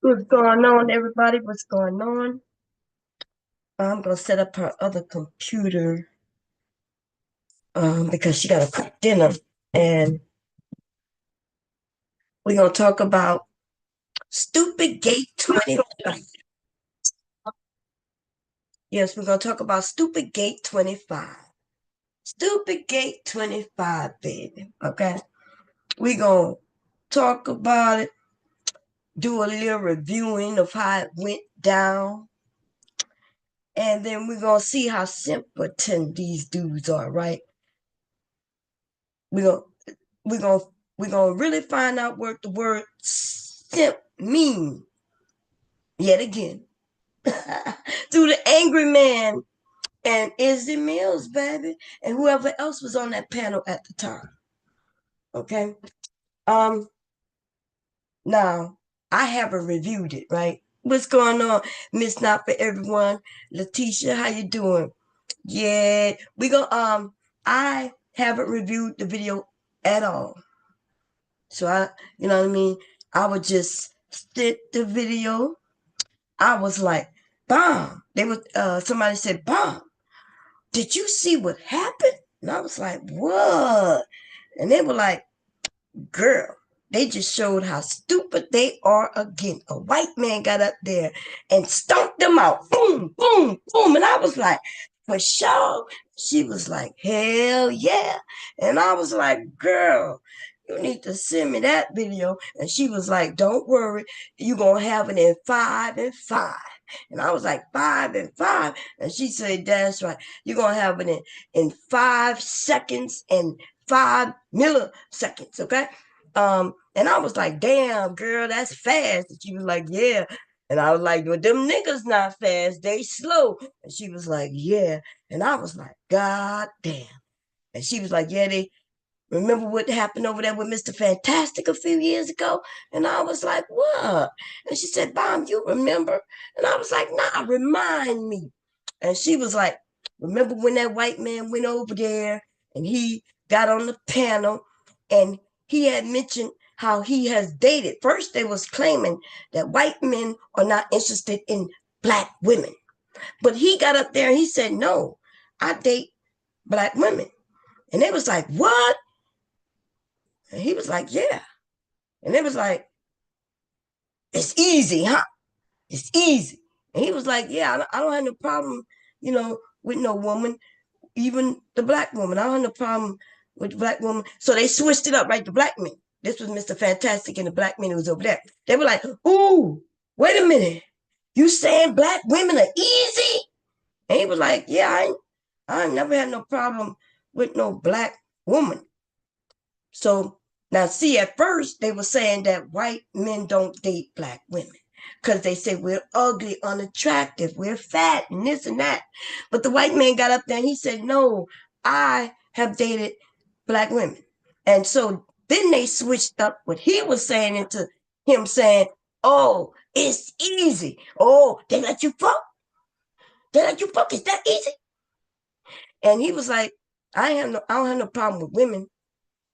What's going on, everybody? What's going on? I'm gonna set up her other computer because she gotta cook dinner, and we're gonna talk about Stupidgate 25. Yes, we're gonna talk about Stupidgate 25. Stupidgate 25, baby. Okay, we're gonna talk about it, do a little reviewing of how it went down, and then we're gonna see how simpleton these dudes are, right? We're gonna we're gonna we're gonna really find out what the word simp mean yet again through the angry man and Izzy Mills, baby, and whoever else was on that panel at the time. Okay. Um. Now I haven't reviewed it, right? What's going on, Miss Not for Everyone, Letitia? How you doing? Yeah, we go. I haven't reviewed the video at all. So you know what I mean? I would just sit the video. I was like, Bomb. Somebody said, Bomb, did you see what happened? And I was like, what? And they were like, girl, they just showed how stupid they are again. A white man got up there and stomped them out. Boom, boom, boom. And I was like, for sure. She was like, hell yeah. And I was like, girl, you need to send me that video. And she was like, don't worry, you're going to have it in 5 and 5. And I was like, 5 and 5. And she said, that's right. You're going to have it in 5 seconds and 5 milliseconds, okay? And I was like, damn, girl, that's fast. And she was like, yeah. And I was like, well, them niggas not fast, they slow. And she was like, yeah. And I was like, God damn. And she was like, yeah, they remember what happened over there with Mr. Fantastic a few years ago? And I was like, what? And she said, Bomb, you remember? And I was like, nah, remind me. And she was like, remember when that white man went over there and he got on the panel and he had mentioned how he has dated. First, they was claiming that white men are not interested in black women. But he got up there and he said, no, I date black women. And they was like, what? And he was like, yeah. And it was like, it's easy, huh? It's easy. And he was like, yeah, I don't have no problem, with no woman, even the black woman. I don't have no problem with the black woman. So they switched it up, right? The black men. This was Mr. Fantastic and the black men who was over there. They were like, ooh, wait a minute. You saying black women are easy? And he was like, yeah, I never had no problem with no black woman. So now, see, at first they were saying that white men don't date black women because they say we're ugly, unattractive, we're fat, and this and that. But the white man got up there and he said, no, I have dated black women. And so then they switched up what he was saying into him saying, oh, it's easy. Oh, they let you fuck? They let you fuck? Is that easy? And he was like, I don't have no problem with women.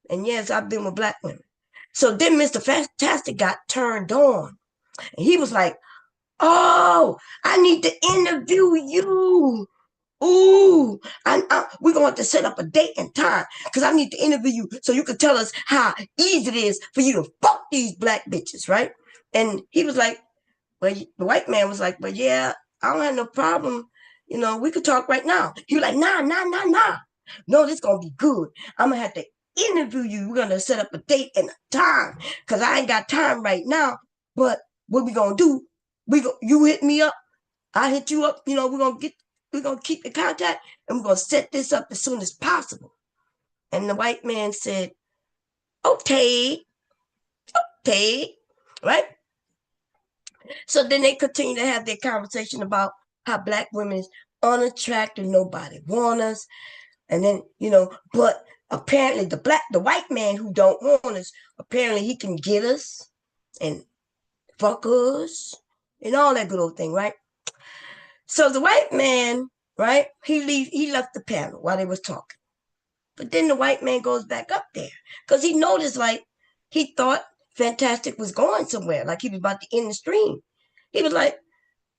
And yes, I've been with black women. So then Mr. Fantastic got turned on. And he was like, oh, I need to interview you. Ooh, we're going to set up a date and time because I need to interview you so you can tell us how easy it is for you to fuck these black bitches, right? And he was like, well, the white man was like, well, yeah, I don't have no problem. We could talk right now. He was like, nah, nah, nah, nah. No, this going to be good. I'm going to have to interview you. We're going to set up a date and a time because I ain't got time right now. But what we going to do, you hit me up, I hit you up. We're going to keep in contact and we're going to set this up as soon as possible. And the white man said, okay, okay, right? So then they continue to have their conversation about how black women is unattractive, nobody want us. And then, but apparently the white man who don't want us, apparently he can get us and fuck us and all that good old thing, right? So the white man, right, he left the panel while they was talking. But then the white man goes back up there because he noticed, like, he thought Fantastic was going somewhere, like he was about to end the stream. He was like,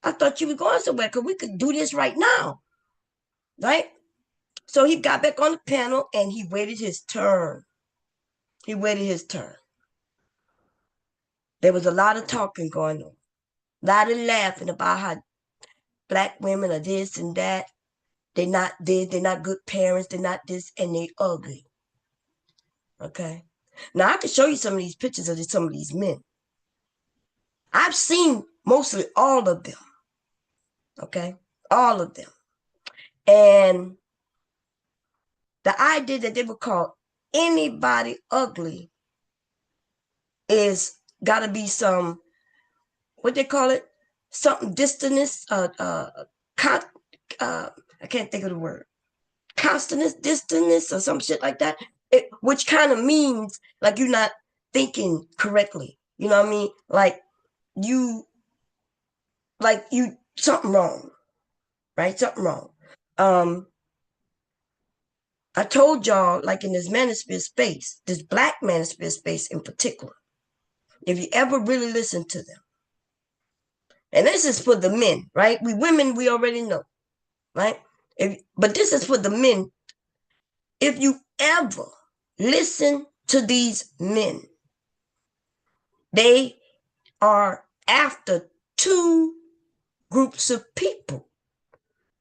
I thought you were going somewhere because we could do this right now, right? So he got back on the panel and he waited his turn. He waited his turn. There was a lot of talking going on, a lot of laughing about how black women are this and that. They're not this, they're not good parents, they're not this, and they ugly. Okay. Now I can show you some of these pictures of some of these men. I've seen mostly all of them. Okay. All of them. And the idea that they would call anybody ugly is gotta be some, what they call it? Something distance, I can't think of the word. Constantness, distance, or some shit like that. Which kind of means like you're not thinking correctly. You know what I mean? Like you something wrong, right? Something wrong. I told y'all, like in this manosphere space, this black manosphere space in particular, if you ever really listen to them, and this is for the men, right? We women, we already know, right? But this is for the men. If you ever listen to these men, they are after two groups of people,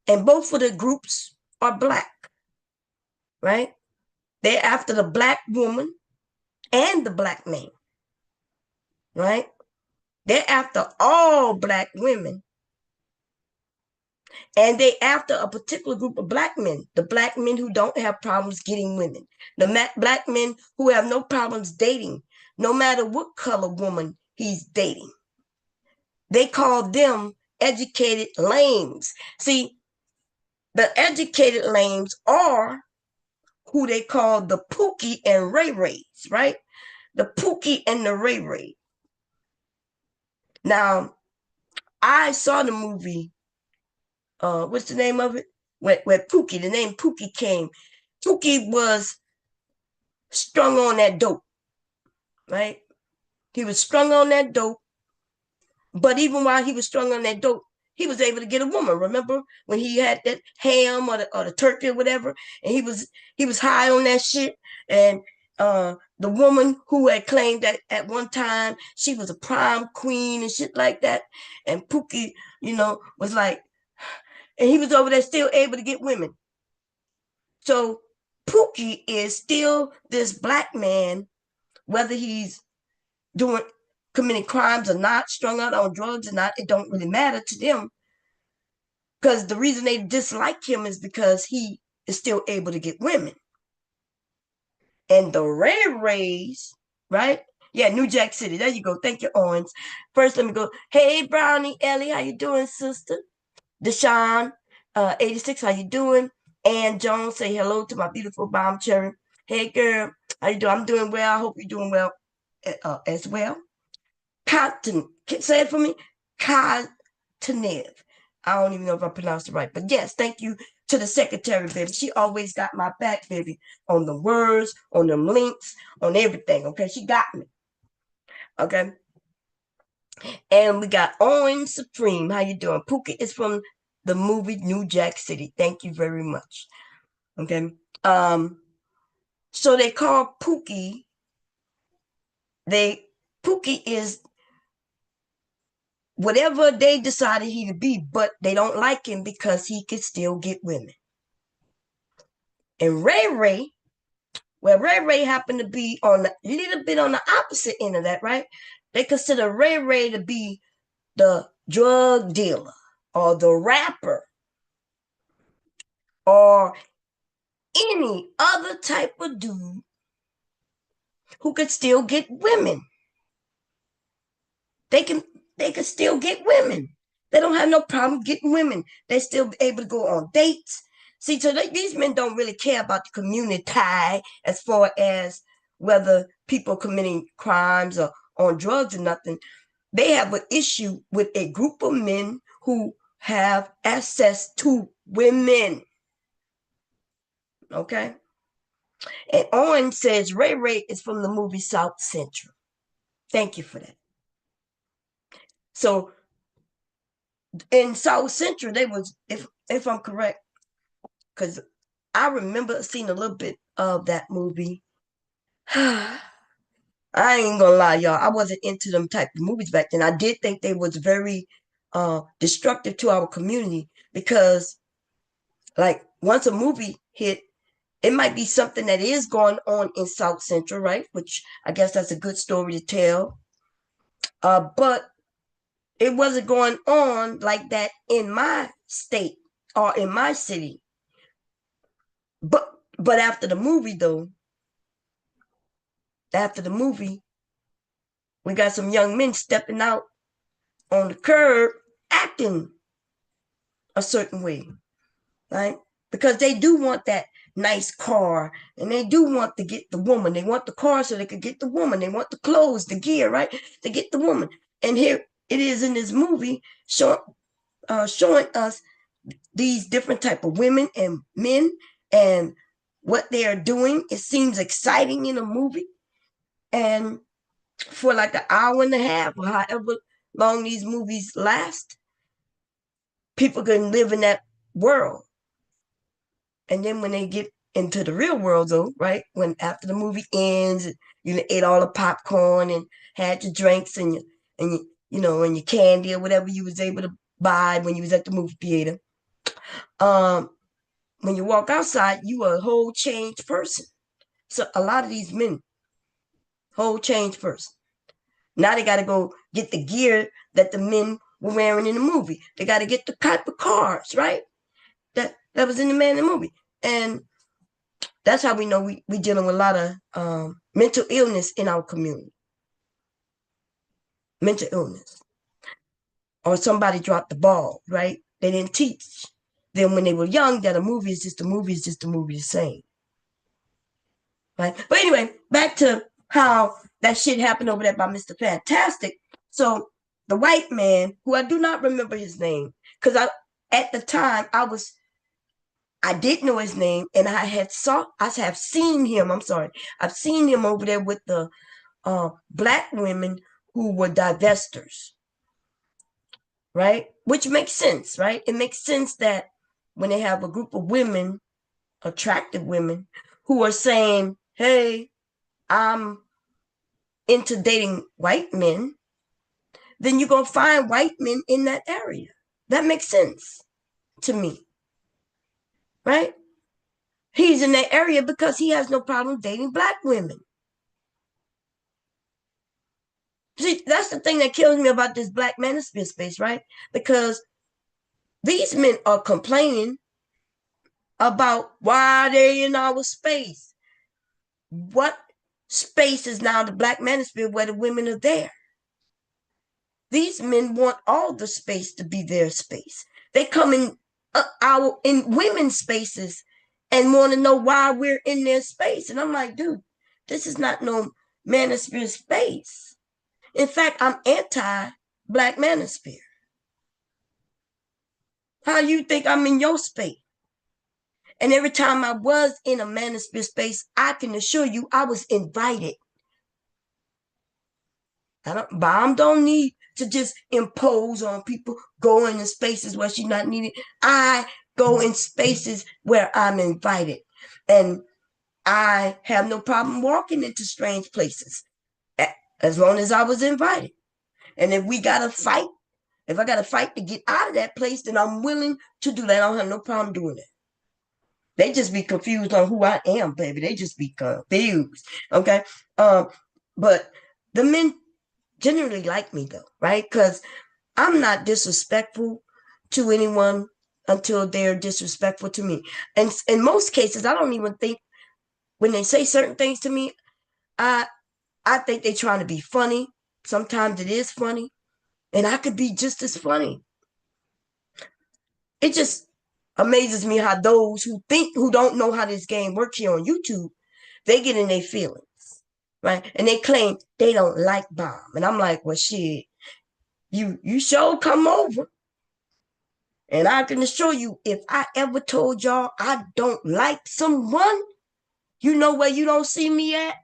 and both of the groups are black, right? They're after the black woman and the black man, right? They're after all black women, and they after a particular group of black men, the black men who don't have problems getting women, the black men who have no problems dating, no matter what color woman he's dating. They call them educated lames. See, the educated lames are who they call the Pookie and Ray Rays, right? The Pookie and the Ray Ray. Now, I saw the movie, what's the name of it? Where Pookie, the name Pookie came. Pookie was strung on that dope, right? He was strung on that dope, but even while he was strung on that dope, he was able to get a woman. Remember when he had that ham or the turkey or whatever, and he was high on that shit, and the woman who had claimed that at one time she was a prom queen and shit like that, and Pookie, was like, and he was over there still able to get women. So Pookie is still this black man, whether he's doing committing crimes or not, strung out on drugs or not, it don't really matter to them. Because the reason they dislike him is because he is still able to get women. And the Ray Rays, right? Yeah, New Jack City. There you go. Thank you, Owens. First, let me go. Hey, Brownie, Ellie, how you doing, sister? Deshaun, 86, how you doing? Ann Jones, say hello to my beautiful bomb cherry. Hey, girl, how you doing? I'm doing well. I hope you're doing well as well. Cotton, say it for me. Cottonev. I don't even know if I pronounced it right, but yes, thank you to the secretary, baby. She always got my back, baby, on the words, on them links, on everything. Okay, she got me. Okay, and we got Owen Supreme. How you doing? Pookie is from the movie New Jack City. Thank you very much. Okay, so they call Pookie. Pookie is whatever they decided he to be, but they don't like him because he could still get women. And Ray Ray, well, Ray Ray happened to be on a little bit on the opposite end of that, right? They consider Ray Ray to be the drug dealer or the rapper or any other type of dude who could still get women. They can still get women. They don't have no problem getting women. They're still able to go on dates. See, so these men don't really care about the community as far as whether people committing crimes or on drugs or nothing. They have an issue with a group of men who have access to women. Okay? And Owen says Ray Ray is from the movie South Central. Thank you for that. So in South Central, they was, if I'm correct, because I remember seeing a little bit of that movie. I ain't gonna lie, y'all. I wasn't into them type of movies back then. I did think they was very destructive to our community because, like, once a movie hit, it might be something that is going on in South Central, right? Which I guess that's a good story to tell. But it wasn't going on like that in my state or in my city. But after the movie, though, after the movie, we got some young men stepping out on the curb acting a certain way, right? Because they do want that nice car and they do want to get the woman. They want the car so they could get the woman. They want the clothes, the gear, right? To get the woman. And here it is in this movie showing us these different type of women and men and what they are doing. It seems exciting in a movie. And for like an hour and a half or however long these movies last, people can live in that world. And then when they get into the real world, though, right? When after the movie ends, you ate all the popcorn and had your drinks and and your candy or whatever you was able to buy when you was at the movie theater. Um, when you walk outside, you are a whole changed person. So a lot of these men, whole changed person. Now they got to go get the gear that the men were wearing in the movie. They got to get the type of cars, right? That was in the man in the movie, and that's how we know we dealing with a lot of mental illness in our community. Mental illness, or somebody dropped the ball, right? They didn't teach them when they were young that a movie is just a movie is just a movie the same, right? But anyway, back to how that shit happened over there by Mr. Fantastic. So the white man, who I do not remember his name, because at the time I did know his name, and I have seen him. I'm sorry, I've seen him over there with the black women who were divestors, right? Which makes sense, right? It makes sense that when they have a group of women, attractive women, who are saying, "Hey, I'm into dating white men," then you're gonna find white men in that area. That makes sense to me, right? He's in that area because he has no problem dating black women. See, that's the thing that kills me about this Black Manosphere space, right? Because these men are complaining about why they in our space. What space is now the Black Manosphere where the women are there? These men want all the space to be their space. They come in women's spaces and want to know why we're in their space. And I'm like, dude, this is not no manosphere space. In fact, I'm anti-Black manosphere. How you think I'm in your space? And every time I was in a manosphere space, I can assure you I was invited. Bomb don't need to just impose on people, go into spaces where she's not needed. I go in spaces where I'm invited. And I have no problem walking into strange places as long as I was invited. And if we got to fight, if I got to fight to get out of that place, then I'm willing to do that. I don't have no problem doing it. They just be confused on who I am, baby. They just be confused. Okay. But the men generally like me though, right? Because I'm not disrespectful to anyone until they're disrespectful to me. And in most cases, I don't even think when they say certain things to me, I I think they're trying to be funny. Sometimes it is funny, and I could be just as funny. It just amazes me how those who don't know how this game works here on YouTube, they get in their feelings, right? And they claim they don't like Bomb. And I'm like, well, shit, you sure come over. And I can assure you, if I ever told y'all I don't like someone, you know where you don't see me at?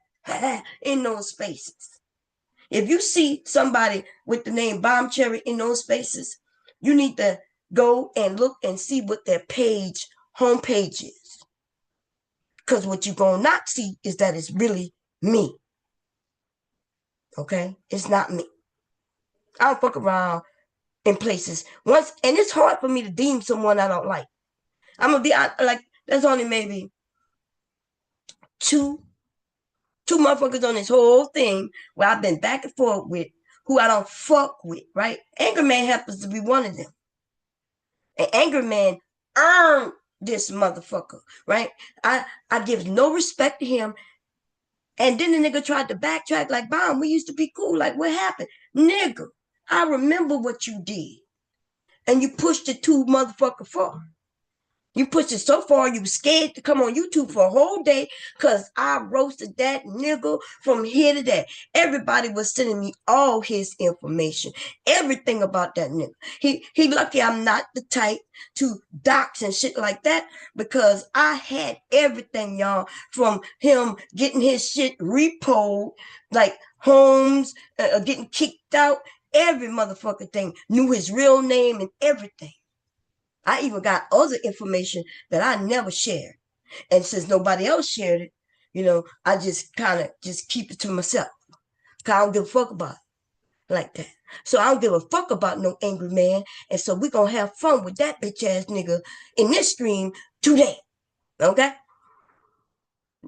In those spaces. If you see somebody with the name Bomb Cherry in those spaces, you need to go and look and see what their homepage is. Because what you're going to not see is that it's really me. Okay? It's not me. I don't fuck around in places once, and it's hard for me to deem someone I don't like. I'm gonna be like, there's only maybe two motherfuckers on this whole thing where I've been back and forth with who I don't fuck with, right? Anger Man happens to be one of them. And Anger Man earned this motherfucker, right? I give no respect to him. And then the nigga tried to backtrack like, Bomb, we used to be cool. Like, what happened? Nigga, I remember what you did. And you pushed it too motherfucker far. You pushed it so far, you were scared to come on YouTube for a whole day because I roasted that nigga from here to there. Everybody was sending me all his information, everything about that nigga. He lucky I'm not the type to dox and shit like that because I had everything, y'all, from him getting his shit repoed, like homes, getting kicked out, every motherfucking thing, knew his real name and everything. I even got other information that I never shared. And since nobody else shared it, I just kind of just keep it to myself. Cause I don't give a fuck about it like that. So I don't give a fuck about no Angry Man. And so we gonna have fun with that bitch ass nigga in this stream today. Okay?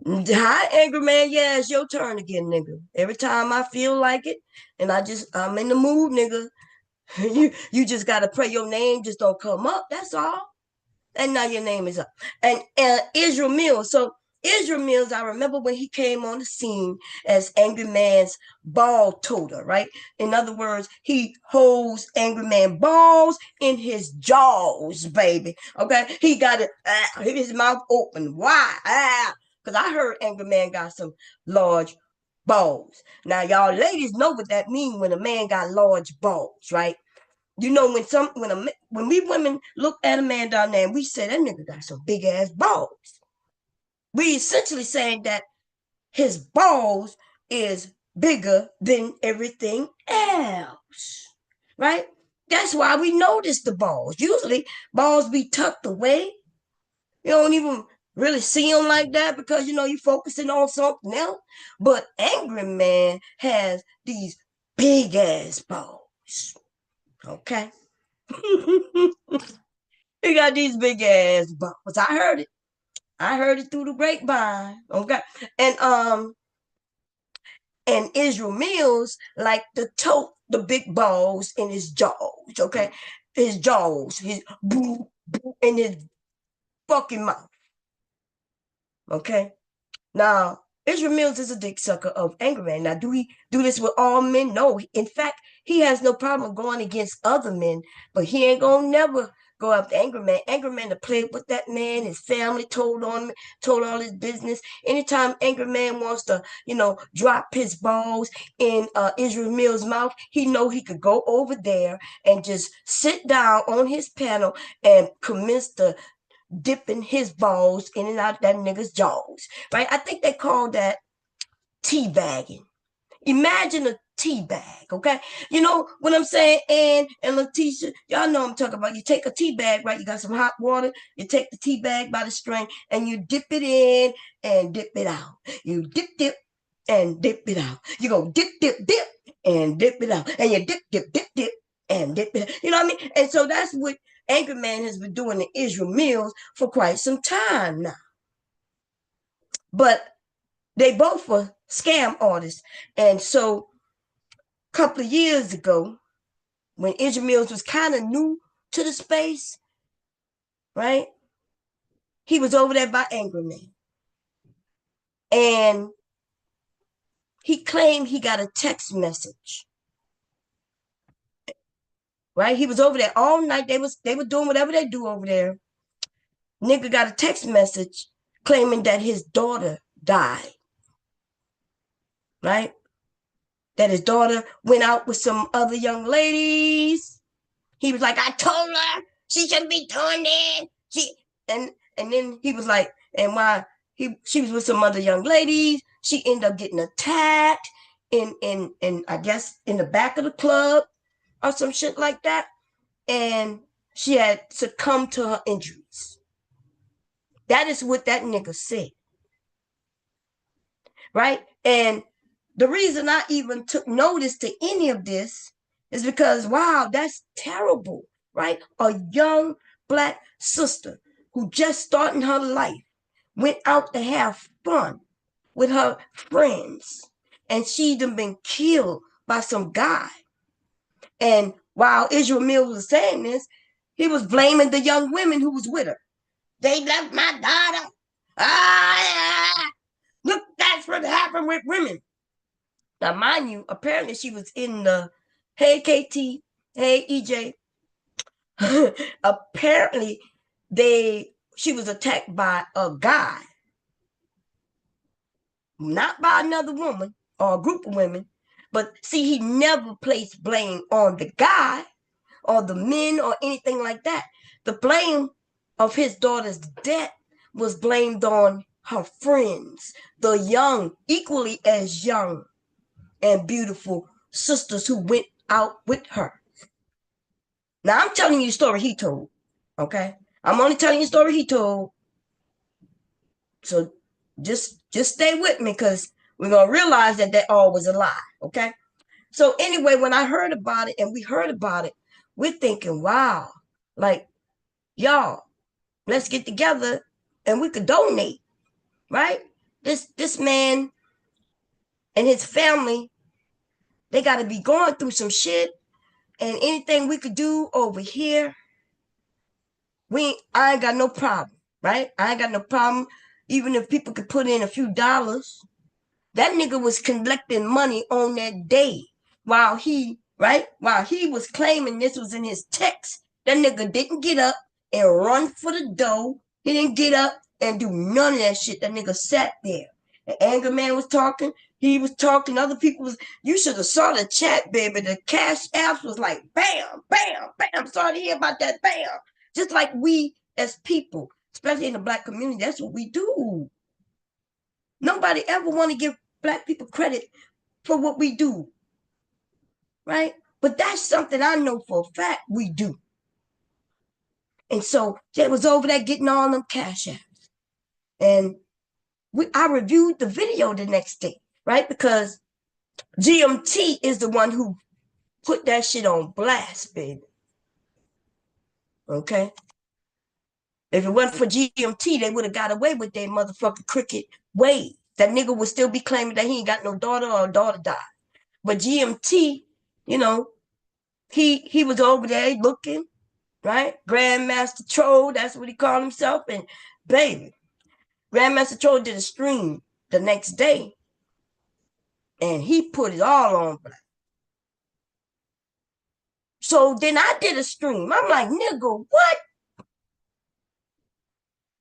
Hi, Angry Man. Yeah, it's your turn again, nigga. Every time I feel like it, and I'm in the mood, nigga. You just gotta pray your name just don't come up. That's all. And now your name is up. And Israel Mills. So Israel Mills, I remember when he came on the scene as Angry Man's ball toter, right? In other words, he holds Angry Man balls in his jaws, baby. Okay, he got it, his mouth open wide, because I heard Angry Man got some large balls. Now, y'all ladies know what that means when a man got large balls, right? You know, when we women look at a man down there and we say that nigga got some big ass balls, we essentially saying that his balls is bigger than everything else, right? That's why we notice the balls. Usually, balls be tucked away. You don't even really see them like that because you're focusing on something else. But Angry Man has these big ass balls. Okay. He got these big ass balls. I heard it. I heard it through the grapevine. Okay. And Israel Mills like to tote the big balls in his jaws. Okay. His jaws, his boo, boo in his fucking mouth. Okay. Now, Israel Mills is a dick sucker of Angry Man. Now, do he do this with all men? No. In fact, he has no problem going against other men, but he ain't gonna never go after Angry Man. Angry Man to play with that man, his family told all his business. Anytime Angry Man wants to, drop his balls in Israel Mills' mouth, he know he could go over there and just sit down on his panel and commence to dipping his balls in and out of that nigga's jaws, right? I think they call that teabagging. Imagine a tea bag, okay? You know what I'm saying? And Letitia, y'all know what I'm talking about. You take a tea bag, right? You got some hot water. You take the tea bag by the string and you dip it in and dip it out. You dip, and dip it out. You go dip, and dip it out. And you dip, and dip it out. You know what I mean? And so that's what Angry Man has been doing to Israel Mills for quite some time now. But they both were scam artists. And so a couple of years ago, when Israel Mills was kind of new to the space, right? He was over there by Angry Man. And he claimed he got a text message. Right? He was over there all night. They were doing whatever they do over there. Nigga got a text message claiming that his daughter died. Right? That his daughter went out with some other young ladies. He was like, I told her she shouldn't be doing that. And then he was like, and why she was with some other young ladies, she ended up getting attacked. in I guess in the back of the club or some shit like that, and she had succumbed to her injuries. That is what that nigga said, right? And the reason I even took notice to any of this is because, wow, that's terrible, right? A young black sister who just starting her life went out to have fun with her friends, and she done been killed by some guy. And while Israel Mills was saying this, he was blaming the young women who was with her. They left my daughter. Ah, look, that's what happened with women. Now, mind you, apparently she was in the, hey, KT, hey, EJ. Apparently, she was attacked by a guy, not by another woman or a group of women. But see, he never placed blame on the guy or the men or anything like that. The blame of his daughter's death was blamed on her friends, the young, equally as young and beautiful sisters who went out with her. Now, I'm telling you the story he told, okay? I'm only telling you the story he told. So just stay with me, because we're going to realize that all was a lie, okay? So anyway, when I heard about it and we heard about it, we're thinking, wow, like, y'all, let's get together and we could donate, right? This man and his family, they got to be going through some shit, and anything we could do over here, I ain't got no problem, right? I ain't got no problem. Even if people could put in a few dollars. That nigga was collecting money on that day while he was claiming this was in his text. That nigga didn't get up and run for the dough. He didn't get up and do none of that shit. That nigga sat there. The anger man was talking. He was talking. Other people was, you should have saw the chat, baby. The cash apps was like, bam, bam, bam. Sorry to hear about that, bam. Just like we as people, especially in the black community, that's what we do. Nobody ever want to give black people credit for what we do, right? But that's something I know for a fact we do. And so they was over there getting all them cash apps. And I reviewed the video the next day, right? Because GMT is the one who put that shit on blast, baby. Okay? If it wasn't for GMT, they would have got away with their motherfucking cricket way. That nigga would still be claiming that he ain't got no daughter or a daughter died. But GMT, you know, he was over there looking, right? Grandmaster Troll, that's what he called himself. And baby, Grandmaster Troll did a stream the next day, and he put it all on black. So then I did a stream. I'm like, nigga, what?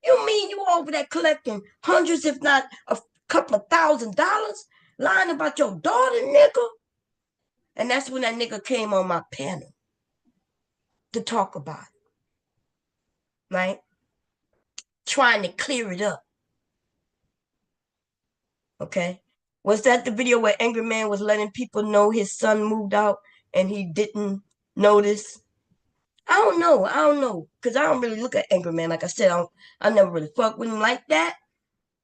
You mean you over there collecting hundreds, if not a couple of $1,000s, lying about your daughter, nigga? And that's when that nigga came on my panel to talk about it, right? Trying to clear it up. Okay. Was that the video where Angry Man was letting people know his son moved out and he didn't notice? I don't know. Because I don't really look at Angry Man. Like I said, I never really fuck with him like that.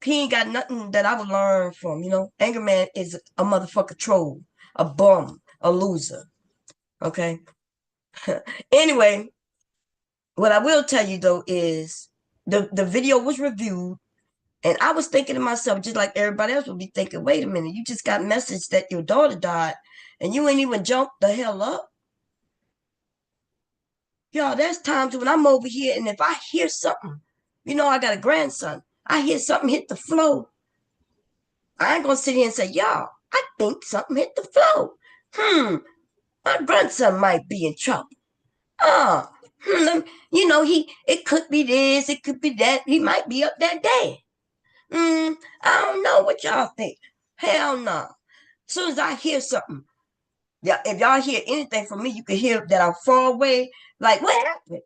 He ain't got nothing that I would learn from, you know? Angry Man is a motherfucker troll, a bum, a loser. Okay. Anyway, what I will tell you though is the video was reviewed. And I was thinking to myself, just like everybody else would be thinking, wait a minute, you just got message that your daughter died and you ain't even jumped the hell up. Y'all, there's times when I'm over here and if I hear something, you know, I got a grandson, I hear something hit the floor. I ain't gonna sit here and say, y'all, I think something hit the floor. My grandson might be in trouble. You know, it could be this, it could be that. He might be up that day. I don't know what y'all think. Hell no. As soon as I hear something, yeah, if y'all hear anything from me, you can hear that I'm far away. Like, what happened?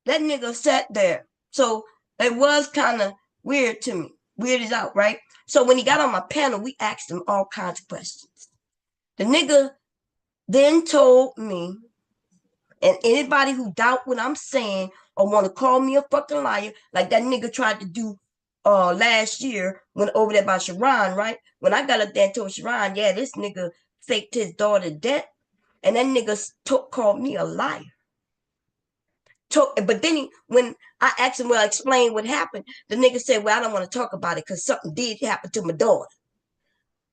That nigga sat there. So it was kind of weird to me. weirded out, right? So when he got on my panel, we asked him all kinds of questions. The nigga then told me, and anybody who doubt what I'm saying or want to call me a fucking liar, like that nigga tried to do last year when over there by Sharon, right? When I got up there and told Sharon, yeah, this nigga faked his daughter death, and that nigga called me a liar. But then when I asked him, well, explain what happened, the nigga said, well, I don't want to talk about it because something did happen to my daughter.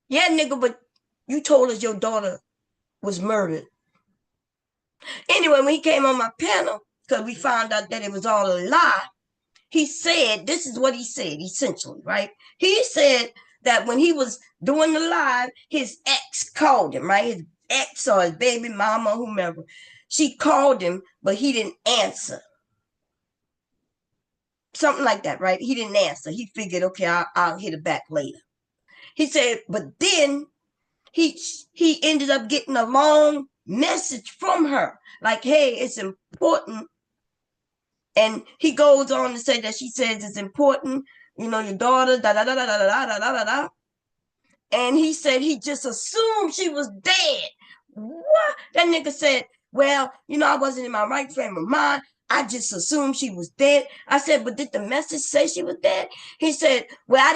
Yeah, nigga, but you told us your daughter was murdered. Anyway, when he came on my panel, because we found out that it was all a lie, he said, this is what he said, essentially, right? He said that when he was doing the live, his ex called him, right? His ex or his baby mama, whomever. She called him, but he didn't answer. Something like that, right? He didn't answer. He figured, okay, I'll hit it back later. He said, but then he ended up getting a long message from her, like, hey, it's important. And he goes on to say that she says it's important, you know, your daughter, da da da da da da da da da da. And he said he just assumed she was dead. What? That nigga said, well, you know, I wasn't in my right frame of mind. I just assumed she was dead. I said, but did the message say she was dead? He said, well, I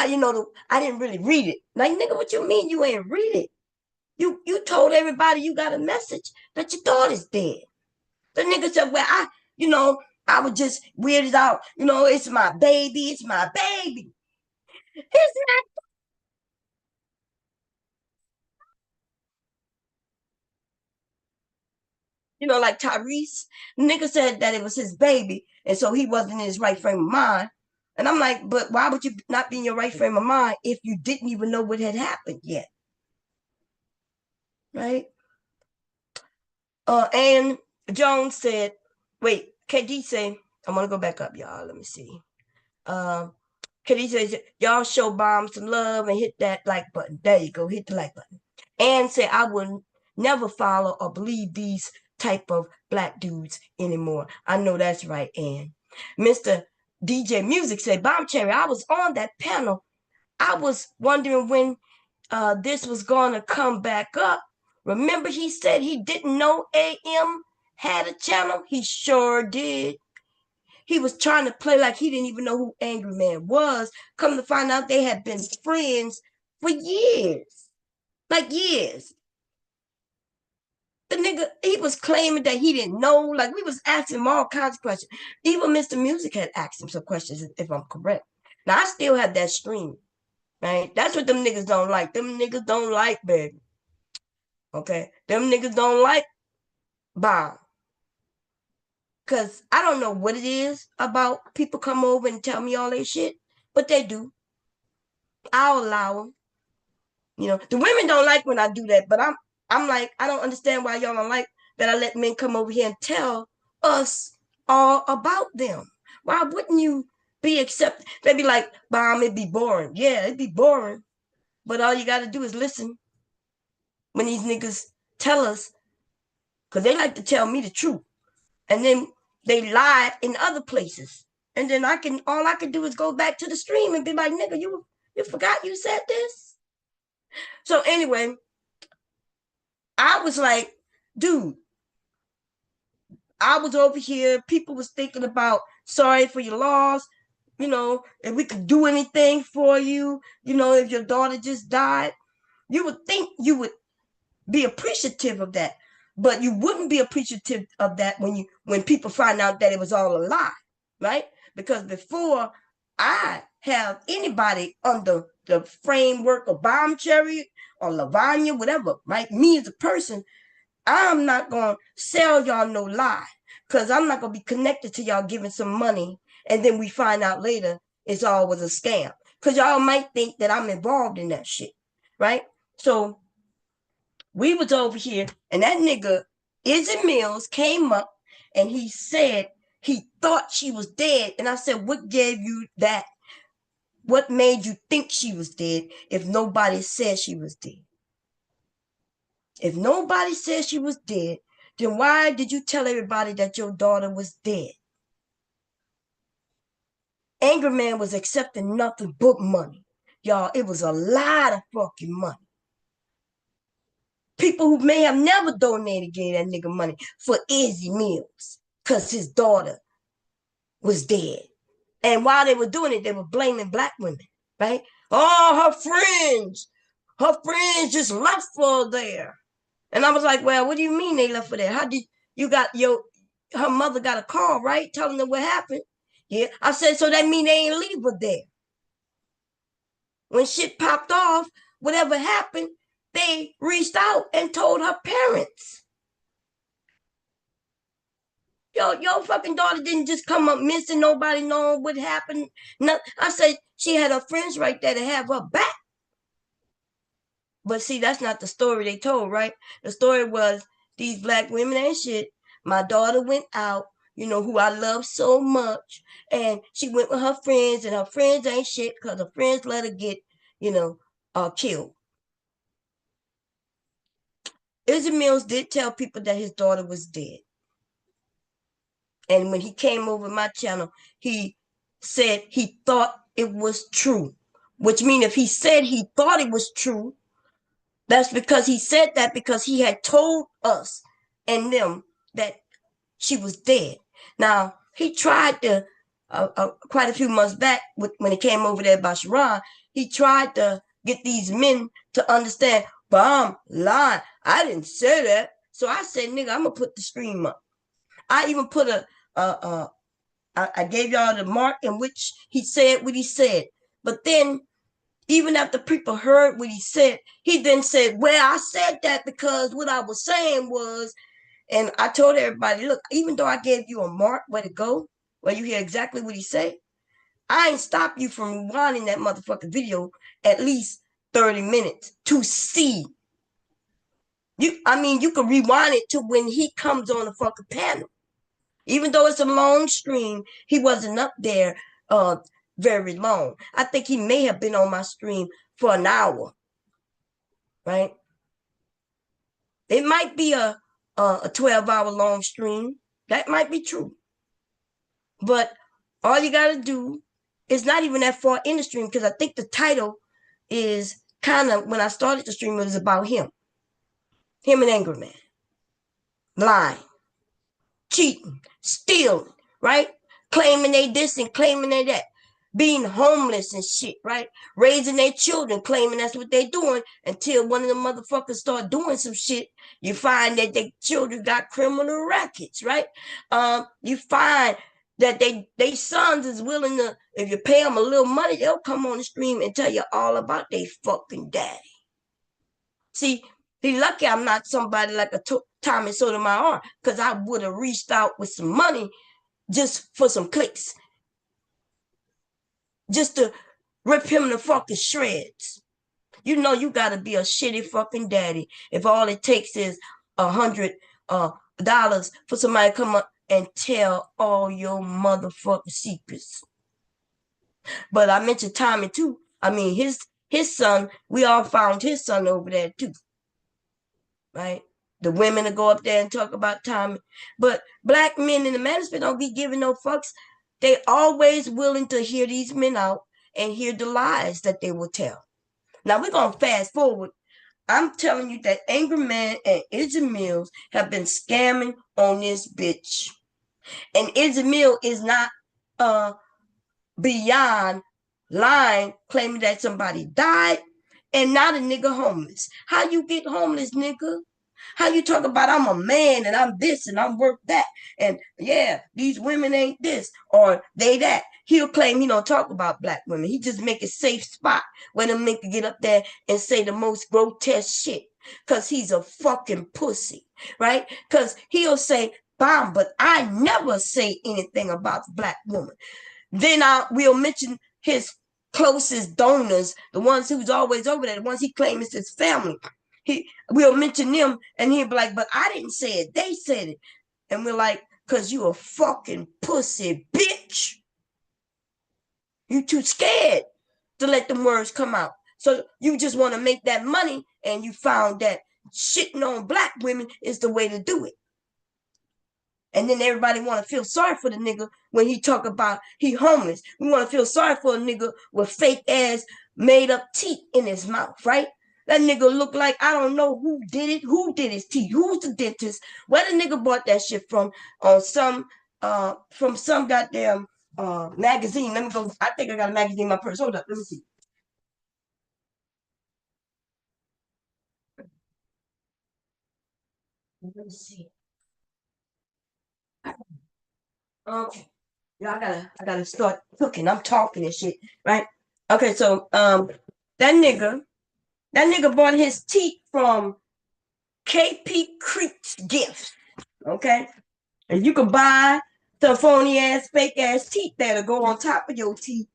didn't really read it. Like, nigga, what you mean you ain't read it? You told everybody you got a message that your daughter's dead. The nigga said, well, I was just weirded out. You know, it's my baby. It's my baby. It's not, like Tyrese. Nigga said that it was his baby. And so he wasn't in his right frame of mind. And I'm like, but why would you not be in your right frame of mind if you didn't even know what had happened yet? Right? And Jones said, wait, KD say, I'm going to go back up, y'all. Let me see. KD says, y'all show Bomb some love and hit that like button. There you go. Hit the like button. And say, I will never follow or believe these type of black dudes anymore. I know that's right, Ann. Mr. DJ Music said, Bomb Cherry, I was on that panel. I was wondering when this was going to come back up. Remember he said he didn't know AM had a channel? He sure did. He was trying to play like he didn't even know who Angry Man was. Come to find out they had been friends for years. Like years. The nigga, he was claiming that he didn't know. Like, we was asking him all kinds of questions. Even Mr. Music had asked him some questions, if I'm correct. Now, I still have that stream, right? That's what them niggas don't like. Them niggas don't like, baby. Okay? Them niggas don't like Bob. Because I don't know what it is about people come over and tell me all their shit, but they do. I'll allow them. The women don't like when I do that, but I'm like, I don't understand why y'all don't like that I let men come over here and tell us all about them. Why wouldn't you be accepted? They'd be like, Bomb, it'd be boring. Yeah, it'd be boring. But all you gotta do is listen when these niggas tell us, because they like to tell me the truth. And then they lie in other places. And then all I can do is go back to the stream and be like, nigga, you forgot you said this? So anyway, I was like, dude, I was over here. People was thinking about sorry for your loss. If we could do anything for you, if your daughter just died, you would think you would be appreciative of that. But you wouldn't be appreciative of that when people find out that it was all a lie, right? Because before I have anybody under the framework of Bomb Cherry or Lavanya, whatever, right? Me as a person, I'm not going to sell y'all no lie because I'm not going to be connected to y'all giving some money and then we find out later it's all was a scam because y'all might think that I'm involved in that shit, right? So we was over here and that nigga Izzy Mills came up and he said he thought she was dead. And I said, what gave you that? What made you think she was dead if nobody said she was dead? If nobody said she was dead, then why did you tell everybody that your daughter was dead? Angry Man was accepting nothing but money. Y'all, it was a lot of fucking money. People who may have never donated gave that nigga money for Izzy meals because his daughter was dead. And while they were doing it, they were blaming black women, right? Oh, her friends just left for there. And I was like, well, what do you mean they left for there? How did you got her mother got a call, right? Telling her what happened. Yeah. I said, so that mean they ain't leave her there. When shit popped off, whatever happened, they reached out and told her parents. Your fucking daughter didn't just come up missing, nobody knowing what happened. No, I said she had her friends right there to have her back. But see, that's not the story they told, right? The story was these black women ain't shit. My daughter went out, who I love so much, and she went with her friends, and her friends ain't shit because her friends let her get, killed. Izzy Mills did tell people that his daughter was dead. And when he came over my channel, he said he thought it was true, which means if he said he thought it was true, that's because he said that because he had told us and them that she was dead. Now, he tried to, quite a few months back, when he came over there by Sharon, he tried to get these men to understand, but I'm lying. I didn't say that. So I said, nigga, I'm going to put the stream up. I even put I gave y'all the mark in which he said what he said. But then, even after people heard what he said, he then said, well, I said that because what I was saying was, and I told everybody, look, even though I gave you a mark where to go, where you hear exactly what he said, I ain't stop you from rewinding that motherfucking video at least 30 minutes to see. You can rewind it to when he comes on the fucking panel. Even though it's a long stream, he wasn't up there very long. I think he may have been on my stream for an hour, right? It might be a 12-hour long stream. That might be true. But all you got to do is not even that far in the stream, because I think the title is kind of, when I started the stream, it was about him. Him and Angry Man. Lying. Cheating. Stealing. Right? Claiming they this and claiming they that. Being homeless and shit, right? Raising their children, claiming that's what they're doing, until one of the motherfuckers start doing some shit. You find that their children got criminal rackets, right? You find that they sons is willing to, if you pay them a little money, they'll come on the stream and tell you all about their fucking daddy. See, be lucky I'm not somebody like a Tommy Sotomayor, because I would have reached out with some money just for some clicks, just to rip him to fucking shreds. You know you gotta be a shitty fucking daddy if all it takes is $100 for somebody to come up and tell all your motherfucking secrets. But I mentioned Tommy too. I mean, his son, we all found his son over there too, right? The women to go up there and talk about Tommy. But black men in the Manosphere don't be giving no fucks. They always willing to hear these men out and hear the lies that they will tell. Now we're gonna fast forward. I'm telling you that Angry Man and Izzy Mills have been scamming on this bitch. And Izzy Mills is not beyond lying, claiming that somebody died and not a nigga homeless. How you get homeless, nigga? How you talk about I'm a man and I'm this and I'm worth that, and yeah, these women ain't this or they that. He'll claim he don't talk about black women. He just make a safe spot where them men can get up there and say the most grotesque shit, because he's a fucking pussy, right? Because he'll say, bomb, but I never say anything about the black woman. Then we'll mention his closest donors, the ones who's always over there, the ones he claims his family. We'll mention them, and he'll be like, but I didn't say it. They said it. And we're like, because you a fucking pussy, bitch. You too scared to let them words come out. So you just want to make that money, and you found that shitting on black women is the way to do it. And then everybody want to feel sorry for the nigga when he talk about he homeless. We want to feel sorry for a nigga with fake ass made up teeth in his mouth, right? That nigga look like I don't know who did his teeth, who's the dentist, where the nigga bought that shit on from some goddamn magazine. Let me go. I think I got a magazine in my purse. Hold up, let me see. Let me see. Okay. Yeah, I gotta start cooking. I'm talking and shit, right? Okay, so that nigga, that nigga bought his teeth from KP Creek's Gifts. Okay. And you can buy the phony ass, fake ass teeth that'll go on top of your teeth.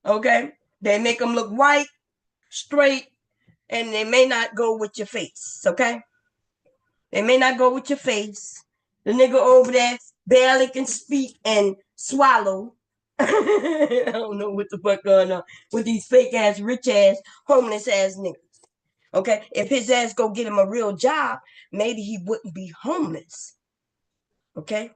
Okay. They make them look white, straight, and they may not go with your face. Okay. They may not go with your face. The nigga over there barely can speak and swallow. I don't know what the fuck going on with these fake ass, rich ass, homeless ass niggas. Okay, if his ass go get him a real job, maybe he wouldn't be homeless. Okay.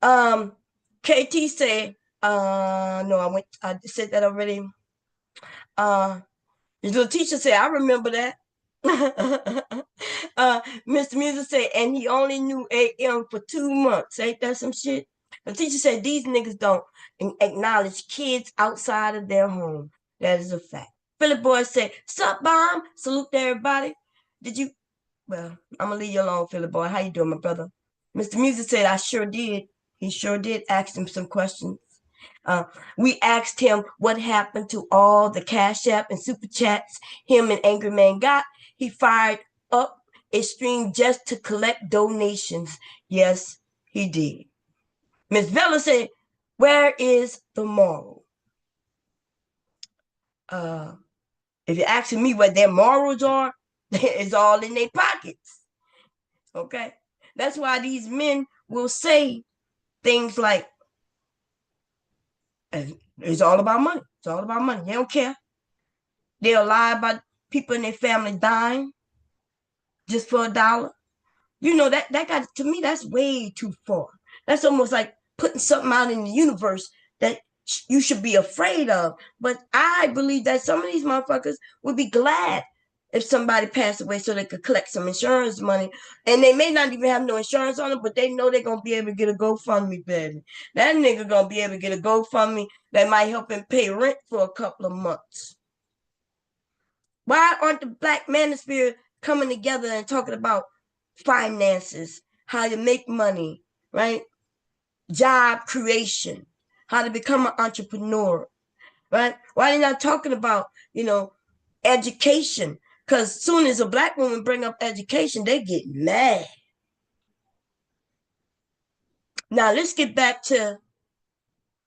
Um, KT said, no, I said that already. His little teacher said, I remember that. Mr. Music said, and he only knew AM for 2 months. Ain't that some shit? The teacher said these niggas don't acknowledge kids outside of their home. That is a fact. Philip Boy said, sup, bomb? Salute to everybody. Did you? Well, I'm gonna leave you alone, Philip Boy. How you doing, my brother? Mr. Music said, I sure did. He sure did ask him some questions. Uh, we asked him what happened to all the Cash App and Super Chats him and Angry Man got. He fired up a stream just to collect donations. Yes, he did. Miss Vella said, where is the moral? Uh, if you're asking me what their morals are, it's all in their pockets. Okay? That's why these men will say things like, it's all about money. It's all about money. They don't care. They'll lie about people in their family dying just for $1. You know that got to me. That's way too far. That's almost like putting something out in the universe that you should be afraid of. But I believe that some of these motherfuckers would be glad if somebody passed away so they could collect some insurance money. And they may not even have no insurance on them, but they know they're gonna be able to get a GoFundMe, baby. That nigga gonna be able to get a GoFundMe that might help him pay rent for a couple of months. Why aren't the Black Manosphere coming together and talking about finances, how to make money, right? Job creation, how to become an entrepreneur, right? Why are they not talking about, education? Because soon as a Black woman bring up education, they get mad. Now let's get back to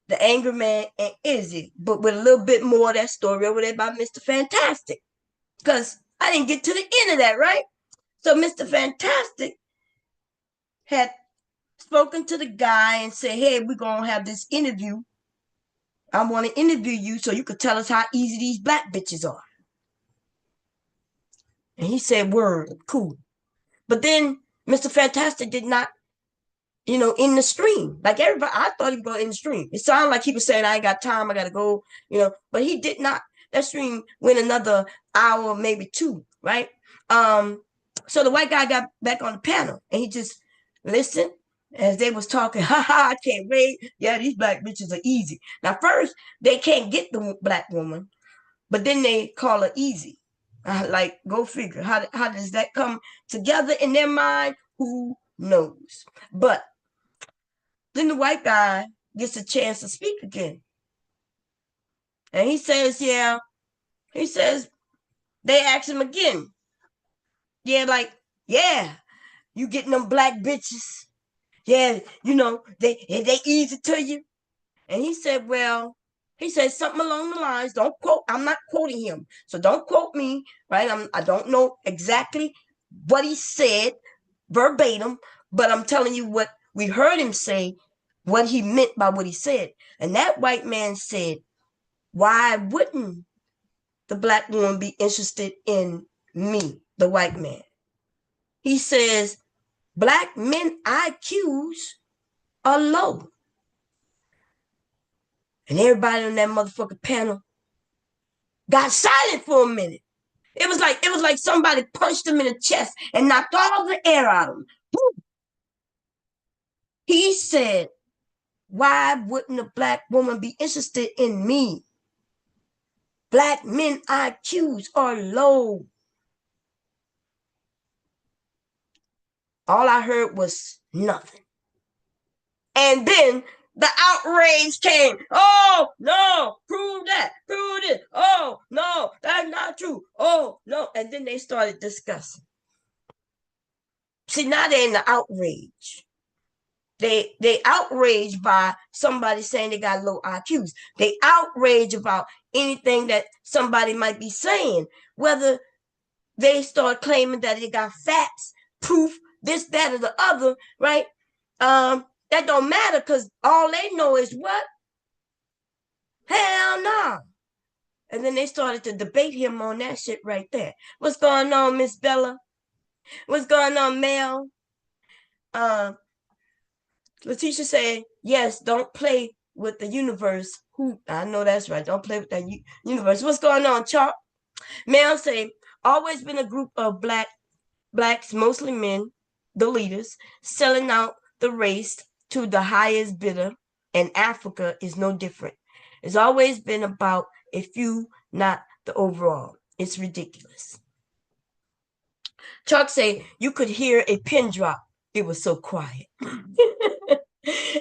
the Angry Man and Izzy, but with a little bit more of that story over there about Mr. Fantastic. Because I didn't get to the end of that, right? So Mr. Fantastic had spoken to the guy and said, hey, we're going to have this interview. I want to interview you so you could tell us how easy these Black bitches are. And he said, word, cool. But then Mr. Fantastic did not, in the stream. Like everybody, I thought he was going in the stream. It sounded like he was saying, I ain't got time, I got to go, but he did not. That stream went another hour, maybe two, right? So the white guy got back on the panel and he just listened as they was talking. Ha ha, I can't wait. Yeah, these Black bitches are easy. Now, first, they can't get the Black woman, but then they call her easy. Like, go figure. How does that come together in their mind? Who knows? But then the white guy gets a chance to speak again. And he says, yeah, he says, they ask him again. Yeah, like, yeah, you getting them Black bitches. Yeah, they easy to you. And he said, well, he said something along the lines, don't quote, I'm not quoting him. So don't quote me, right? I don't know exactly what he said verbatim, but I'm telling you what we heard him say, what he meant by what he said. And that white man said, why wouldn't the Black woman be interested in me, the white man? He says, Black men IQs are low. And everybody on that motherfucking panel got silent for a minute. It was like somebody punched him in the chest and knocked all the air out of him. He said, why wouldn't a black woman be interested in me? Black men IQs are low. All I heard was nothing. And then the outrage came. Oh, no, prove that, prove it. Oh, no, that's not true. Oh, no. And then they started discussing. See, now they're in the outrage. They outraged by somebody saying they got low IQs. They outrage about anything that somebody might be saying, whether they start claiming that they got facts, proof, this, that, or the other, right? That don't matter because all they know is what? Hell no. And then they started to debate him on that shit right there. What's going on, Miss Bella? What's going on, Mel? Letitia said, yes, don't play with the universe. Who I know that's right. Don't play with that universe. What's going on, Chalk? Mel say, always been a group of blacks, mostly men, the leaders, selling out the race to the highest bidder, and Africa is no different. It's always been about a few, not the overall. It's ridiculous. Chuck say, you could hear a pin drop. It was so quiet.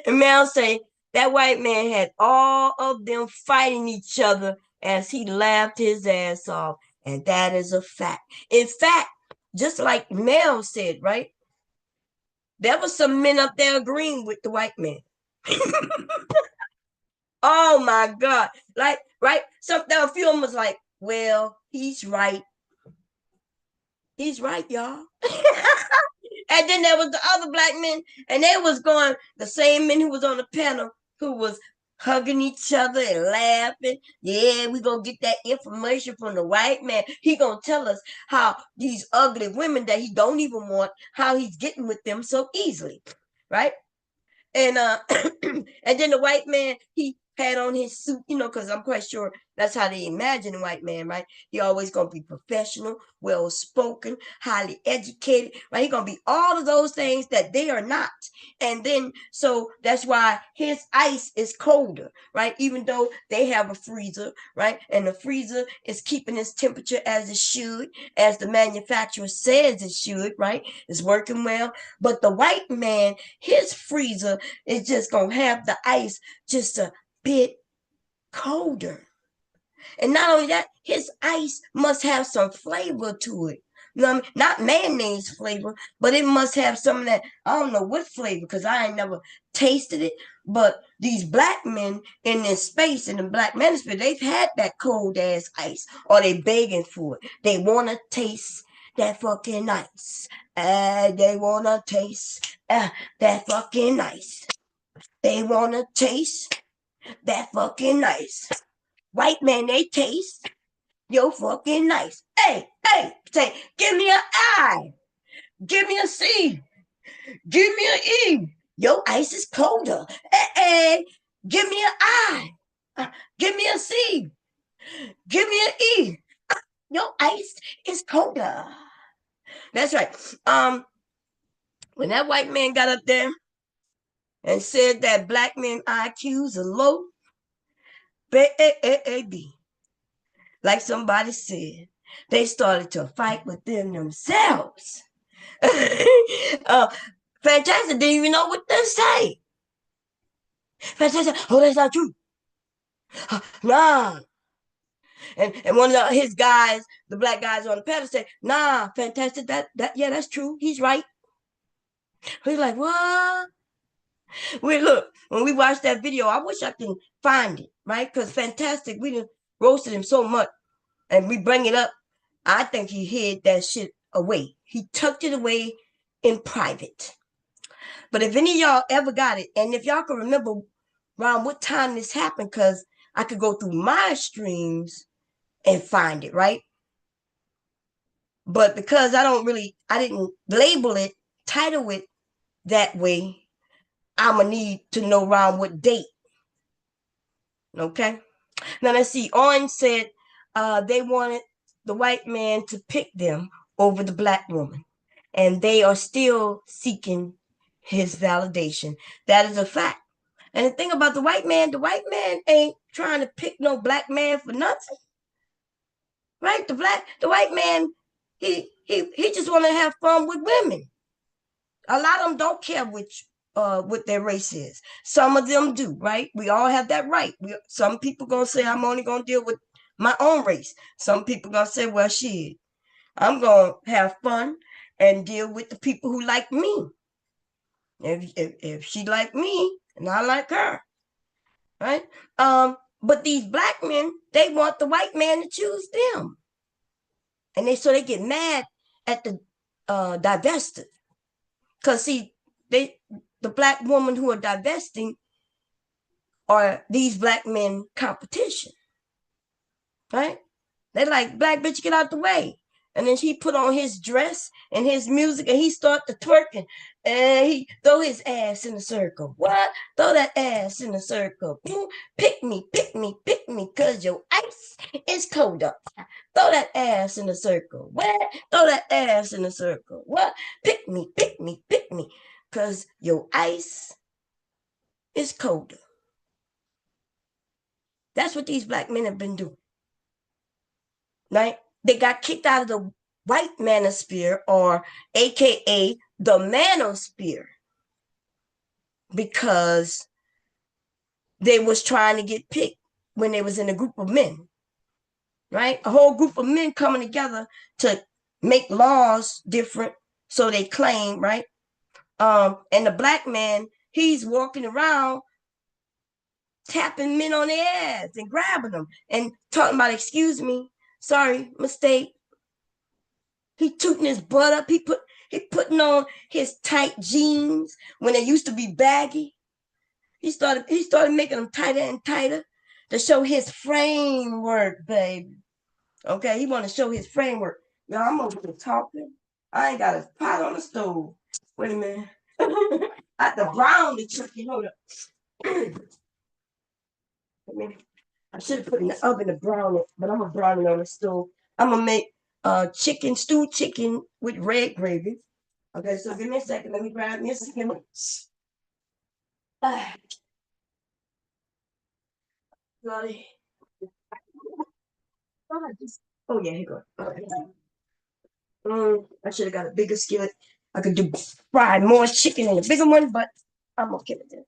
And Mel say, that white man had all of them fighting each other as he laughed his ass off. And that is a fact. In fact, just like Mel said, right? There was some men up there agreeing with the white man. Oh my God. Like, right? So there a few of them was like, well, he's right. He's right, y'all. And then there was the other black men, and they was going, the same men who was on the panel, who was hugging each other and laughing. Yeah, we gonna get that information from the white man. He gonna tell us how these ugly women that he don't even want, how he's getting with them so easily, right? And and then the white man, he had on his suit, because I'm quite sure that's how they imagine the white man, right? He always gonna be professional, well spoken, highly educated, right? He gonna be all of those things that they are not. And then so that's why his ice is colder, right? Even though they have a freezer, right? And the freezer is keeping its temperature as it should, as the manufacturer says it should, right? It's working well. But the white man, his freezer is just gonna have the ice just a bit colder. And not only that, his ice must have some flavor to it. You know what I mean? Not mayonnaise flavor, but it must have some of that. I don't know what flavor because I ain't never tasted it. But these black men in this space, in the black manosphere, they've had that cold ass ice, or they begging for it. They want to taste that fucking ice. They want to taste that fucking ice. They want to taste that fucking nice. White man, they taste yo fucking nice. Hey, say, give me an I, give me a C, give me an E. Your ice is colder. Hey, give me an I, give me a C, give me an E. Your ice is colder. That's right. When that white man got up there and said that black men IQs are low, baby, like somebody said, they started to fight within themselves. Fantastic didn't even know what to say. Fantastic, oh, that's not true. Nah. And one of his guys, the black guys on the panel said, nah, Fantastic, yeah, that's true. He's right. He's like, what? Look, when we watched that video, I wish I can find it, right? Because Fantastic, we done roasted him so much, and we bring it up. I think he hid that shit away. He tucked it away in private. But if any of y'all ever got it, and if y'all can remember around what time this happened, because I could go through my streams and find it, right? But because I didn't label it title it that way, I'ma need to know around what date. Okay. Now let's see. Orange said they wanted the white man to pick them over the black woman, and they are still seeking his validation. That is a fact. And the thing about the white man ain't trying to pick no black man for nothing. Right? The white man, he just want to have fun with women. A lot of them don't care what their race is. Some of them do, right? We all have that right. Some people gonna say I'm only gonna deal with my own race. Some people gonna say, well, shit, I'm gonna have fun and deal with the people who like me. If she like me and I like her, right? But these black men, they want the white man to choose them, and they get mad at the divested, because see, the black women who are divesting are these black men competition, right? They like, black bitch, get out the way. And then he put on his dress and his music and he start to twerking and he throw his ass in a circle. What? Throw that ass in a circle. Pick me, pick me, pick me, cause your ice is cold up. Throw that ass in a circle. What? Throw that ass in a circle. What? Pick me, pick me, pick me, cause your ice is colder. That's what these black men have been doing. Right? They got kicked out of the white manosphere, or AKA the manosphere, because they was trying to get picked when they was in a group of men. Right? A whole group of men coming together to make laws different, so they claim, right? And the black man, he's walking around tapping men on their ass and grabbing them and talking about, excuse me, sorry, mistake. He tooting his butt up. He putting on his tight jeans when they used to be baggy. He started making them tighter and tighter to show his framework, baby. Okay, he want to show his framework. Y'all, I'm over here talking. I ain't got a pot on the stove. Wait a minute. I have to brown the chicken. Hold up. I should have put it in the oven to brown it, but I'm gonna brown it on the stove. I'm gonna make stewed chicken with red gravy. Okay, so give me a second. Let me grab me a skim. Sorry. Oh yeah, here you go. All right. I should have got a bigger skillet. I could do fry more chicken in a bigger one, but I'm okay with this.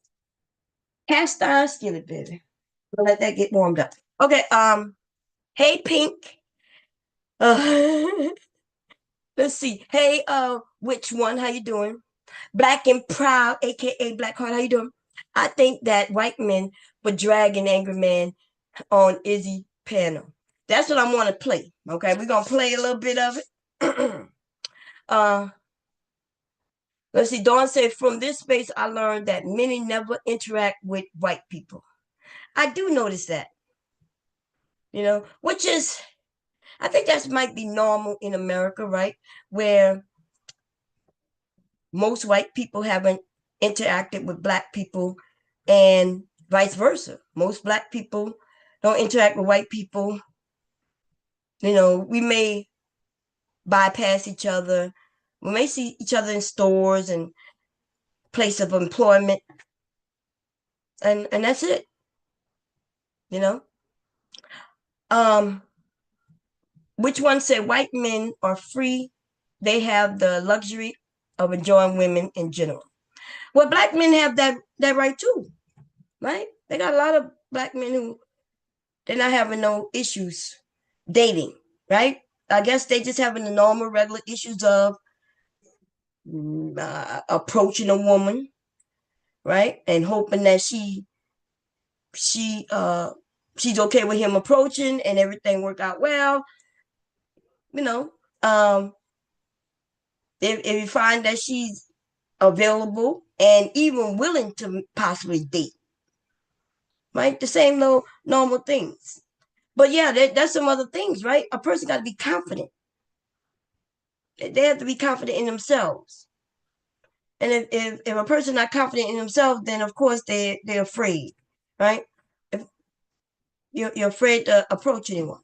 Cast iron skillet, baby. We'll let that get warmed up. Okay. Hey, Pink. Uh, let's see. Hey, which one? How you doing? Black and Proud, aka Black Heart. How you doing? I think that white men were dragging Angry Man on Izzy panel. That's what I want to play. Okay, we're gonna play a little bit of it. uh, let's see. Dawn said, from this space, I learned that many never interact with white people. I do notice that, which is, I think that might be normal in America, right? Where most white people haven't interacted with black people and vice versa. Most black people don't interact with white people. We may bypass each other. We may see each other in stores and place of employment, and that's it. You know. Which one said white men are free? They have the luxury of enjoying women in general. Well, black men have that right too, right? They got a lot of black men who they're not having no issues dating, right? I guess they just having the normal, regular issues of approaching a woman, right, and hoping that she she's okay with him approaching and everything work out well. You know, um, if you find that she's available and even willing to possibly date, right, the same little normal things. But yeah, there's some other things, right? A person got to be confident. They have to be confident in themselves. And if a person not confident in themselves, then of course they're afraid, right? If you're afraid to approach anyone.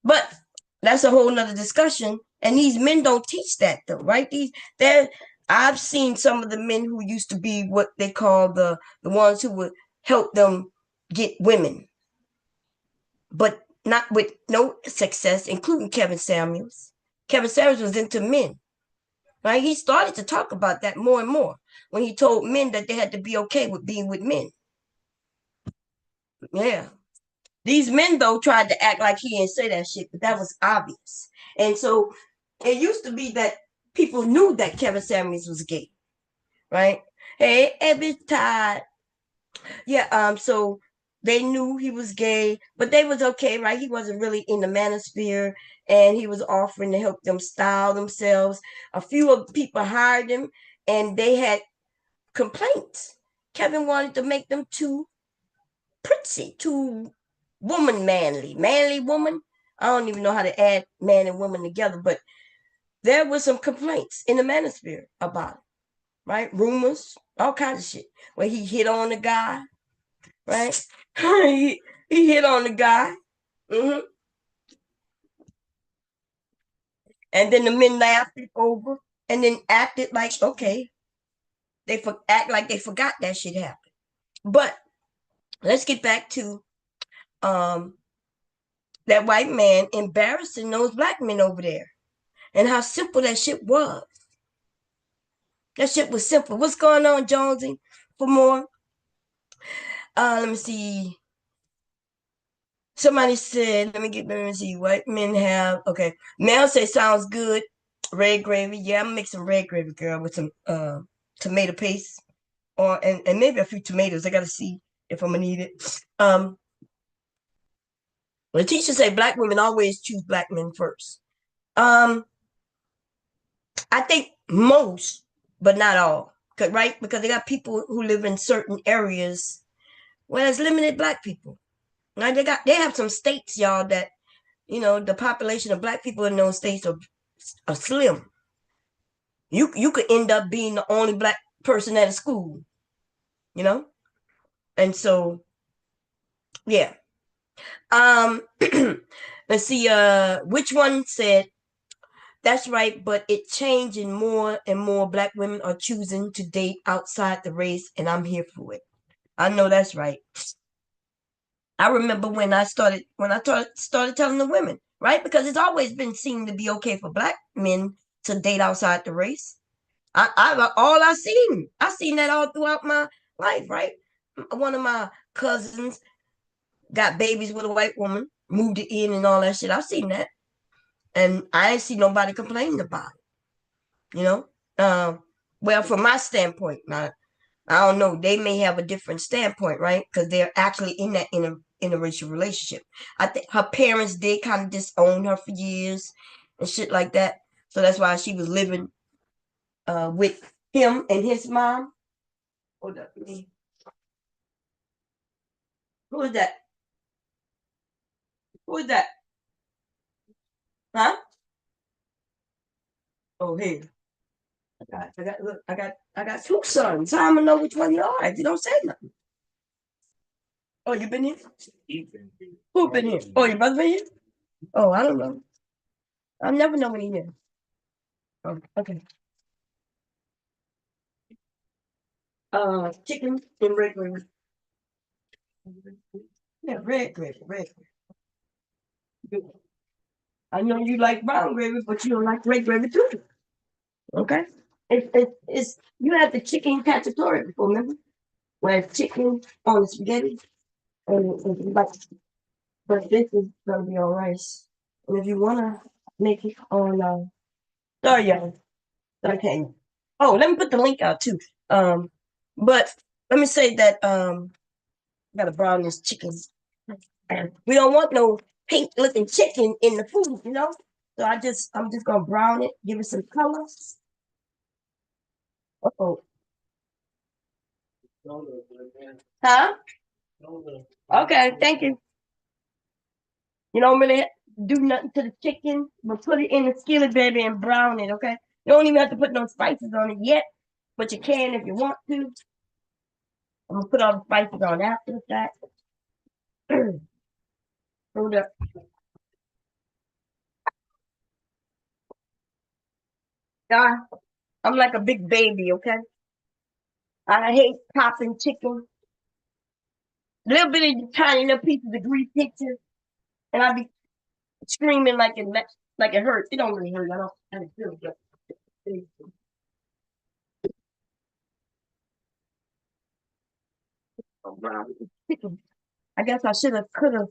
But that's a whole nother discussion. And these men don't teach that though, right? They're I've seen some of the men who used to be what they call the ones who would help them get women, but not with no success, including Kevin Samuels. Kevin Samuels was into men, right? He started to talk about that more and more when he told men that they had to be okay with being with men. Yeah. These men though tried to act like he didn't say that shit, but that was obvious. And so it used to be that people knew that Kevin Samuels was gay, right? Hey, every time, yeah. So they knew he was gay, but they was okay, right? He wasn't really in the manosphere, and he was offering to help them style themselves. A few of people hired him, and they had complaints. Kevin wanted to make them too pretty, too manly woman. I don't even know how to add man and woman together, but there was some complaints in the manosphere about it, right? Rumors, all kinds of shit. Where he hit on the guy, right? he hit on the guy. Mm-hmm. And then the men laughed it over and then acted like, okay, act like they forgot that shit happened. But let's get back to um that white man embarrassing those black men over there and how simple that shit was. That shit was simple. What's going on, Jonesy? For more, let me see. Somebody said, let me see. White men have okay. Mel say sounds good. Red gravy. Yeah, I'm gonna make some red gravy, girl, with some tomato paste or and maybe a few tomatoes. I gotta see if I'm gonna need it. The teacher say black women always choose black men first. Um, I think most, but not all. Right? Because they got people who live in certain areas where there's limited black people. Now they have some states, y'all, that the population of black people in those states are slim. You could end up being the only black person at a school, you know? And so yeah. Um let's see, which one said that's right, but it's changing more and more black women are choosing to date outside the race, and I'm here for it. I know that's right. I remember when I started telling the women, right? Because it's always been seen to be okay for black men to date outside the race. I seen that all throughout my life, right? One of my cousins got babies with a white woman, moved it in and all that shit. I've seen that. And I ain't see nobody complaining about it, you know? Well, from my standpoint, now I don't know. They may have a different standpoint, right? Because they're actually in that interracial relationship. I think her parents did kind of disown her for years and shit like that. So that's why she was living with him and his mom. Hold up. Who is that? Who is that? Huh? Oh, hey. Look, I got two sons. How am I know which one you are if you don't say nothing? Oh, you been here? Who been here? Oh, your brother been here? Oh, I don't know. I never know when he's here. Oh, okay. Chicken and red gravy. Yeah, red gravy, red gravy. I know you like brown gravy, but you don't like red gravy too. Okay. It's you had the chicken cacciatore before, remember? Where it's chicken on the spaghetti and like, but this is gonna be on rice. And if you wanna make it on sorry y'all, okay. Oh, let me put the link out too. But let me say that gotta brown this chicken. We don't want no pink looking chicken in the food, you know? So I'm just gonna brown it, give it some color. Oh, huh? Okay, thank you. You don't really do nothing to the chicken, but put it in the skillet, baby, and brown it, okay? You don't even have to put no spices on it yet. but you can if you want to. I'm gonna put all the spices on after the fact. Hold up. God, I'm like a big baby, okay? I hate popping chicken. A little bit of tiny little pieces of grease pictures, and I be screaming like it hurts. It don't really hurt. I don't feel good. Chicken. I guess I could have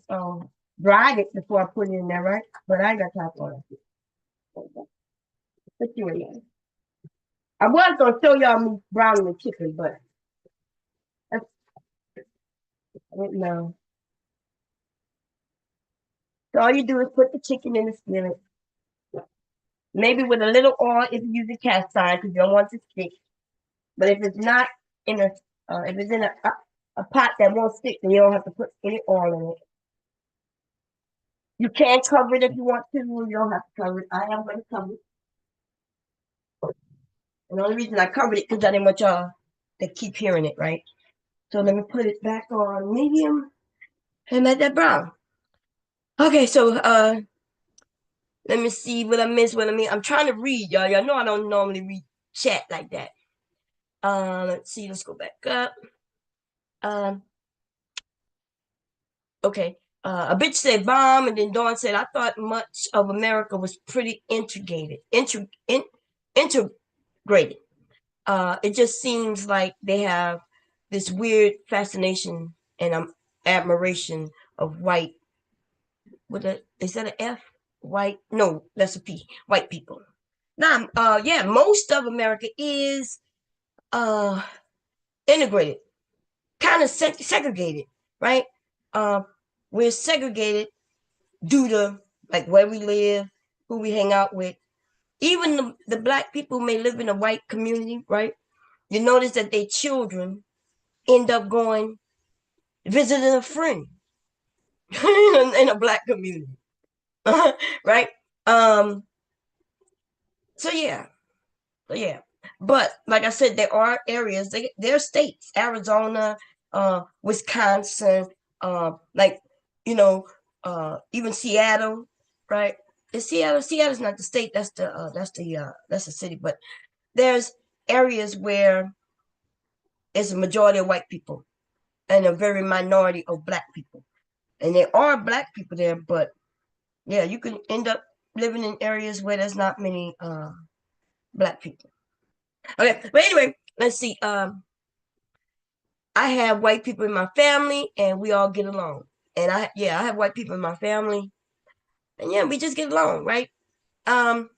dried it before I put it in there, right? But I ain't got time for it. Put you in there. I was gonna show y'all me browning the chicken, but I didn't know. So all you do is put the chicken in the skillet, maybe with a little oil if you use a cast iron because you don't want it to stick. But if it's not in a, if it's in a pot that won't stick, then you don't have to put any oil in it. You can cover it if you want to. You don't have to cover it. I am going to cover it. And the only reason I covered it because I didn't want y'all to keep hearing it, right? So let me put it back on medium and let that brown. Okay, so let me see what I missed. What I mean, I'm trying to read, y'all. Y'all know I don't normally read chat like that. Let's see. Let's go back up. Um, okay. A bitch said bomb, and then Dawn said, I thought much of America was pretty integrated. It just seems like they have this weird fascination and admiration of white. Is that an F? White? No, that's a P. White people. Now, yeah, most of America is uh integrated, kind of segregated, right? We're segregated due to like where we live, who we hang out with. Even the black people may live in a white community, right? You notice that their children end up going visiting a friend in a black community, right? Um, so yeah, yeah. But like I said, there are areas, there are states, Arizona, Wisconsin, like you know, even Seattle, right? Is Seattle? Seattle's not the state. That's the city. But there's areas where it's a majority of white people and a very minority of black people. And there are black people there, but yeah, you can end up living in areas where there's not many black people. Okay, but anyway, let's see. I have white people in my family, and we all get along. And I have white people in my family, and yeah, we just get along, right? Um,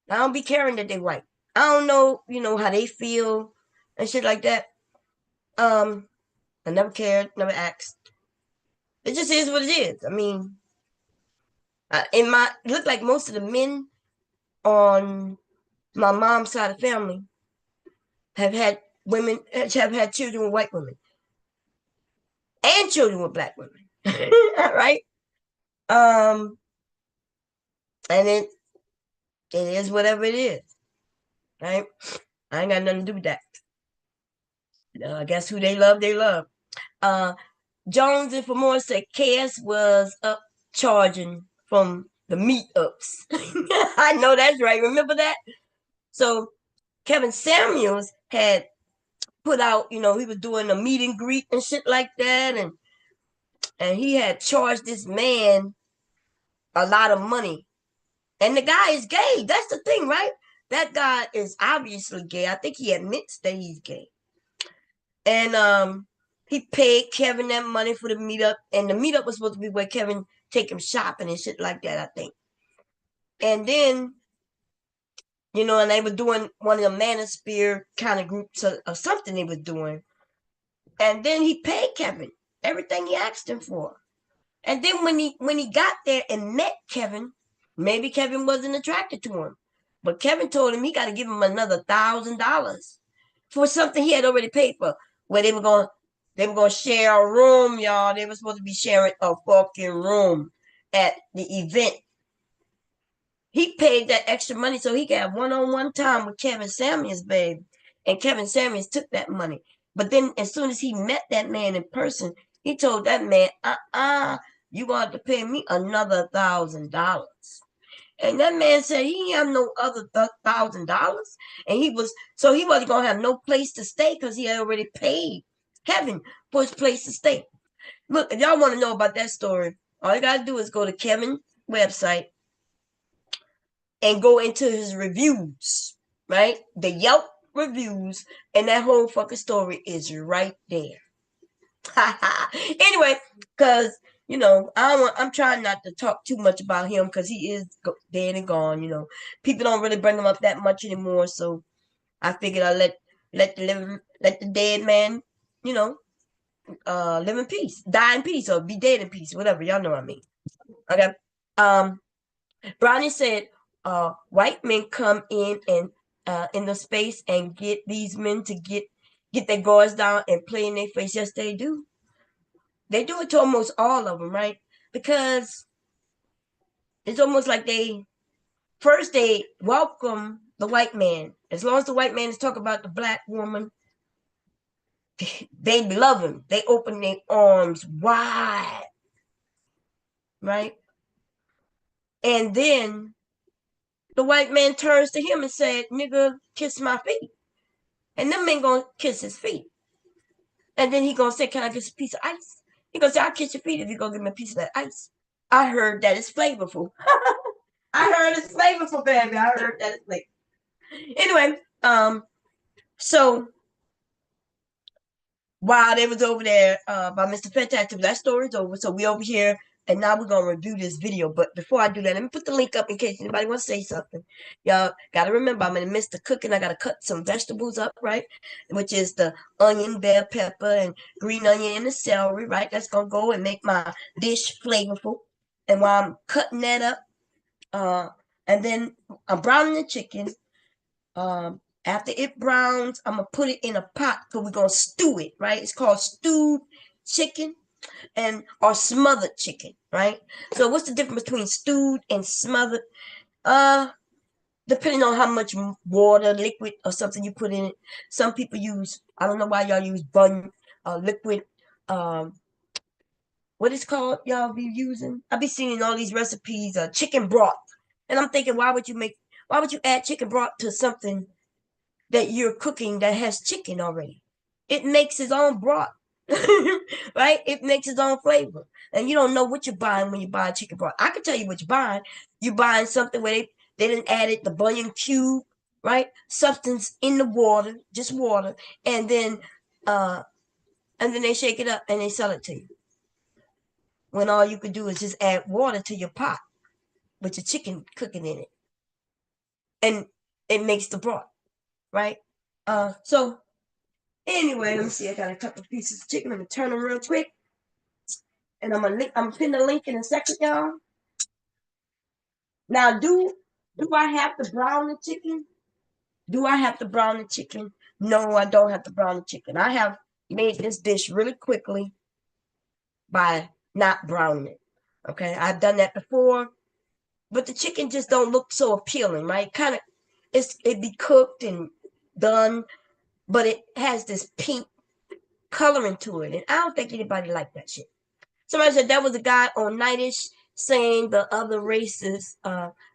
I don't be caring that they white. I don't know, how they feel and shit like that. Um, I never cared, never asked. It just is what it is. I mean, it looked like most of the men on my mom's side of the family have had children with white women and children with black women, right? Um, and it is whatever it is, right? I ain't got nothing to do with that. I guess who they love, they love. Uh, Jones and Famore said KS was up charging from the meetups. I know that's right. Remember that? So Kevin Samuels had put out, he was doing a meet and greet and shit like that, and he had charged this man a lot of money. And the guy is gay. That's the thing, right? That guy is obviously gay. I think he admits that he's gay. And he paid Kevin that money for the meetup, and the meetup was supposed to be where Kevin take him shopping and shit like that, I think. And then, and they were doing one of the Manosphere kind of groups or something they was doing. And then he paid Kevin everything he asked him for. And then when he got there and met Kevin, maybe Kevin wasn't attracted to him. But Kevin told him he got to give him another $1,000 for something he had already paid for. Where they were gonna share a room, y'all. They were supposed to be sharing a fucking room at the event. he paid that extra money so he could have one-on-one time with Kevin Samuels, babe. And Kevin Samuels took that money. But then as soon as he met that man in person, he told that man, you got to pay me another $1,000. And that man said he ain't have no other $1,000. And he wasn't gonna have no place to stay because he had already paid Kevin for his place to stay. Look, if y'all want to know about that story, all you gotta do is go to Kevin's website and go into his reviews, right? The Yelp reviews, and that whole fucking story is right there. Anyway, because I'm trying not to talk too much about him because he is dead and gone. People don't really bring him up that much anymore, so I figured I let the dead man, live in peace, die in peace, or be dead in peace, whatever. Y'all know what I mean. Okay. Um, Brownie said, white men come in the space and get these men to get their guards down and play in their face. Yes, they do. They do it to almost all of them, right? Because it's almost like they welcome the white man. As long as the white man is talking about the black woman, they love him. They open their arms wide, right? And then the white man turns to him and said, "Nigga, kiss my feet." And them men gonna kiss his feet. And then he gonna say, "Can I get a piece of ice?" He gonna say, "I'll kiss your feet if you gonna give me a piece of that ice." I heard that it's flavorful. I heard it's flavorful, baby. I heard that it's flavorful. Anyway, so while they was over there by Mr. Fantastic, that story's over. So we over here, and now we're gonna review this video. But before I do that, let me put the link up in case anybody wants to say something. Y'all gotta remember, I'm in the midst of cooking. I gotta cut some vegetables up, right? Which is the onion, bell pepper, and green onion and the celery, right? That's gonna go and make my dish flavorful. And while I'm cutting that up, and then I'm browning the chicken. After it browns, I'm gonna put it in a pot because we're gonna stew it, right? It's called stewed chicken or smothered chicken, right? So what's the difference between stewed and smothered? Uh, Depending on how much water, liquid, or something you put in it. Some people use, I don't know why y'all use liquid, what is called y'all be using? I be seeing all these recipes, chicken broth. And I'm thinking, why would you add chicken broth to something that you're cooking that has chicken already? It makes its own broth, right? It makes its own flavor. And you don't know what you're buying when you buy chicken broth. I can tell you what you're buying. You're buying something where they didn't add it, the bunion cube, right? Substance in the water, just water, and then uh they shake it up and they sell it to you. When all you could do is just add water to your pot with your chicken cooking in it. And it makes the broth, right? So anyway, let me see. I got a couple pieces of chicken. Let me turn them real quick. And I'm pin the link in a second, y'all. Now, do I have to brown the chicken? Do I have to brown the chicken? No, I don't have to brown the chicken. I have made this dish really quickly by not browning it. Okay, I've done that before, but the chicken just don't look so appealing, right? Kind of, it be cooked and done, but it has this pink coloring to it, and I don't think anybody like that shit. Somebody said that was a guy on Nightish saying the other races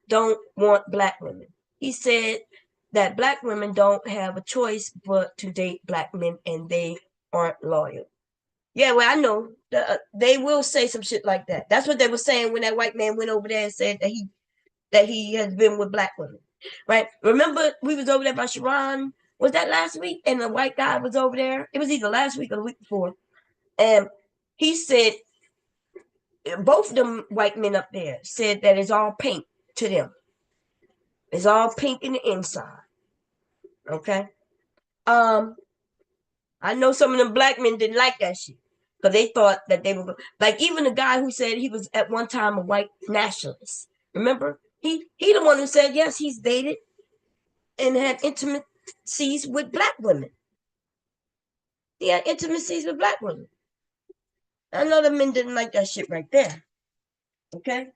don't want black women. He said that black women don't have a choice but to date black men and they aren't loyal. Yeah, well, I know they will say some shit like that. That's what they were saying when that white man went over there and said that he has been with black women, right? Remember we was over there by Sharon. Was that last week? And the white guy was over there. It was either last week or the week before, and he said both of them white men up there said that it's all pink to them. It's all pink in the inside. Okay. I know some of them black men didn't like that shit because they thought that they were like even the guy who said he was at one time a white nationalist. Remember, he the one who said yes, he's dated and had intimacies with black women. He had intimacies with black women. I know the men didn't like that shit right there. Okay.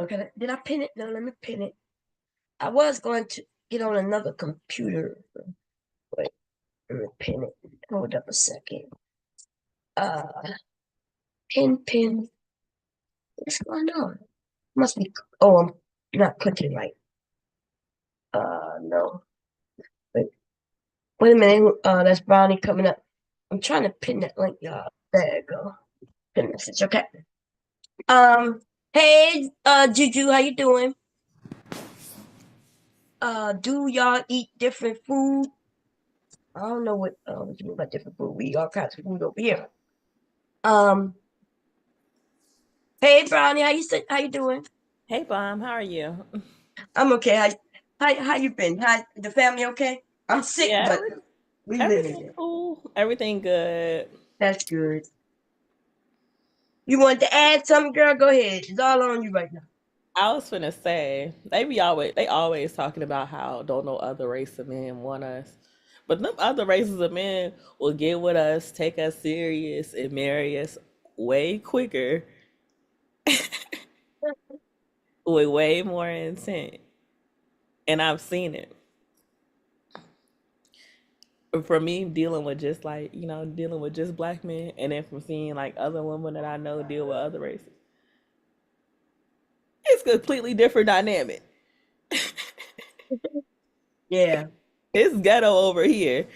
Okay, did I pin it? No, let me pin it. I was going to get on another computer. Wait, let me pin it. Hold up a second. Uh, pin. What's going on? Must be. Oh, I'm not clicking right. No. Wait a minute. That's Brownie coming up. I'm trying to pin that link, y'all. There you go. Pin message. Okay. Hey, Juju, how you doing? Do y'all eat different food? I don't know what you mean by different food. We eat all kinds of food over here. Um, hey, Brownie, how you doing? Hey, Bomb, how are you? I'm okay. How you been? How the family okay? I'm sick, Yeah, but we living everything it. cool. Everything good. That's good. You want to add something, girl? Go ahead. It's all on you right now. I was finna say they always talking about how don't no other race of men want us, but them other races of men will get with us, take us serious, and marry us way quicker with way more intent. And I've seen it from me dealing with just like dealing with just black men, and then from seeing like other women that I know deal with other races. It's a completely different dynamic. Yeah. It's ghetto over here,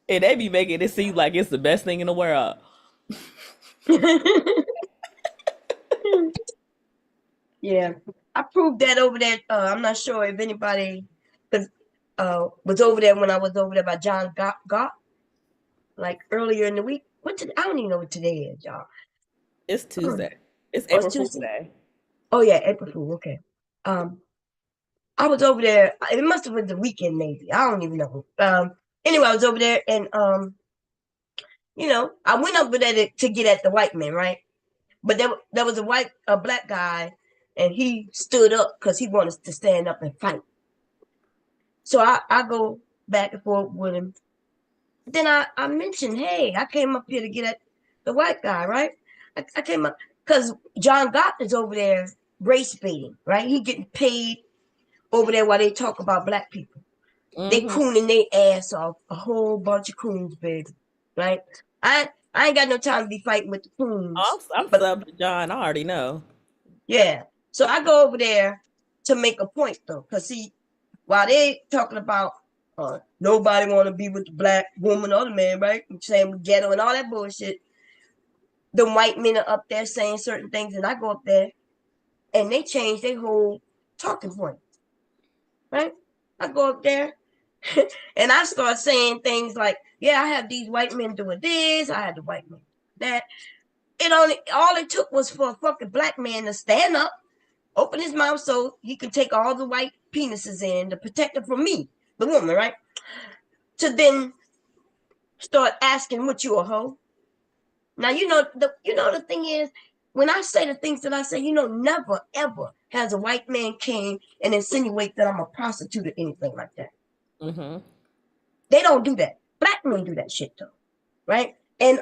and they be making it seem like it's the best thing in the world. Yeah. I proved that over there. I'm not sure if anybody was over there when I was over there by John Gott, like earlier in the week. I don't even know what today is, y'all. It's Oh, Tuesday. It's it's April Fool's Tuesday. Day. Oh yeah, April Fool. Okay. Um, I was over there. It must have been the weekend, maybe. I don't even know. Anyway, I was over there, and I went over there to get at the white man, right? But there was a black guy, and he stood up because he wanted to stand up and fight. So I go back and forth with him. Then I mentioned, hey, I came up here to get at the white guy, right? I came up because John Gott is over there race baiting, right? He getting paid over there while they talk about black people. They Mm-hmm. cooning their ass off, a whole bunch of coons, baby, right? I ain't got no time to be fighting with the coons, I'm but subbed to John. I already know. yeah. So I go over there to make a point though, cause see, while they talking about nobody want to be with the black woman or the man, right? I'm saying we ghetto and all that bullshit. The white men are up there saying certain things, and I go up there and they change their whole talking point, right? I go up there and I start saying things like, "Yeah, I have these white men doing this. I had the white men that." All it took was for a fucking black man to stand up, open his mouth so he could take all the white penises in to protect it from me, the woman, right? To then start asking, "What you a hoe?" Now the thing is, when I say the things that I say, never ever has a white man came and insinuate that I'm a prostitute or anything like that. Mm-hmm. They don't do that. Black men do that shit though, right? And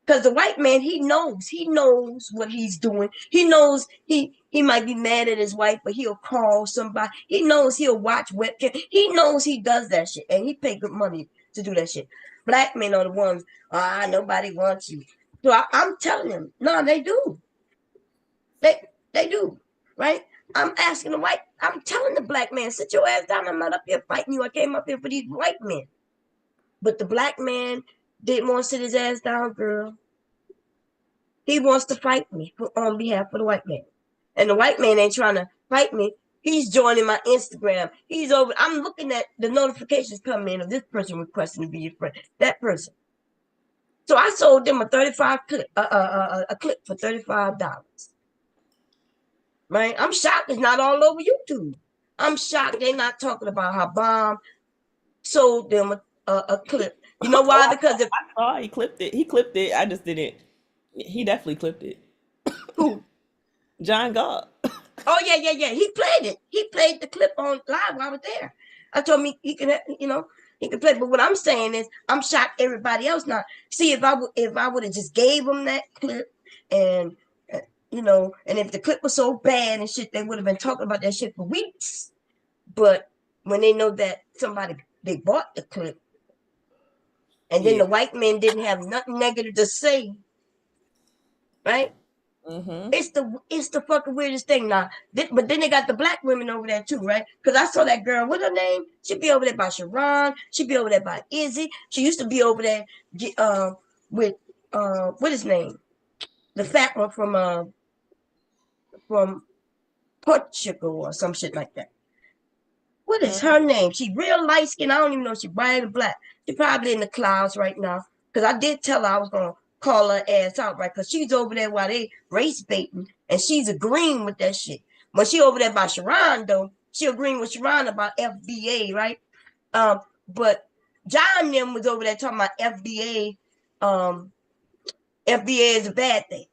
because the white man, he knows what he's doing. He knows he might be mad at his wife, but he'll call somebody. He knows he'll watch webcam. He knows he does that shit, and he pay good money to do that shit. Black men are the ones. Nobody wants you. So I'm telling them, no, they do. They do, right? I'm asking the white. I'm telling the black man, sit your ass down. I'm not up here fighting you. I came up here for these white men. But the black man didn't want to sit his ass down, girl. He wants to fight me on behalf of the white man. And the white man ain't trying to fight me. He's joining my Instagram. He's over. I'm looking at the notifications coming in of this person requesting to be your friend. That person. So I sold them a 35 clip, a clip for $35. Right? I'm shocked it's not all over YouTube. I'm shocked they're not talking about how Bomb sold them a clip. You know Oh, why? Because if I saw he clipped it. He clipped it. I just didn't. He definitely clipped it. who John Gall. Oh yeah. He played it. He played the clip on live while I was there. I told me he can, he can play. But what I'm saying is, I'm shocked everybody else not. See, if I would have just gave him that clip and and if the clip was so bad and shit, they would have been talking about that shit for weeks. But when they know that they bought the clip, and then Yeah. the white men didn't have nothing negative to say, right? Mm-hmm. It's the fucking weirdest thing now. But then they got the black women over there too, right? Because I saw that girl. What's her name? She be over there by Sharon. She be over there by Izzy. She used to be over there with what his name? The fat one from Portugal or some shit like that. What is her name? She real light skin. I don't even know if she white or black. She probably in the clouds right now. Because I did tell her I was gonna call her ass out, right? Because she's over there while they race baiting, and she's agreeing with that shit. When she over there by Sharon, though, she agreeing with Sharon about FBA, right? But John them was over there talking about FBA. FBA is a bad thing,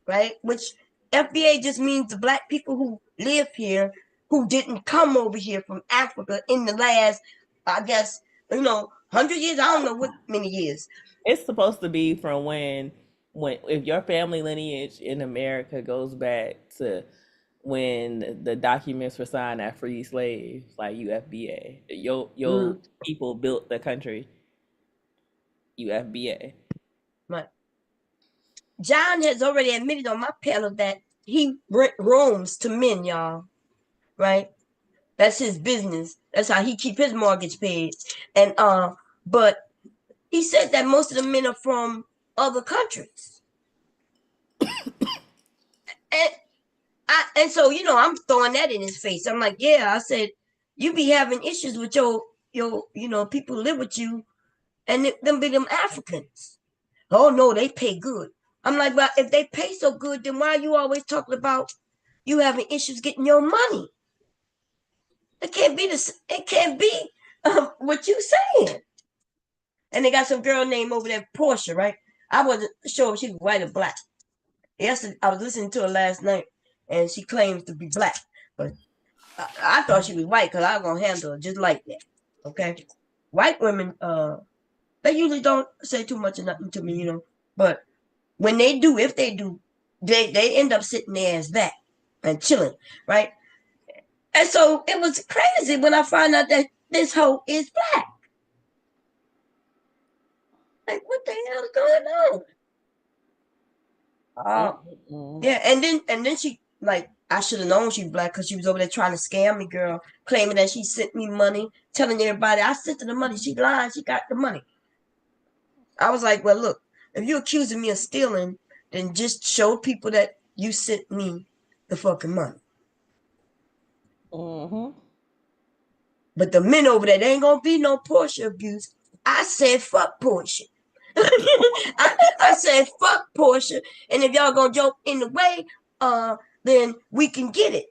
right? Which FBA just means the black people who live here who didn't come over here from Africa in the last, I guess, 100 years. I don't know what many years. It's supposed to be from when if your family lineage in America goes back to when the documents were signed that free slaves, like UFBA. Your Mm, people built the country, UFBA. right. John has already admitted on my panel that he rent rooms to men, y'all. Right? That's his business. That's how he keep his mortgage paid. And but he said that most of the men are from other countries. And and so I'm throwing that in his face. I'm like, yeah, I said, you be having issues with your people who live with you, and them be them Africans. Oh no, they pay good. I'm like, well, if they pay so good, then why are you always talking about you having issues getting your money? It can't be this. It can't be what you saying. And they got some girl named over there, Portia, right? I wasn't sure if she was white or black. Yesterday, I was listening to her last night, and she claims to be black, but I thought she was white because I was gonna handle her just like that. Okay, white women, they usually don't say too much or nothing to me. But when they do, if they do, they end up sitting there as that and chilling, right? And so it was crazy when I found out that this hoe is black. Like, what the hell is going on? Oh, Mm-mm. yeah, and then she like I should have known she was black because she was over there trying to scam me, girl, claiming that she sent me money, telling everybody I sent her the money. She lied, she got the money. I was like, well, look, if you're accusing me of stealing, then just show people that you sent me the fucking money. Mm-hmm. But the men over there, there ain't gonna be no Portia abuse. I said fuck Portia. I said fuck Portia, and if y'all gonna joke in the way, then we can get it.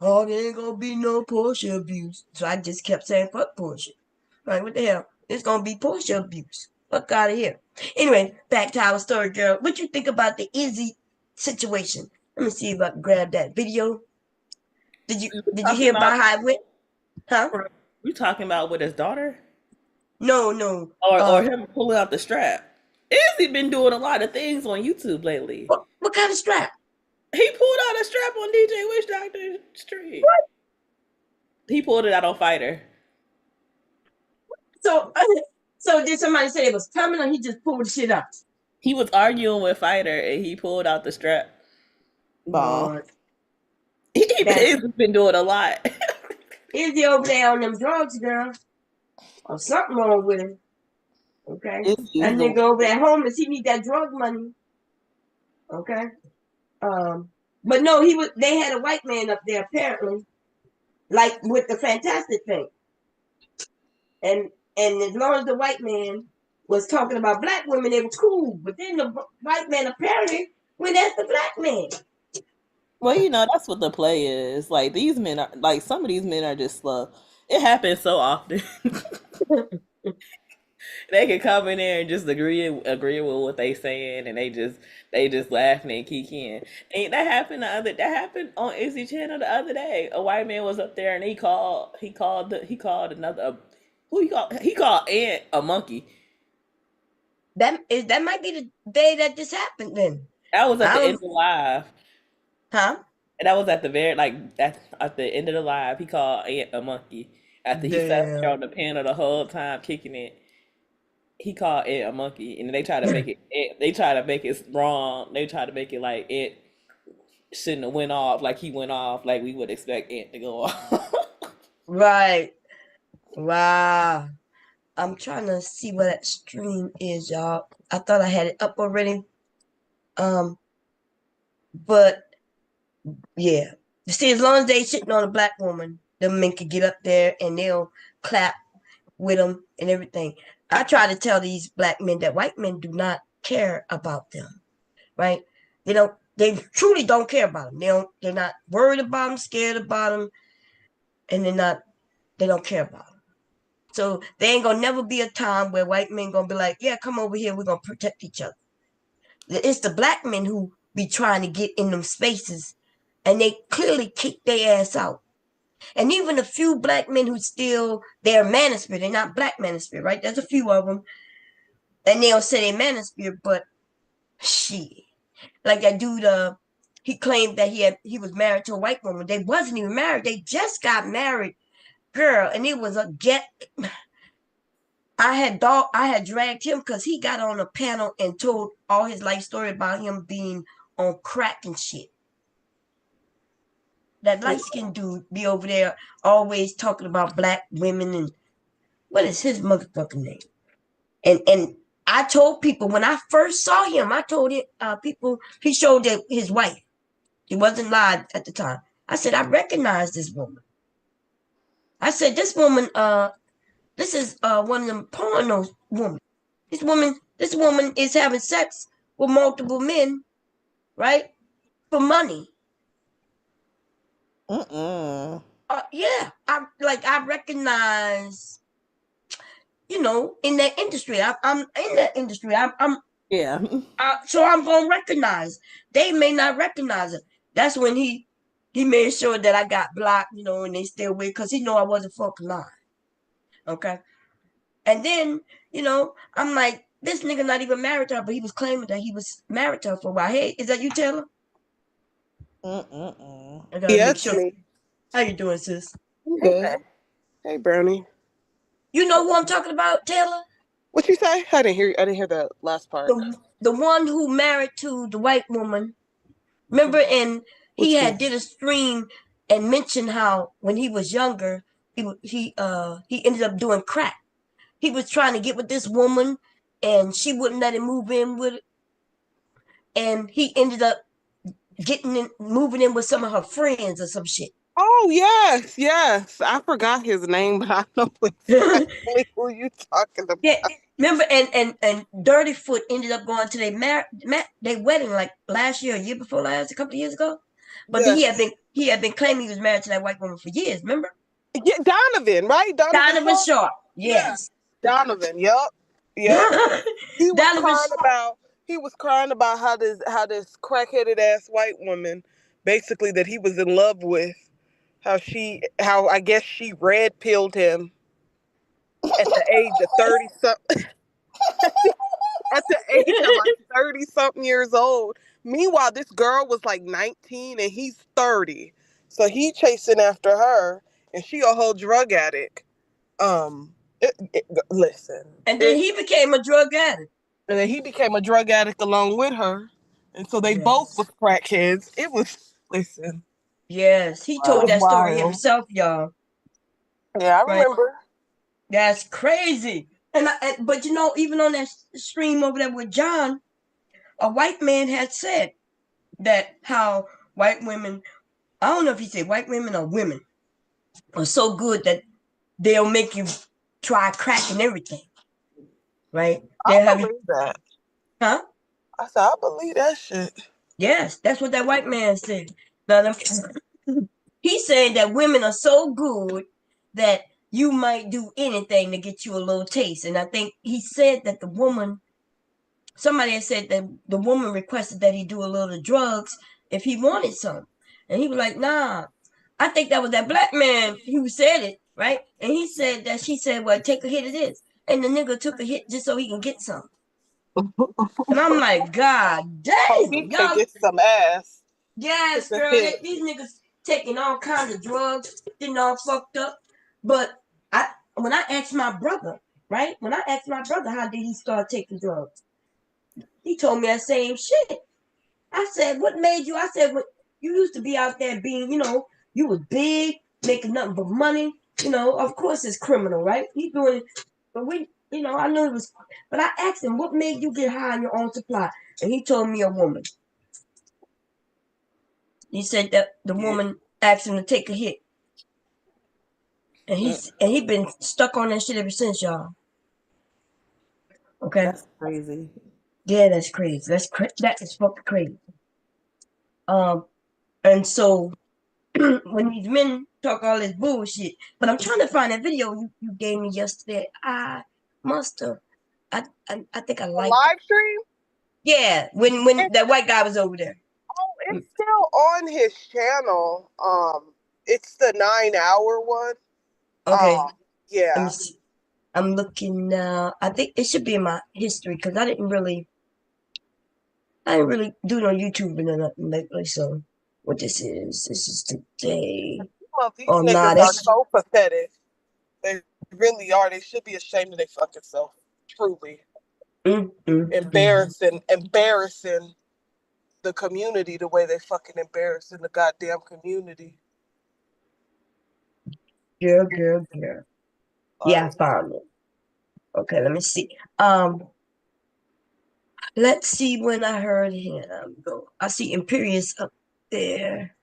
Oh, there ain't gonna be no Portia abuse. So I just kept saying fuck Portia. Like, what the hell? It's gonna be Portia abuse. Fuck out of here. Anyway, back to our story, girl. What you think about the Izzy situation? Let me see if I can grab that video. Did you We did you talking hear about about how it went? Huh? we talking about with his daughter, No, no. or him pulling out the strap. Izzy been doing a lot of things on YouTube lately. What kind of strap? He pulled out a strap on DJ Witch Doctor Street. What? He pulled it out on Fighter. So so did somebody say it was coming or he just pulled the shit out? He was arguing with Fighter and he pulled out the strap. Ball. Lord. That's He's been doing a lot. Izzy over there on them drugs, girl. Or something wrong with him. Okay. Izzy That is the nigga over there homeless, he need that drug money. Okay. Um, but no, they had a white man up there apparently, like with the fantastic thing. And as long as the white man was talking about black women, it was cool. But then the white man apparently went after black man. well, that's what the play is. Like these men are like some of these men are just slow. It happens so often. They can come in there and just agree with what they saying, and they just laughing and kikiing. And that happened on Izzy channel the other day. A white man was up there and he called another who he called Ant a monkey. That might be the day that this happened then. That was at I the end don't, of the live. huh? And that was at the very like at the end of the live. He called Ant a monkey after he sat there Damn. on the panel the whole time kicking it. He called Ant a monkey, and then they try to make it. They try to make it wrong. They try to make it like Ant shouldn't have went off like he went off like we would expect Ant to go off. Right. Wow. I'm trying to see what that stream is, y'all. I thought I had it up already. Um, but yeah. See, as long as they shitting on a black woman, the men can get up there and they'll clap with them and everything. I try to tell these black men that white men do not care about them, right? They don't. They truly don't care about them. They don't. They're not worried about them, scared about them, and they're not. They don't care about them. So there ain't gonna never be a time where white men gonna be like, yeah, come over here, we're gonna protect each other. It's the black men who be trying to get in them spaces, and they clearly kick their ass out. And even a few black men who still they're manosphere, they're not black manosphere, right? There's a few of them, and they'll say they're manosphere, but shit, like that dude, he claimed that he was married to a white woman. They wasn't even married. They just got married, girl, and it was a jet. I had dragged him because he got on a panel and told all his life story about him being on crack and shit. That light skinned dude be over there always talking about black women and what is his motherfucking name? And I told people when I first saw him, I told it people he showed his wife. He wasn't live at the time. I said I recognize this woman. I said this is one of them porno women. This woman is having sex with multiple men, right? For money. Mm-mm. Yeah, I recognize, in that industry. I'm in that industry. Yeah. So I'm gonna recognize. They may not recognize it. That's when he made sure that I got blocked, and they still with because he know I wasn't fucking lying. Okay, and then I'm like, this nigga not even married to her, but he was claiming that he was married to her for a while. Hey, is that you, Taylor? Mm-mm. I gotta Yeah, make it's sure. me. How you doing, sis? I'm good. Hey, Brownie. You know who I'm talking about, Taylor? What you say? I didn't hear. I didn't hear the last part. The one who married to the white woman. Remember, and he Which had one? did a stream and mentioned how when he was younger, he ended up doing crack. He was trying to get with this woman, and she wouldn't let him move in with it, and he ended up moving in with some of her friends or some shit. Oh yes, yes. I forgot his name, but I know exactly who you talking about. Yeah, remember, and Dirty Foot ended up going to their wedding like last year, a year before last, a couple of years ago. But Yes. he had been claiming he was married to that white woman for years. Remember, Yeah, Donovan, right? Donovan Donovan Sharp. Sharp. Yeah, Yes, Donovan. Yep, yep. He was Donovan. crying about. He was crying about how this crackheaded ass white woman, basically that he was in love with, how I guess she red pilled him at the age of 30 something. At the age of like 30 something years old. Meanwhile, this girl was like 19 and he's 30. So he chasing after her and she a whole drug addict. Listen. And then he became a drug addict. And then he became a drug addict along with her. And so they both Yes. was crackheads. It was, listen, Yes. He it told was that story wild. himself, y'all. Yeah, I Right. remember. That's crazy. But even on that stream over there with John, a white man had said that how white women, I don't know if he said white women or women, are so good that they'll make you try crack and everything, right? I They'll have you, believe that. huh? I said, I believe that shit. Yes, that's what that white man said. Now, he said that women are so good that you might do anything to get you a little taste. And I think he said that somebody had said that the woman requested that he do a little drugs if he wanted some. And he was like, nah. I think that was that black man who said it, right? And he said that she said, well, take a hit of this. And the nigga took a hit just so he can get some. And I'm like, God Oh, damn, he can y'all. get some ass. Yes, girl, these niggas taking all kinds of drugs, getting all fucked up. But when I asked my brother, right? When I asked my brother how did he start taking drugs, he told me that same shit. I said, what made you? I said, what you used to be out there being, you was big, making nothing but money. Of course it's criminal, right? He doing it, but I knew it was. But I asked him, what made you get high on your own supply? And he told me a woman. He said that the woman asked him to take a hit, and he been stuck on that shit ever since, y'all. Okay. That's crazy. Yeah, that's crazy. That is fucking crazy. And so when these men talk all this bullshit, but I'm trying to find that video you gave me yesterday. I must have. I think I A liked it. live stream? Yeah, when that white guy was over there. Oh, it's still on his channel. It's the 9-hour one. Okay, let Yeah. me see. I'm looking now. I think it should be in my history because I didn't really do no YouTube or nothing lately. So what this is today. Well, these Oh nah, niggas are that's so pathetic. They really are. They should be ashamed of their fucking self. Truly. Embarrassing the community the way they fucking embarrassing the goddamn community. girl. Yeah, I Like, found it. Okay, let me see. Let's see when I heard him go. I see Imperious up there.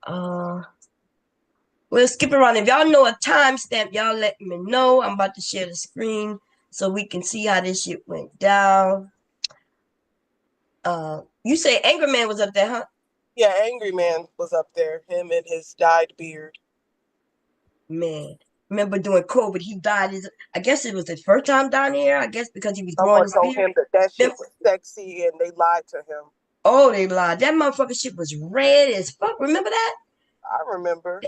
We'll skip around. If y'all know a timestamp, y'all let me know. I'm about to share the screen so we can see how this shit went down. You say Angry Man was up there, huh? yeah, Angry Man was up there. Him and his dyed beard. Man, remember during COVID, he died. I guess it was his first time down here. I guess because he was growing Someone his told beard. him that shit was sexy and they lied to him. Oh, they lied. That motherfucker shit was red as fuck. Remember that? I remember.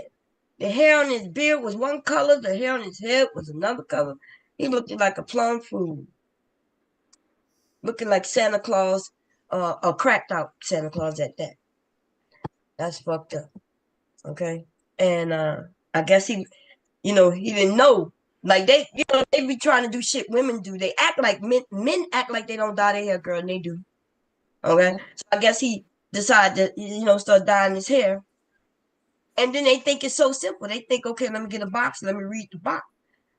The hair on his beard was one color. The hair on his head was another color. He looked like a plum fool. Looking like Santa Claus, a cracked out Santa Claus at that. That's fucked up. Okay. And I guess he didn't know. Like they be trying to do shit women do. They act like men act like they don't dye their hair, girl, and they do. Okay. So I guess he decided to, start dyeing his hair. And then they think it's so simple. They think, okay, let me get a box, let me read the box.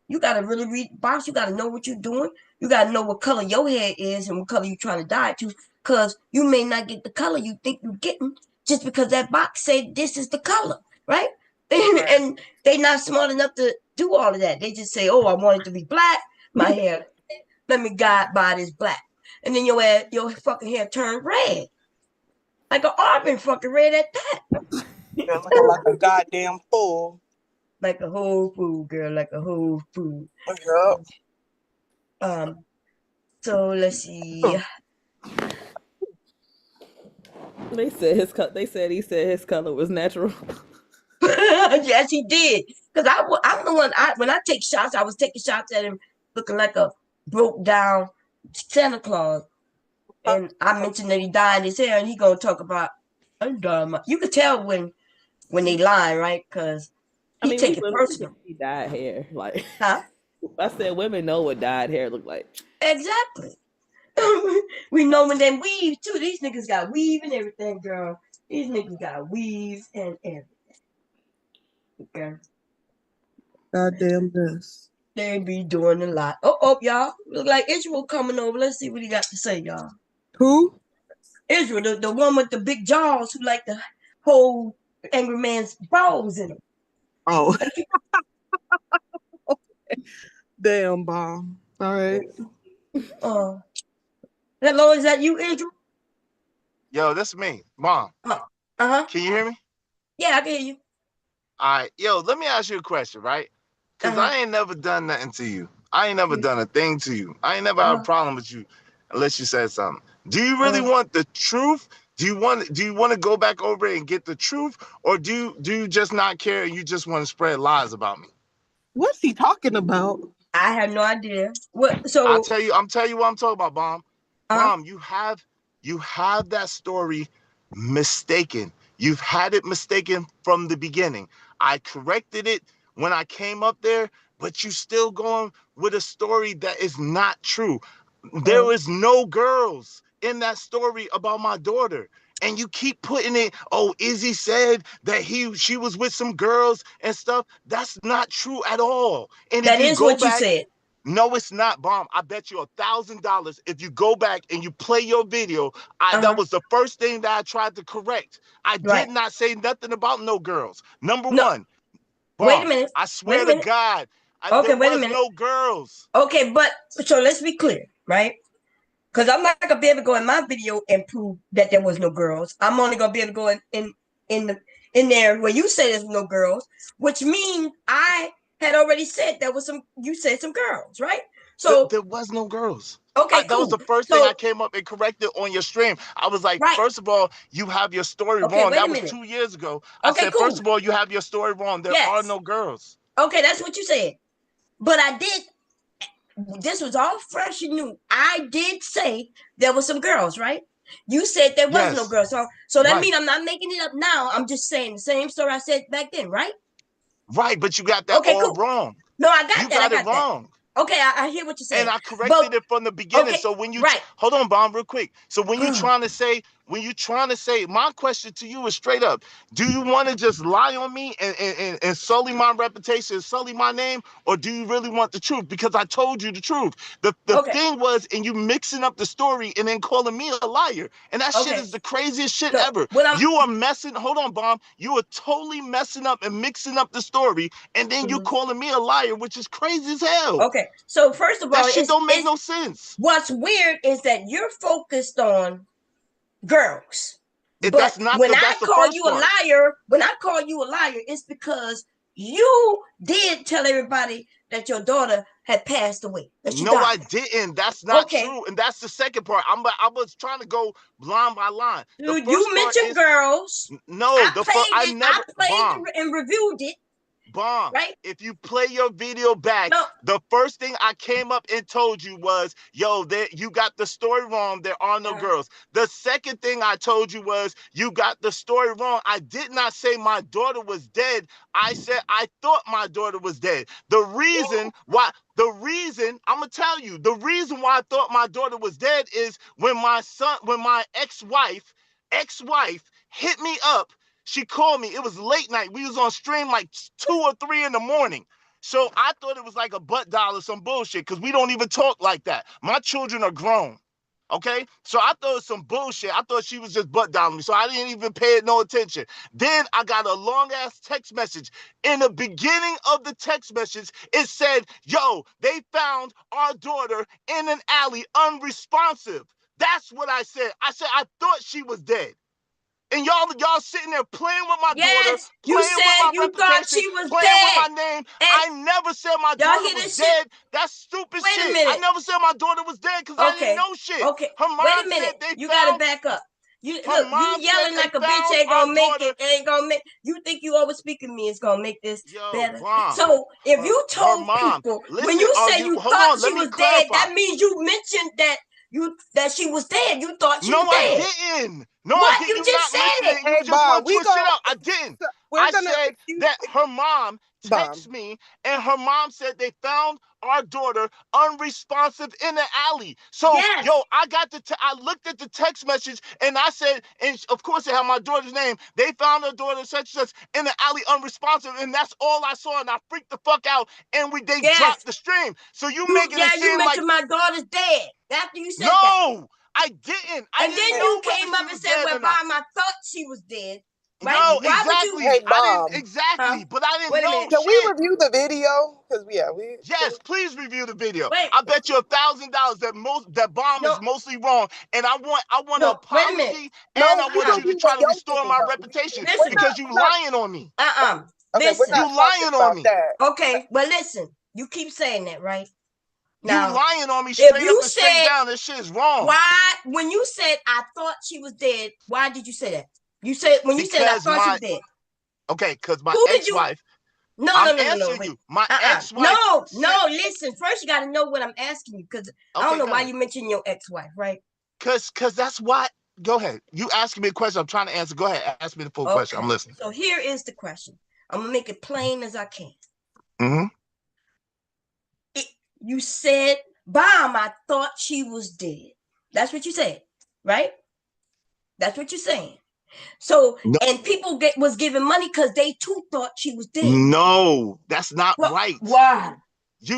You gotta really read the box. You gotta know what you're doing. You gotta know what color your hair is and what color you're trying to dye it to. Cause you may not get the color you think you're getting just because that box said this is the color, right? And they not smart enough to do all of that. They just say, oh, I want it to be black. My hair, let me guide by this black. And then your fucking hair turned red. Like an auburn fucking red at that. Yeah, looking like a goddamn fool. Like a whole food, girl, like a whole food. Yup. So let's see. They said he said his color was natural. Yes, he did. Because I'm the one. When I take shots, I was taking shots at him looking like a broke down Santa Claus. And I mentioned that he dyed his hair, and he gonna talk about I'm done. You could tell when they lying, right? Because I he mean, take it we can personal. see dyed hair. Like Huh? I said, women know what dyed hair look like. Exactly. We know when they weave too. These niggas got weave and everything, girl. These niggas got weave and everything. Okay. Goddamn this. They be doing a lot. Oh, y'all. Look like Israel coming over. Let's see what he got to say, y'all. Who? Israel, the one with the big jaws who like to hold Angry Man's balls in him. Oh. Damn, bomb. All right. Hello, is that you, Israel? Yo, this is me, Mom. Uh-huh. Can you hear me? Yeah, I can hear you. All right. Yo, let me ask you a question, right? Because I ain't never done nothing to you. I ain't never done a thing to you. I ain't never had a problem with you unless you said something. Do you really want the truth? Do you want to go back over it and get the truth? Or do you just not care and you just want to spread lies about me? What's he talking about? I have no idea. What? So I'm telling you what I'm talking about, Bomb. Bomb, you have that story mistaken. You've had it mistaken from the beginning. I corrected it when I came up there, but you still going with a story that is not true. There is no girls in that story about my daughter. And you keep putting it, oh, Izzy said that she was with some girls and stuff. That's not true at all. And if That you is go what you back, said. no, it's not, Bomb. I bet you $1,000 if you go back and you play your video. That was the first thing that I tried to correct. I Right. did not say nothing about no girls. Number No. one, Wait a Bomb, minute. I Wait swear a to minute. God, Okay, there wait a was minute. no girls. Okay, but so let's be clear, right? Because I'm not gonna be able to go in my video and prove that there was no girls. I'm only gonna be able to go in there where you say there's no girls, which means I had already said there was some. You said some girls, right? So There was no girls. okay, That was cool. the first thing I So came up and corrected on your stream. I was like, right. first of all, you have your story Okay, wrong. wait a That was minute. 2 years ago. I Okay, said, first cool. of all, you have your story wrong. There are Yes. no girls. Okay, that's what you said. But I did. This was all fresh and new. I did say there were some girls, right? You said there was no Yes. girls. So that Right. means I'm not making it up now. I'm just saying the same story I said back then, right? Right. But you got that Okay, all cool. wrong. No, I got You that. I got it got that. wrong. Okay, I hear what you're And saying. I But corrected it from the beginning. okay, So when you right. hold on, Bomb, real quick. So when you trying to say, my question to you is straight up: do you want to just lie on me and sully my reputation, sully my name, or do you really want the truth? Because I told you the truth. The Okay. thing was, and you mixing up the story and then calling me a liar, and that shit Okay. is the craziest shit So ever. when I'm You are messing. Hold on, Bomb. You are totally messing up and mixing up the story, and then you calling me a liar, which is crazy as hell. okay. So first of That all, shit don't make no sense. what's weird is that you're focused on girls. But That's not when the I that's the call first you a part. liar, it's because you did tell everybody that your daughter had passed away, that she No, died. I didn't. That's not Okay. true. And that's the second part. I was trying to go line by line. The You first part mentioned is girls. no, I the first played I it. I never played Bomb. and reviewed it. Bomb. Right? If you play your video back, No. the first thing I came up and told you was, yo, you got the story wrong. There are no girls. The second thing I told you was, you got the story wrong. I did not say my daughter was dead. I said I thought my daughter was dead. I'm gonna tell you, the reason why I thought my daughter was dead is when my ex-wife hit me up. She called me. It was late night. We was on stream like 2 or 3 in the morning. So I thought it was like a butt dial or some bullshit because we don't even talk like that. My children are grown. Okay? So I thought it was some bullshit. I thought she was just butt dialing me. So I didn't even pay it no attention. Then I got a long ass text message. In the beginning of the text message, it said, yo, they found our daughter in an alley unresponsive. That's what I said. I said, I thought she was dead. And y'all sitting there playing with my daughter, Yes, you playing with said my you thought reputation, she was playing with dead. my name. And I never said my y'all daughter hear was this shit? dead. That's stupid Wait a shit. I minute. never said my daughter was dead because I didn't Okay. know shit. Okay. Her Wait mom a said minute. they You gotta found back up. You her look, you mom said yelling they like a bitch found ain't our gonna make it. daughter. Ain't gonna make you think you over speaking me is gonna make this Yo, better. Bomb. So if you Her told mom. people when Listen, you are say you you hold thought on, she let me was dead, clarify. that means you mentioned that she was dead. You thought she No, was I dead. didn't. No, I What? didn't. You You just not said listening. it. You Hey, just Bob, want to twist shit out. I didn't. we're I gonna said excuse that her mom Bob. texted me and her mom said they found our daughter unresponsive in the alley. So, Yes. yo, I looked at the text message and I said, and of course it had my daughter's name. They found her daughter such and such in the alley unresponsive, and that's all I saw. And I freaked the fuck out, and they Yes. dropped the stream. So you making it You seem like mentioned my daughter's dead after you said that. no, I didn't. I And then didn't you know whether came she up and was said, dead well, or not. Mom, I thought she was dead. Right? No, Why would you? Hey, exactly. I didn't Bob. exactly, Huh? but I didn't Wait a know minute. Can we shit. review the video? Because can we? Yes, please review the video. Wait. I bet you $1,000 that Bomb No, is mostly wrong, and I want an no, wait a minute. apology, and No, I we want Uh-uh. you to review the try to Yo restore my video. reputation We're Listen. because you not. lying on me. Okay, we're Listen. not You talking lying on about me. that. Okay, but listen. You keep saying that, right? You Now, lying on me if straight up you and straight said down. This shit is wrong. why when you said I thought she was dead, why did you say that? You said when you said I Because thought she was dead. because my Who did you ex-wife. No, I'm no, no, no, no. answering Wait. you. My ex-wife No, said. no, listen. First you gotta know what I'm asking you because I don't Okay, know go why ahead. you mentioned your ex-wife, right? Cause that's why. Go ahead. You asking me a question. I'm trying to answer. Go ahead. Ask me the full question. I'm listening. So here is the question. I'm gonna make it plain as I can. Mm-hmm. You said, "Bomb, I thought she was dead." That's what you said, right? That's what you're saying. So, No, and people was giving money because they too thought she was dead. no, that's not right. Why?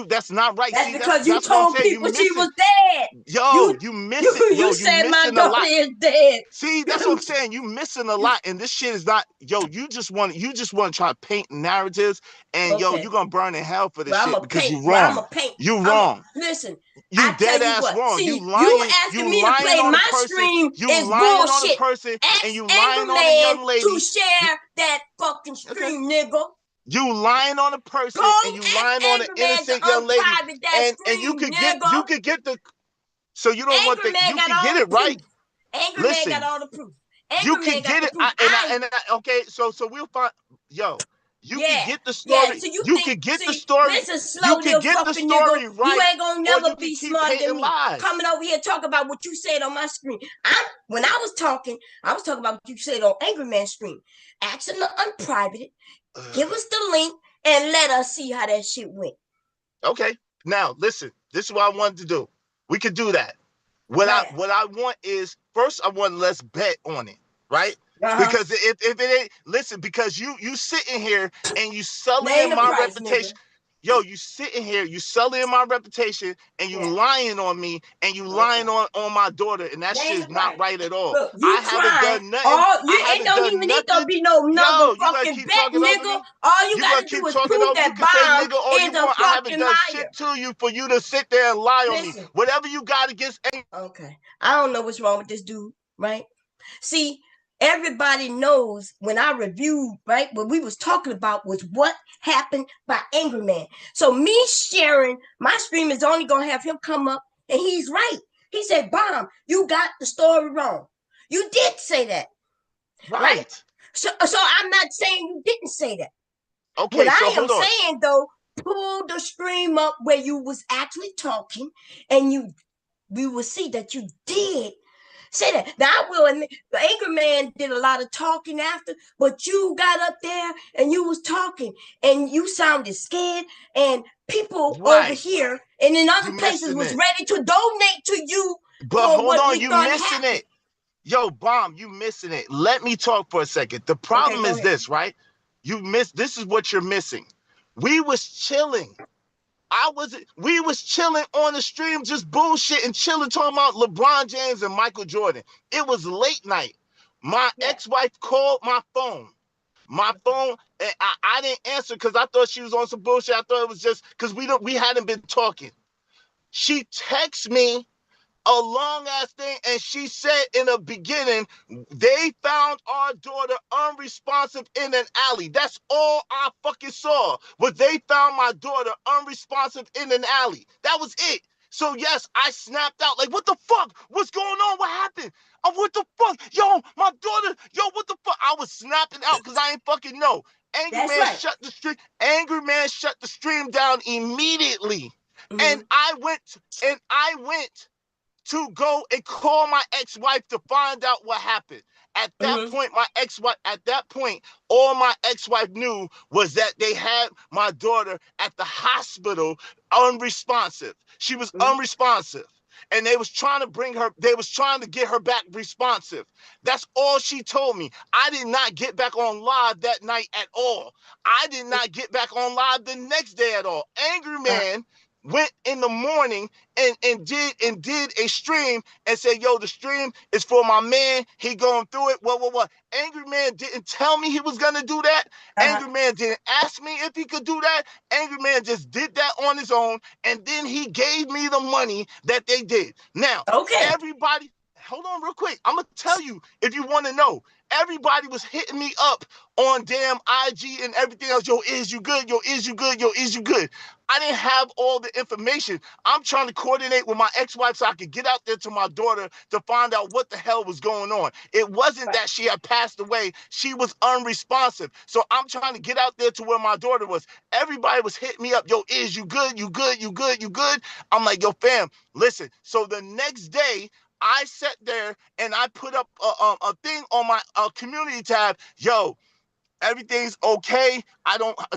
That's not right. That's See, because you that's what I'm told saying. You people she missing. was dead. Yo, You you missing. you Yo, you said my missing a daughter lot. is dead. See, that's what I'm saying. You missing a lot, and this shit is not. Yo, you just want to try to paint narratives, and yo, Okay. you're gonna burn in hell for this Well, I'm shit a because paint. you Well, I'm wrong. a paint. You I'm a wrong. listen. You I dead tell you ass what. wrong. See, you asking You me to lying play on a my person. stream You is lying on a bullshit. person, and Ask you Angry lying on a Man young to lady. share that fucking Okay. stream, nigga. You lying on a person, Go and you ask lying on an Angry Man to innocent young lady, unprivate that and stream, nigga. you could get the. So you don't want Angry the. Man You got could get all the it right. proof. Angry Man got Listen, all the proof. you Angry Man could got get the it. proof. Okay. So we'll find. Yo, you could Yeah, get the yeah. story. So you You think, could get the see, story. this is You slow could little get the fucking nigga. story You right, ain't gonna or never you could be keep smarter than painting me. lies. Coming over here talk about what you said on my screen. When I was talking about what you said on Angry Man's screen. Ask him to unprivate it, give us the link, and let us see how that shit went. Okay. Now listen. This is what I wanted to do. We could do that. Right. What I want is first I want let's bet on it, right? Uh-huh. Because if it ain't listen, because you sitting here and you sullying Name the my price, nigga. reputation. Yo, you sitting here, you sullying my reputation, and you Yeah. lying on me, and you lying Okay. on my daughter, and that shit Name the is not price. right at all. Look, you I haven't crying. done nothing. All you I it haven't don't done even need to nothing. be no Yo, you gonna motherfucking keep bet, talking over nigga. me? All you You gonna gotta do keep is talking prove over? You that can say Bomb nigga all is you a want. I haven't fucking done shit liar. to you for you to sit there and lie on me. Listen. Whatever you got against. Okay. I don't know what's wrong with this dude, right? See, everybody knows when I reviewed, right? What we was talking about was what happened by Angry Man. So me sharing my stream is only gonna have him come up, and he's right. He said, "Bomb, you got the story wrong." You did say that, right? Right. So I'm not saying you didn't say that. What Okay, so I am hold on. saying though, pull the stream up where you was actually talking, and we will see that you did say that. Now I will admit the Angry Man did a lot of talking after, but you got up there and you was talking and you sounded scared, and people over Right. here and in other You places missing was it. ready to donate to you But for hold what on, we you thought missing happened. it. Yo, Bomb, you missing it. Let me talk for a second. The Okay, problem go is ahead. this, right? This is what you're missing. We was chilling. We was chilling on the stream, just bullshit and chilling, talking about LeBron James and Michael Jordan. It was late night. My Yeah. ex-wife called my phone. My phone, and I didn't answer because I thought she was on some bullshit. I thought it was just because we hadn't been talking. She texted me a long ass thing, and she said in the beginning, they found our daughter unresponsive in an alley. That's all I fucking saw. Was they found my daughter unresponsive in an alley. That was it. So yes, I snapped out like, what the fuck? What's going on? What happened? What the fuck? Yo, my daughter, yo, what the fuck? I was snapping out because I ain't fucking know. That's right. Angry Man shut the stream down immediately. Mm-hmm. And I went to go and call my ex-wife to find out what happened. Mm-hmm. At that point, all my ex-wife knew was that they had my daughter at the hospital unresponsive. She was Mm-hmm. unresponsive. And they was trying to get her back responsive. That's all she told me. I did not get back on live that night at all. I did not get back on live the next day at all. Angry Man went in the morning and did a stream and said, yo, the stream is for my man. He going through it. What? Angry Man didn't tell me he was gonna do that. Uh-huh. Angry Man didn't ask me if he could do that. Angry Man just did that on his own, and then he gave me the money that they did. Now, Okay. everybody, hold on real quick. I'm gonna tell you if you want to know. Everybody was hitting me up on damn IG and everything else. Yo, is you good? Yo, is you good? Yo, is you good? I didn't have all the information. I'm trying to coordinate with my ex-wife so I could get out there to my daughter to find out what the hell was going on. It wasn't that she had passed away. She was unresponsive. So I'm trying to get out there to where my daughter was. Everybody was hitting me up. Yo, is you good? You good? You good? You good? I'm like, yo, fam, listen. So the next day, I sat there and I put up a thing on my community tab. Yo, everything's okay.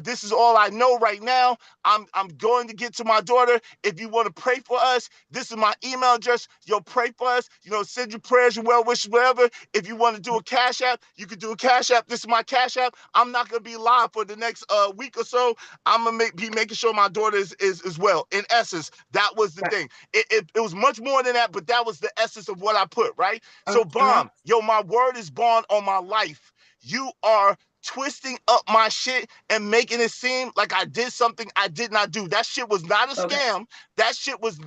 This is all I know right now. I'm going to get to my daughter. If you want to pray for us, this is my email address. Yo, pray for us. Send your prayers, your well wishes, whatever. If you want to do a Cash App, you can do a Cash App. This is my Cash App. I'm not going to be live for the next week or so. I'm going to be making sure my daughter is well. In essence, that was the thing. It was much more than that, but that was the essence of what I put, right? So, Bomb, yo, my word is bond on my life. You are twisting up my shit and making it seem like I did something I did not do. That shit was not a scam. That shit was,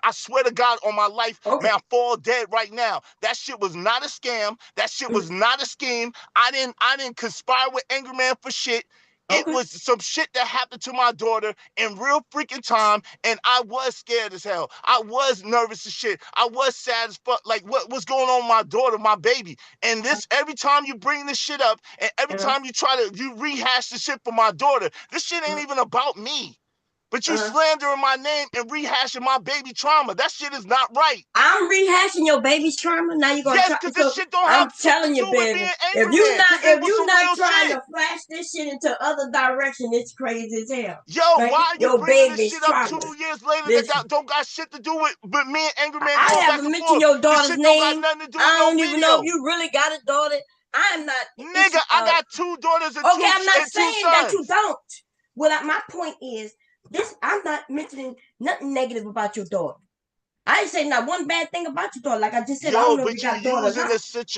I swear to God on my life, man, I fall dead right now. That shit was not a scam. That shit was not a scheme. I didn't conspire with Angry Man for shit. It was some shit that happened to my daughter in real freaking time, and I was scared as hell. I was nervous as shit. I was sad as fuck. Like, what's going on with my daughter, my baby? And this, every time you bring this shit up, and every time you rehash the shit for my daughter, this shit ain't even about me. But you slandering my name and rehashing my baby trauma. That shit is not right. I'm rehashing your baby's trauma. Now you're gonna yes, because this shit don't have shit to do with being angry, man. If you're not trying to flash this shit into other direction, it's crazy as hell. Yo, right? why are you bringing this shit up 2 years later that don't got shit to do with me and Angry Man going back and forth? I haven't mentioned your daughter's name. Don't got nothing to do with I don't even know if you really got a daughter. I'm not. Nigga, I got 2 daughters and 2 sons. Okay, I'm not saying that you don't. Well, my point is, I'm not mentioning nothing negative about your daughter. I ain't saying not one bad thing about your daughter. Like I just said, I don't know if you got a daughter or not.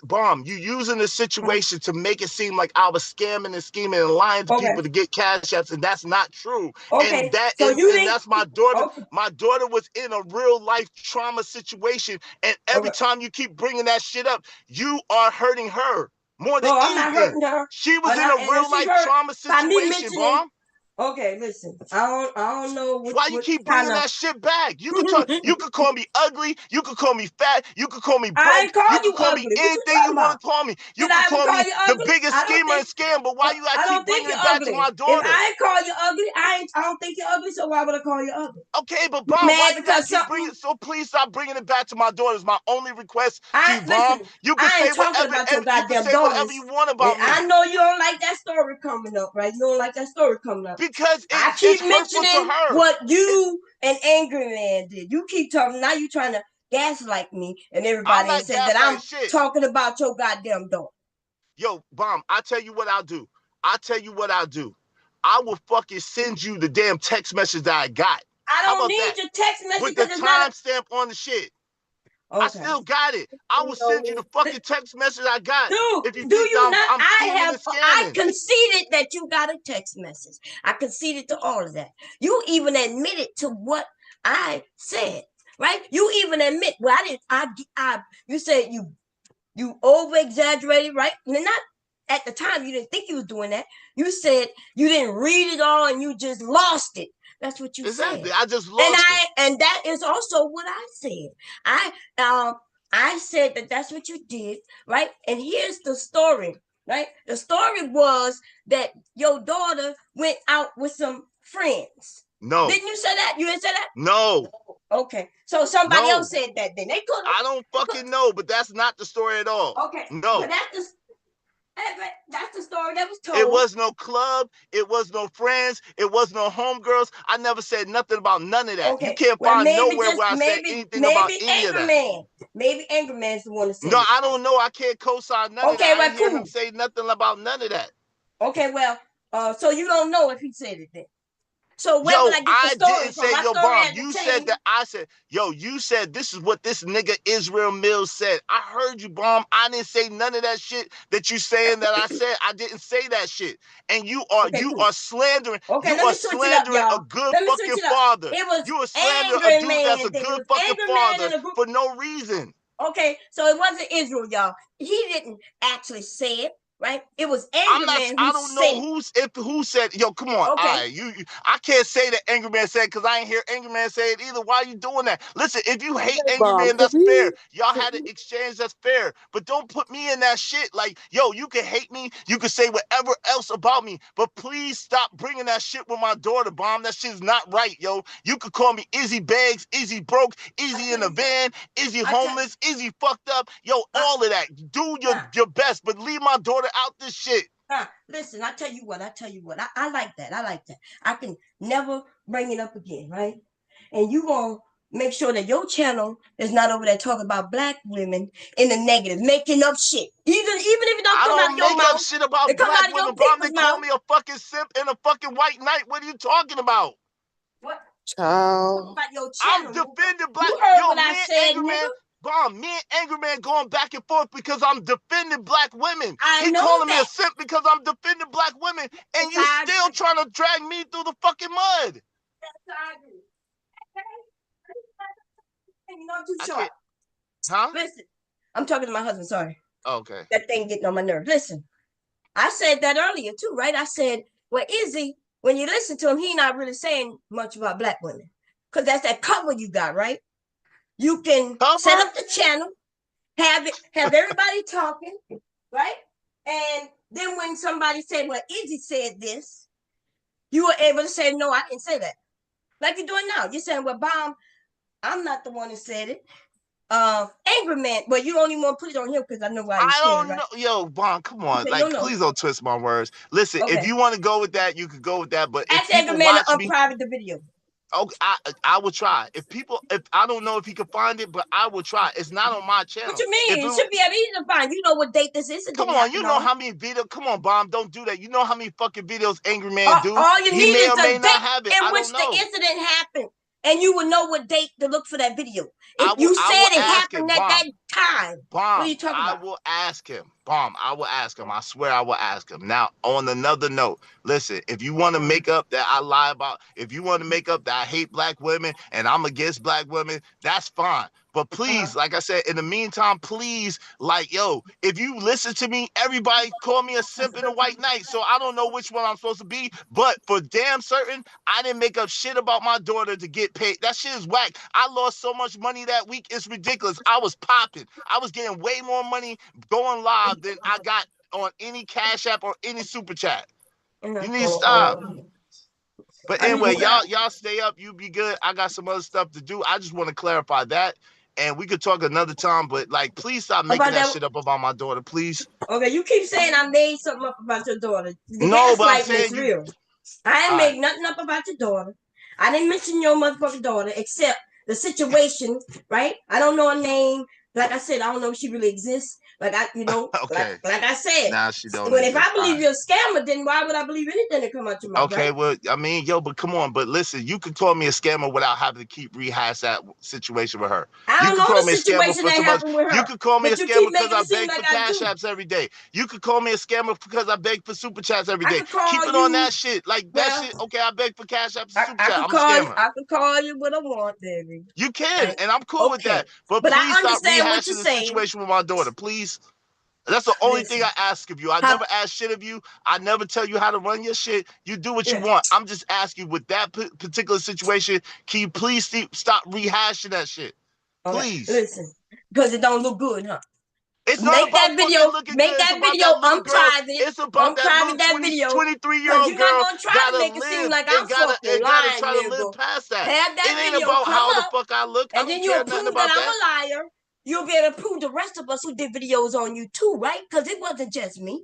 Bomb, you using the situation to make it seem like I was scamming and scheming and lying to people to get Cash Apps, and that's not true. And that's my daughter. My daughter was in a real life trauma situation, and every time you keep bringing that shit up, you are hurting her more than anything. I'm not hurting her. She was in a real life trauma situation, Bomb. Okay, listen. I don't know why you keep bringing that shit back. You could call me ugly. You could call me fat. You could call me broke. I ain't call you could call me anything you want to call me. You could call me the biggest schemer and scam. But why you keep bringing it back to my daughter? If I ain't call you ugly, I don't think you're ugly. So why would I call you ugly? Okay, but Bomb, why you keep bringing it? So please stop bringing it back to my daughter. It's my only request to you, Bomb. You can say whatever. You can say whatever you want about me. I know you don't like that story coming up, right? You don't like that story coming up because it's hurtful to her. What you and Angry Man did. You keep talking. Now you trying to gaslight me and everybody and say that I'm talking about your goddamn daughter. Yo, Bomb, I tell you what I'll do. I will fucking send you the damn text message that I got. I don't need your text message with the timestamp on the shit. Okay. I still got it. I will send you the fucking text message I got. Dude, if you think I'm I conceded that you got a text message. I conceded to all of that. You even admitted to what I said, right? You even admit, well, you said you over exaggerated, right? And not at the time, you didn't think you was doing that. You said you didn't read it all and you just lost it. That's what you said. I just lost it. And that is also what I said. I said that that's what you did, right? And here's the story, right? The story was that your daughter went out with some friends. No. Didn't you say that? You didn't say that? No. Okay. So somebody else said that then. They could. I don't fucking know, but that's not the story at all. Okay. No. But that's the story that was told. It was no club. It was no friends. It was no homegirls. I never said nothing about none of that. Okay. You can't find nowhere where I said anything about any of that. Maybe Angry Man's the one to say. No, I don't know. I can't co-sign none of that. I didn't hear him say nothing about none of that. Okay, well, so you don't know if he said it then. So where would I get the story didn't say, yo, Bomb, you said that I said, yo, you said this is what this nigga Israel Mills said. I heard you, Bomb. I didn't say none of that shit that you saying that I said. I didn't say that shit. And you are slandering. Okay, you are slandering a good fucking father. You are slandering a dude that's a good fucking father for no reason. Okay, so it wasn't Israel, y'all. He didn't actually say it. right? It was Angry Man who don't said. know who said. Yo, come on. Okay. I can't say that Angry Man said because I ain't hear Angry Man say it either. Why are you doing that? Listen, if you hate Angry Man, that's fair. Y'all had an exchange, that's fair. But don't put me in that shit. Like, yo, you can hate me, you can say whatever else about me, but please stop bringing that shit with my daughter, Bomb. That shit's not right, yo. You could call me Izzy Bags, Izzy broke, Izzy in a van, Izzy homeless, Izzy fucked up. Yo, all of that. Do your best, but leave my daughter out this shit. Listen, I tell you what. I like that. I can never bring it up again, right? And you gonna make sure that your channel is not over there talking about black women in the negative, making up shit. Even if it don't come out of your mouth. I don't make up shit about black women, Bomb. They call me a fucking simp and a fucking white knight. What are you talking about? What? Child. About your channel. I'm defending black. You heard yo, what me I and said, Angry Man. Bomb, me and Angry Man going back and forth because I'm defending black women. He calling me a simp because I'm defending black women, and you still trying to drag me through the fucking mud. You know, too short. Huh? Listen, I'm talking to my husband. Sorry. Okay. That thing getting on my nerves. Listen, I said that earlier too, right? I said, well, Izzy, when you listen to him, he not really saying much about black women, because that's that cover you got, right? You can set up the channel, have everybody talking, right? And then when somebody said, well, Izzy said this, you were able to say, no, I didn't say that. Like you're doing now. You're saying, well, Bomb, I'm not the one who said it. Angry Man, but you don't even want to put it on him because I know why you're scared. I don't know. Right? Yo, Bomb, come on. Like, please don't twist my words. Listen, if you want to go with that, you could go with that. But if Angry Man to unprivate the video. Oh, I will try. If I don't know if he can find it, but I will try. It's not on my channel. What you mean? It should be easy to find. You know what date this is. Come on, you know how many videos. Come on, Bomb, don't do that. You know how many fucking videos Angry Man do. All you need is the date in which the incident happened, and you will know what date to look for that video. If you said it happened at that time, Bomb, what are you talking about? I will ask him. Bomb, I will ask him. I swear I will ask him. Now, on another note, listen, if you want to make up that I lie about, if you want to make up that I hate black women and I'm against black women, that's fine. But please, like I said, in the meantime, please, like, yo, if you listen to me, everybody call me a simp and a white knight. So I don't know which one I'm supposed to be. But for damn certain, I didn't make up shit about my daughter to get paid. That shit is whack. I lost so much money that week. It's ridiculous. I was popping. I was getting way more money going live than I got on any Cash App or any Super Chat. You need to stop. But anyway, y'all stay up. You be good. I got some other stuff to do. I just want to clarify that. And we could talk another time, but like, please stop making that shit up about my daughter, please. Okay, you keep saying I made something up about your daughter. No, but I'm saying real. I ain't made nothing up about your daughter. I didn't mention your motherfucking daughter except the situation, right? I don't know her name. Like I said, I don't know if she really exists. Like okay. like I said, nah, she don't. But if I believe you're a scammer, then why would I believe anything that come out your mouth? Okay, right? well, I mean, yo, but come on, but listen, you can call me a scammer without having to keep rehash that situation with her. I don't know the situation that happened with her. You can call me a scammer because I beg for Cash Apps every day. You can call me a scammer because I beg for Super Chats every day. Keep it on that shit. Like that shit. Okay, I beg for Cash Apps and Super Chat. I'm a scammer. I can call you what I want, baby. You can, and I'm cool with that. But please stop rehashing the situation with my daughter, please. That's the only thing I ask of you. I never ask shit of you. I never tell you how to run your shit. You do what you want. I'm just asking you with that particular situation, can you please stop rehashing that shit? Please. Listen, because it don't look good, huh? It's not make about that video. Make that video unprivate. It's about that little 23-year-old girl gotta make it seem like I'm gotta try to live past that. It ain't about how the fuck I look. And then you'll prove that I'm a liar. You'll be able to prove the rest of us who did videos on you too, right? Because it wasn't just me.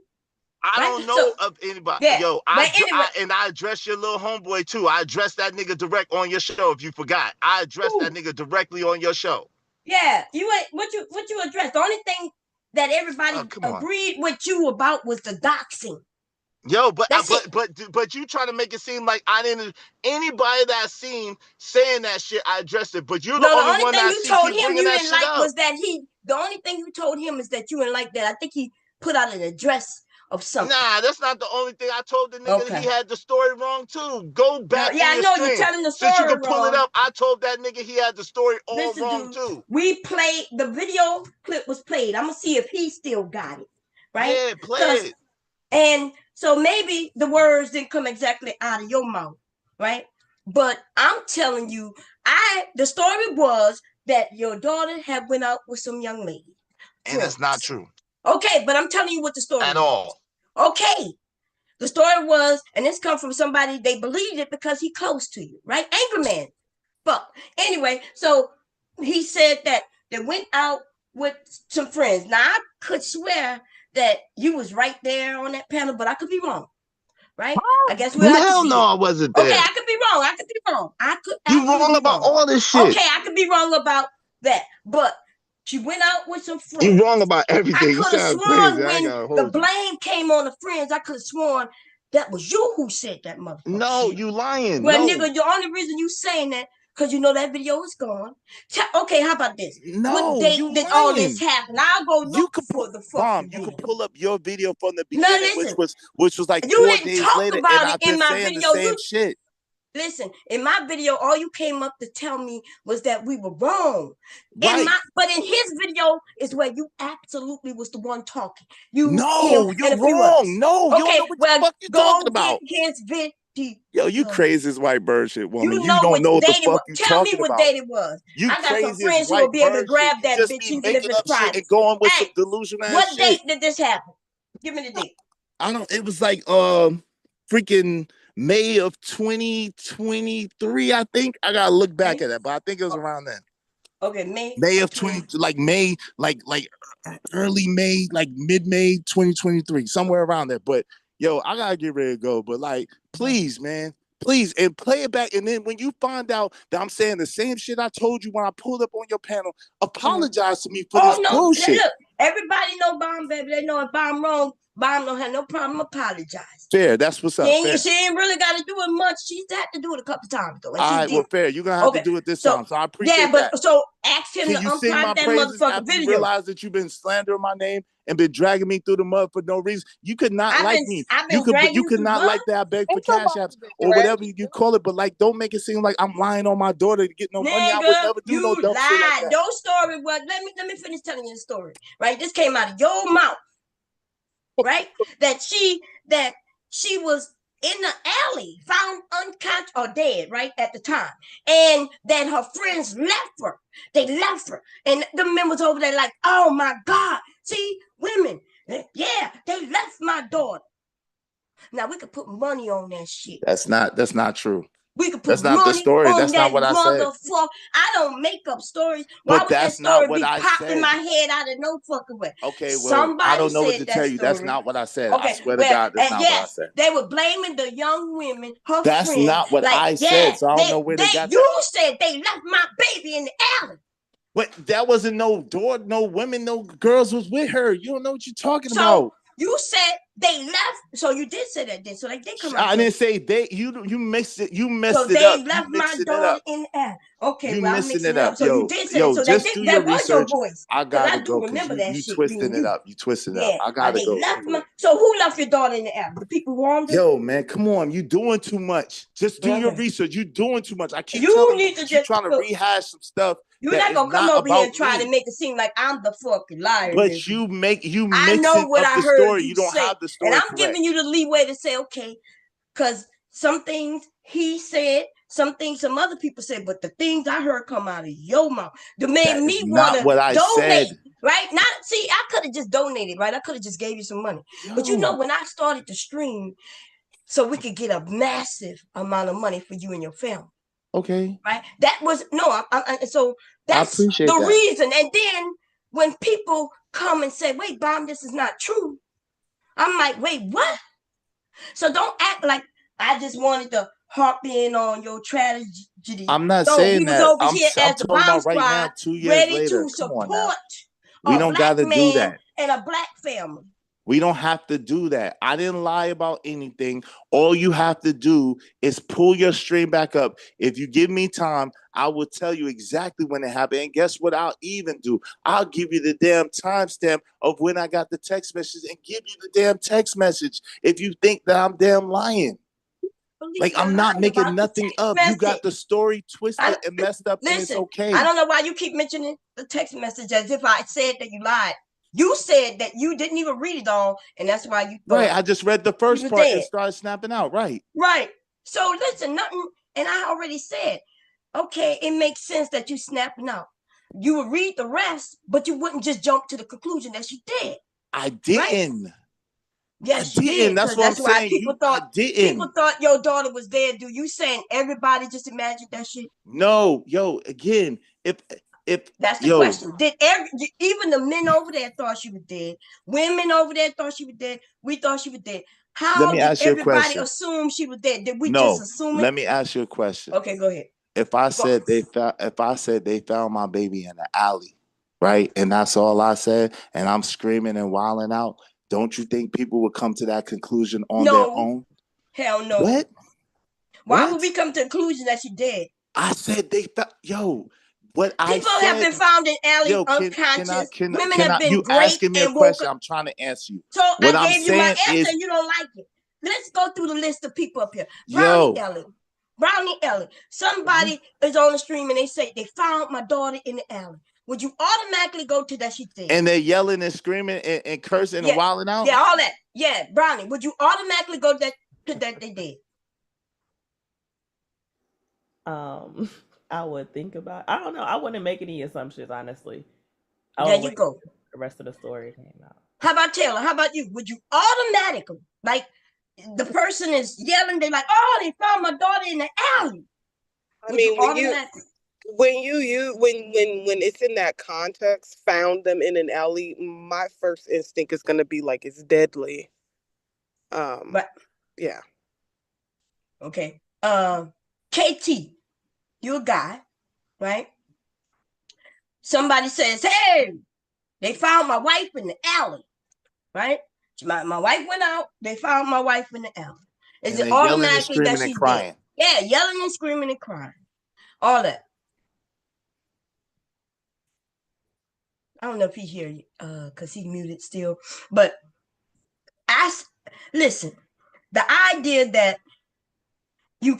I don't know of anybody. Yeah, yo, I address your little homeboy too. I addressed that nigga direct on your show. If you forgot, I addressed that nigga directly on your show. Yeah, you ain't what you addressed. The only thing that everybody agreed with you about was the doxing. Yo, but you trying to make it seem like I didn't. Anybody that I seen saying that shit, I addressed it. But you're the only one that I seen keep bringing that shit up. Was that the only thing you told him is that you didn't like that. I think he put out an address of something. Nah, that's not the only thing. I told the nigga that he had the story wrong too. Go back. I know you're telling the story wrong. Since you can pull it up, I told that nigga he had the story all wrong too. We played the video clip was played. I'm gonna see if he still got it. Right? Yeah, play it. And so maybe the words didn't come exactly out of your mouth, right? But I'm telling you, the story was that your daughter had went out with some young lady. And it's not true. Okay, but I'm telling you what the story at was. all. Okay. The story was, and this comes from somebody, they believed it because he close to you, right? Angry man. But anyway, so he said that they went out with some friends. Now I could swear that you was right there on that panel, but I could be wrong. Right? I guess we'll have to Hell see. no, I wasn't there. Okay, I could be wrong. I could be wrong. I could. You wrong about all this shit. Okay, I could be wrong about that. But she went out with some friends. You wrong about everything. I could have sworn crazy. when the blame came on the friends, I could have sworn that was you who said that motherfucker. No, shit. You lying. Well, no. Nigga, the only reason you saying that because you know that video is gone. Okay, how about this? No, what date did all this happen? I'll go look for the fucking video. You can pull up your video from the beginning, listen, which was like 4 days later, and I've been saying the same shit. Listen, in my video, all you came up to tell me was that we were wrong. Right. But in his video is where you absolutely was the one talking. You're wrong. No, you don't know what the fuck you're talking about. His video. Yo, you crazy as white bird shit, woman. You don't know what the fuck you talking about. Tell me what date it was. You I got some friends who will be able to grab that bitch and get it private. And going with some delusional ass shit. What date did this happen? Give me the date. I don't. It was like freaking May of 2023. I think I gotta look back at that, but I think it was around then. Okay, May of 20, like May, like early May, like mid-May 2023, somewhere around there. But yo, I gotta get ready to go. But like, please, man, please, and play it back. And then when you find out that I'm saying the same shit I told you when I pulled up on your panel, apologize to me for this bullshit. Look, everybody know Bomb, baby. They know if I'm wrong, Bomb don't have no problem apologize. Fair, that's what's up. She ain't really got to do it much. She's had to do it a couple times though. All right, well, fair. You're gonna have to do it this time. So I appreciate that. So ask him to unplug that motherfucking video. You realize that you've been slandering my name and been dragging me through the mud for no reason. You could not like me. You could not like that. I beg for cash apps or whatever you call it. But like, don't make it seem like I'm lying on my daughter to get no money. I would never do no dumb shit like that. Your story was. Let me finish telling you the story. Right, this came out of your mouth. Right, that she was in the alley, found unconscious or dead, right, at the time. And that her friends left her. They left her. And the men was over there like, oh my God, see, women, yeah, they left my daughter. Now we could put money on that shit. That's not true. We could put that's not the story. That's not what I said. I don't make up stories. Why would that story be popped in my head out of no fucking way? Okay, well, I don't know what to tell you. That's not what I said. Okay, I swear to God, that's not what I said. They were blaming the young women, her that's friends. Not what I said, so I don't know where they got that. You said they left my baby in the alley. But that wasn't no women, no girls was with her. You don't know what you're talking about. You said they left, so you did say that. Then, so they did come out. I didn't say they. You mixed it. You messed it up. So they left my daughter in the air. Okay, you mixing it up. So you did say it. So that was your voice. I gotta go. Remember that shit. You twisting it up. You twisting it up. I gotta go. So who left your daughter in the air? The people who owned it? Yo, man, come on. You doing too much. Just do your research. You doing too much. I keep telling you. You're trying to rehash some stuff. You're not gonna come over here and try to make it seem like I'm the fucking liar. But you mix what I heard story. You don't have the story. And I'm giving you the leeway to say, okay, because some things he said, some things some other people said, but the things I heard come out of your mouth that made me want to donate. Right? I could have just donated, right? I could have just gave you some money. But you know, when I started to stream, so we could get a massive amount of money for you and your family. Okay. Right. That was so that's the reason. And then when people come and say, wait, Bomb, this is not true. I'm like, wait, what? So don't act like I just wanted to harp in on your tragedy. I'm not saying that. I'm talking about right now, 2 years ready later. to support we don't gotta do that. And a black family. We don't have to do that. I didn't lie about anything. All you have to do is pull your string back up. If you give me time, I will tell you exactly when it happened. And guess what I'll even do? I'll give you the damn timestamp of when I got the text message and give you the damn text message if you think that I'm damn lying. Like, I'm not making nothing up. You got the story twisted and messed up, and it's okay. I don't know why you keep mentioning the text message as if I said that you lied. You said that you didn't even read it all, and that's why you thought. Right, I just read the first part and started snapping out. Right. Right. So listen, nothing, and I already said, okay, it makes sense that you snapping out. You would read the rest, but you wouldn't just jump to the conclusion that she did. I didn't. Right? Yes, you did. That's what I'm saying. People thought your daughter was dead. Do you saying everybody just imagined that shit? No, again, if that's the question. Did even the men over there thought she was dead? Women over there thought she was dead. We thought she was dead. How did everybody assume she was dead? Did we just assume it? Let me ask you a question. Okay, go ahead. If I said they found my baby in the alley, right, and that's all I said, and I'm screaming and wilding out, don't you think people would come to that conclusion on their own? Hell no. What? Why would we come to the conclusion that she dead? I said they found. What people have been found in alleys unconscious. Women have been you asking me a question? I'm trying to answer you. So what I gave you my answer, and you don't like it. Let's go through the list of people up here. Brownie Ellie. Somebody is on the stream and they say they found my daughter in the alley. Would you automatically go to that she did? And they're yelling and screaming and cursing and wilding out? Yeah, all that. Yeah, Brownie. Would you automatically go to that they did? I would think about. I don't know. I wouldn't make any assumptions, honestly. There you go. The rest of the story came out. How about Taylor? How about you? Would you automatically, like, the person is yelling, they're like, "Oh, they found my daughter in the alley." I mean, when it's in that context, found them in an alley, my first instinct is gonna be like it's deadly. But yeah. Okay. KT. You're a guy, right? Somebody says, "Hey, they found my wife in the alley," right? My wife went out. They found my wife in the alley. Is it automatically that she's dead? Yeah, yelling and screaming and crying. All that. I don't know if he hear you, because he muted still. But listen, the idea that you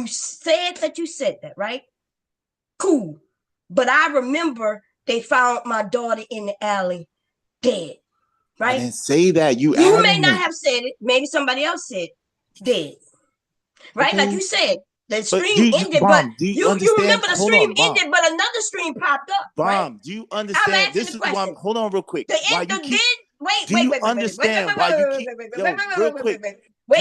said that you said that, right? Cool. But I remember they found my daughter in the alley dead. Right? I didn't say that. You may not have said it. Maybe somebody else said dead. Right? Okay. Like you said, the stream ended, but you remember the stream ended, but another stream popped up. Bomb, right? Do you understand? This is why. Hold on, real quick. Wait,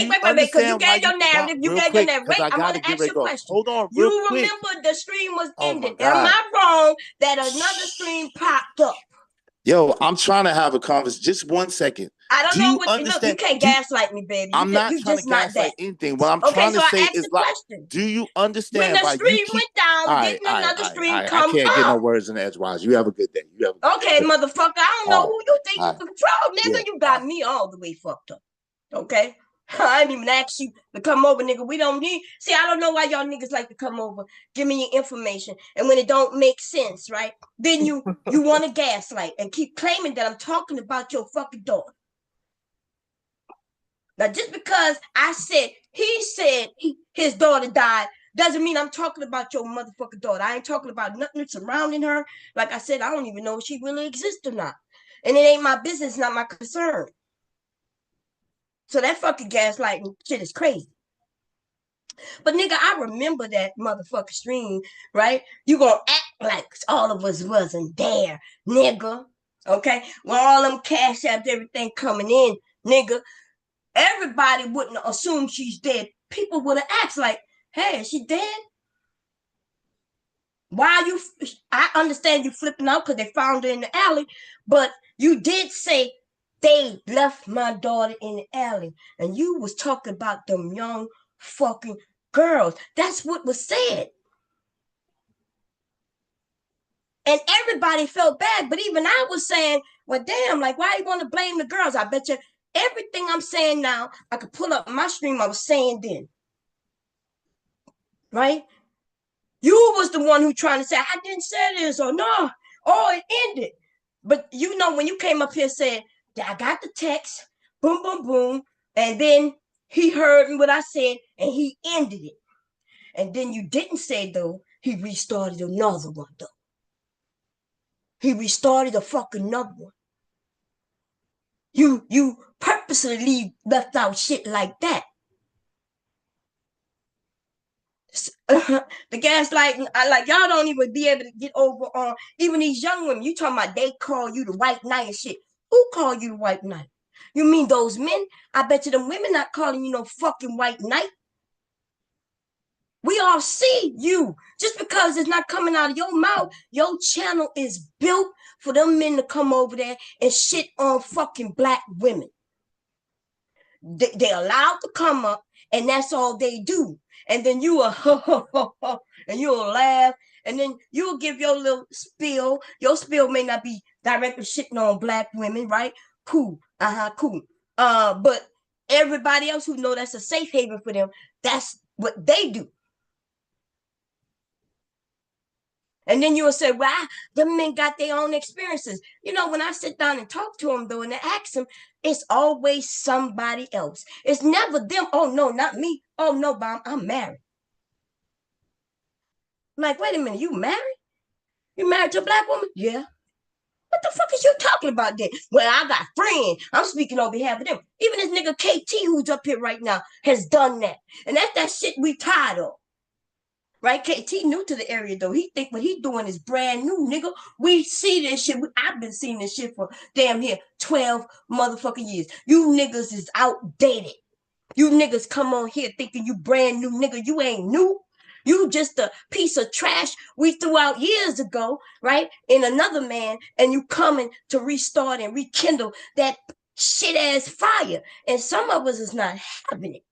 wait, because you gave your narrative. You gave your narrative. Wait, I'm going to ask you a question. Hold on, real quick. You remember the stream was ended. Am I wrong that another stream popped up? Yo, I'm trying to have a conversation. Just 1 second. I don't know what you can't gaslight me, baby. I'm not trying to gaslight anything. What I'm trying to say is, like, do you understand when the stream went down, didn't another stream come up? I can't get no words in edgewise. You have a good day. Okay, motherfucker. I don't know who you think you control, nigga. You got me all the way fucked up. Okay? I didn't even ask you to come over, nigga. We don't need. See, I don't know why y'all niggas like to come over, give me your information, and when it don't make sense, right? Then you want to gaslight and keep claiming that I'm talking about your fucking daughter. Now, just because I said his daughter died doesn't mean I'm talking about your motherfucking daughter. I ain't talking about nothing surrounding her. Like I said, I don't even know if she really exists or not, and it ain't my business, not my concern. So that fucking gaslighting shit is crazy. But nigga, I remember that motherfucking stream, right? You gonna act like all of us wasn't there, nigga. Okay? When all them cash apps, everything coming in, nigga, everybody wouldn't assume she's dead. People would have asked like, "Hey, is she dead?" Why you? I understand you flipping out because they found her in the alley, but you did say they left my daughter in the alley, and you was talking about them young fucking girls. That's what was said. And everybody felt bad, but even I was saying, well, damn, like, why you want to blame the girls? I bet you everything I'm saying now, I could pull up my stream I was saying then. Right? You was the one who trying to say, I didn't say this, or no, oh, it ended. But you know, when you came up here and said, I got the text, boom, boom, boom, and then he heard what I said, and he ended it. And then you didn't say, though, he restarted another one, though. He restarted a fucking another one. You purposely left out shit like that. The gaslighting, like y'all don't even be able to get over on even these young women. You talking about they call you the white knight and shit. Who called you the white knight? You mean those men? I bet you the women not calling you no fucking white knight. We all see you. Just because it's not coming out of your mouth, your channel is built for them men to come over there and shit on fucking black women. They allowed to come up, and that's all they do. And then you will and you'll laugh, and then you'll give your little spiel. Your spiel may not be directly shitting on black women, right? Cool, cool. But everybody else who know that's a safe haven for them, that's what they do. And then you will say, well, the men got their own experiences. You know, when I sit down and talk to them, though, and I ask them, it's always somebody else. It's never them. Oh, no, not me. Oh, no, Bob, I'm married. I'm like, wait a minute, you married? You married to a black woman? Yeah. What the fuck is you talking about then? Well, I got friends. I'm speaking on behalf of them. Even this nigga KT who's up here right now has done that. And that's that shit we tired of. Right? KT new to the area though. He think what he doing is brand new, nigga. We see this shit. I've been seeing this shit for damn here 12 motherfucking years. You niggas is outdated. You niggas come on here thinking you brand new, nigga. You ain't new. You just a piece of trash we threw out years ago, right? In another man, and you coming to restart and rekindle that shit ass fire. And some of us is not having it.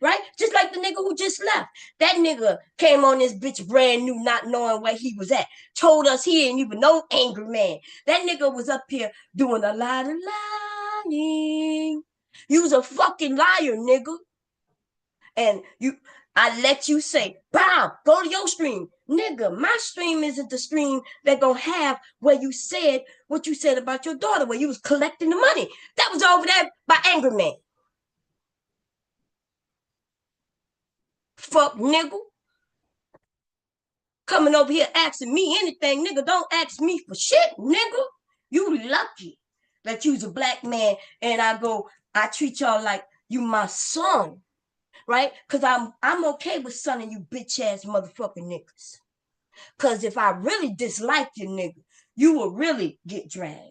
Right? Just like the nigga who just left. That nigga came on this bitch brand new, not knowing where he was at. Told us he ain't even no angry man. That nigga was up here doing a lot of lying. You was a fucking liar, nigga. And I let you say, "Bow, go to your stream." Nigga, my stream isn't the stream that gonna have where you said what you said about your daughter, where you was collecting the money. That was over there by Angry Man. Fuck nigga. Coming over here asking me anything, nigga. Don't ask me for shit, nigga. You lucky that you's a black man and I treat y'all like you my son, right? Cause I'm okay with sonning you bitch ass motherfucking niggas. Cause if I really dislike you, nigga, you will really get dragged.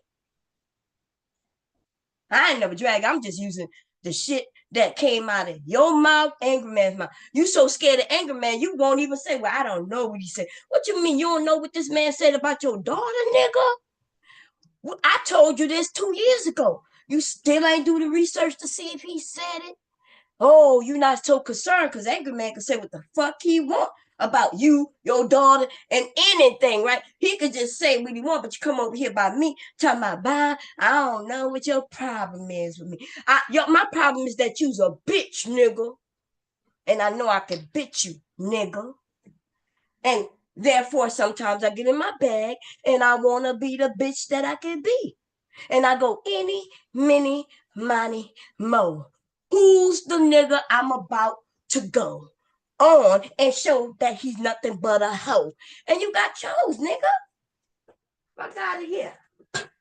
I ain't never dragged. I'm just using the shit that came out of your mouth, Angry Man's mouth. You so scared of Angry Man, you won't even say, well, I don't know what he said. What you mean you don't know what this man said about your daughter, nigga? Well, I told you this 2 years ago. You still ain't do the research to see if he said it? Oh, you're not so concerned because Angry Man can say what the fuck he want about you, your daughter, and anything, right? He could just say what he want, but you come over here by me talking about, bye, I don't know what your problem is with me. My problem is that you's a bitch, nigga. And I know I can bitch you, nigga. And therefore, sometimes I get in my bag and I want to be the bitch that I can be. And I go, any, mini, money, mo. Who's the nigga I'm about to go on and show that he's nothing but a hoe? And you got chose, nigga. Fuck out of here.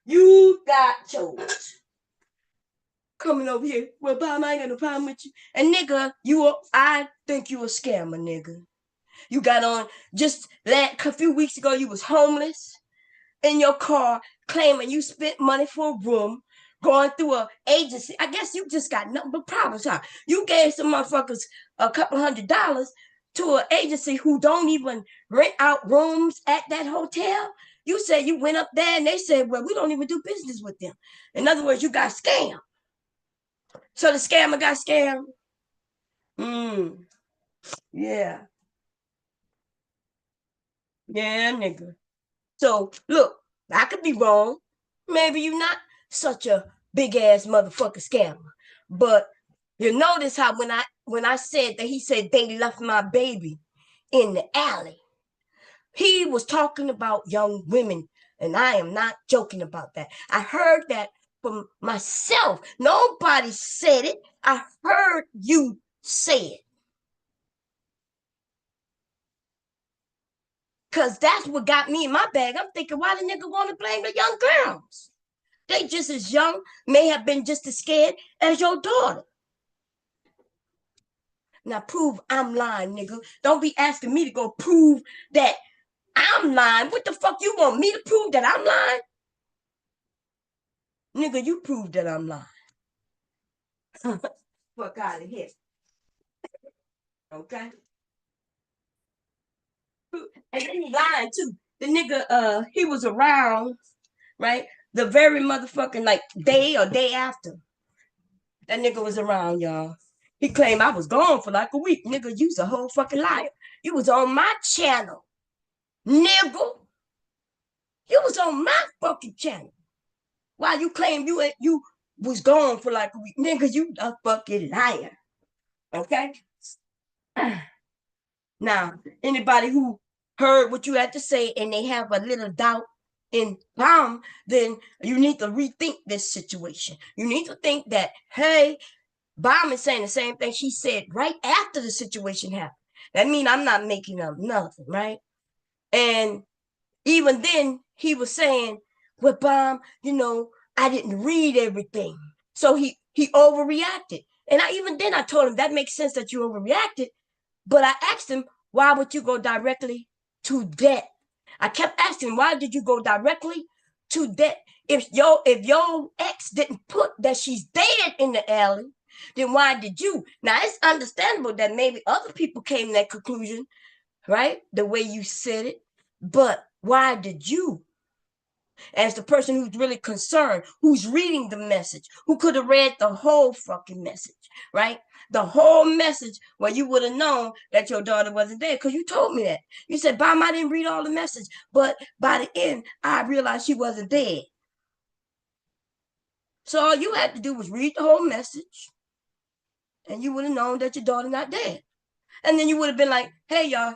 You got chose. Coming over here. Well, Bob, I ain't got no problem with you. And nigga, I think you a scammer, nigga. You got on just that a few weeks ago, you was homeless in your car claiming you spent money for a room, going through an agency. I guess you just got nothing but problems, huh? You gave some motherfuckers a couple $100 to an agency who don't even rent out rooms at that hotel. You said you went up there and they said, well, we don't even do business with them. In other words, you got scammed. So the scammer got scammed. Yeah. Yeah, nigga. So look, I could be wrong. Maybe you're not such a big ass motherfucker scammer. But you notice how when I said that he said they left my baby in the alley, he was talking about young women, and I am not joking about that. I heard that from myself. Nobody said it. I heard you say it. Cause that's what got me in my bag. I'm thinking, why the nigga want to blame the young girls? they just as young, may have been just as scared as your daughter. Now prove I'm lying, nigga. Don't be asking me to go prove that I'm lying. What the fuck you want me to prove that I'm lying? Nigga, you prove that I'm lying. Fuck out of here. Okay? And then he lying too. The nigga, he was around, right? The very motherfucking like day or day after. That nigga was around, y'all. He claimed I was gone for like a week. Nigga, you's a whole fucking liar. You was on my channel. Nigga. You was on my fucking channel. Why you claim you was gone for like a week? Nigga, you a fucking liar. Okay? Now, anybody who heard what you had to say and they have a little doubt in Palm, then you need to rethink this situation. You need to think that, hey, Bomb is saying the same thing she said right after the situation happened. That means I'm not making up nothing, right? And even then, he was saying, well, Bomb, I didn't read everything. So he overreacted. And I told him that makes sense that you overreacted. But I asked him, why would you go directly to that? I kept asking, why did you go directly to that? If your ex didn't put that she's dead in the alley, then why did you? Now it's understandable that maybe other people came to that conclusion, right? The way you said it. But why did you? As the person who's really concerned, who's reading the message, who could have read the whole fucking message, right? The whole message where you would have known that your daughter wasn't dead because you told me that. You said, Bam, I didn't read all the message, but by the end, I realized she wasn't dead. So all you had to do was read the whole message and you would have known that your daughter not dead. And then you would have been like, hey, y'all,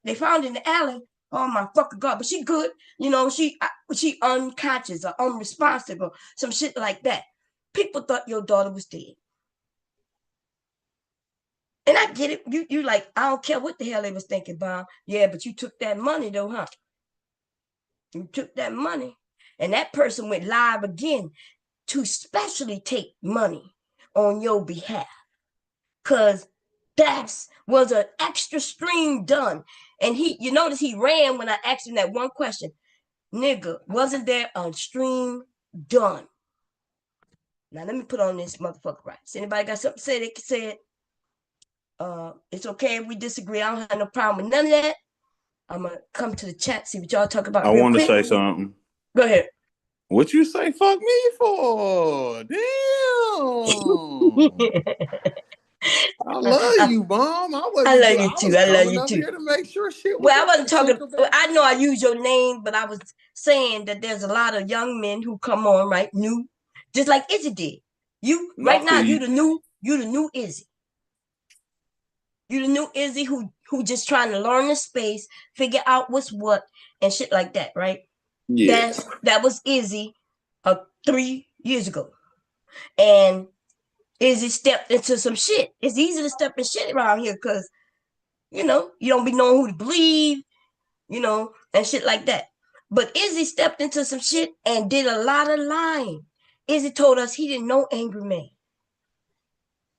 they found in the alley. Oh my fucking God, but she good. She unconscious or unresponsive or some shit like that. People thought your daughter was dead. And I get it. You like, I don't care what the hell they was thinking, Bob. Yeah, but you took that money though, huh? You took that money. And that person went live again to specially take money on your behalf. Cause that was an extra stream done. And you notice he ran when I asked him that one question. Nigga, wasn't there a stream done? Now let me put on this motherfucker right. So anybody got something to say, they can say it. It's okay if we disagree. I don't have no problem with none of that. I'm gonna come to the chat, see what y'all talk about. I want to say something. Go ahead. What you say fuck me for? Damn. I love you, Mom. I love you too. I love you too. Here to make sure shit was well, I wasn't talking. I know I use your name, but I was saying that there's a lot of young men who come on right new, just like Izzy did. You right now, you the new Izzy. You the new Izzy who just trying to learn the space, figure out what's what, and shit like that, right? Yeah. That was Izzy 3 years ago. And Izzy stepped into some shit. It's easy to step in shit around here because, you don't be knowing who to believe, and shit like that. But Izzy stepped into some shit and did a lot of lying. Izzy told us he didn't know Angry Man.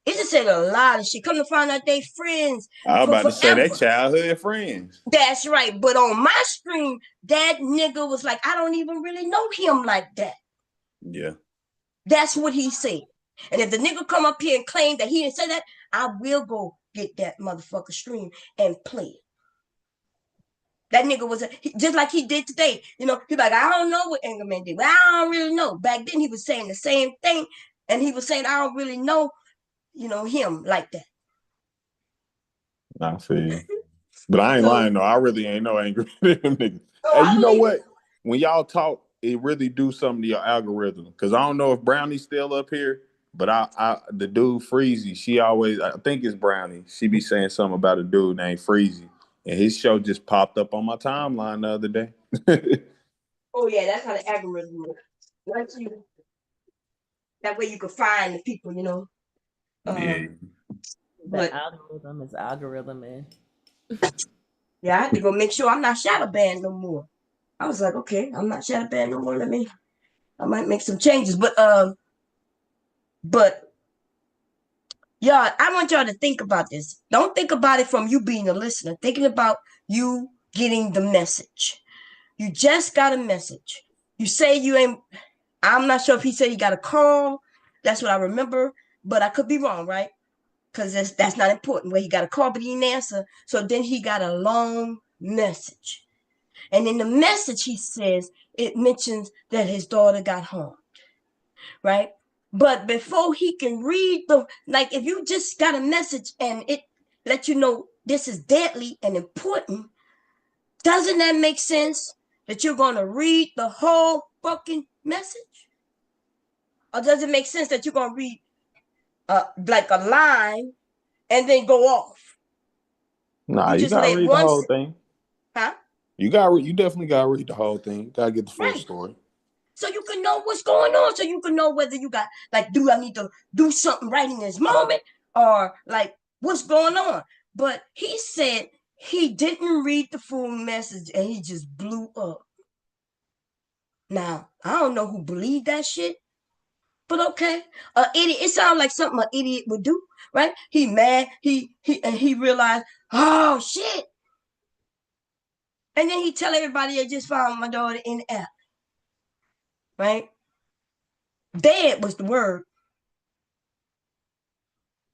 Izzy said a lot of shit. Come to find out they friends. I was about to say they childhood friends. That's right. But on my stream, that nigga was like, I don't even really know him like that. Yeah. That's what he said. And if the nigga come up here and claim that he didn't say that, I will go get that motherfucker stream and play it. That nigga was just like he did today. He's like, I don't know what Anger Man did. But I don't really know. Back then he was saying the same thing. And he was saying, I don't really know, him like that. I feel you. But I ain't lying though. I really ain't no angry nigga. Hey, you know what? When y'all talk, it really do something to your algorithm. Because I don't know if Brownie's still up here, but the dude Freezy, she always, I think it's Brownie. She be saying something about a dude named Freezy. And his show just popped up on my timeline the other day. Oh yeah, that's how the algorithm works. That way you can find the people, Yeah. The algorithm is algorithm, man. Yeah, I had to go make sure I'm not shadow banned no more. I was like, okay, I'm not shadow banned no more. Let me I might make some changes, but y'all, I want y'all to think about this. Don't think about it from you being a listener. Thinking about you getting the message. You just got a message. You say you ain't. I'm not sure if he said he got a call. That's what I remember, but I could be wrong, right? Because that's not important. Where he got a call, but he didn't answer. So then he got a long message, and in the message he says it mentions that his daughter got harmed, right? But before he can read the, like, if you just got a message and it let you know this is deadly and important, doesn't that make sense that you're going to read the whole fucking message? Or does it make sense that you're going to read like a line and then go off? Nah, You you just gotta let read the one, whole thing. huh? You definitely gotta read the whole thing. You gotta get the full Right. story. So you can know what's going on. So you can know whether you got, like, do I need to do something right in this moment? Or, like, what's going on? But he said he didn't read the full message and he just blew up. Now, I don't know who believed that shit, but okay. Idiot. It sounds like something an idiot would do, right? He mad. He realized, oh shit. And then he tell everybody I just found my daughter in the app, right? Dead was the word,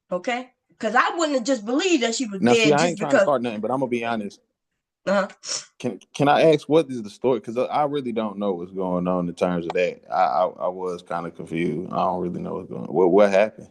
okay? Because I wouldn't have just believed that she was Now, see, dead I just ain't trying to because. start nothing, but I'm gonna be honest. Uh-huh. Can I ask what is the story? Because I really don't know what's going on in terms of that. I was kind of confused. I don't really know what's going on. What happened?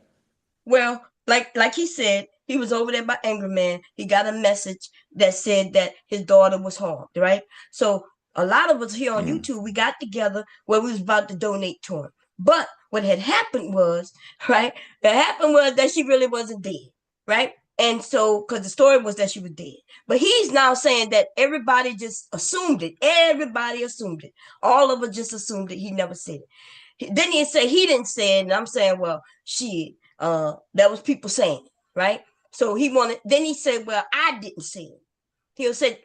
Well, like he said, he was over there by Angry Man. He got a message that said that his daughter was harmed, right? So a lot of us here on Mm. YouTube, we got together where we was about to donate to him. But what had happened was, right? What happened was that she really wasn't dead, right? And so, because the story was that she was dead. But he's now saying that everybody just assumed it. Everybody assumed it. All of us just assumed it. He never said it. Then he say he didn't say it, and I'm saying, well, shit, that was people saying it, right? So he wanted. Then he said, well, I didn't say it. He'll say,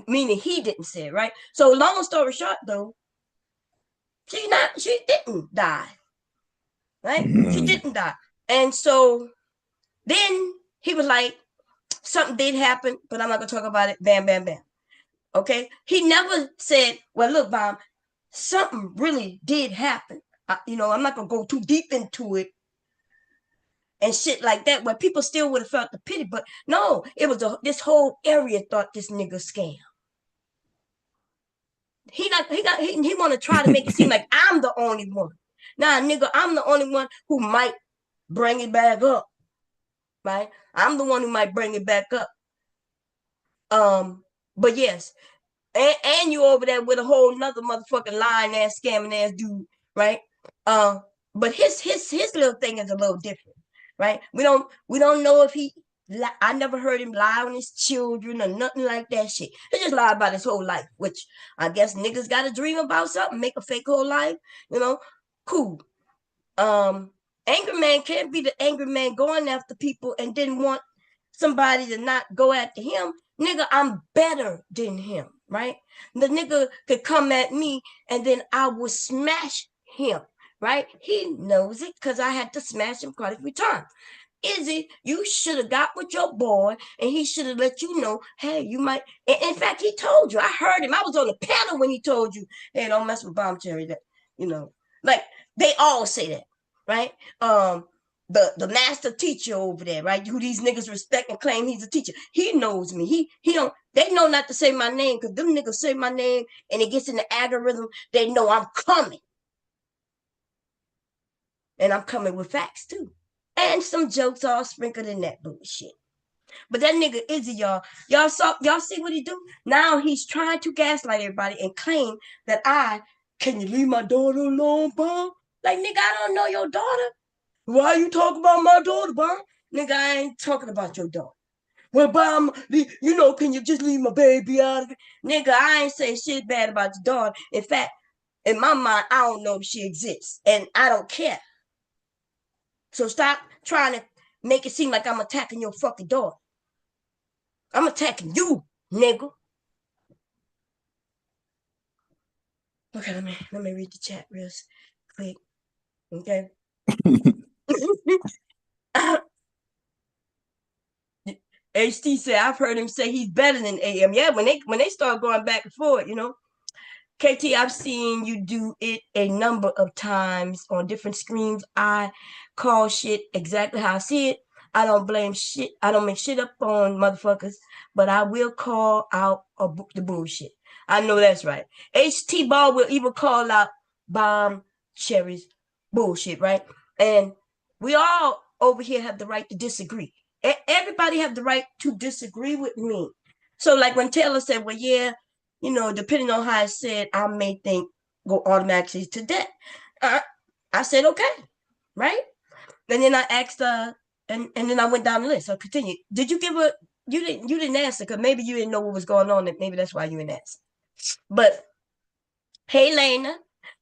meaning he didn't say it, right? So long story short, though, she didn't die, right? She Mm. didn't die, and so then he was like, something did happen, but I'm not gonna talk about it. Bam, bam, bam. Okay, he never said, well, look, Bob, something really did happen. I'm not gonna go too deep into it and shit like that, where people still would have felt the pity. But no, it was this whole area thought this nigga scam. He want to try to make it seem like I'm the only one. Nah, nigga, I'm the only one who might bring it back up, right? I'm the one who might bring it back up. But yes, and you over there with a whole nother motherfucking lying ass scamming ass dude, right? Uh, but his little thing is a little different, right? We don't know if I never heard him lie on his children or nothing like that shit. He just lied about his whole life, which I guess niggas got to dream about something, make a fake whole life, cool. Um, Angry Man can't be the angry man going after people and didn't want somebody to not go after him. Nigga, I'm better than him, right? The nigga could come at me and then I would smash him, right? He knows it because I had to smash him quite a few times. Izzy, you should have got with your boy and he should have let you know, hey, you might. In fact, he told you. I heard him. I was on the panel when he told you, hey, don't mess with Bomb Cherry. That, like they all say that, right? The master teacher over there, right? Who these niggas respect and claim he's a teacher. He knows me. He don't. They know not to say my name because them niggas say my name and it gets in the algorithm. They know I'm coming, and I'm coming with facts too, and some jokes all sprinkled in that bullshit. But that nigga Izzy, y'all see what he do? Now he's trying to gaslight everybody and claim that can you leave my daughter alone, Bob? Like, nigga, I don't know your daughter. Why you talking about my daughter, Bob? Nigga, I ain't talking about your daughter. Well, Bob, can you just leave my baby out of it? Nigga, I ain't say shit bad about your daughter. In fact, in my mind, I don't know if she exists, and I don't care. So stop trying to make it seem like I'm attacking your fucking daughter. I'm attacking you, nigga. Okay, let me read the chat real quick. Okay. HT said, I've heard him say he's better than AM. Yeah, when they start going back and forth, KT, I've seen you do it a number of times on different screens. I call shit exactly how I see it. I don't blame shit. I don't make shit up on motherfuckers, but I will call out the bullshit. I know that's right. HT Ball will even call out Bomb Cherry's bullshit, right? And we all over here have the right to disagree. Everybody have the right to disagree with me. So like when Taylor said, well, yeah, depending on how I said, I may think go automatically to that. I said, okay, right? And then I asked, and then I went down the list. So continue. Did you give a, you didn't answer because maybe you didn't know what was going on. And maybe that's why you didn't answer. But hey, Lena,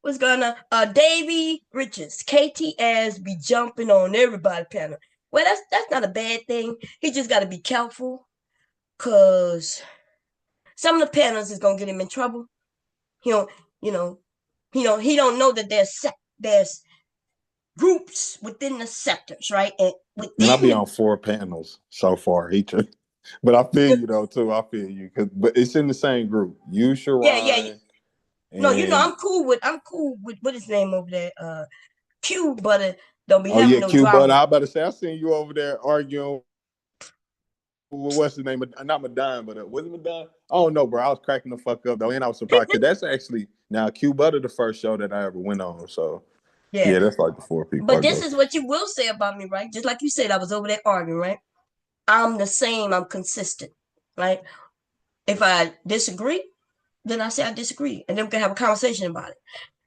was gonna, Davy Richards, KTS be jumping on everybody panel. Well, that's not a bad thing. He just got to be careful because some of the panels is gonna get him in trouble. He don't, you know, he don't know that there's groups within the sectors, right? And And I'll be within on 4 panels so far. But I feel you though too. I feel you, but it's in the same group. You, yeah. Sharon, No, and I'm cool with what his name over there, Q, but don't be oh having yeah, no Q. But drama. I better say I seen you over there arguing. What's his name? Not Madonna, but was it Madonna? I don't know, bro. I was cracking the fuck up though, and I was surprised because that's actually now Q Butter the first show that I ever went on. So Yeah, yeah, that's like the 4 people but I this go. is what you will say about me, right? Just like you said, I was over there arguing, right? I'm the same. I'm consistent, right? If I disagree, then I say I disagree, and then we can have a conversation about it.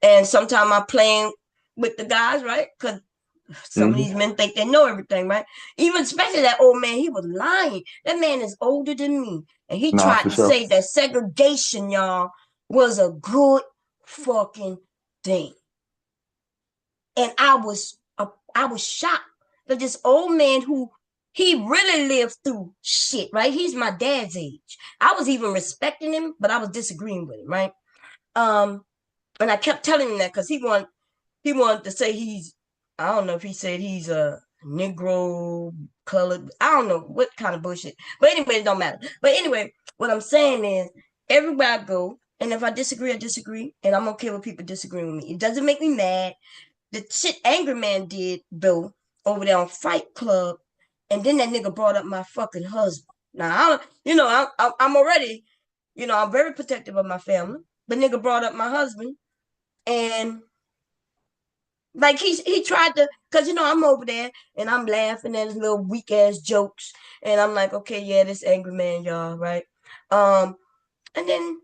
And sometimes I'm playing with the guys, right? Because some of these men think they know everything, right? Even especially that old man, he was lying. That man is older than me. And he Nah, tried for to sure. say that segregation, y'all, was a good fucking thing. And I was shocked that this old man who he really lived through shit, right? He's my dad's age. I was even respecting him, but I was disagreeing with him, right? Um, and I kept telling him that because he wanted to say I don't know if he said he's a Negro colored. I don't know what kind of bullshit. But anyway, it don't matter. But anyway, what I'm saying is everywhere I go, and if I disagree, I disagree. And I'm okay with people disagreeing with me. It doesn't make me mad. The shit Angry Man did, though, over there on Fight Club, and then that nigga brought up my fucking husband. Now, I'm already, I'm very protective of my family. But nigga brought up my husband, and like he tried to, cause I'm over there and I'm laughing at his little weak ass jokes, and I'm like, okay, yeah, this angry man, y'all, right? And then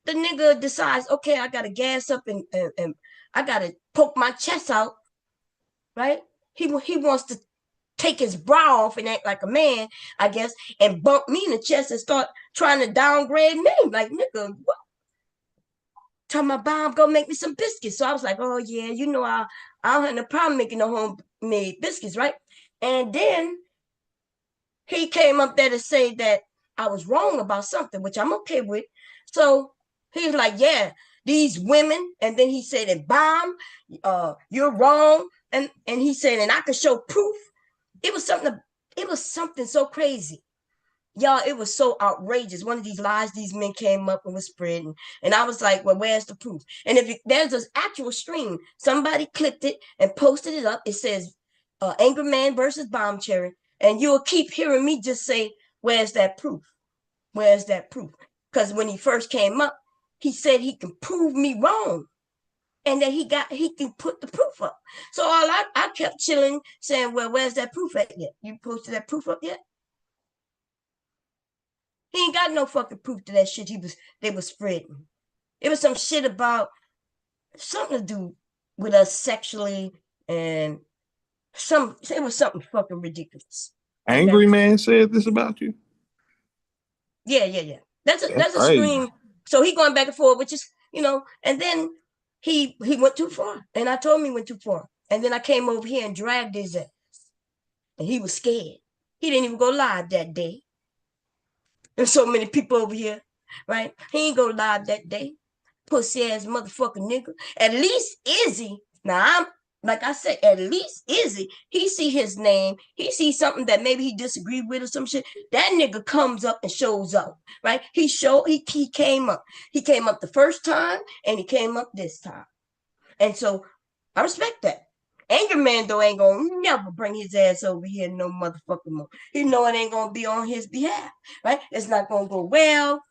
the nigga decides, okay, I gotta gas up and I gotta poke my chest out, right? He wants to take his bra off and act like a man, I guess, and bump me in the chest and start trying to downgrade me, like nigga, what? Tell my mom go make me some biscuits. So I was like, oh yeah, I don't have no problem making no homemade biscuits, right? And then he came up there to say that I was wrong about something, which I'm okay with. So he's like, yeah, these women, and then he said, and bomb, you're wrong. And he said, and I could show proof. It was something it was something so crazy. Y'all, it was so outrageous. One of these lies these men came up and was spreading. And I was like, well, where's the proof? And if there's this actual stream, somebody clipped it and posted it up. It says Angry Man versus Bomb Cherry. And you'll keep hearing me just say, where's that proof? Where's that proof? Because when he first came up, he said he can prove me wrong. And that he can put the proof up. So I kept chilling, saying, well, where's that proof at yet? You posted that proof up yet? He ain't got no fucking proof to that shit they was spreading. It was some shit about something to do with us sexually, and it was something fucking ridiculous. Okay. Angry Man said this about you. Yeah. That's That's a crazy. stream. So he going back and forth, which is, and then he went too far. And I told him he went too far. And then I came over here and dragged his ass. And he was scared. He didn't even go live that day. There's so many people over here, right? He ain't go live that day. Pussy ass motherfucking nigga. At least Izzy Now I'm like I said, at least Izzy, he see his name, he sees something that maybe he disagreed with or some shit. That nigga comes up and shows up, right? He came up. He came up the first time and he came up this time. And so I respect that. Anger Man though ain't gonna never bring his ass over here no motherfucking more. He know it ain't gonna be on his behalf, right? It's not gonna go well.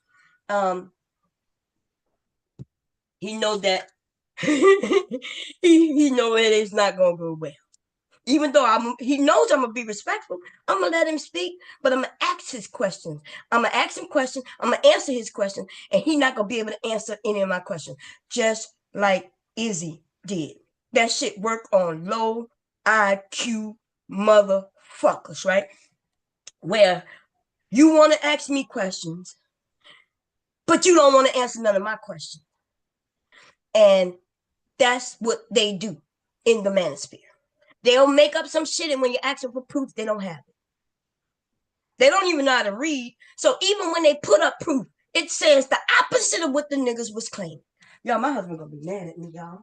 He know that he know it is not gonna go well. Even though he knows I'm gonna be respectful, I'm gonna let him speak, but I'm gonna ask his questions. I'm gonna ask him questions. I'm gonna answer his questions, and he's not gonna be able to answer any of my questions, just like Izzy did. That shit work on low IQ motherfuckers, right? Where you want to ask me questions, but you don't want to answer none of my questions, and that's what they do in the manosphere. They'll make up some shit, and when you ask them for proof, they don't have it. They don't even know how to read. So even when they put up proof, it says the opposite of what the niggas was claiming. Y'all, my husband gonna be mad at me, y'all.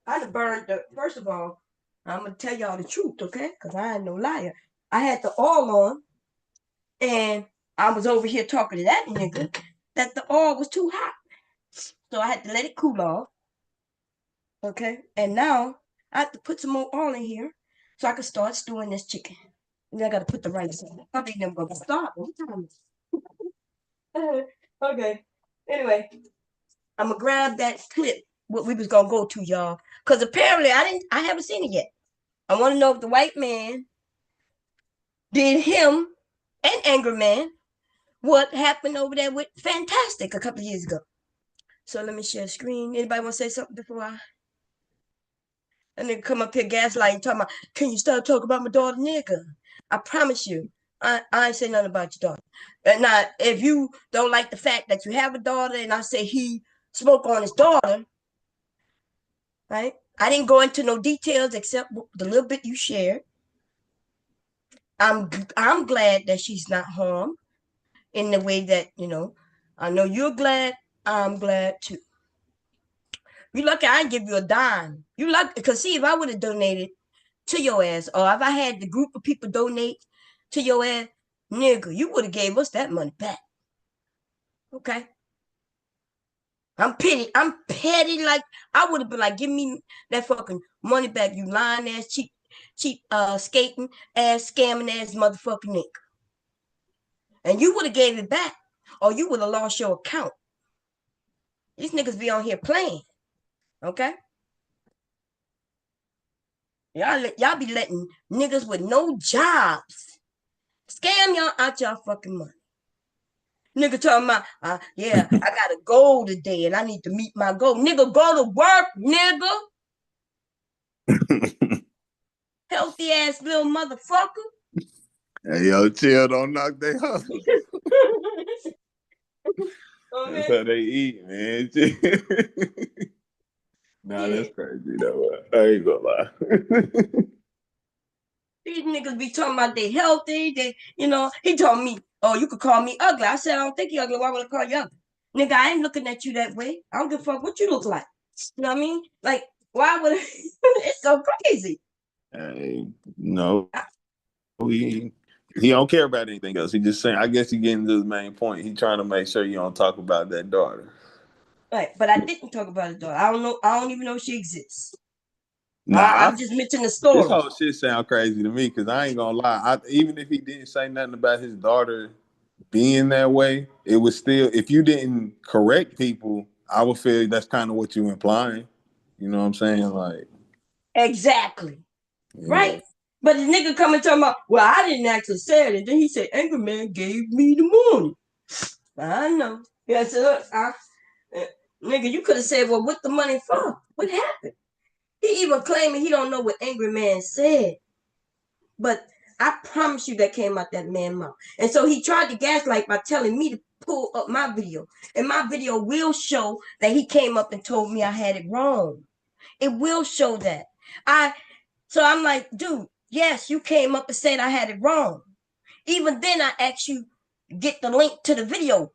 I done burned the, first of all, I'm gonna tell y'all the truth, okay? Because I ain't no liar. I had the oil on, and I was over here talking to that nigga that the oil was too hot. So I had to let it cool off. Okay. And now I have to put some more oil in here so I can start stewing this chicken. And then I gotta put the rice in. I think I'm gonna stop. What time is it? Okay. Anyway, I'm gonna grab that clip what we was gonna go to, y'all. Cause apparently I haven't seen it yet. I wanna know if the white man did him and Anger Man what happened over there with Fantastic a couple of years ago. So let me share the screen. Anybody wanna say something before I and then come up here gaslighting, talking about, can you stop talking about my daughter, nigga? I promise you, I ain't say nothing about your daughter. And now, if you don't like the fact that you have a daughter and I say he spoke on his daughter, right? I didn't go into no details except the little bit you shared. I'm glad that she's not harmed in the way that, I know you're glad, I'm glad too. You lucky I didn't give you a dime. You lucky, because see, if I would have donated to your ass, or if I had the group of people donate to your ass, nigga, you would have gave us that money back. Okay? I'm petty. I'm petty. Like, I would have been like, give me that fucking money back, you lying ass, cheap, skating ass, scamming ass motherfucking nigga. And you would have gave it back, or you would have lost your account. These niggas be on here playing. Okay? Y'all be letting niggas with no jobs scam y'all out y'all fucking money. Nigga talking about, yeah, I got a goal today and I need to meet my goal. Nigga, go to work, nigga. Healthy ass little motherfucker. Hey, yo, chill, don't knock their hustle. Okay. That's how they eat, man. Nah, Yeah. that's crazy, though. I ain't gonna lie. These niggas be talking about they healthy. He told me, oh, you could call me ugly. I said, I don't think you ugly. Why would I call you ugly? Nigga, I ain't looking at you that way. I don't give a fuck what you look like. You know what I mean? Like, why would it's so crazy. Hey, no. He don't care about anything else. He just saying, I guess he getting to his main point. He trying to make sure you don't talk about that daughter. Right, but I didn't talk about his daughter. I don't know. I don't even know if she exists. Nah, I just mentioned the this story. whole shit sound crazy to me because I ain't gonna lie. Even if he didn't say nothing about his daughter being that way, it was still, if you didn't correct people, I would feel that's kind of what you implying. You know what I'm saying? Like, Exactly. yeah. Right? But the nigga coming talking about, well, I didn't actually say it. And then he said, Anger Man gave me the money. I know. Yeah, so nigga, you could have said, well, what the money for? What happened? He even claiming he don't know what Angry Man said. But I promise you that came out that man's mouth. And so he tried to gaslight by telling me to pull up my video. And my video will show that he came up and told me I had it wrong. It will show that. So I'm like, dude, yes, you came up and said I had it wrong. Even then I asked you get the link to the video.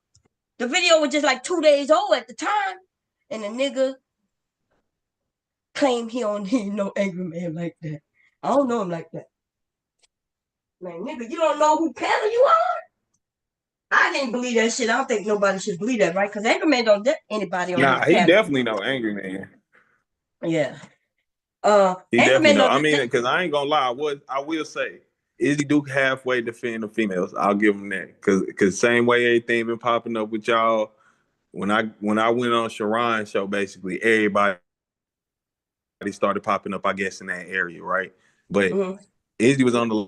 The video was just like 2 days old at the time. And the nigga claim he don't need no angry man like that. I don't know him like that. Man, nigga, you don't know who Pamela you are? I didn't believe that shit. I don't think nobody should believe that, right? Because angry man don't let anybody on his Nah, he panel. definitely know angry man. Yeah. He angry definitely man know. don't I mean, because I ain't gonna lie, I will say, Izzy do halfway defend the females. I'll give him that. Cause same way everything been popping up with y'all. When I went on Sharon's show, basically everybody started popping up, I guess, in that area, right? But Izzy was on the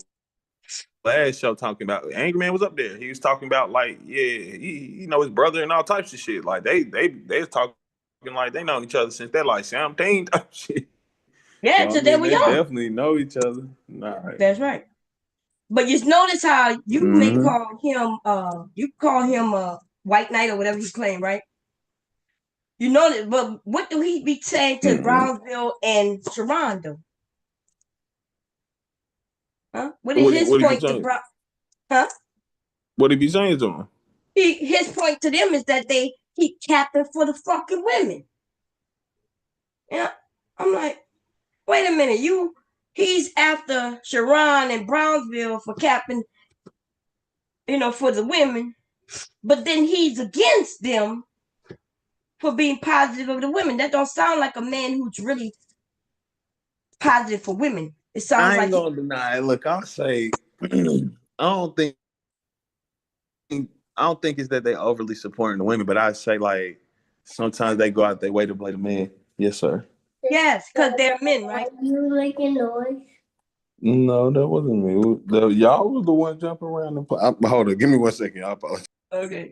last show talking about Angry Man was up there. He was talking about like, yeah, he his brother and all types of shit. Like they was talking like they known each other since they're like 17 type shit. Yeah, So I so they mean, were they young. definitely know each other. All right. That's right. But you notice how you may call him White Knight or whatever he claimed, right? You know that, but what do he be saying to Brownsville and Sharon though? Huh? What is his What he be point to saying? Brown? Huh? What he be saying to him? His point to them is that they keep capping for the fucking women. Yeah, I'm like, wait a minute, he's after Sharon and Brownsville for capping, for the women, but then he's against them for being positive of the women. That don't sound like a man who's really positive for women. It sounds I ain't like gonna deny it. Look, I'll say I don't think it's that they overly supporting the women, but I say like sometimes they go out their way to play the man. Yes, sir. yes, because they're men, right? You making noise? No, that wasn't me. Y'all was the one jumping around. Hold on, give me 1 second. I apologize. Okay.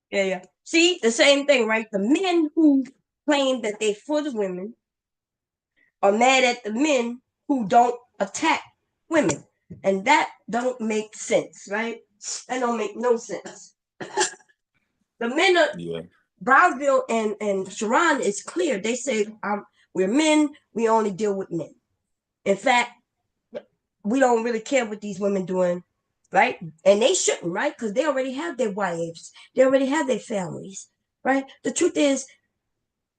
Yeah. See, the same thing, right? The men who claim that they for the women are mad at the men who don't attack women. And that don't make sense, right? That don't make no sense. The men are Brownsville and Sharon is clear. They say we're men, we only deal with men. In fact, we don't really care what these women doing, right? And they shouldn't, right? Because they already have their wives, they already have their families, right? The truth is,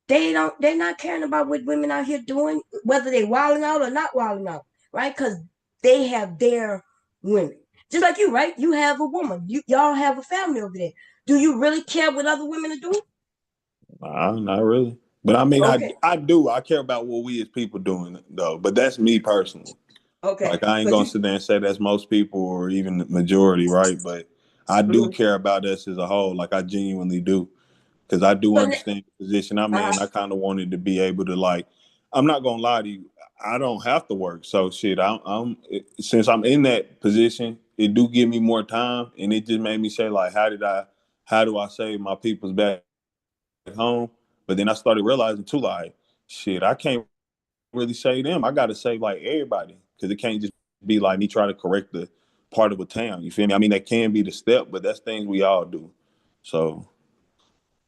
they're not caring about what women out here doing, whether they wilding out or not wilding out, right? Because they have their women. Just like you, right? You have a woman. Y'all have a family over there. Do you really care what other women are doing? Not really. But I mean, Okay. I do. I care about what we as people doing though. But that's me personally. Okay. Like I ain't gonna sit there and say that's most people or even the majority, right? But I do care about us as a whole. Like I genuinely do. Because I do understand the position I'm in. I kind of wanted to be able to like. I'm not gonna lie to you. I don't have to work, so shit. Since I'm in that position, it do give me more time, and it just made me say like, how do I save my people's back home? But then I started realizing too, like, shit, I can't really save them. I got to save like everybody because it can't just be like me trying to correct the part of a town. You feel me? I mean, that can be the step, but that's things we all do. So.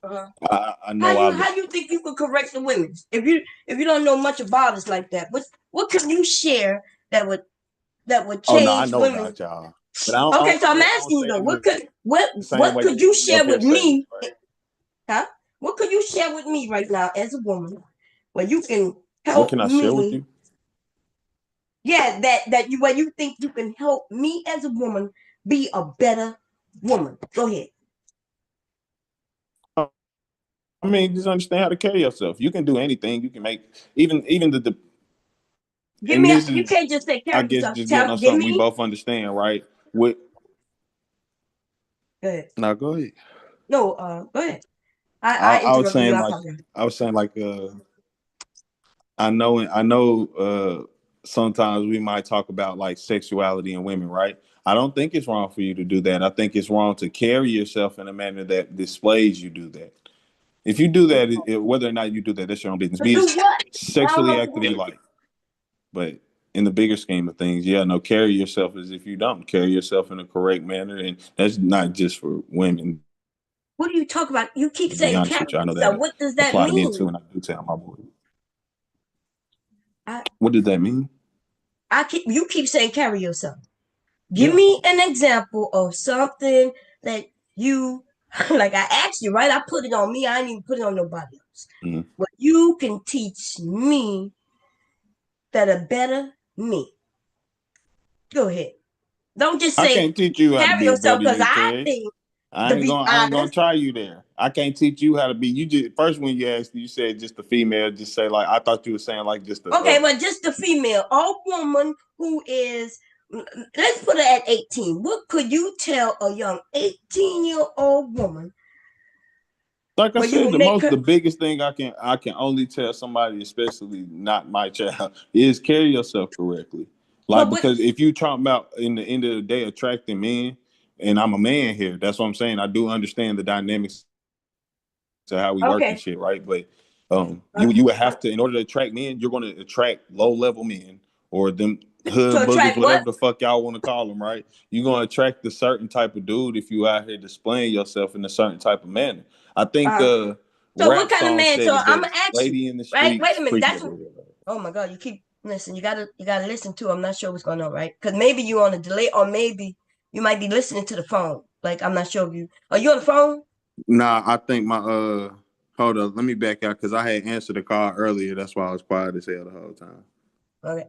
I know how you think you could correct the women if you don't know much about us like that? What can you share that would change Oh no, I know women? about y'all. But I don't Okay, so I'm say, I don't asking you say though, in the what same way could that you share okay, with say me? right. Huh? What could you share with me right now as a woman where you can What help can I share with me? you? Yeah, that you where you think you can help me as a woman be a better woman. Go ahead. I mean, just understand how to carry yourself. You can do anything. You can make even the Give and me this you is can't just say I carry guess yourself. just getting on Give something we me. both understand, right? What Go ahead. now go ahead. No, go ahead. I I was interrupted you. saying I like apologize. I know sometimes we might talk about like sexuality in women, right? I don't think it's wrong for you to do that. I think it's wrong to carry yourself in a manner that displays you do that. If you do that, whether or not you do that, that's your own business. To Be do as what? sexually active you like. But in the bigger scheme of things, yeah, no, carry yourself as if you don't. Carry yourself in a correct manner. And that's not just for women. What do you talk about? You keep To be saying honest carry with you, I know yourself. that What does that apply to men mean? too, and I do tell my boy. I What does that mean? you keep saying carry yourself. Give Yeah. me an example of something that you like I asked you, right? I put it on me. I didn't even put it on nobody else. Mm. But you can teach me that a better me. Go ahead. Don't just I say can't teach you how to carry be a yourself better because you, I Terry. think, to be I ain't gonna honest. try you there. I can't teach you how to be. You just first when you asked, you said just a female. Just say like I thought you were saying like just a. Okay, but just the female, a woman who is, let's put it at 18. What could you tell a young 18-year-old woman Like I where you said, will make the her? biggest thing I can only tell somebody, especially not my child, is carry yourself correctly. Like But what? because if you talking about in the end of the day attracting men, and I'm a man here, that's what I'm saying. I do understand the dynamics of how we work and shit, right? But you would have to, in order to attract men, you're going to attract low level men or them hood To boogers, attract whatever what? the fuck y'all want to call them, right? You're going to attract a certain type of dude if you out here displaying yourself in a certain type of manner. I think Uh, so what rap kind of song man? said So it I'm gonna best. ask you, Lady in the right? Wait streets, a minute. freak That's what. everywhere. Oh my God, you keep listen. You gotta listen to. I'm not sure what's going on, right? Because maybe you on a delay, or maybe you might be listening to the phone. Like I'm not sure if you are you on the phone. Nah, I think my hold up, let me back out because I had answered the call earlier. That's why I was quiet as hell the whole time. Okay.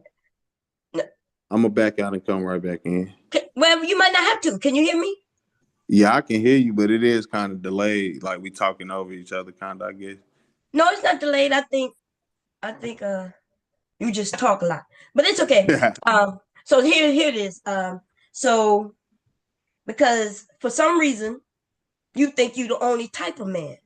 No. I'm gonna back out and come right back in. Well, you might not have to. Can you hear me? Yeah, I can hear you, but it is kind of delayed. Like we talking over each other, kind of. I guess. No, it's not delayed. I think you just talk a lot, but it's okay. So here it is. So because for some reason you think you the only type of man,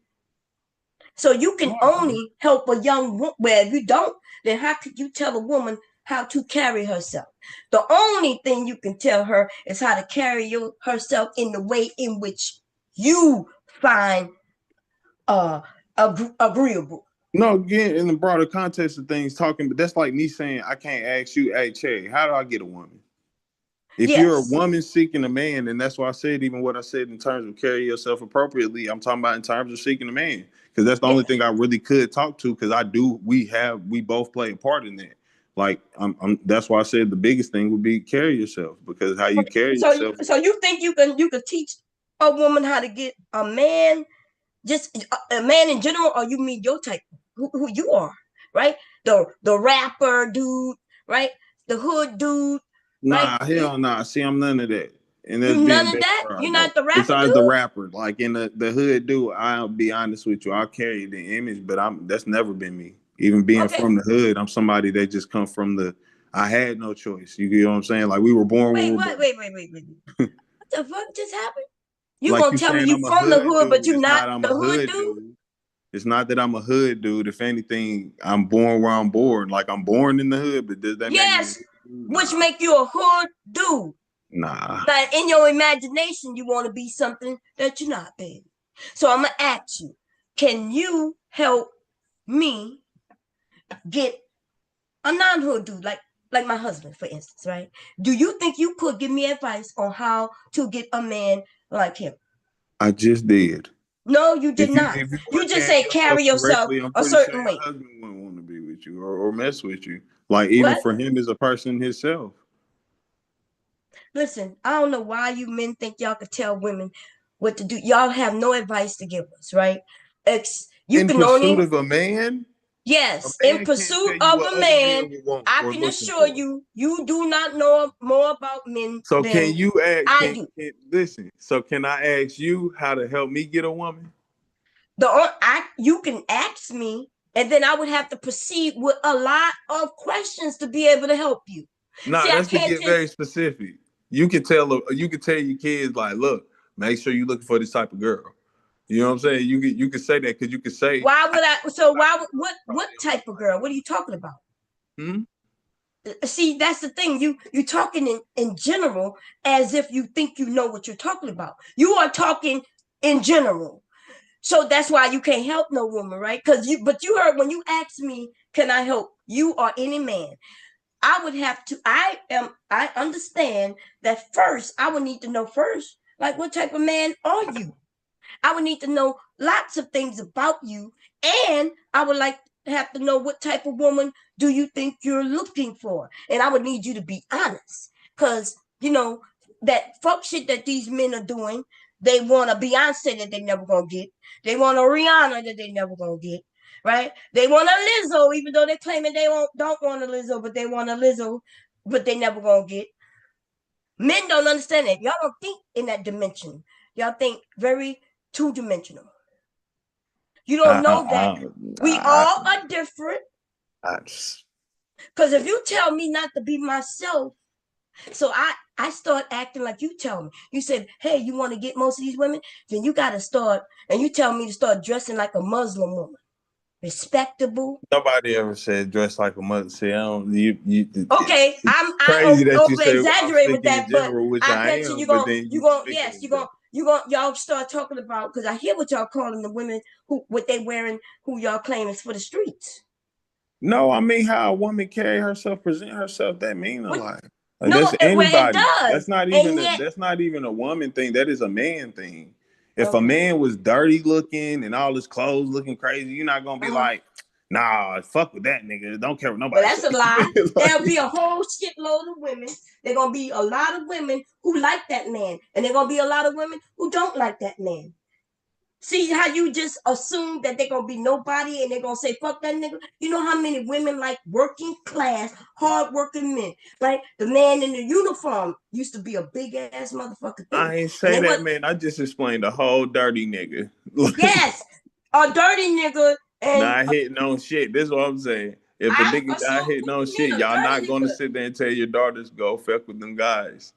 so you can only help a young woman. Well, if you don't, then how could you tell a woman how to carry herself? The only thing you can tell her is how to carry herself in the way in which you find uh agreeable. No, again, in the broader context of things, talking, but that's like me saying I can't ask you, hey, Che, how do I get a woman? If you're a Yes. woman seeking a man, and that's why I said even what I said in terms of carry yourself appropriately, I'm talking about in terms of seeking a man because that's the only Yes. thing I really could talk to because I do we both play a part in that. Like that's why I said the biggest thing would be carry yourself because how you Okay. carry So yourself. so you think you can teach a woman how to get a man, just a man in general, or you mean your type, who you are, right? The rapper dude, right? The hood dude, right? Nah, hell nah. See, I'm none of that. And You that's none being of very that. proud You're though. not the rapper Besides the dude. rapper, like in the hood dude, I'll be honest with you, I'll carry the image, but that's never been me. Even being Okay. from the hood, I'm somebody that just come from the I had no choice. You get what I'm saying? Like we were born when we Wait, were what? born. Wait. What the fuck just happened? You Like gonna you tell me saying you I'm a from the hood hood, but dude. you It's not not I'm the a hood hood dude? dude. It's not that I'm a hood dude. If anything, I'm born where I'm born. Like I'm born in the hood, but does that make me a Yes, hood dude? which Nah. make you a hood dude. Nah. But in your imagination, you want to be something that you're not, baby. So I'm gonna ask you, can you help me get a non-hood dude, like my husband, for instance, right? Do you think you could give me advice on how to get a man like him? I just did. No, you did not. If you You weren't just carrying say yourself carry yourself correctly, I'm a pretty sure certain your way. husband wouldn't want to be with you or mess with you. Like even What? for him as a person himself. Listen, I don't know why you men think y'all could tell women what to do. Y'all have no advice to give us, right? You In can pursuit only, of a yes, in man can't pursuit tell you of what a other man. men would want I or can looking assure for. you, you do not know more about men So than can you ask I do. can listen, so can I ask you how to help me get a woman? You can ask me, and then I would have to proceed with a lot of questions to be able to help you. See, Nah, I that's to can't get just. very specific. You can tell your kids like, look, make sure you're looking for this type of girl. You know what I'm saying? You can say that because you can say Why would I? So type why? of girl What? you What probably type of girl? What are you talking about? don't like. See, that's the thing. You talking in general as if you think you know what you're talking about. You are talking in general. So that's why you can't help no woman, right? But you heard when you asked me, can I help you or any man? I would have to, I understand that first, I would need to know first, like what type of man are you? I would need to know lots of things about you, and I would like to have to know what type of woman do you think you're looking for, and I would need you to be honest, because that fuck shit that these men are doing. They want a Beyonce that they never gonna get. They want a Rihanna that they never gonna get. Right? They want a Lizzo, even though they're claiming they don't want a Lizzo, but they want a Lizzo, but they never gonna get. Men don't understand that. Y'all don't think in that dimension. Y'all think very two-dimensional. You don't know that we all are different. Because if you tell me not to be myself, so I start acting like you tell me. You said, hey, you want to get most of these women? Then you got to start, and you tell me to start dressing like a Muslim woman. Respectable. Nobody ever said dress like a Muslim. See, I don't. Okay, Crazy I that you over say I'm exaggerate with speaking in that, but general, which I I bet you am. you're But gonna then you you gonna speaking yes in you're general. gonna you gonna y'all start talking about, because I hear what y'all calling the women who what they wearing, who y'all claim is for the streets. No, I mean how a woman carry herself, present herself. That mean a lot. Like No, that's well it anybody. does, That's not and even yet a woman thing. That is a man thing. If a okay. man was dirty looking and all his clothes looking crazy, you're not gonna be like, nah, fuck with that nigga. Don't care what But nobody that's say. a lie. Like, There'll be a whole shitload of women. There're gonna be a lot of women who like that man, and there're gonna be a lot of women who don't like that man. See how you just assume that they're gonna be nobody and they're gonna say fuck that nigga? You know how many women like working class, hard working men, right? The man in the uniform used to be a big ass motherfucker too. I ain't And say they that, went, man. I just explained the whole dirty nigga. yes, a dirty nigga, and Not hitting on shit. This is what I'm saying. If a I nigga not assume hitting what on you mean shit, a y'all not dirty gonna nigga. sit there and tell your daughters go fuck with them guys.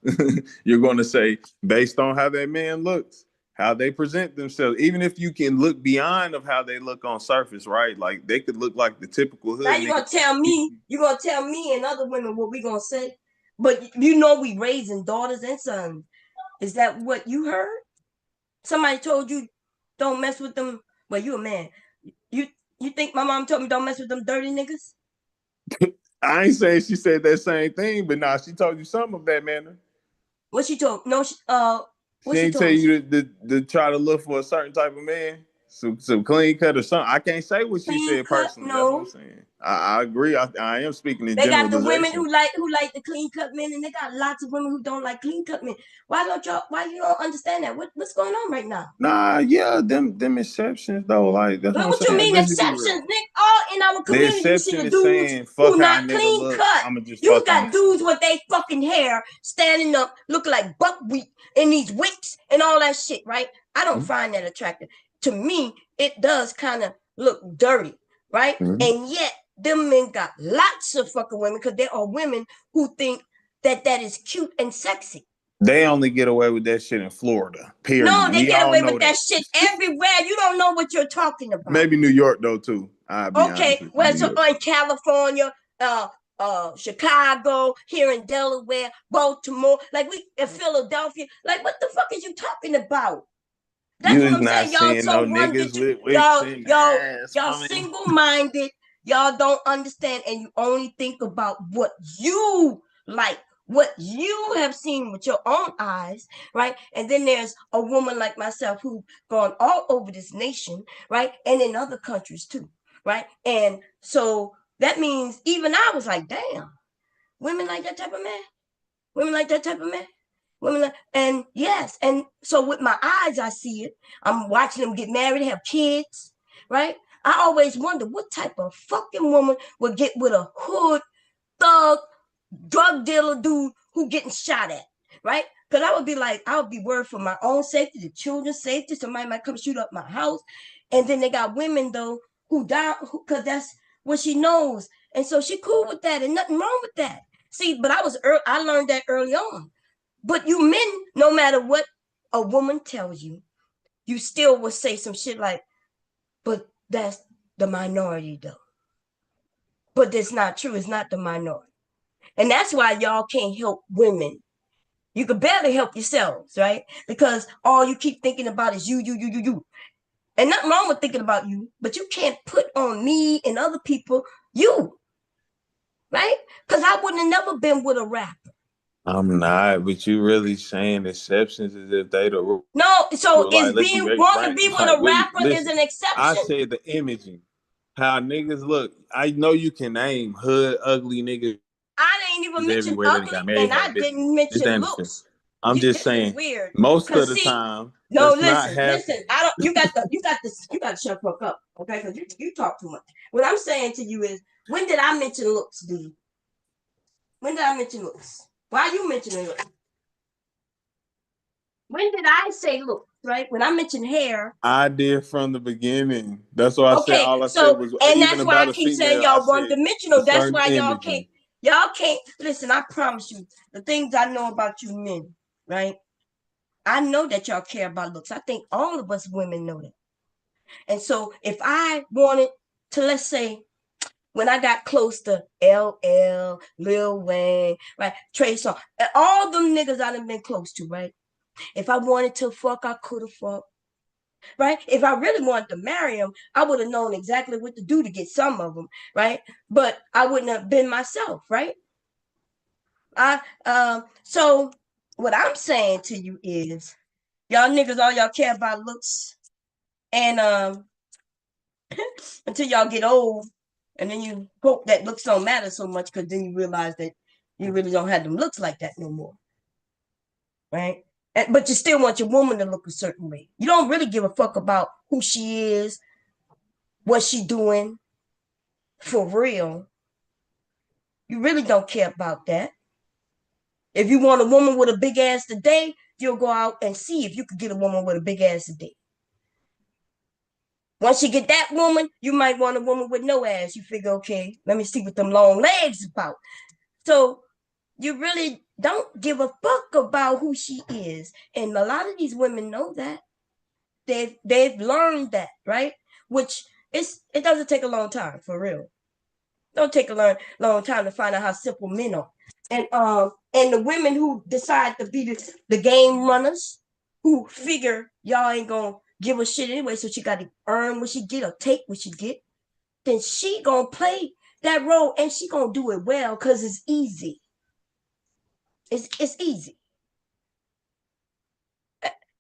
You're gonna say based on how that man looks, how they present themselves. Even if you can look beyond of how they look on surface, right? Like they could look like the typical Now hood nigga. you're gonna tell me and other women what we gonna say. But you know we raising daughters and sons. Is that what you heard? Somebody told you don't mess with them. Well, you a man. You you think my mom told me don't mess with them dirty niggas? I ain't saying she said that same thing, but nah, she told you something of that manner. What she told? No, She what she ain't tell told me? you to try to look for a certain type of man, some clean cut or something. I can't say what she Clean said cut? personally. That's what I'm No. saying. I agree. I am speaking in They got the women generalization. who like the clean cut men, and they got lots of women who don't like clean cut men. Why don't y'all? Why you don't understand that? What's going on right now? Nah, yeah, them exceptions though. Like that's what But I'm what you saying. mean Let's just be real. exceptions, Nick? All in our The community, you see exception the is dudes saying fuck who how a not nigga clean look. cut. I'ma just You fuck on got him. dudes with they fucking hair standing up, looking like buckwheat in these wicks and all that shit, right? I don't find that attractive. To me, it does kind of look dirty, right? Mm-hmm. And yet, them men got lots of fucking women because there are women who think that that is cute and sexy. They only get away with that shit in Florida. No, Period. they We get all away know with that that. shit everywhere. You don't know what you're talking about. Maybe New York though too. I'll be honest Okay, with you. well, New so York. in California, Chicago, here in Delaware, Baltimore, like we in Philadelphia, like what the fuck is you talking about? That's You what is I'm not saying. Y'all seeing so no one niggas dimensional. with wicks and Y'all ass. single minded. Y'all don't understand, and you only think about what you like, what you have seen with your own eyes, right? And then there's a woman like myself who's gone all over this nation, right, and in other countries too, right? And so that means even I was like, damn, women like that type of man, women like that type of man. Women like, and yes, and so with my eyes, I see it. I'm watching them get married, have kids, right? I always wonder what type of fucking woman would get with a hood thug drug dealer dude who getting shot at, right? Because I would be like, I would be worried for my own safety, the children's safety. Somebody might come shoot up my house, and then they got women though who die because that's what she knows, and so she cool with that, and nothing wrong with that. See, but I learned that early on. But you men, no matter what a woman tells you, you still will say some shit like, but that's the minority though. But that's not true. It's not the minority. And that's why y'all can't help women. You could barely help yourselves, right? Because all you keep thinking about is you. And nothing wrong with thinking about you, but you can't put on me and other people you, right? Because I wouldn't have never been with a rapper. I'm not, but you really saying exceptions as if they the rule. No, so Like, is let's be being very want to frank. be with Like, a rapper is listen, an I exception? said the imaging, how niggas look. I know you can name hood ugly niggas I didn't even mention everywhere that got ugly, married, and had I business. didn't This the mention Hemisphere. looks. I'm just This is saying, weird. most of Cause the see, time, no, that's not listen, happening. listen. I don't. You got to shut the fuck up, okay? Because you talk too much. What I'm saying to you is, when did I mention looks, dude? When did I mention looks? Why are you mentioning looks? When did I say looks? Right? When I mentioned hair. I did from the beginning. That's why I said Okay, all I said so was and even that's why I about a keep saying female. I y'all one said dimensional. a That's certain why imagery. y'all can't listen. I promise you, the things I know about you men, right? I know that y'all care about looks. I think all of us women know that. And so if I wanted to, let's say, when I got close to LL, Lil Wayne, right, Trey Songz, all them niggas I done been close to, right? If I wanted to fuck, I could have fucked. Right? If I really wanted to marry him, I would have known exactly what to do to get some of them, right? But I wouldn't have been myself, right? So what I'm saying to you is, y'all niggas, all y'all care about looks, and until y'all get old, and then you hope that looks don't matter so much, because then you realize that you really don't have them looks like that no more, right? But you still want your woman to look a certain way. You don't really give a fuck about who she is, what she doing, for real. You really don't care about that. If you want a woman with a big ass today, you'll go out and see if you could get a woman with a big ass today. Once you get that woman, you might want a woman with no ass. You figure, okay, let me see what them long legs about. So you really don't give a fuck about who she is. And a lot of these women know that. They've learned that, right? Which it doesn't take a long time, for real. Don't take a long time to find out how simple men are. And the women who decide to be the game runners, who figure y'all ain't gonna give a shit anyway, so she got to earn what she get or take what she get, then she gonna play that role, and she gonna do it well because it's easy. It's easy.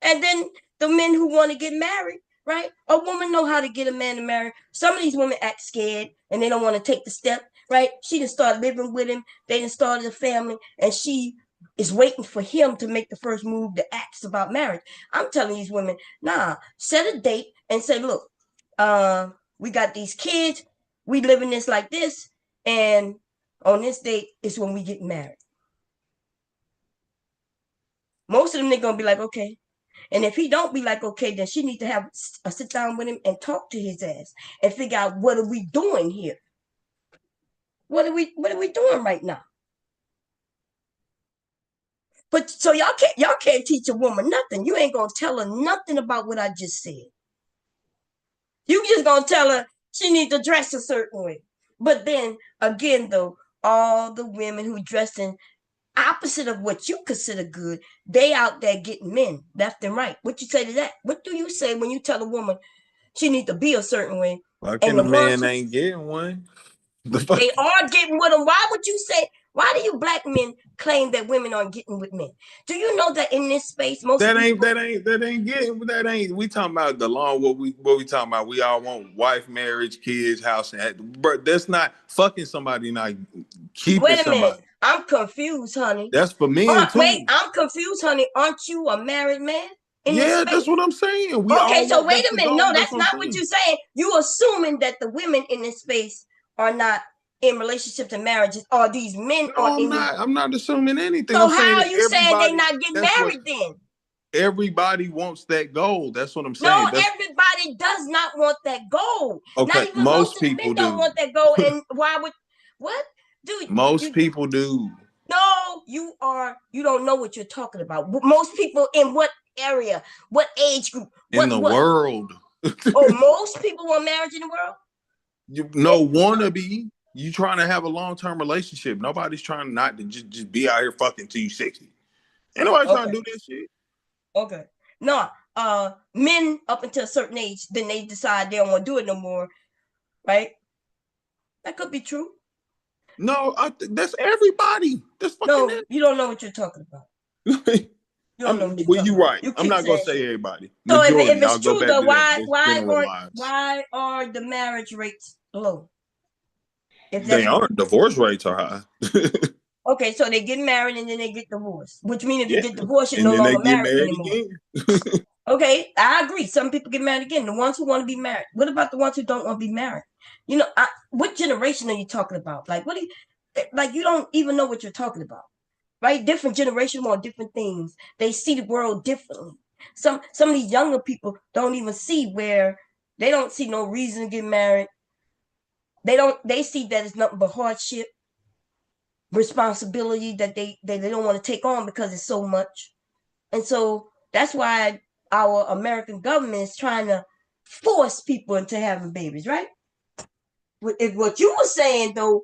And then the men who want to get married, right? A woman know how to get a man to marry. Some of these women act scared and they don't want to take the step, right? She done started living with him. They done started a family, and she is waiting for him to make the first move to ask about marriage. I'm telling these women, nah, set a date and say, look, we got these kids, we living this like this, and on this date is when we get married. Most of them, they're gonna be like, okay. And if he don't be like, okay, then she need to have a sit down with him and talk to his ass and figure out, what are we doing here? What are we doing right now? But so y'all can't teach a woman nothing. You ain't gonna tell her nothing about what I just said. You just gonna tell her she need to dress a certain way. But then again, though, all the women who dressing opposite of what you consider good, they out there getting men left and right. What you say to that? What do you say when you tell a woman she need to be a certain way? Fucking And a the man ones ain't getting one. The fuck? they are getting with them. Why would you say? Why do you black men claim that women aren't getting with men? Do you know that in this space, most That people ain't getting. That ain't. We talking about the long. What we talking about? We all want wife, marriage, kids, house, and but that's not fucking somebody. Not keeping wait a minute. somebody. I'm confused, honey. That's for men Wait, too. I'm confused, honey. Aren't you a married man in this Yeah, space? that's what I'm saying. We Okay, all so want. wait That's a the minute. No, goal. That's that's what I'm not what saying. you're saying. You assuming that the women in this space are not in relationships and marriages, or these men No, are I'm in these. not. I'm not assuming anything. So I'm saying how are that you saying they everybody. not getting That's what married then? everybody wants. That goal. That's what I'm No, saying. That's everybody does not want that goal. Not okay. even most Most of the men people don't do. want that goal. And why would what? Dude, Most you people do. no, you don't know what you're talking about. Most people in what area, what age group, In the what? world. Oh, most people want marriage in the world? You no wanna be. You trying to have a long-term relationship. Nobody's trying not to just be out here fucking till you 60. Ain't nobody trying Okay. to do this shit. Okay. No, men up until a certain age, then they decide they don't want to do it no more, right? That could be true. No, that's everybody. That's fucking No, you don't know what you're talking about. it. You don't know what you're Well, talking you about. right. You I'm keep not gonna saying say shit. everybody. So if Majority. it's I'll go true back though, to that. Let's generalize. why are the marriage rates low? If They that's aren't. Divorce rates are high. Okay, so they get married and then they get divorced, which means if you get divorced, you're and no then they longer get married married anymore. again. Okay, I agree. Some people get married again. The ones who want to be married. What about the ones who don't want to be married? You know, what generation are you talking about? Like, what do you, like, you don't even know what you're talking about, right? Different generation want different things. They see the world differently. Some of these younger people don't even see where they don't see no reason to get married. They see that it's nothing but hardship, responsibility that they don't want to take on because it's so much. And so that's why our American government is trying to force people into having babies, right? If what you were saying though,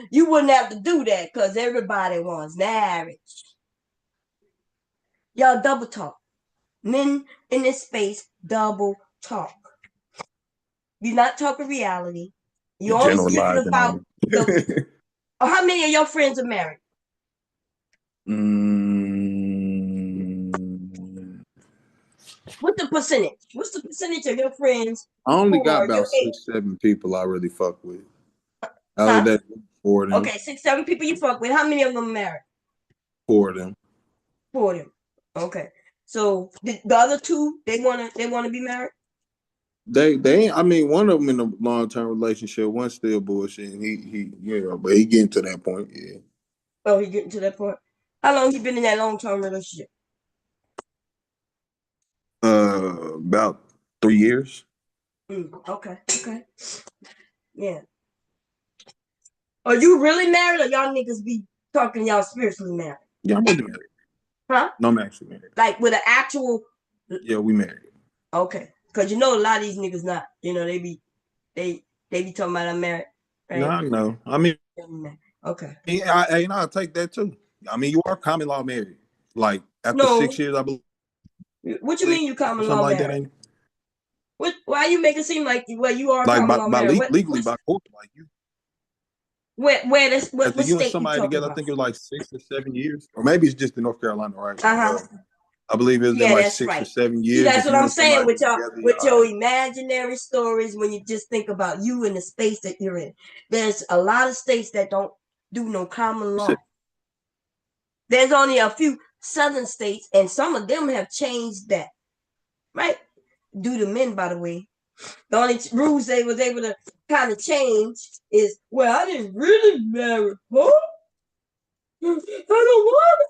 you wouldn't have to do that because everybody wants marriage. Y'all double talk. Men in this space double talk. You're not talking reality. You're only speaking Generalizing about on the. How many of your friends are married? What's the percentage? What's the percentage of your friends I only who got are your about age? 6-7 people I really fuck with. Huh? That's 4 of them. Okay, 6-7 people you fuck with. How many of them are married? 4 of them. 4 of them. Okay. So the other 2, they wanna be married? They I mean, one of them in a long-term relationship, one's still bullshit. But he getting to that point, yeah. Oh, he getting to that point. How long you been in that long-term relationship? About 3 years. Okay. Yeah. Are you really married, or y'all niggas be talking y'all spiritually married? Yeah, I'm really married. Huh? No, I'm actually married. Like with an actual. Yeah, we married. Okay, because you know a lot of these niggas not. You know they be talking about I'm married. Right? No, I know. I mean, okay. I'll take that too. I mean, you are common law married. Like after No. 6 years, I believe. What you mean you common Something law like married? that, ain't it? Why you make it seem like you are Like common law by married? legally by court, like you. What After you and state you somebody talking together, I about? think it was like 6 or 7 years, or maybe it's just in North Carolina, right? Uh-huh. I believe it was in Yeah, like that's 6 or right. 7 See, years. that's If what you I'm and saying somebody with together, your imaginary stories when you just think about you in the space that you're in. There's a lot of states that don't do no common law. There's only a few southern states, and some of them have changed that, right? Due to men, by the way. The only rules they was able to kind of change is, well, I didn't really marry her. I don't want it.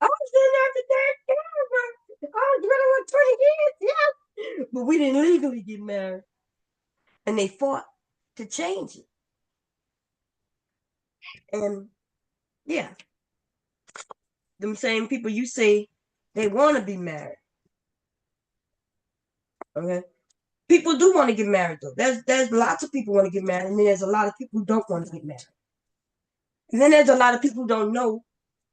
I was in there to take care of her. I was with her 20 years, yeah. But we didn't legally get married. And they fought to change it. And yeah, them same people you say they want to be married. Okay. People do want to get married though. There's lots of people want to get married, and then there's a lot of people who don't want to get married. And then there's a lot of people who don't know.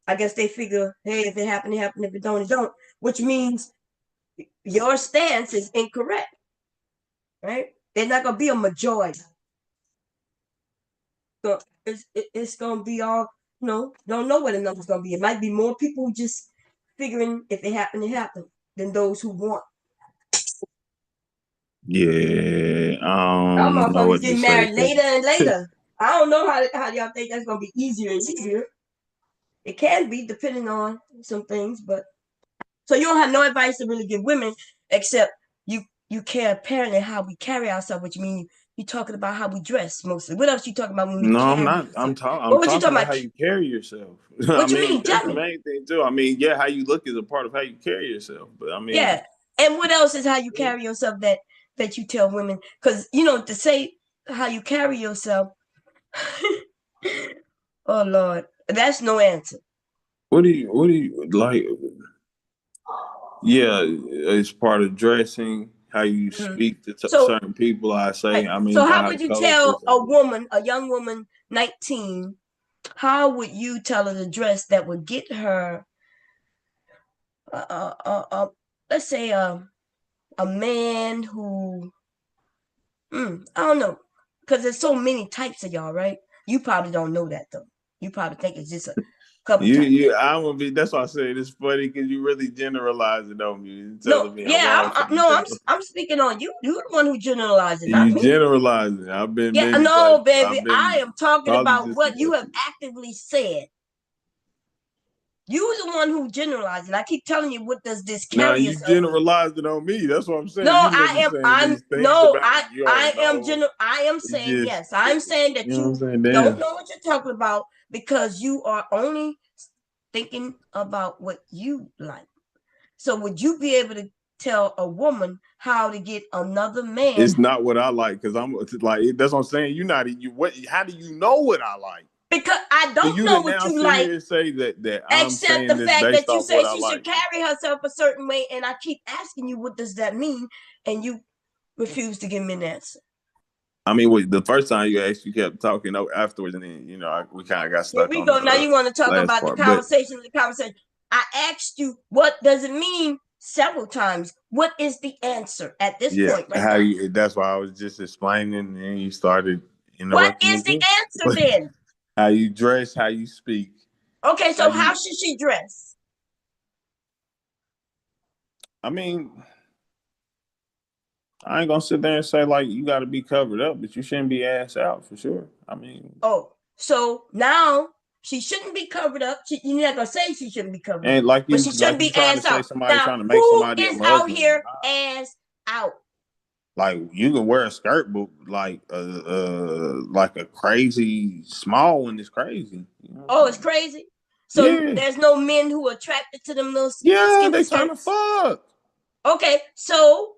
I guess they figure, hey, if it happened, it happened. If it don't, it don't. Which means your stance is incorrect, right? There's not gonna be a majority. So it's gonna be all, don't know what the number's gonna be. It might be more people just figuring if it happened, it happened, than those who want. Yeah, I Our don't know motherfuckers what to getting say. married later and later. I don't know how y'all think that's gonna be easier and easier. It can be depending on some things, but so you don't have no advice to really give women except you care apparently how we carry ourselves, which means you talking about how we dress mostly. What else you talking about when we No, I'm carry not. ourselves? I'm What you talking talking about about? how you carry yourself. I What you mean, mean? that's Tell the me. main thing too. I mean, yeah, how you look is a part of how you carry yourself. But I mean, Yeah. And what else is how you carry yourself that you tell women? Because to say how you carry yourself, oh Lord, that's no answer. what do you like? Yeah, it's part of dressing, how you Mhm. speak to So, certain people. I say, right. I mean, So by how how would you colors. tell a young woman, 19, how would you tell her to dress that would get her, let's say, a man who, I don't know, because there's so many types of y'all, right? You probably don't know that though. You probably think it's just a couple types. I'm gonna be. That's why I say it's funny because you really generalize it on me. You're No, telling me a yeah, motherfucker. I'm speaking on you. You're the one who generalizing, not You me. generalizing. I've been Yeah, many no, places. baby. I've I been am talking probably about just what you have actively said. You the one who generalized, and I keep telling you, what does this Now carry you yourself in? generalized it on me. That's what I'm saying. No, You literally saying I'm these things no, about me. You don't know. I am It saying just, yes. I'm saying that you know what I'm you saying? don't Damn. know what you're talking about because you are only thinking about what you like. So would you be able to tell a woman how to get another man? It's not what I like because I'm like that's what I'm saying. You're not you. What? How do you know what I like? Because I For don't you to know what now you sit like, here and say that I'm except the saying this fact based that you off say what I she should like. carry herself a certain way, and I keep asking you, what does that mean? And you refuse to give me an answer. I mean, the first time you asked, you kept talking afterwards, and then we kind of got Here stuck we on go. Now the you want to talk last about the part. But conversation. I asked you, what does it mean several times? What is the answer at this yeah, point right now? that's why I was just explaining, and you started What interrupting is the again. answer then? How you dress, how you speak, Okay, how so how you. should she dress? I mean, I ain't gonna sit there and say like you got to be covered up, but you shouldn't be ass out for sure. I mean, Oh, so now she shouldn't be covered up. You're not gonna say she shouldn't be covered up, and but she shouldn't be trying to ass say out. somebody Now, trying to make who somebody a is out Muslim. here Nah. ass out? Like you can wear a skirt, but like a crazy small one is crazy. You know what Oh, I'm it's saying? crazy. So Yeah, there's no men who are attracted to them little yeah, skinny they trying to skirts. fuck. Okay, so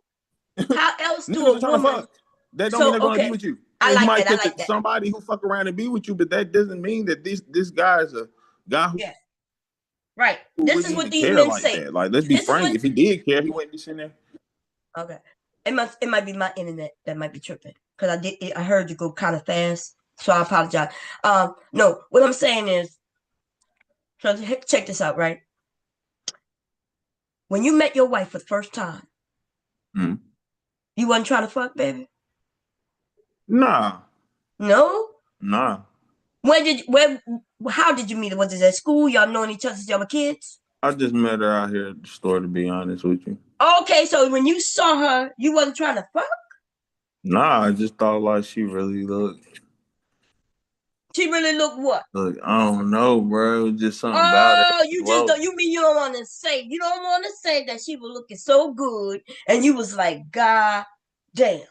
how else do Niggas a are trying to woman? fuck. That don't mean So they're gonna be okay, with you. I And you like might that. I catch like that. somebody who fuck around and be with you, but that doesn't mean that this guy is a guy who Yeah, right. wouldn't This is what even these care men like say. that. Like, let's be This is frank. what. If he did care, he wouldn't be sitting there. Okay, it might be my internet that might be tripping because I heard you go kind of fast, so I apologize. No, what I'm saying is, so check this out, right? When you met your wife for the first time, Mm. you wasn't trying to fuck, baby. Nah, No. nah. How did you meet her? Was it at school? Y'all knowing each other since y'all were kids? I just met her out here at the store, to be honest with you. Okay, so when you saw her, you wasn't trying to fuck? Nah, I just thought like she really looked. She really looked what? Look, I don't know, bro. It was just something about it. Oh, you just Glow. don't, you mean you don't want to say, you don't want to say that she was looking so good and you was like, God damn, right?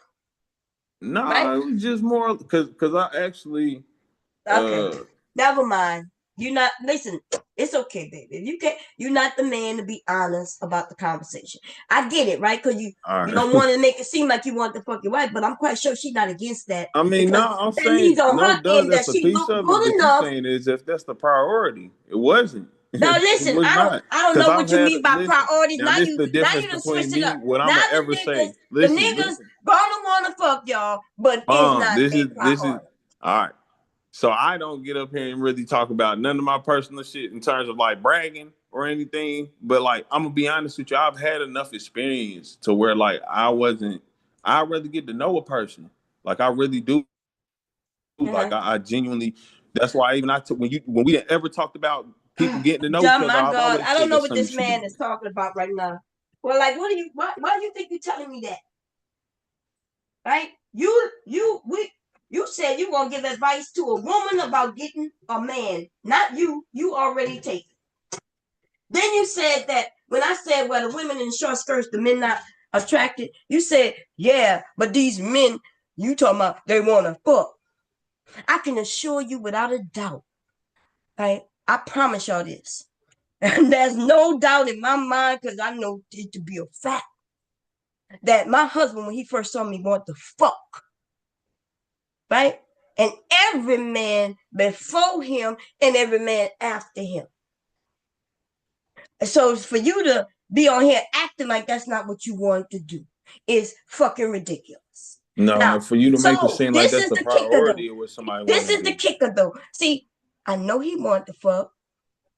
Nah, it was just more because I actually Okay, uh never mind. You not listen. It's okay, baby. You can't. You're not the man to be honest about the conversation. I get it, right? Because all you right. don't want to make it seem like you want to fuck your wife, but I'm quite sure she's not against that I mean, because no, I'm that means saying on no, her done. end that That's a she piece looked of it. good But you enough. saying is if that's the priority, it wasn't. Now It listen, was not I don't because know I've what you had mean by listen. priorities. Now this is the Now difference you done switched between it up. me. What I'm Now gonna ever say. the Listen, niggas listen. gonna want to fuck y'all, but it's not a This is priority. all right. So I don't get up here and really talk about none of my personal shit in terms of like bragging or anything. But like I'm gonna be honest with you, I've had enough experience to where like I wasn't. I rather get to know a person. Like I really do. Like Uh-huh. I genuinely. That's why even when we ever talked about people getting to know each John, other, my I've God, always I don't said know that's what something you this should do. man is talking about right now. Well, like, why do you think you're telling me that? Right? You said you gonna give advice to a woman about getting a man, not you. You already take it. Then you said that when I said, well, the women in short skirts, the men not attracted. You said, yeah, but these men, you talking about they want to fuck. I can assure you without a doubt, right? I promise y'all this. And there's no doubt in my mind because I know it to be a fact that my husband, when he first saw me, wanted to fuck, right? And every man before him and every man after him. So for you to be on here acting like that's not what you wanted to do is fucking ridiculous. No, Now, for you to make it so seem like this that's is the the kicker though. priority of what somebody This want is to the do. kicker though. See, I know he wanted to fuck.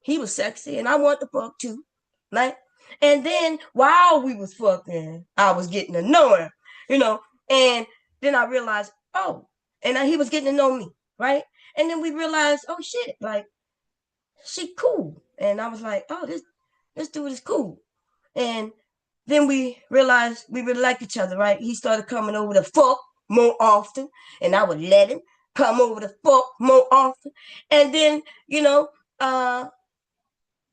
He was sexy and I wanted to fuck too. Right? And then while we was fucking, I was getting to know him, and then I realized, oh, and he was getting to know me, right? And then we realized, oh shit, like she cool. And I was like, oh, this dude is cool. And then we realized we really like each other, right? He started coming over to fuck more often, and I would let him come over to fuck more often. And then, uh,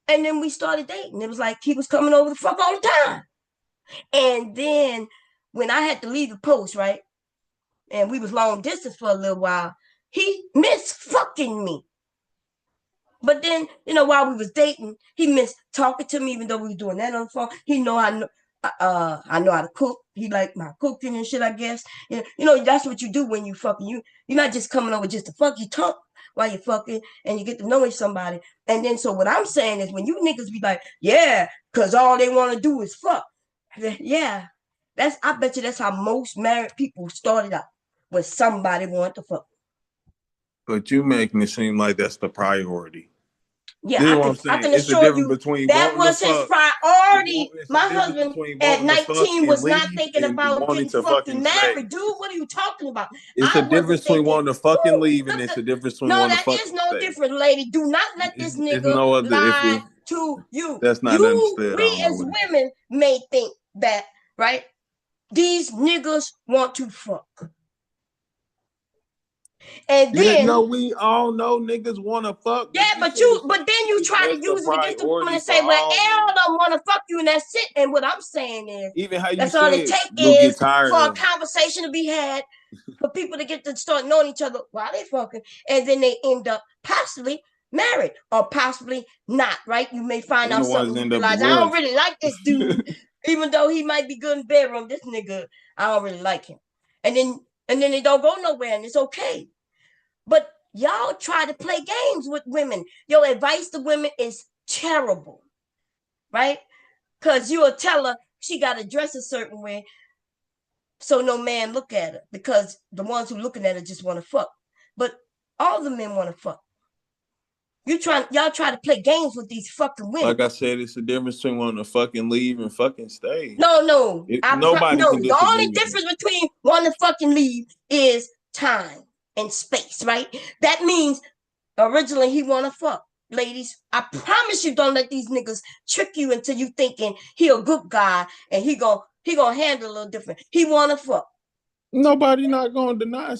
And then we started dating. It was like he was coming over to fuck all the time. And then when I had to leave the post, right, and we was long distance for a little while, he missed fucking me. But then, while we was dating, he missed talking to me, even though we was doing that on the phone. He know I know how to cook. He like my cooking and shit, I guess. That's what you do when you fucking. You're not just coming over just to fuck. You talk while you're fucking, and you get to know somebody. And then, so what I'm saying is, when you niggas be like, yeah, because all they want to do is fuck. Yeah, I bet you that's how most married people started out, when somebody wanted to fuck. But you making it seem like that's the priority. Yeah, This is what I'm I saying. can It's the assure difference you between that wanting to was his fuck. priority. It's the My difference husband between at wanting to fuck 19 and was not leave thinking and about wanting getting to fucking fucking stay. married. Dude, what are you talking about? It's a I wasn't difference between thinking, wanting to fucking leave and look it's at, a difference between no, wanting to that is fucking no stay. different, lady. Do not let this It's nigga no other. lie to you. That's not understood, I We don't know as what it is. women may think that, right? These niggas want to fuck. And Yeah, then, no, we all know niggas want to fuck, yeah, but you but said then you it's try to just a use it against the woman priority and for say, well, all L men. don't want to fuck you, and that's it. And what I'm saying is, Even how you that's all it said take you'll get is tired for a of it. conversation to be had, for people to get to start knowing each other while they fucking, and then they end up possibly married or possibly not, right? You may find And out the ones something, you end up realize, I don't divorced. really like this dude, even though he might be good in bedroom. This nigga, I don't really like him. And then they don't go nowhere, and it's okay. But y'all try to play games with women. Your advice to women is terrible, right? Because you'll tell her she got to dress a certain way so no man look at her, because the ones who looking at her just want to fuck. But all the men want to fuck. Y'all try to play games with these fucking Like women. I said, it's the difference between wanting to fucking leave and fucking stay. No, Nobody no. can The disagree only with difference that. between wanting to fucking leave is time and space, right? That means originally he want to fuck. Ladies, I promise you, don't let these niggas trick you into you thinking he a good guy and he gonna handle a little different. He want to fuck. Nobody not gonna deny.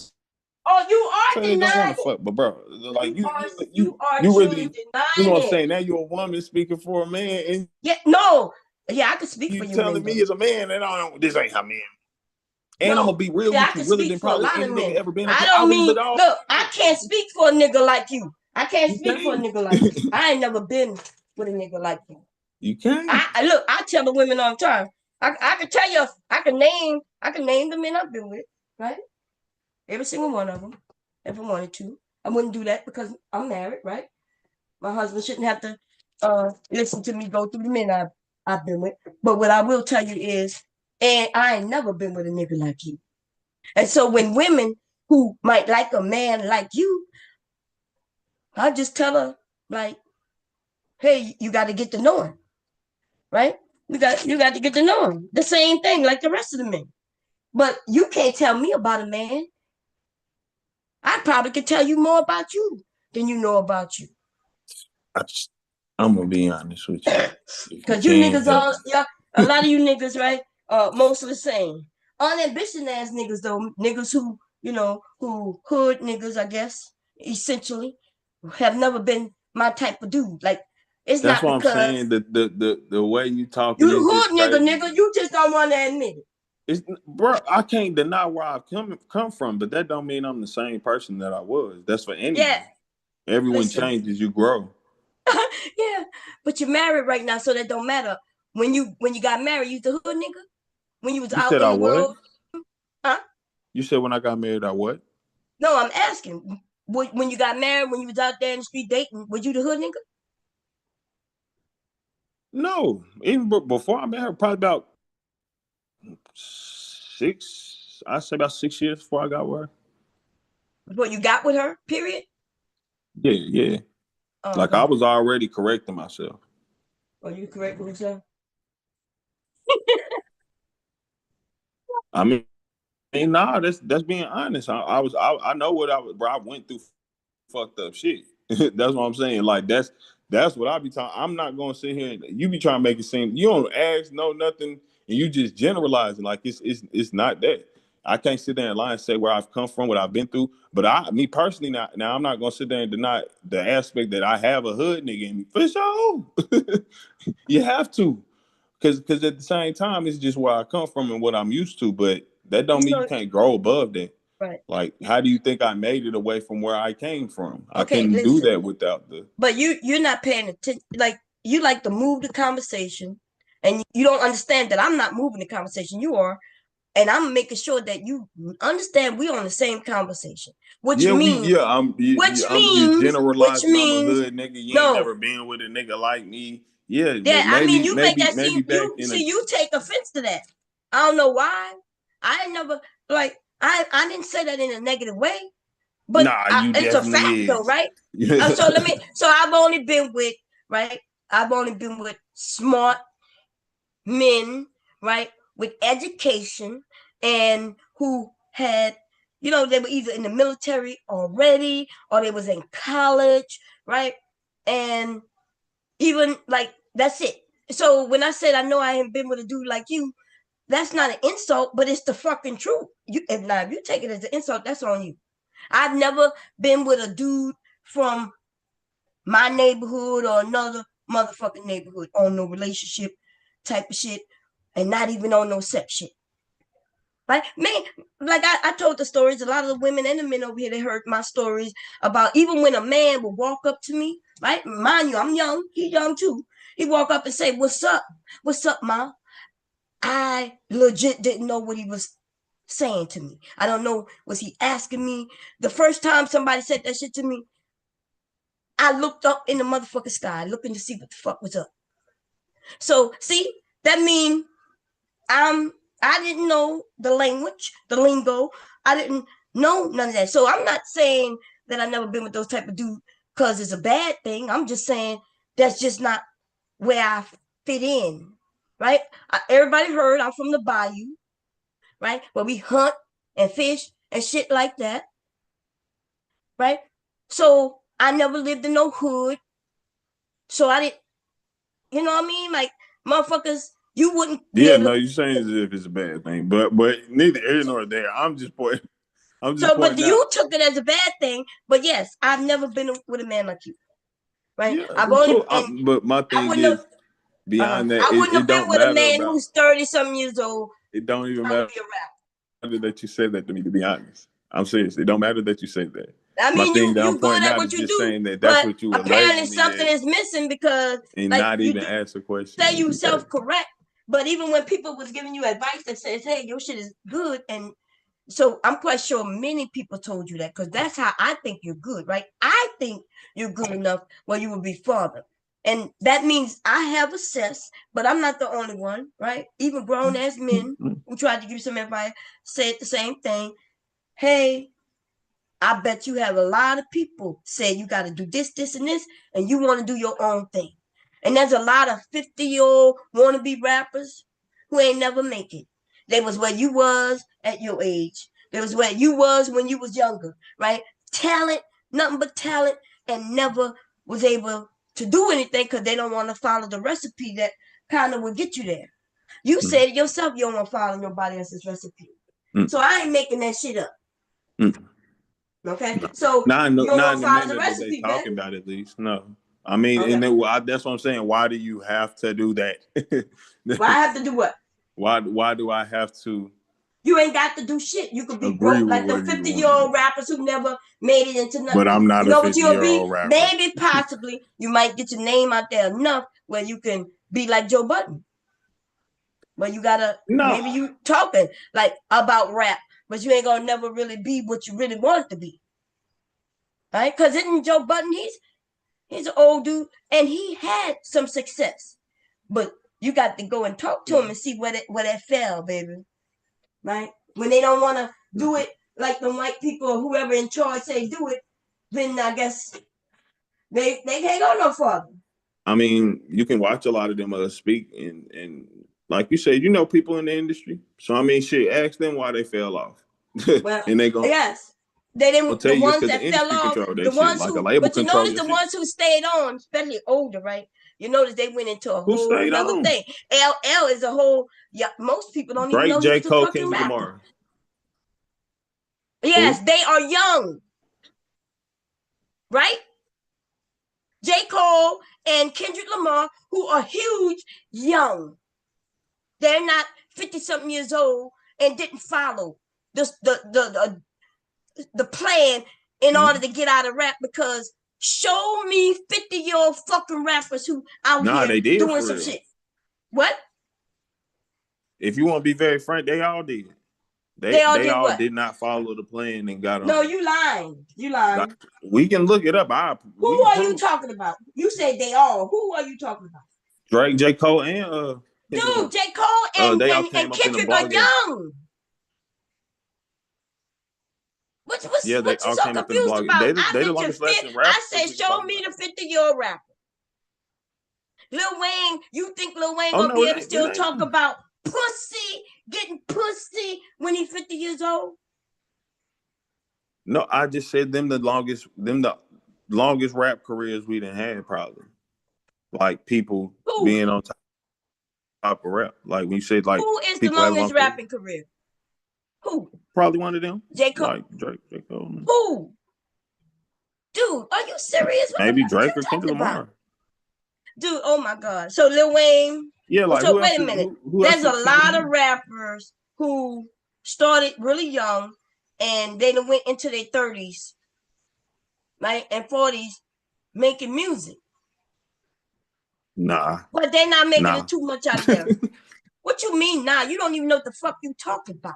Oh, you Say are they don't want denying to it. fuck, but bro, like You are you truly really, you know denying what I'm it. saying? Now you're a woman speaking for a man, and Yeah, no. Yeah, I can speak for you you telling men me though. as a man that I don't. This ain't how men. And I'm No. gonna be real See, I with you, can realer speak than for a probably lot of any nigga men. ever been. I I don't was mean, with all. look, I can't speak for a nigga like you. I can't You speak for a can't. nigga like you. I ain't never been with a nigga like you. You can't. Look, I tell the women all the time. I can tell you, I can name the men I've been with, right? Every single one of them, if I wanted to. I wouldn't do that because I'm married, right? My husband shouldn't have to listen to me go through the men I've been with. But what I will tell you is, and I ain't never been with a nigga like you. And so when women who might like a man like you, I just tell her, like, hey, you got to get to know him, right? You got to get to know him. The same thing like the rest of the men. But you can't tell me about a man. I probably could tell you more about you than you know about you. I'm gonna be honest with you. If you Because you can't niggas help all, yeah, a lot of you niggas, right? Most of the same. Unambition ass niggas though, niggas who, who hood niggas, I guess, essentially, have never been my type of dude. Like, it's that's not what I'm because saying. The way you you talking the is just hood nigga, crazy. nigga, you just don't want to admit it. It's bro, I can't deny where I've come from, but that don't mean I'm the same person that I was. That's for Yeah, anyone. Everyone listen. changes, you grow. Yeah, but you're married right now, so that don't matter. When you got married, you the hood nigga. When you was You out said in I the what? world, huh? You said when I got married, I what? No, I'm asking. When you got married, when you was out there in the street dating, was you the hood nigga? No, even before I met her, probably about six. I say about 6 years before I got with her. What you got with her? Period. Yeah, yeah. Like I Okay. was already correcting myself. Are you correct with yourself? I mean, nah, that's being honest. I know what I was, bro. I went through fucked up shit. That's what I'm saying. Like that's what I be talking. I'm not gonna sit here and you be trying to make it seem you don't ask, no nothing, and you just generalizing like it's not that. I can't sit there and lie and say where I've come from, what I've been through. But me personally, now I'm not gonna sit there and deny the aspect that I have a hood nigga in me. For sure. You have to. Because at the same time, it's just where I come from and what I'm used to. But that don't mean you can't grow above that. Right. Like, how do you think I made it away from where I came from? I Okay, couldn't do listen. that without the. But you're not paying attention. Like, you like to move the conversation, and you don't understand that I'm not moving the conversation. You are, and I'm making sure that you understand we're on the same conversation. Which means, You generalizing. I'm a hood nigga. You ain't no. never been with a nigga like me. Yeah, Yeah, I mean, you make that seem, maybe back in you take offense to that. I don't know why. I never, like, I didn't say that in a negative way, but Nah, you it's a definitely fact though, is. right? So I've only been with, right? I've only been with smart men, right? With education and who had, they were either in the military already or they was in college, right? And even like, that's it. So when I said I know I ain't been with a dude like you, that's not an insult, but it's the fucking truth. If you take it as an insult, that's on you. I've never been with a dude from my neighborhood or another motherfucking neighborhood on no relationship type of shit, and not even on no sex shit. Like, man, like I told the stories, a lot of the women and the men over here, they heard my stories about even when a man would walk up to me, right? Mind you, I'm young, he's young too. He walk up and say, "What's up? What's up, ma?" I legit didn't know what he was saying to me. I don't know, was he asking me? The first time somebody said that shit to me, I looked up in the motherfucking sky, looking to see what the fuck was up. So, see, that means I didn't know the language, the lingo. I didn't know none of that. So I'm not saying that I've never been with those type of dudes because it's a bad thing. I'm just saying that's just not where I fit in, right? Everybody heard I'm from the bayou, right? Where we hunt and fish and shit like that, right? So I never lived in no hood. So I didn't, you know what I mean? Like, motherfuckers, you wouldn't be Yeah, able no, to. you're saying as if it's a bad thing, but neither here nor there. I'm just pointing. But Pointing out. you took it as a bad thing. But yes, I've never been with a man like you, right? Yeah, I've only, cool. But my I thing wouldn't have, is beyond that, I wouldn't it have been don't with a matter man about. who's 30-something years old It don't even trying to matter be a that you said that to me. To be honest, I'm serious. It don't matter that you said that. rapper. I My mean, thing that I'm you good pointing at out what is you just do, saying that that's but what you would apparently label me something as, is missing because, and like, not you even do ask a question. say you self-correct, but even when people was giving you advice that says, "Hey, your shit is good," and so I'm quite sure many people told you that because that's how I think you're good, right? I think you're good enough where you will be father. And that means I have assessed, but I'm not the only one, right? Even grown ass men who tried to give you some advice said the same thing. Hey, I bet you have a lot of people say you got to do this, this, and this, and you want to do your own thing. And there's a lot of 50-year-old wannabe rappers who ain't never make it. They was where you was at your age. They was where you was when you was younger, right? Talent, nothing but talent, and never was able to do anything because they don't want to follow the recipe that kind of will get you there. You said it yourself, you don't want to follow nobody else's recipe. So I ain't making that shit up. Okay, so you don't Not want in to the follow the manner that they recipe, baby. talking about. At least, no. I mean, Okay. that's what I'm saying. Why do you have to do that? Well, I have to do what? Why do I have to You ain't got to do shit. You could be agree broke with like them whatever you want to 50-year-old do? rappers who never made it into But nothing. I'm You not a know what you'll 50-year-old be? rapper. Maybe, possibly, you might get your name out there enough where you can be like Joe Budden. But you gotta, No. maybe you talking like about rap, but you ain't gonna never really be what you really want to be. Right? Because isn't Joe Budden, he's an old dude and he had some success. But you got to go and talk to him and see where that fell, baby. Right? When they don't want to do it like the white people or whoever in charge say do it, then I guess they can't go no farther. I mean, you can watch a lot of them speak and like you said, people in the industry. So I mean, shit, ask them why they fell off, Well, and they go. yes. They I'll didn't, tell the you, it's ones because the that fell industry off, control the that shit, ones like a who, label but you control notice your the shit. ones who stayed on, especially older, right? You notice they went into a Who whole stayed nother on? thing. LL is a whole, yeah, most people don't even Drake, know he J. was a Cole, fucking Kendrick rapper. Lamar. Yes, they are young. Right? J. Cole and Kendrick Lamar, who are huge, young. They're not 50-something years old and didn't follow the plan in order to get out of rap, because show me 50-year-old fucking rappers who out here they did doing for some real. shit. What? If you want to be very frank, they all did. They all did not follow the plan and got on. No, you lying. You lying. We can look it up. Who are you talking about? You said they all. Who are you talking about? Drake, J. Cole, and dude, J. Cole and Kendrick are young. What's you so confused about? I mentioned I said, show me the 50-year-old rapper. Lil Wayne, you think Lil Wayne gonna be able to still talk about pussy, getting pussy when he's 50 years old? No, I just said them the longest rap careers we done had, probably. Like people being on top of rap. Like when you said like who is the longest rapping career? Who? Probably one of them. J. Cole. Like Drake, J. Cole. Who? Dude, are you serious? What maybe Drake or Kendrick Lamar. Dude, oh my God. So Lil Wayne. Yeah, like so wait a minute. There's a lot of rappers who started really young and they went into their 30s, right, and 40s making music. Nah. But they're not making it too much out of them. What you mean nah? You don't even know what the fuck you talking about.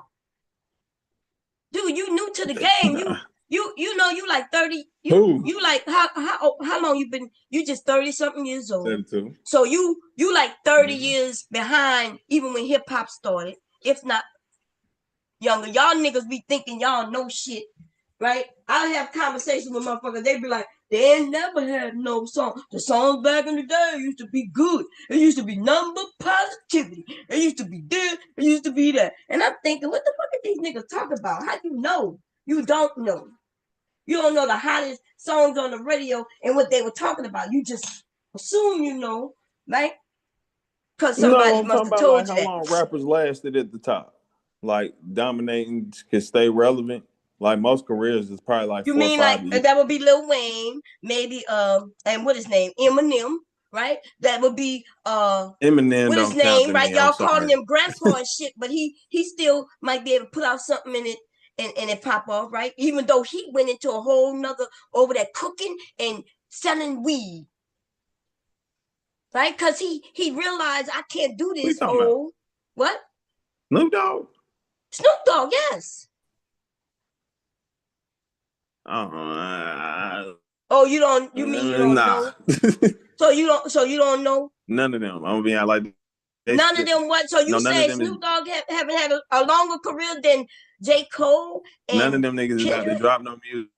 Dude, you new to the game. You know you like 30. You like how long you been? You just 30-something years old. 32. So you like 30 years behind even when hip hop started, if not younger. Y'all niggas be thinking y'all know shit, right? I have conversations with motherfuckers. They be like, they ain't never had no song. The songs back in the day used to be good. It used to be number positivity. It used to be this. It used to be that. And I'm thinking, what the fuck are these niggas talking about? How you know? You don't know. You don't know the hottest songs on the radio and what they were talking about. You just assume you know, right? Because somebody must have told you that. How long rappers lasted at the top? Like dominating can stay relevant. Like most careers is probably like 4 or 5 years. You mean like that would be Lil Wayne, maybe and what his name? Eminem, right? That would be Eminem. What his name, right? Y'all calling him grandpa and shit, but he still might be able to put out something in it and it pop off, right? Even though he went into a whole nother over there cooking and selling weed. Right? Because he realized I can't do this whole what? Snoop Dogg. Snoop Dogg, yes. Oh, you don't? You mean you don't know? So you don't know? None of them. I'm gonna be like. None of them what? So you say Snoop Dogg haven't had a longer career than J. Cole and none of them niggas is about to drop no music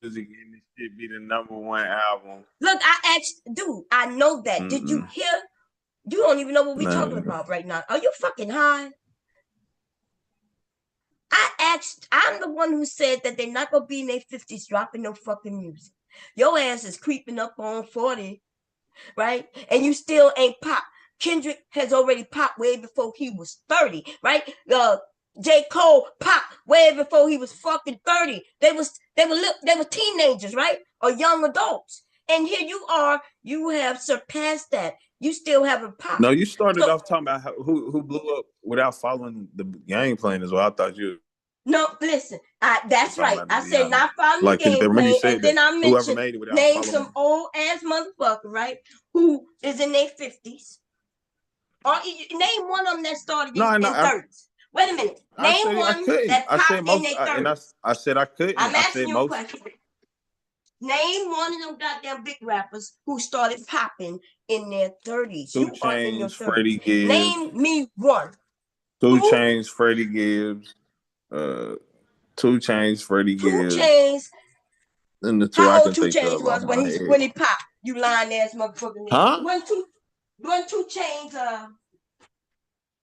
and this shit be the #1 album. Look, I asked, dude, I know that. Did you hear? You don't even know what we're talking about right now. Are you fucking high? I'm the one who said that they're not gonna be in their 50s dropping no fucking music. Your ass is creeping up on 40, right? And you still ain't pop. Kendrick has already popped way before he was 30, right? J. Cole popped way before he was fucking 30. They were teenagers, right? Or young adults. And here you are, you have surpassed that. You still haven't popped. No, you started off talking about who blew up without following the game plan as well. I thought you. No, listen. That's right. I said not following the game plan, and then I mentioned name some old ass motherfucker, right? Who is in their 50s. Or name one of them that started in 30s. Wait a minute. Name one that popped in their 30s. I said I couldn't. I'm asking you a question. Name one of them goddamn big rappers who started popping in their 30s. 2 Chainz, Freddie Gibbs. Name me one. 2 Chainz, Freddie Gibbs. 2 Chainz, Freddie Gibbs. 2 Chainz. And the two How I old 2 Chainz was when he popped? You lying ass motherfucker. Huh? One 2 Chainz.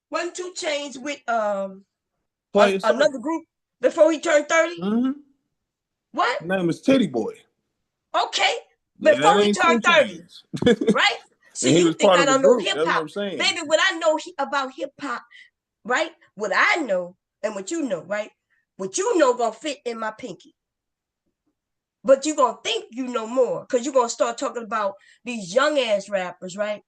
1, 2 Chainz with another group before he turned 30. Mm-hmm. What? His name is Teddy Boy. Okay, before he turned 30, right? So you think I don't know hip hop? Baby, what I know about hip hop, right? What I know and what you know, right? what you know gonna fit in my pinky. But you gonna think you know more because you're gonna start talking about these young ass rappers, right?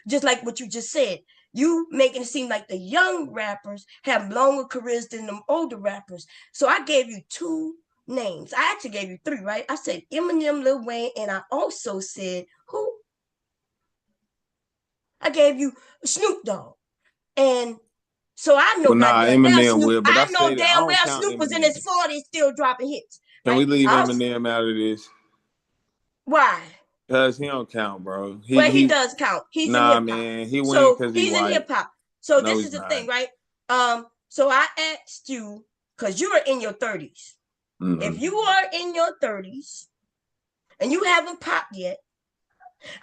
Just like what you just said. You making it seem like the young rappers have longer careers than the older rappers. So I gave you 2 names. I actually gave you 3, right? I said Eminem, Lil Wayne, and I also said who? I gave you Snoop Dogg. And so I know Well, nah, goddamn well Eminem Snoop. will, but I I know say that I damn don't well count Snoop was in his Eminem. 40s still dropping hits, Can we right? leave Eminem out of this? Why? Cause he don't count, bro. Well, he does count. He's in Nah, hip hop. man, he win So because he he's in white. hip hop. So No, this he's is the not. thing, right? So I asked you, because you are in your 30s. Mm-hmm. If you are in your 30s and you haven't popped yet,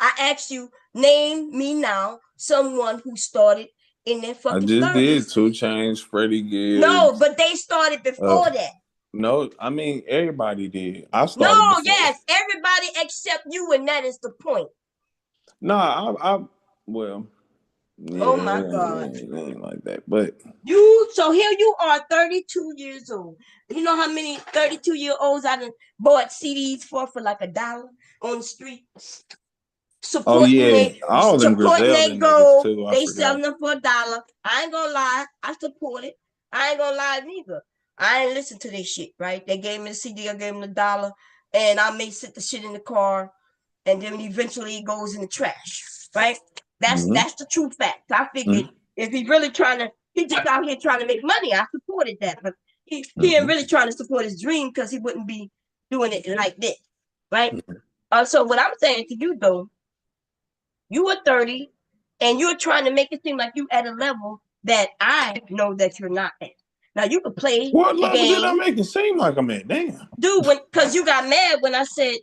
I asked you, name me now someone who started in their I fucking just 30s. did 2 Chainz, Freddie Gibbs. No, but they started before that. No, I mean everybody did. I started. No, before. yes, everybody except you, and that is the point. Nah, well, yeah, Oh my God. it ain't like that. But So here you are, 32 years old. You know how many 32-year-olds I done bought CDs for like $1 on the street? Supporting all them Griselda niggas goal. too. I They forgot. selling them for $1. I ain't gonna lie, I support it. I ain't gonna lie neither. I ain't listen to this shit, right? They gave me the CD, I gave them $1, and I may sit the shit in the car, and then eventually it goes in the trash, right? That's the true fact. I figured if he's really he just out here trying to make money. I supported that, but he ain't really trying to support his dream because he wouldn't be doing it like this, right? So what I'm saying to you though, you are 30 and you're trying to make it seem like you at a level that I know that you're not at. Now you can play what the level game. did I make it seem like I'm at? Damn. Dude, because you got mad when I said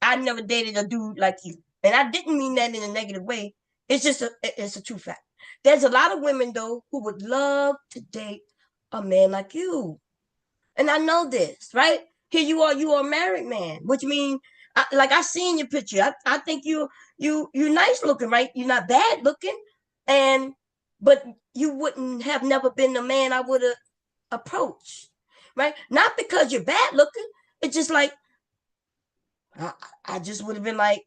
I never dated a dude like you. And I didn't mean that in a negative way. It's just it's a true fact. There's a lot of women though who would love to date a man like you. And I know this, right? Here you are a married man, which means I seen your picture. I think you're nice looking, right? You're not bad looking. But you wouldn't have never been the man I would have approached. Right? Not because you're bad looking. It's just like I just would have been like,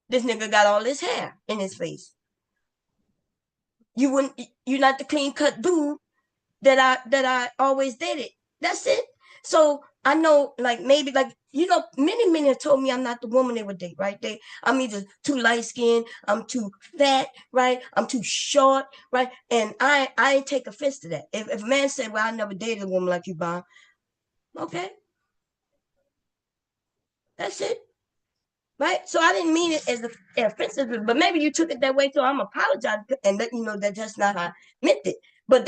this nigga got all his hair in his face. You're not the clean cut dude that I always dated. That's it. So I know, like maybe many men have told me I'm not the woman they would date, right? I'm either too light skinned, I'm too fat, right? I'm too short, right? And I ain't take offense to that. If a man said, well, I never dated a woman like you, Bob, okay. That's it. Right? So I didn't mean it as offensive, but maybe you took it that way. So I'm apologizing and let you know that that's not how I meant it. But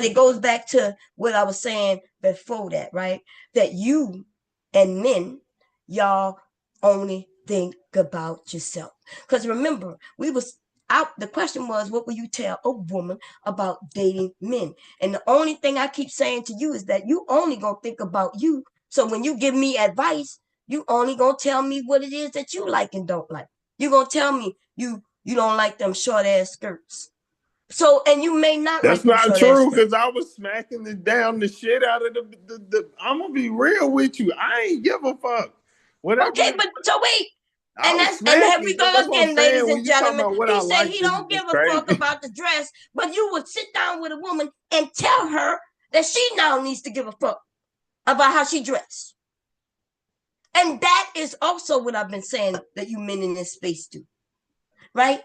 it goes back to what I was saying before that, right? That you and men, y'all only think about yourself. Because remember, the question was, what will you tell a woman about dating men? And the only thing I keep saying to you is that you only gonna think about you. So when you give me advice, you only gonna tell me what it is that you like and don't like. You gonna tell me you don't like them short ass skirts. So, and you may not That's like them not short ass true skirts. because I was smacking the shit out of the. I'm gonna be real with you. I ain't give a fuck. Whatever. Okay, but so wait. I was And here we smacking. go That's what I'm again, ladies saying. When and you talking gentlemen. about what I He said like, he this don't is give a crazy. fuck about the dress, but you would sit down with a woman and tell her that she now needs to give a fuck about how she dressed. And that is also what I've been saying that you men in this space do, right?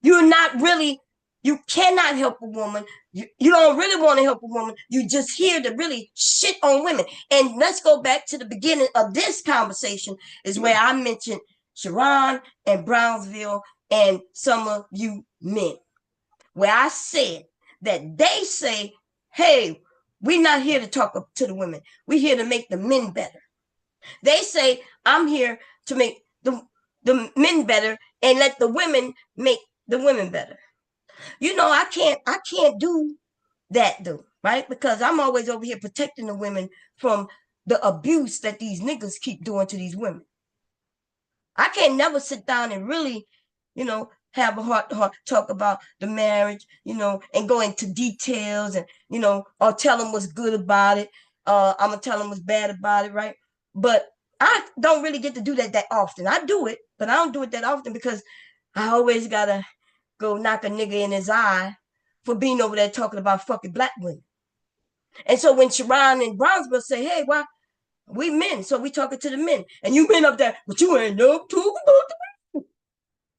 You're not really, you cannot help a woman. You don't really want to help a woman. You're just here to really shit on women. And let's go back to the beginning of this conversation is where I mentioned Sharon and Brownsville and some of you men, where I said that they say, hey, we're not here to talk to the women. We're here to make the men better. They say, I'm here to make the men better and let the women make the women better. You know, I can't do that though, right? Because I'm always over here protecting the women from the abuse that these niggas keep doing to these women. I can't never sit down and really, have a heart to heart, talk about the marriage, and go into details and, or tell them what's good about it. I'm going to tell them what's bad about it, right? But I don't really get to do that often. I do it, but I don't do it that often because I always got to go knock a nigga in his eye for being over there talking about fucking black women. And so when Sharon and Brownsville say, hey, why we men, so we talking to the men, and you men up there, but you ain't no talking about the women.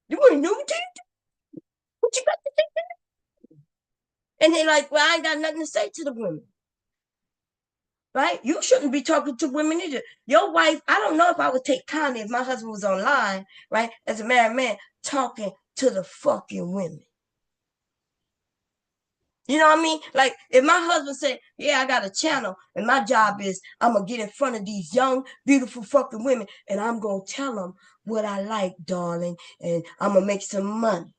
You ain't no what you got to say? And they like, well, I ain't got nothing to say to the women. Right? You shouldn't be talking to women either. Your wife, I don't know if I would take kindly if my husband was online, right, as a married man, talking to the fucking women. You know what I mean? Like, if my husband said, yeah, I got a channel, and my job is I'm going to get in front of these young, beautiful fucking women, and I'm going to tell them what I like, darling, and I'm going to make some money.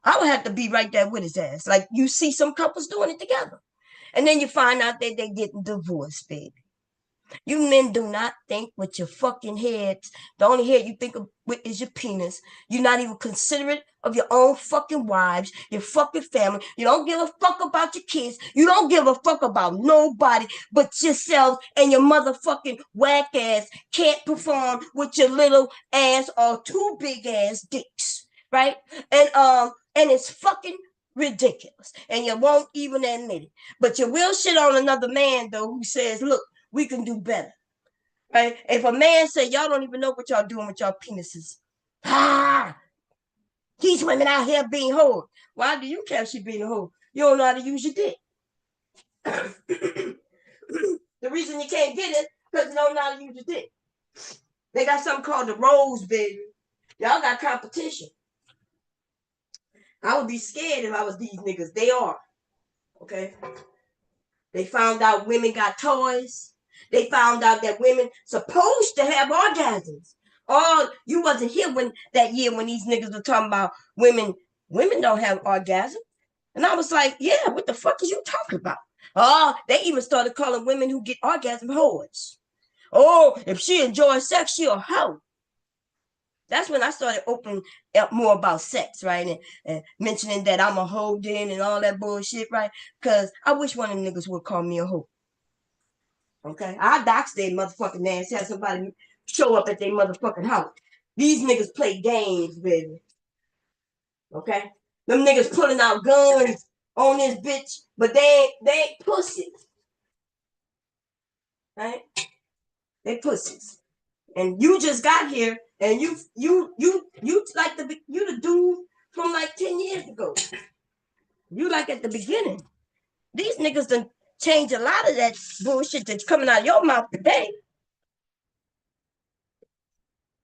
I would have to be right there with his ass. Like, you see some couples doing it together. And then you find out that they're getting divorced, baby. You men do not think with your fucking heads. The only head you think of with is your penis. You're not even considerate of your own fucking wives, your fucking family. You don't give a fuck about your kids. You don't give a fuck about nobody but yourself, and your motherfucking whack ass can't perform with your little ass or two big ass dicks, right? And it's fucking ridiculous, and you won't even admit it. But you will shit on another man though who says, look, we can do better. Right? If a man say, y'all don't even know what y'all doing with y'all penises. These women out here being hoes. Why do you care if she being a hoe? You don't know how to use your dick. The reason you can't get it because you don't know how to use your dick. They got something called the rose, baby. Y'all got competition. I would be scared if I was these niggas. They are. Okay? They found out women got toys. They found out that women supposed to have orgasms. Oh, you wasn't here when that year when these niggas were talking about women don't have orgasms. And I was like, yeah, what the fuck is you talking about? Oh, they even started calling women who get orgasm whores. Oh, if she enjoys sex, she a hoe. That's when I started opening up more about sex, right? And mentioning that I'm a hoe then and all that bullshit, right? Because I wish one of them niggas would call me a hoe. Okay, I dox their motherfucking ass. Have somebody show up at their motherfucking house. These niggas play games, baby. Okay, them niggas pulling out guns on this bitch, but they ain't pussies, right? They pussies, and you just got here, and you like the dude from like 10 years ago. You like at the beginning. These niggas done change a lot of that bullshit that's coming out of your mouth today.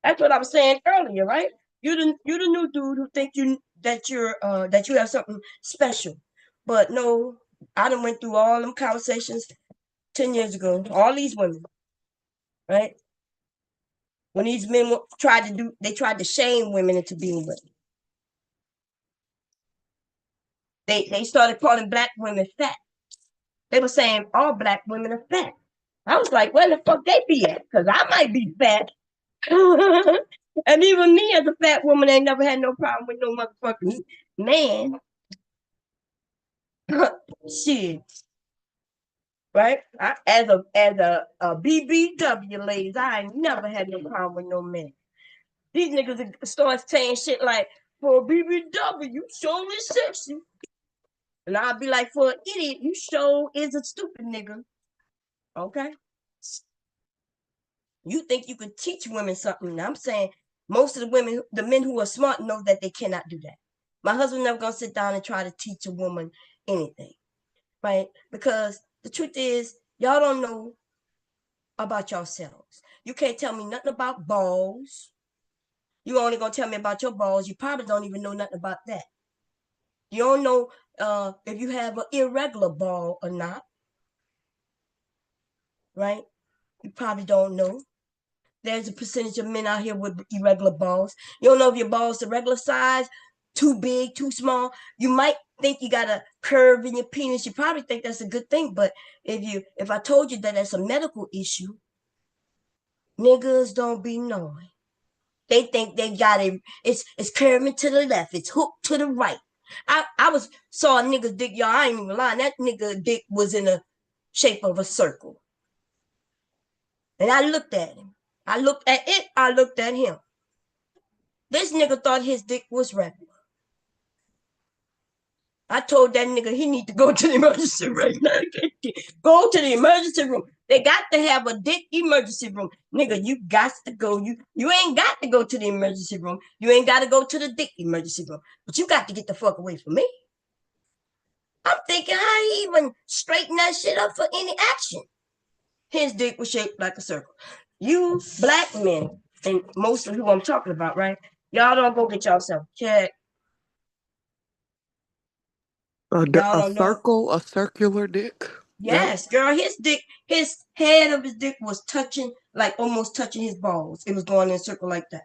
That's what I was saying earlier, right? You the new dude who think that you have something special. But no, I done went through all them conversations 10 years ago. All these women, right? When these men they tried to shame women into being women. They started calling black women fat. They were saying all black women are fat. I was like, where the fuck they be at? Because I might be fat. And even me as a fat woman ain't never had no problem with no motherfucking man. Shit. Right? As a BBW, ladies, I ain't never had no problem with no man. These niggas start saying shit like, for a BBW, you sure is sexy. And I'll be like, for an idiot, you sure is a stupid nigga. Okay? You think you could teach women something. And I'm saying most of the men who are smart know that they cannot do that. My husband never gonna sit down and try to teach a woman anything. Right? Because the truth is, y'all don't know about yourselves. You can't tell me nothing about balls. You only gonna tell me about your balls. You probably don't even know nothing about that. You don't know if you have an irregular ball or not. Right? You probably don't know. There's a percentage of men out here with irregular balls. You don't know if your balls the regular size, too big, too small. You might think you got a curve in your penis. You probably think that's a good thing. But if I told you that that's a medical issue, niggas don't be knowing. They think they got it. It's curving to the left. It's hooked to the right. I saw a nigga's dick, y'all. I ain't even lying. That nigga dick was in the shape of a circle. And I looked at him. I looked at it. I looked at him. This nigga thought his dick was regular. I told that nigga he need to go to the emergency room right now. Go to the emergency room. They got to have a dick emergency room. Nigga, you got to go. You ain't got to go to the emergency room. You ain't got to go to the dick emergency room. But you got to get the fuck away from me. I'm thinking how he even straighten that shit up for any action. His dick was shaped like a circle. You black men, and most of who I'm talking about, right? Y'all don't go get yourself checked. A circle, a circular dick. Yes, girl, his head of his dick was touching, like almost touching his balls. It was going in a circle like that.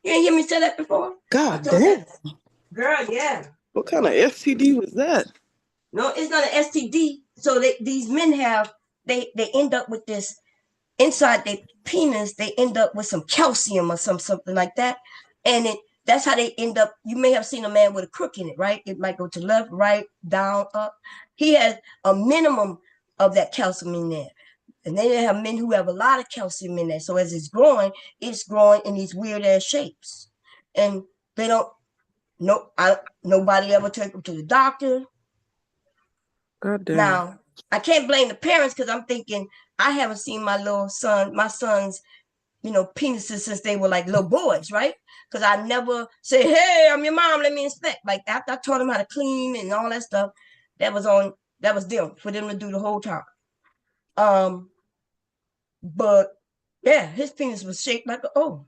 You ain't hear me say that before? God damn. Girl, yeah. What kind of STD was that? No, it's not an STD. So these men they end up with this inside their penis. They end up with some calcium or something like that, and that's how they end up. You may have seen a man with a crook in it, right? It might go to left, right, down, up. He has a minimum of that calcium in there. And then they have men who have a lot of calcium in there. So as it's growing in these weird ass shapes. And they don't nobody ever took them to the doctor. God damn. Now, I can't blame the parents because I'm thinking I haven't seen my son's, penises since they were like little boys, right? Because I never say, hey, I'm your mom, let me inspect. Like after I taught them how to clean and all that stuff, that was them for them to do the whole time. But yeah, his penis was shaped like an O.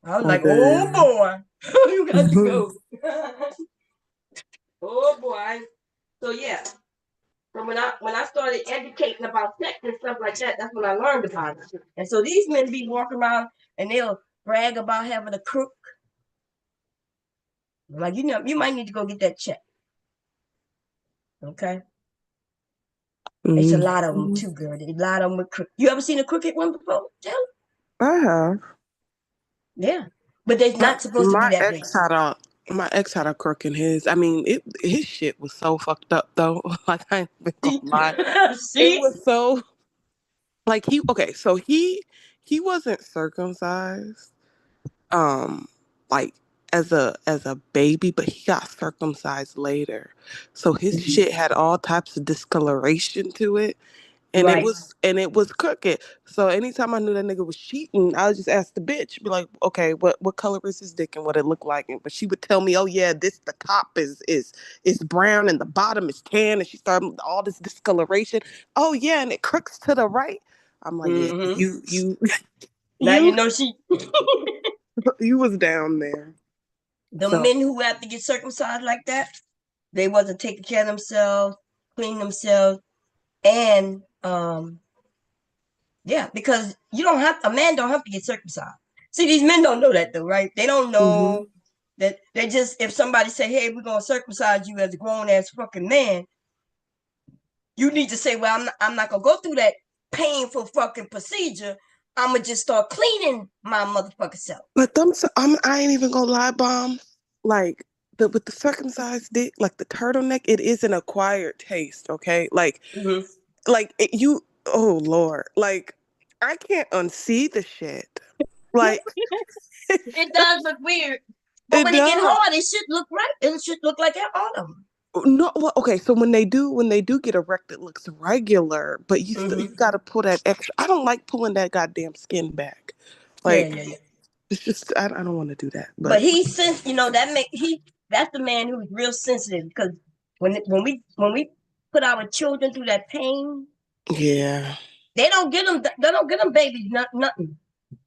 I was like, oh boy, you got to go. Oh boy. So yeah. So when I started educating about sex and stuff like that, that's when I learned about it. And so these men be walking around and they'll brag about having a crook. Like, you might need to go get that checked. Okay? It's a lot of them too, girl. A lot of them with crook. You ever seen a crooked one before? Tell me. I have. Yeah. But they're not supposed to be that big. My ex had a crook in his. I mean, his shit was so fucked up though. Like I ain't even gonna lie. See? It was so like so he wasn't circumcised like as a baby, but he got circumcised later. So his shit had all types of discoloration to it. And Right. it was crooked. So anytime I knew that nigga was cheating, I would just ask the bitch, be like, okay, what color is his dick and what it looked like? But she would tell me, oh yeah, the top is brown and the bottom is tan, and she started all this discoloration. Oh yeah, and it crooks to the right. I'm like, yeah, you now you you know she you was down there. the So men who have to get circumcised like that, they wasn't taking care of themselves, clean themselves, and yeah, because a man don't have to get circumcised. See, these men don't know that though, right? They don't know that they just if somebody say, hey, we're gonna circumcise you as a grown ass fucking man, you need to say, well, I'm not gonna go through that painful fucking procedure. I'm gonna just start cleaning my motherfucking self. But I ain't even gonna lie, bomb. Like with the circumcised dick, like the turtleneck, it is an acquired taste. Okay, oh Lord, like I can't unsee the shit. Like It does look weird, but it when it get does. hard, it should look right. It should look like all of them. No, well, okay. So when they do get erect, it looks regular, but you got to pull that extra. I don't like pulling that goddamn skin back. Like Yeah. it's just I don't want to do that. But he's that's the man who's real sensitive because when we put our children through that pain, yeah, they don't get them babies nothing.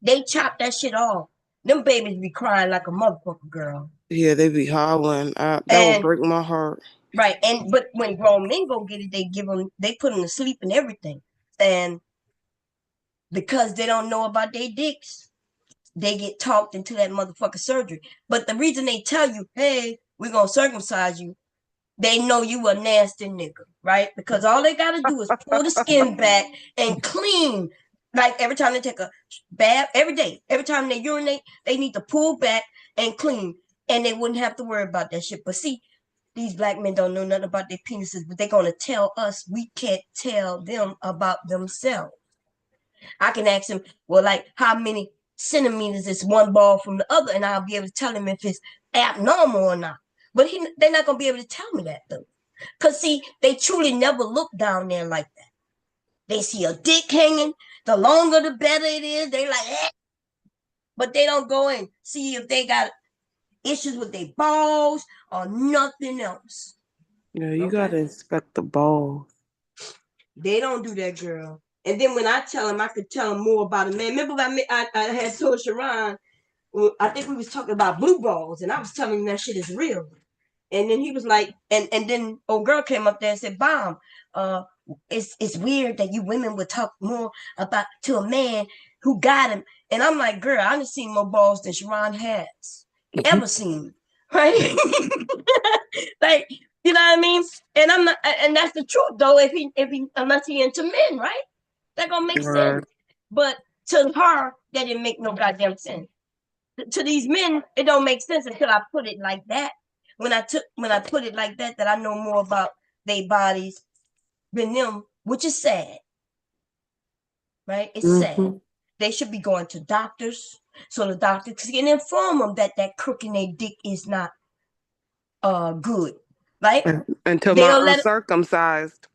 They chop that shit off. Them babies be crying like a motherfucker, girl. yeah, they be hollering. That would break my heart. Right, but when grown men go get it, they put them to sleep and everything, and because they don't know about their dicks, they get talked into that motherfucker surgery. But the reason they tell you, hey, we're gonna circumcise you, they know you a nasty nigga, right? Because all they gotta do is pull the skin back and clean Like every time they take a bath, every day, every time they urinate, they need to pull back and clean, and they wouldn't have to worry about that shit. But see, these black men don't know nothing about their penises, but they're gonna tell us we can't tell them about themselves. I can ask him, well, like how many centimeters is one ball from the other, and I'll be able to tell him if it's abnormal or not. But they're not gonna be able to tell me that though, cause see, they truly never look down there like that. They see a dick hanging. The longer, the better it is. They like, eh. But they don't go and see if they got issues with their balls or nothing else. Yeah, you gotta inspect the balls. They don't do that, girl. And then when I tell them, I could tell them more about it. Man, remember I had told Sharon, I think we was talking about blue balls, and I was telling him that shit is real. And then he was like, and then old girl came up there and said, Bomb, it's weird that you women would talk more about to a man who got him. And I'm like, girl, I done seen more balls than Sharon has ever seen. Right? Like, you know what I mean? And I'm not, and that's the truth though, if he unless he into men, right? That gonna make sense. But to her, that didn't make no goddamn sense. To these men, it don't make sense until I put it like that. When I put it like that I know more about their bodies than them, which is sad. Right? It's sad. They should be going to doctors so the doctors can inform them that that crook in their dick is not good. Right? And to my uncircumcised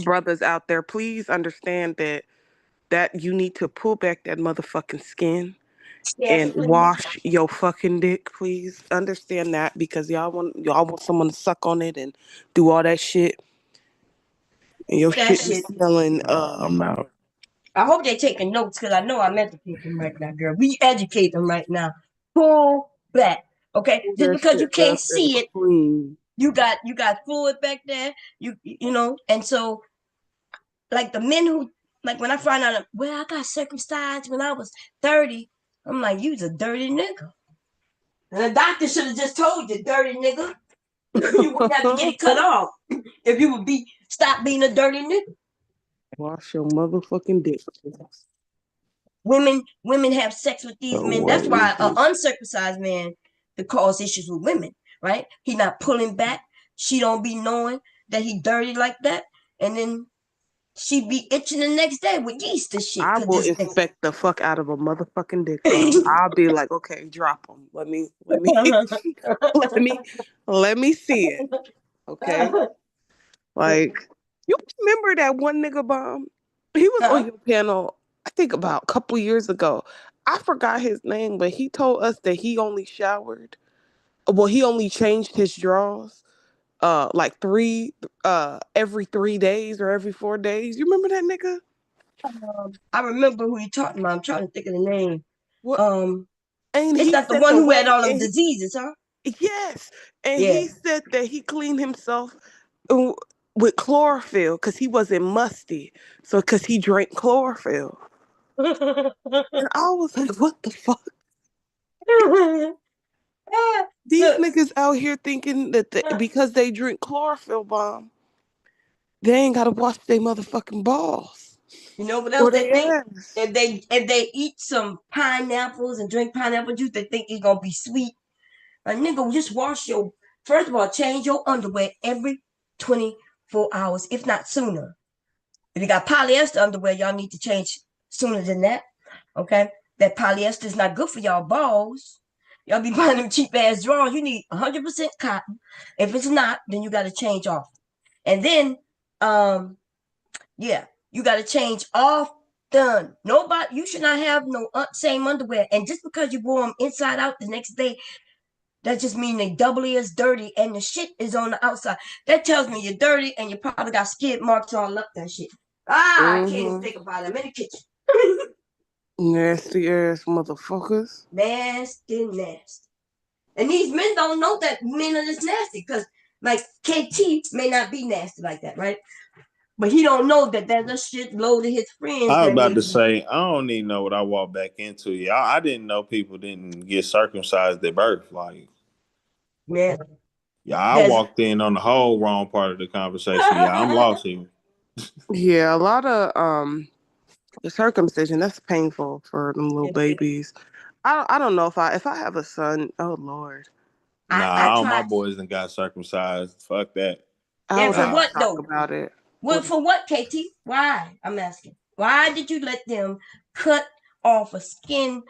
brothers out there, please understand that you need to pull back that motherfucking skin. Yes, and please. Wash your fucking dick, please. Understand that, because y'all want someone to suck on it and do all that shit. And your shit is smelling. I'm out. I hope they're taking notes, because I know I'm educating them right now, girl. We educate them right now. Pull back, okay? Just because you can't see it, you got fluid back there. You know, and so like the men who, like when I find out, well, I got circumcised when I was 30. I'm like, you's a dirty nigga. And the doctor should have just told you, dirty nigga. You wouldn't have to get it cut off if you would stop being a dirty nigga. Wash your motherfucking dick. Women have sex with these men. That's why an uncircumcised man could cause issues with women, right? He not pulling back. She don't be knowing that he dirty like that, and then she be itching the next day with yeast and shit. I will inspect the fuck out of a motherfucking dick. I'll be like, okay, drop them. Let me let me see it. Okay. Like, you remember that one nigga Bomb? He was on your panel, I think about a couple years ago. I forgot his name, but he told us that he only showered. Well, he only changed his drawers like every 3 days or every 4 days. You remember that nigga? I remember who you talking about. I'm trying to think of the name. What? And it's not the one who had all them diseases, huh? Yes. And he said that he cleaned himself with chlorophyll because he wasn't musty. So because he drank chlorophyll. And I was like, what the fuck? These niggas out here thinking that because they drink chlorophyll Bomb, they ain't gotta wash their motherfucking balls. You know what else they think? If they eat some pineapples and drink pineapple juice, they think it's gonna be sweet. A nigga, just first of all, change your underwear every 24 hours, if not sooner. If you got polyester underwear, y'all need to change sooner than that. Okay? That polyester is not good for y'all balls. Y'all be buying them cheap ass drawers. You need 100% cotton. If it's not, then you got to change off. And then, you got to change off. Done. Nobody, you should not have no same underwear. And just because you wore them inside out the next day, that just means they doubly as dirty and the shit is on the outside. That tells me you're dirty and you probably got skid marks all up that shit. I can't even think about it. I'm in the kitchen. Nasty ass motherfuckers. Nasty. And these men don't know that men are just nasty, because like KT may not be nasty like that, right? But he don't know that there's a shit load of his friends. I was about to say, I don't even know what I walked back into. Yeah, I didn't know people didn't get circumcised at birth. Like, man. Yeah, I walked in on the whole wrong part of the conversation. Yeah, I'm lost here. Yeah, a lot of The circumcision, that's painful for them little babies. I don't know if I have a son. Oh Lord, I Nah, all my tried. boys done got circumcised. Fuck that. I And would for have to Nah. what talk though? about it. Well, for what, KT? Why? I'm asking. Why did you let them cut off a skin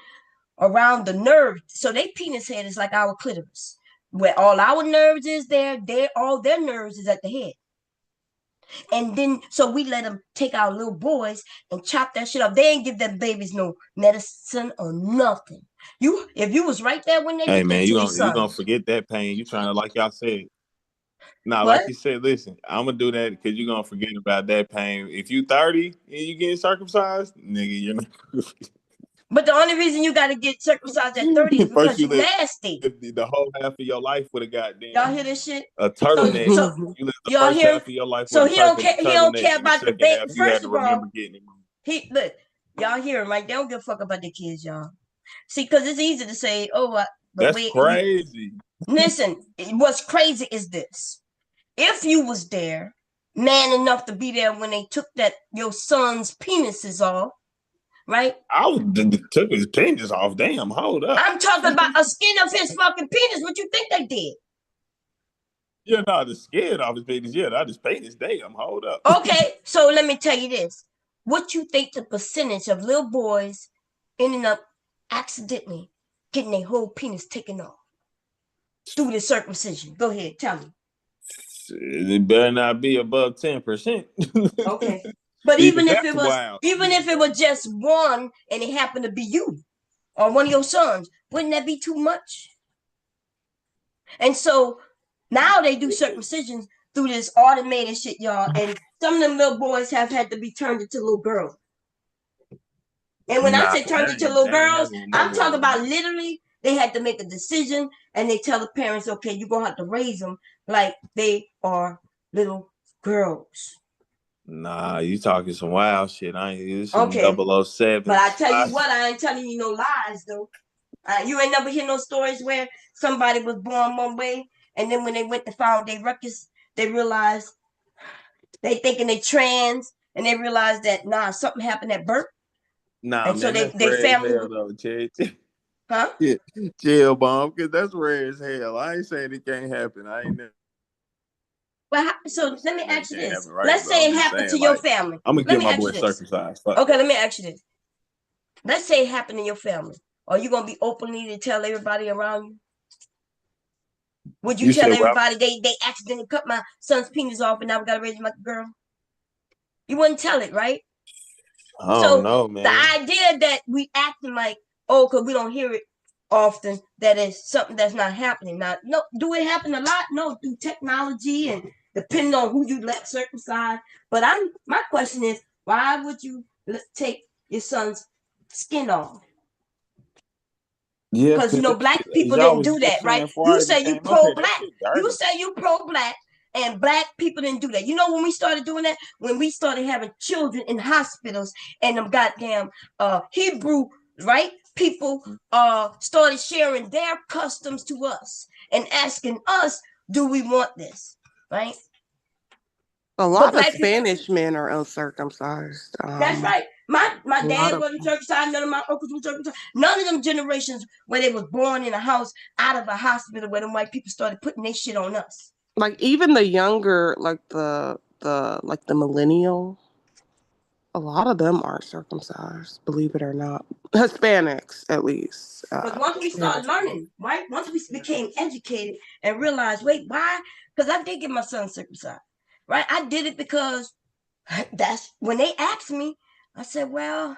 around the nerve? So they penis head is like our clitoris. Where all our nerves is there, all their nerves is at the head. And then so we let them take our little boys and chop that shit up. They ain't give them babies no medicine or nothing. If you was right there when they Hey did that man, to you their gonna you gonna sons. forget that pain. You trying to, like y'all said. Nah, What? like you said, listen, I'm gonna do that because you're gonna forget about that pain. If you 30 and you getting circumcised, nigga, you're not. But the only reason you got to get circumcised at 30 is First because you you live nasty. the whole half of your life with a Y'all goddamn hear this shit? a So turtleneck. so You live the y'all first hear half him? of your life with So a he don't care. He don't turtleneck, care and the about the second half you had First to of all, remember getting it. he look. Y'all hear him right? They don't give a fuck about the kids, y'all. See, because it's easy to say, oh, the That's way you crazy. listen. What's crazy is this: if you was there, man enough to be there when they took that your son's penises off, right? I was took his penis off. Damn, hold up. I'm talking about a skin of his fucking penis. What you think they did? You're not the skin off his penis. Yeah, not his penis. Damn, hold up. Okay, so let me tell you this. What you think the percentage of little boys ending up accidentally getting their whole penis taken off through the circumcision? Go ahead, tell me. It better not be above 10%. Okay. But Even that's wild. even if it was just one and it happened to be you or one of your sons, wouldn't that be too much? And so now they do circumcisions through this automated shit, y'all. And some of them little boys have had to be turned into little girls. And when I Nah, say turned into little that ain't girls, happening with my I'm talking boys. about literally they had to make a decision and they tell the parents, okay, you're going to have to raise them like they are little girls. Nah, you talking some wild shit. I ain't this some Okay. 007. But I tell you what, I ain't telling you no lies, though. You ain't never hear no stories where somebody was born one way and then when they went to find their records, they realized they thinking they trans and they realized that, nah, something happened at birth. Nah, And so man, that's they rare as family, hell though, Chad. huh? Yeah, jail bomb, because that's rare as hell. I ain't saying it can't happen. I ain't never Well, so let me saying that it ask you can't this. happen, right? Let's But say I'm it just happened to saying, your like, family. I'm gonna Let get me my ask boy you this. circumcised. Fuck Okay, that. let me ask you this. Let's say it happened to your family. Are you gonna be openly to tell everybody around you? Would you You tell said, well, everybody they accidentally cut my son's penis off and now we gotta raise him like a girl? You wouldn't tell it, right? I don't So know, the man. idea that we acting like, oh, because we don't hear it often, that is something that's not happening. Now, no, do it happen a lot? No, through technology and depending on who you let circumcise. But my question is, why would you take your son's skin off? Yeah, Because black people y'all didn't was do that, just right? saying before You I even say you came up here, that pro-black. shit You dirty. say you pro-black, and black people didn't do that. You know when we started doing that? When we started having children in hospitals and them goddamn Hebrew, right? People started sharing their customs to us and asking us, do we want this? Right? A But lot of black people, Spanish men are uncircumcised. that's right. My A lot dad of wasn't circumcised. None of my uncles were circumcised. None of them generations where they was born in a house out of a hospital where them white people started putting their shit on us. like even the younger, like the millennial. A lot of them aren't circumcised, believe it or not. Hispanics, at least. Because once we started learning, right? Once we became educated and realized, wait, why? Because I did get my son circumcised, right? I did it because that's when they asked me. I said, well,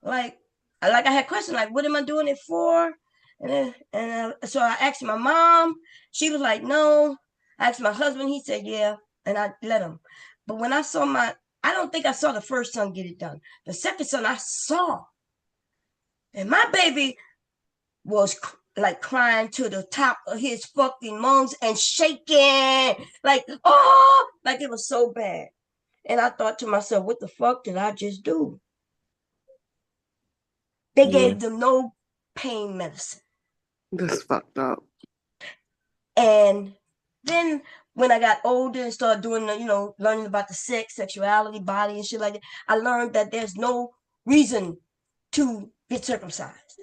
like I had questions like, what am I doing it for? So I asked my mom. She was like, no. I asked my husband. He said, yeah, and I let him. But when I saw I don't think I saw the first son get it done. The second son I saw, and my baby was like crying to the top of his fucking lungs and shaking, like, oh, like it was so bad. And I thought to myself, what the fuck did I just do? They Yeah. gave them no pain medicine. That's fucked up. And then when I got older and started doing the, learning about the sex, sexuality, body, and shit like that, I learned that there's no reason to get circumcised.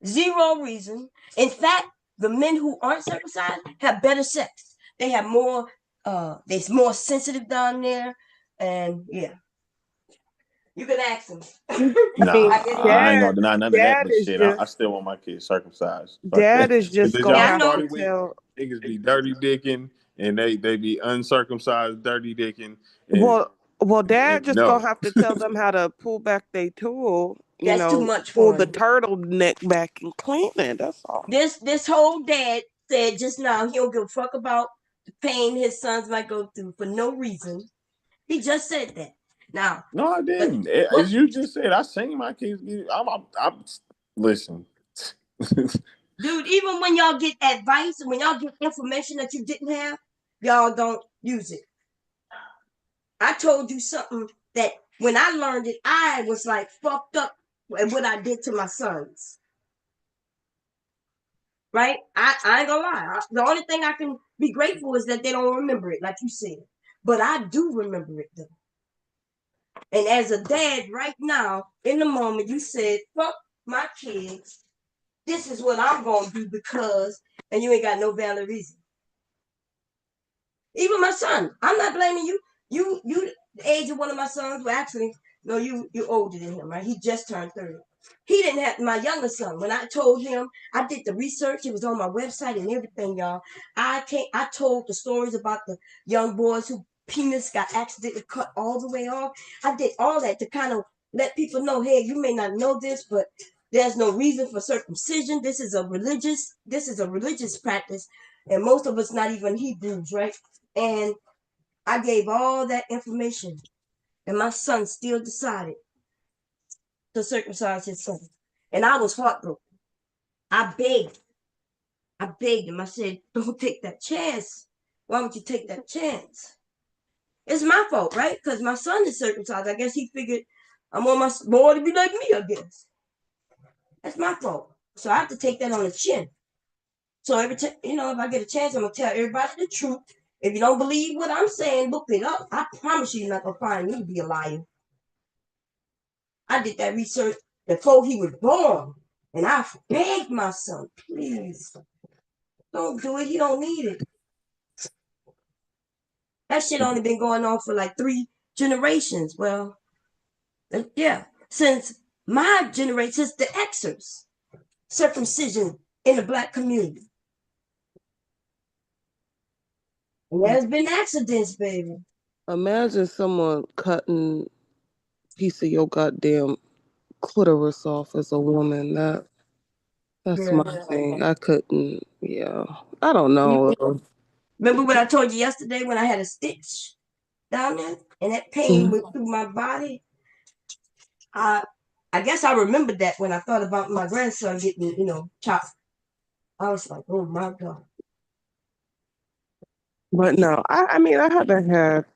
Zero reason. In fact, the men who aren't circumcised have better sex. They have more, they're more sensitive down there. And yeah, you can ask them. Nah, I ain't Dad, gonna deny none of that, dad but is shit, I just still want my kids circumcised. Fuck dad that. is just Did gonna y'all Yeah, I have know. to started with tell. niggas be dirty dicking and they be uncircumcised dirty dicking and, Well, dad and just no. gonna have to tell them how to pull back their tool. That's too much Pull for the him. turtleneck back and clean it. That's all. This whole dad said just now he don't give a fuck about the pain his sons might go through for no reason. He just said that. Now, No, I but didn't. what, As you just said, I seen my kids. Listen. dude? Even when y'all get advice and when y'all get information that you didn't have, y'all don't use it. I told you something that when I learned it, I was like fucked up at what I did to my sons. Right? I ain't gonna lie. The only thing I can be grateful is that they don't remember it, like you said. But I do remember it though. And as a dad, right now, in the moment, you said, fuck my kids. This is what I'm gonna do because, and you ain't got no valid reason. Even my son, I'm not blaming you. You the age of one of my sons. Well, actually, no, you older than him, right? He just turned 30. He didn't have my youngest son. When I told him, I did the research. It was on my website and everything, y'all. I told the stories about the young boys who penis got accidentally cut all the way off. I did all that to kind of let people know, hey, you may not know this, but there's no reason for circumcision. This is a religious practice, and most of us not even Hebrews, right? And I gave all that information, and my son still decided to circumcise his son. And I was heartbroken. I begged. I begged him. I said, don't take that chance. Why would you take that chance? It's my fault, right? Because my son is circumcised. I guess he figured I want my boy to be like me, I guess. That's my fault. So I have to take that on the chin. So every time, if I get a chance, I'm going to tell everybody the truth. If you don't believe what I'm saying, look it up. I promise you're not going to find me to be a liar. I did that research before he was born. And I begged my son, please, don't do it. He don't need it. That shit only been going on for like 3 generations. Well, yeah. Since my generation, since the Xers, circumcision in the black community. And there's been accidents, baby. Imagine someone cutting a piece of your goddamn clitoris off as a woman. That's Yeah. my thing. I couldn't. Yeah, I don't know. Remember what I told you yesterday when I had a stitch down there and that pain went through my body? I guess I remembered that when I thought about my grandson getting, chopped. I was like, oh my God. But no, I mean, I haven't had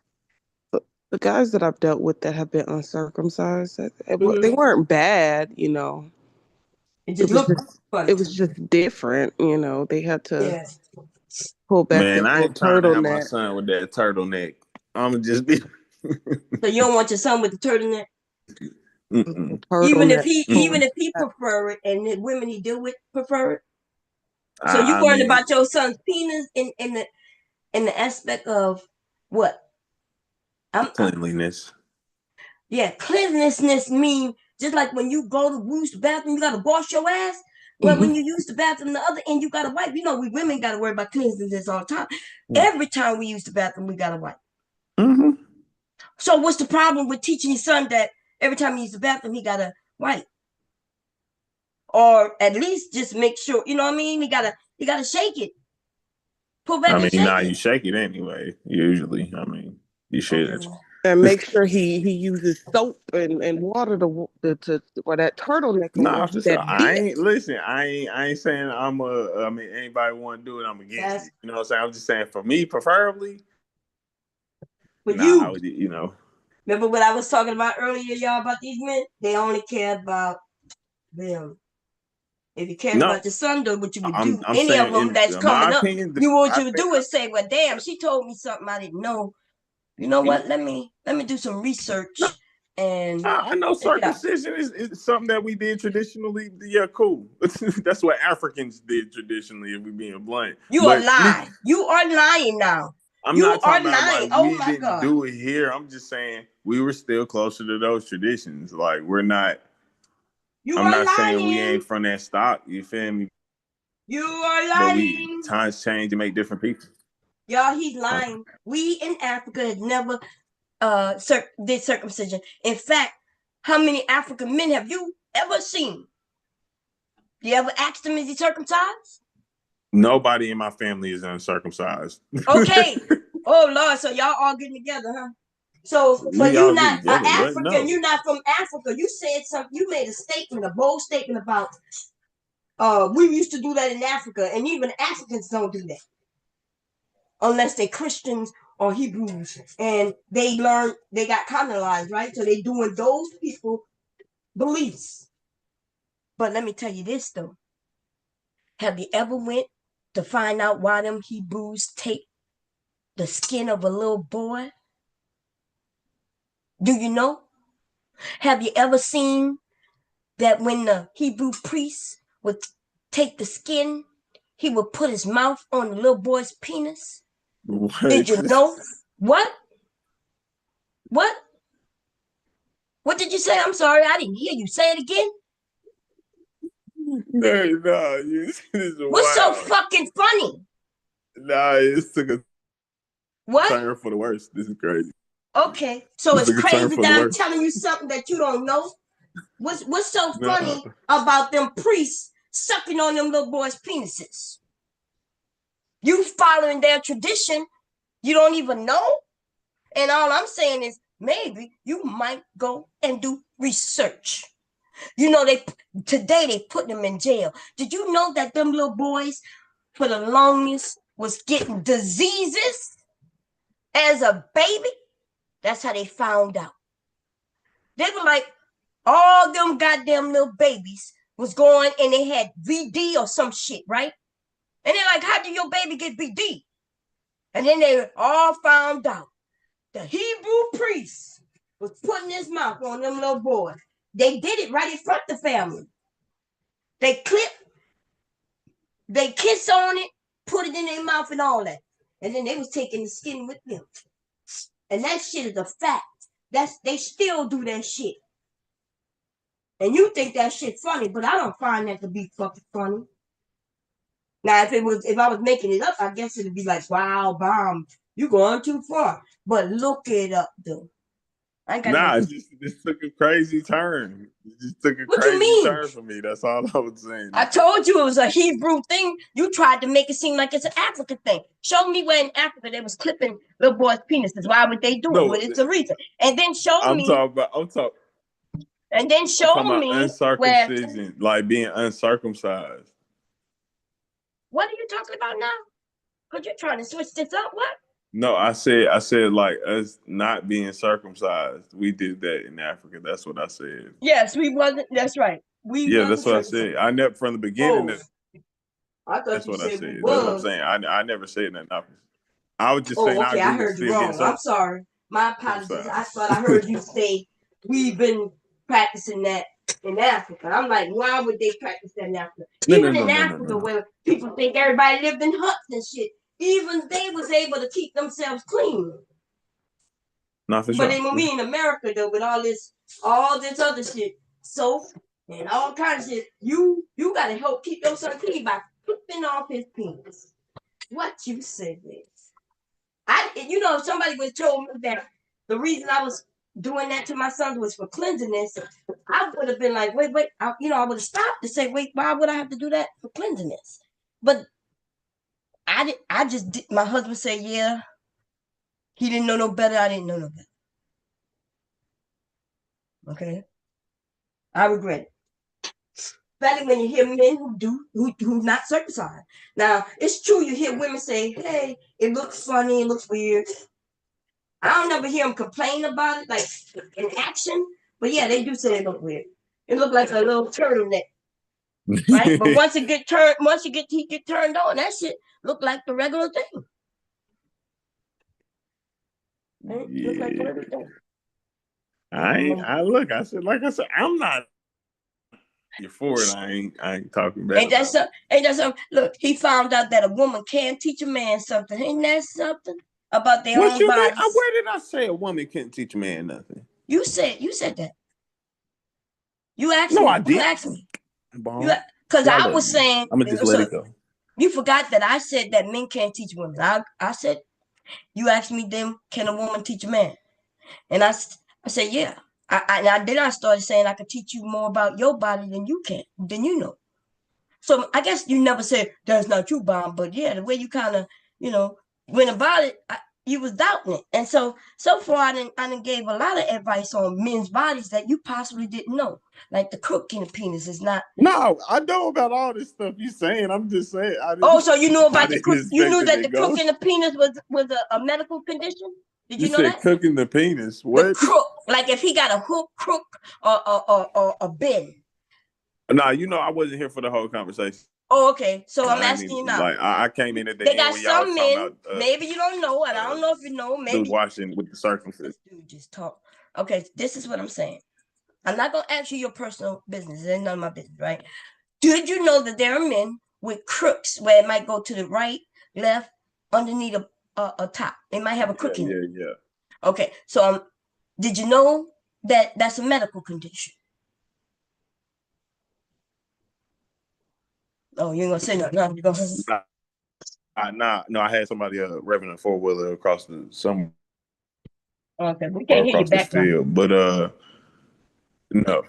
the guys that I've dealt with that have been uncircumcised. They weren't bad. It It just was looked just funny. it was just different. They had to Yeah. pull back Man, that I little ain't trying to have my turtleneck. son with that turtleneck. I'ma just be So you don't want your son with the turtleneck? Even if Turtleneck he pulling even if he back. prefer it and the women he deal with prefer it. So you I worried mean, about your son's penis in the aspect of what? cleanliness. Yeah, cleanliness mean just like when you go to use the bathroom, you gotta wash your ass. Well, when you use the bathroom, the other end you gotta wipe. We women gotta worry about cleanliness all the time. Every time we use the bathroom, we gotta wipe. Mm-hmm. So what's the problem with teaching your son that every time he uses the bathroom, he gotta wipe? Or at least just make sure, you know what I mean? He gotta shake it. Pull back I and mean, shake nah, it. you shake it anyway. Usually, I mean, you should. Okay. And make sure he uses soap and water to for that turtleneck or Nah, whatever for sure. that I dip. ain't listen. I ain't saying I mean, anybody want to do it, I'm against That's it. You know what I'm saying? I'm just saying for me, preferably. for Nah, I you. would. Remember what I was talking about earlier, y'all, about these men? They only care about them. If you cared about your son, though, what you would do, I'm any of saying, them that's in coming my up, opinion, what you would do is say, well, damn, she told me something I didn't know. You know what? Let me do some research. And I know circumcision is something that we did traditionally. Yeah, cool. That's what Africans did traditionally, if we being blunt. You are lying. You are lying now. I'm you not talking are about lying. like we my didn't God. do it here. I'm just saying we were still closer to those traditions. Like we're not. I'm not saying we ain't from that stock. You feel me? You are lying. But times change and make different people. Y'all, he's lying. We in Africa had never did circumcision. In fact, how many African men have you ever seen? You ever asked them, is he circumcised? Nobody in my family is uncircumcised. Okay. Oh Lord, so y'all all getting together, huh? So, but you're not African. No. You're not from Africa. You said something. You made a statement, a bold statement about. We used to do that in Africa, and even Africans don't do that unless they're Christians or Hebrews, and they got colonized, right? So they doing those people beliefs. But let me tell you this though. Have you ever went to find out why them Hebrews take the skin of a little boy? Do you know? Have you ever seen that when the Hebrew priest would take the skin, he would put his mouth on the little boy's penis? What? Did you know? What? What? What did you say? I'm sorry, I didn't hear you. Say it again. No, what's so fucking funny? Nah, it's took a what? Turn for the worse. This is crazy. Okay, so it's crazy that I'm telling you something that you don't know. What's so funny about them priests sucking on them little boys' penises? You following their tradition, you don't even know? And all I'm saying is maybe you might go and do research. You know, today they put them in jail. Did you know that them little boys for the longest was getting diseases as a baby? That's how they found out. They were like, all them goddamn little babies was going and they had VD or some shit, right? And they're like, how did your baby get VD? And then they all found out the Hebrew priest was putting his mouth on them little boys. They did it right in front of the family. They kiss on it, put it in their mouth and all that. And then they was taking the skin with them. And that shit is a fact. They still do that shit. And you think that shit funny, but I don't find that to be fucking funny. Now, if I was making it up, I guess it'd be like, wow, bomb, you going too far. But look it up, though. This took a crazy turn. It just took a crazy turn for me. That's all I was saying. I told you it was a Hebrew thing. You tried to make it seem like it's an African thing. Show me where in Africa they was clipping little boys' penises. Why would they do it? Well, it's a reason. And then show me. And then show me uncircumcision, like being uncircumcised. What are you talking about now? Because you're trying to switch this up. What? No, I said like us not being circumcised. We did that in Africa. That's what I said. Yes, we wasn't. That's right. That's what I said. I never from the beginning. I thought that's you what said I said. We that's was. what I'm saying. I never said that. I was just saying. Okay, I heard you wrong. I'm sorry. My apologies. I thought I heard you say we've been practicing that in Africa. I'm like, why would they practice that in Africa? Even in Africa, where people think everybody lived in huts and shit, even they was able to keep themselves clean. Not for sure. But then when we in America though, with all this other shit, soap and all kinds of shit, you gotta help keep your son clean by flipping off his penis. What you said is, if somebody would told me that the reason I was doing that to my son was for cleanliness, I would have been like, wait, I would have stopped to say, wait, why would I have to do that for cleanliness? But I just did. My husband said, yeah, he didn't know no better. I didn't know no better. Okay, I regret it. Especially when you hear men who not circumcised. Now it's true you hear women say, "Hey, it looks funny, it looks weird." I don't never hear them complain about it, like in action. But yeah, they do say it look weird. It looked like a little turtleneck. right? But once he get turned on, that shit look like the regular thing. Right? Yeah. Look like the regular thing. I said, I'm not you're for it. I ain't talking bad. Ain't that something? Look, he found out that a woman can teach a man something. Ain't that something? About their What own you mean? bodies. Where did I say a woman can't teach a man nothing? You said that. You asked No, me. I did. You asked me. Because I was saying. I'm gonna just let it go. You forgot that I said that men can't teach women. I said, you asked me then, can a woman teach a man? And I said, yeah. Then I started saying I could teach you more about your body than you know. So I guess you never said that's not true, Bomb, but yeah, the way you kind of, went about it, you was doubting it. And so far I didn't gave a lot of advice on men's bodies that you possibly didn't know. Like the crook in the penis is not. No, I know about all this stuff you saying. I'm just saying. So you knew about the crook? You knew that the crook in goes. the penis was a medical condition? Did You you know said that? cooking the penis. The What? crook, like if he got a hook, crook, or a bend. Nah, I wasn't here for the whole conversation. Oh, okay. So I'm asking you now. Like I came in at the They end got when y'all was some talking men. about. Maybe you don't know, and I don't know if you know. Maybe washing with the circumcision. This dude just talk. Okay, this is what I'm saying. I'm not gonna ask you your personal business. It's none of my business, right? Did you know that there are men with crooks where it might go to the right, left, underneath a top? It might have a crook in it. Yeah. Okay, so did you know that that's a medical condition? Oh, you ain't gonna say nothing. No, you gonna. No, I had somebody revving a 4-wheeler across some. Okay, we can't hear your across this background. field, but no.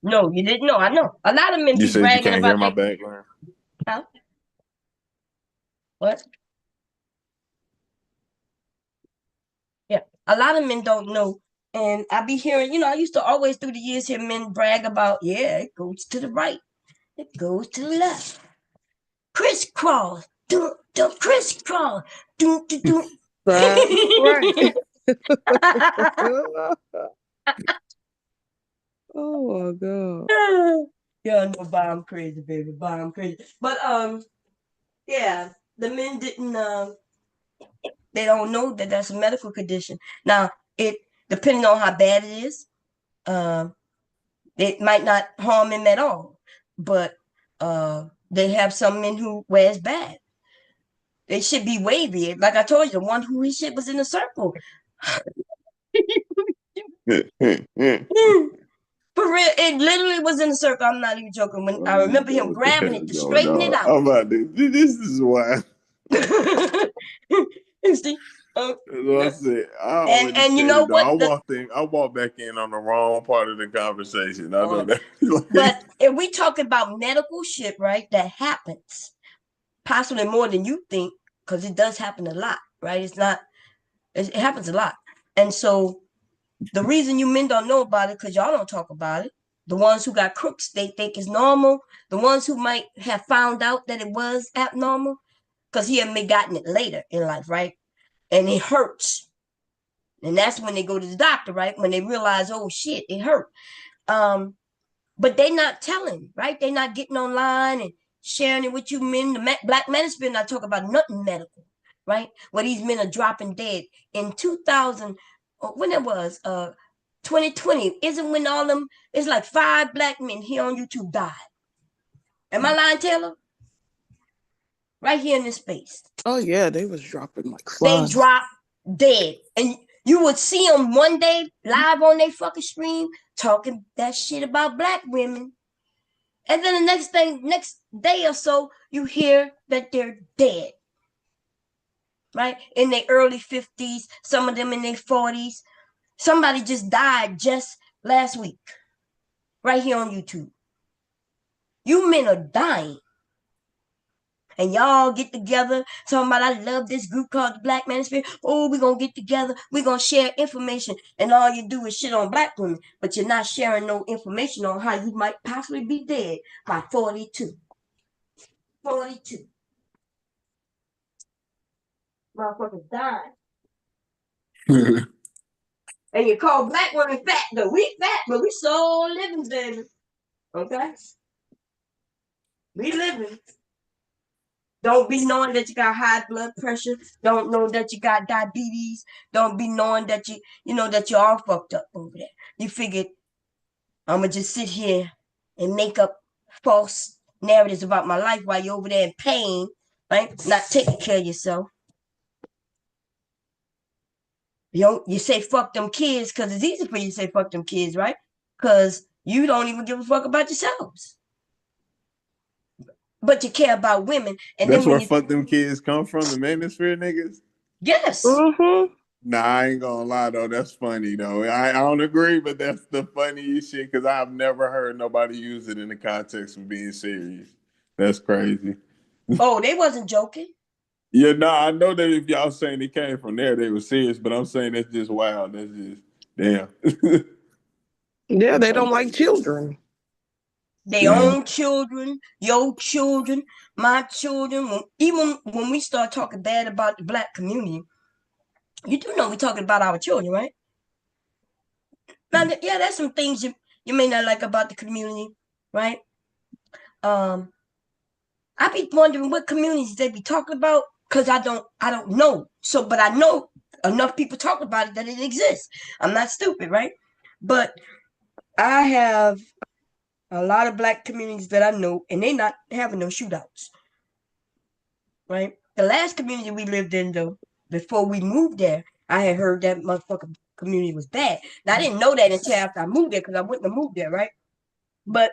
No, you didn't know. I know. A lot of men You be said you bragging can't about hear my background. Huh? What? Yeah, a lot of men don't know. And I be hearing, I used to always through the years hear men brag about, yeah, it goes to the right, it goes to the left. Crisscross, do crisscross, do. That's right. Oh my god. Yeah, no, bomb crazy, baby, bomb crazy. But yeah, the men didn't. They don't know that that's a medical condition. Now, it depending on how bad it is, it might not harm him at all. But they have some men who wear it bad. They should be wavy. Like I told you, the one who his shit was in a circle. For real, it literally was in a circle. I'm not even joking. When I remember him grabbing it to straighten it out. I'm about to. This is why. See, I said, and you know what? I walked back in on the wrong part of the conversation. I know that. But if we talk about medical shit, right, that happens, possibly more than you think, because it does happen a lot, right? It happens a lot. And so the reason you men don't know about it, because y'all don't talk about it. The ones who got crooks, they think it's normal. The ones who might have found out that it was abnormal, because he had gotten it later in life, right? And it hurts. And that's when they go to the doctor, right? When they realize, oh shit, it hurt. But they not telling, right? They not getting online and sharing it with you men. The Black Manosphere not talk about nothing medical, right? Where these men are dropping dead. In 2000, when it was, 2020, isn't when all them, it's like 5 black men here on YouTube died. Am I lying, Taylor? Right here in this space. Oh yeah, they was dropping like flies. They dropped dead. And you would see them one day live on their fucking stream talking that shit about black women. And then the next day or so, you hear that they're dead. Right? In their early 50s, some of them in their 40s. Somebody just died just last week. Right here on YouTube. You men are dying. And y'all get together, talking about I love this group called the Black Manosphere. Oh, we're going to get together. We're going to share information. And all you do is shit on black women. But you're not sharing no information on how you might possibly be dead by 42. 42. Motherfuckers dying. And you call black women fat, though. We fat, but we so living, baby. Okay? We living. Don't be knowing that you got high blood pressure. Don't know that you got diabetes. Don't be knowing that that you're all fucked up over there. You figured I'm gonna just sit here and make up false narratives about my life while you're over there in pain, right? Not taking care of yourself. You say fuck them kids because it's easy for you to say fuck them kids, right? Because you don't even give a fuck about yourselves. But you care about women. And That's then when where you fuck them kids come from, the Manosphere niggas. yes. Mm-hmm. Nah, I ain't gonna lie though. That's funny though. I don't agree, but that's the funniest shit because I've never heard nobody use it in the context of being serious. That's crazy. Oh, they wasn't joking. Yeah, no, I know that if y'all saying it came from there, they were serious, but I'm saying that's just wild. That's just damn. Yeah, they don't like children. They Damn. own children, your children, my children. Even when we start talking bad about the black community, you do know we're talking about our children, right? Now, yeah, there's some things you may not like about the community, right? Um, I be wondering what communities they be talking about because I don't know. So, but I know enough people talk about it that it exists. I'm not stupid, right? But I have a lot of black communities that I know, and they not having no shootouts, right? The last community we lived in, though, before we moved there, I had heard that motherfucking community was bad. Now, I didn't know that until after I moved there because I wouldn't have moved there, right? But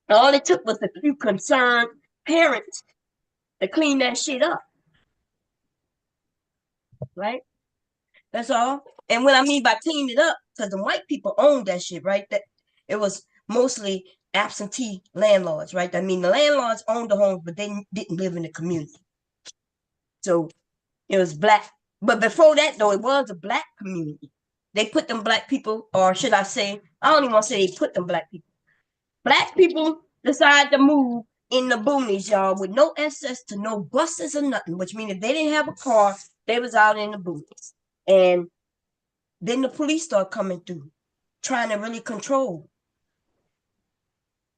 all it took was a few concerned parents to clean that shit up, right? That's all. And what I mean by clean it up, because the white people owned that shit, right? That it was mostly absentee landlords, right? I mean, the landlords owned the homes, but they didn't live in the community. So it was black. But before that, though, it was a black community. They put them black people, or should I say, I don't even want to say they put them black people. Black people decided to move in the boonies, y'all, with no access to no buses or nothing, which means if they didn't have a car, they was out in the boonies. And then the police start coming through, trying to really control.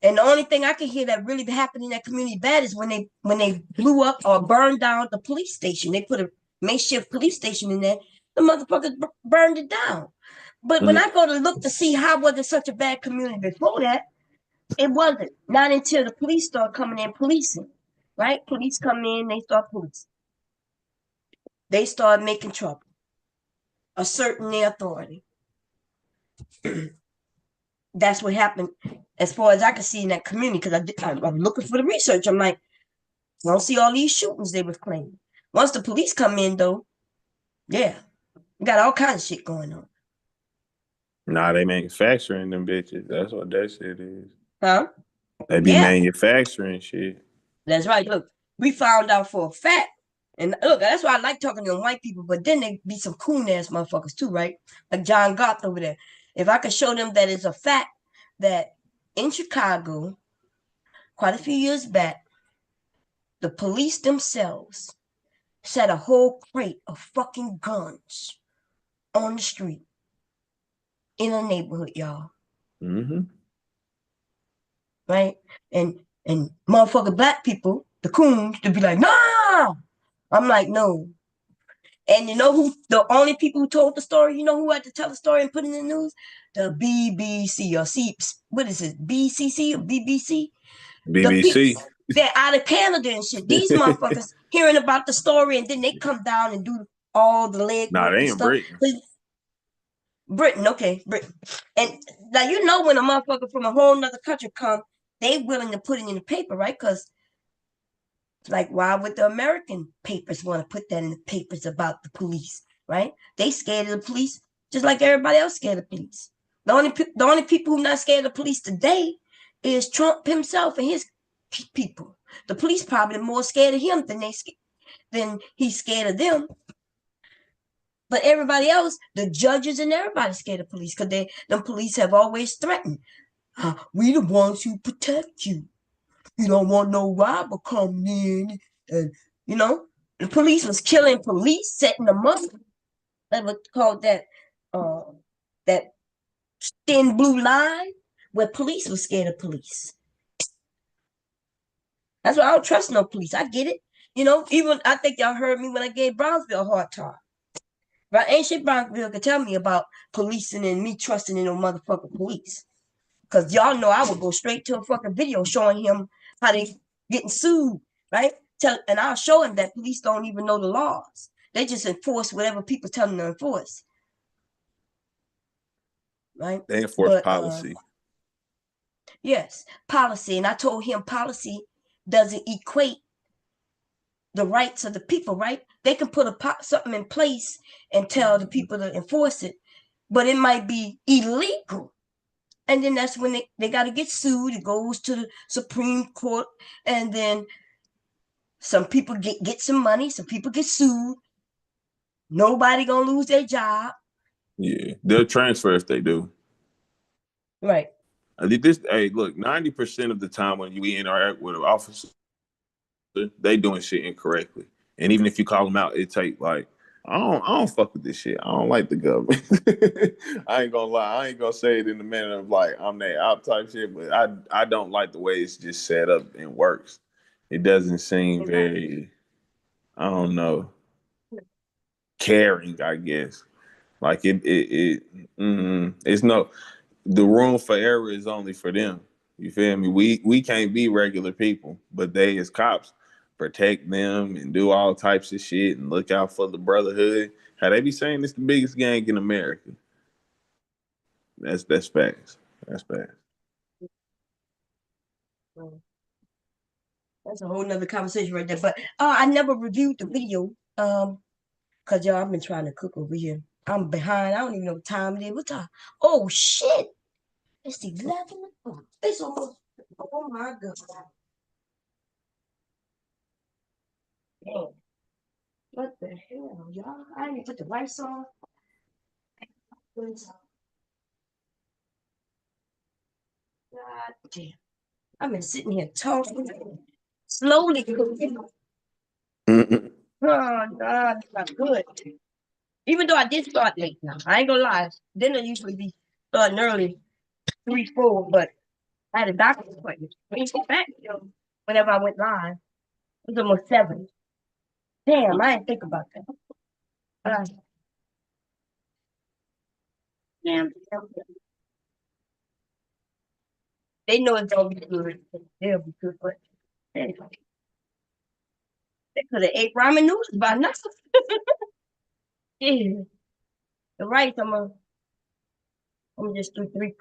And the only thing I can hear that really happened in that community bad is when they blew up or burned down the police station. They put a makeshift police station in there. The motherfuckers burned it down. But when I go to look to see how was it such a bad community before that, it wasn't. Not until the police start coming in policing, right? Police come in, they start policing. They start making trouble, asserting their authority. That's what happened as far as I can see in that community because I'm looking for the research. I'm like, I don't see all these shootings they was claiming. Once the police come in, though, yeah, we got all kinds of shit going on. Nah, they manufacturing them bitches. That's what that shit is. Huh? They be Yeah, manufacturing shit. that's right. Look, we found out for a fact. And look, that's why I like talking to them white people, but then they be some coon ass motherfuckers too, right? Like John Goth over there. If I could show them that it's a fact that in Chicago, quite a few years back, the police themselves set a whole crate of fucking guns on the street in a neighborhood, y'all. Mm-hmm. Right? And motherfucking black people, the coons, to be like, nah. I'm like, no. And you know who the only people who told the story, you know who had to tell the story and put it in the news? The BBC or C what is it? BCC or BBC? The people BBC. they're out of Canada and shit. These motherfuckers hearing about the story and then they come down and do all the Nah, legwork they and in stuff. Britain. Britain, okay, Britain. And now you know when a motherfucker from a whole nother country come, they willing to put it in the paper, right? Because like why would the American papers want to put that in the papers about the police, right? They scared of the police just like everybody else scared of the police. The only people who not scared of the police today is Trump himself and his people. The police probably more scared of him than he's scared of them. But everybody else, the judges and everybody scared of police because the police have always threatened. We the ones who protect you. You don't want no robber coming in. And, the police was killing police, setting them up. That was called that thin blue line where police was scared of police. That's why I don't trust no police. I get it. Even I think y'all heard me when I gave Brownsville a hard time. Right? Ain't shit Brownsville could tell me about policing and me trusting in no motherfucking police. Because y'all know I would go straight to a fucking video showing him how they getting sued, right? And I'll show him that police don't even know the laws. They just enforce whatever people tell them to enforce. Right? They enforce policy. Yes, policy. And I told him policy doesn't equate the rights of the people, right? They can put something in place and tell the people to enforce it, but it might be illegal. And then that's when they got to get sued. It goes to the Supreme Court, and then some people get some money. Some people get sued. Nobody gonna lose their job. Yeah, they'll transfer if they do. Right. Hey, look, 90% of the time when you interact with an officer, they doing shit incorrectly. And even if you call them out, it take like, I don't fuck with this shit. I don't like the government. I ain't gonna lie. I ain't gonna say it in the manner of like I'm that out type shit, but I don't like the way it's just set up and works. It doesn't seem very, I don't know, caring, I guess. Like it's no, the room for error is only for them. You feel me? We can't be regular people, but they as cops protect them and do all types of shit and look out for the brotherhood. How they be saying it's the biggest gang in America. That's facts. That's facts. That's a whole nother conversation right there. But I never reviewed the video. Cause y'all, I've been trying to cook over here. I'm behind. I don't even know what time it is. What time? Oh shit! It's 11. Oh, it's almost. Oh my god! Damn. What the hell, y'all? I didn't put the lights on. God damn! I've been sitting here talking, slowly cooking. Mm-mm. Oh God, it's not good. Even though I did start late now, I ain't gonna lie. Dinner usually be starting early, 3, 4, but I had a doctor's appointment. When you get back, whenever I went live, it was almost 7. Damn, I didn't think about that. Uh, damn. They know it's gonna be good. They'll be good, but anyway, they could have ate ramen noodles by now. Yeah. The rice, I'm just do 3.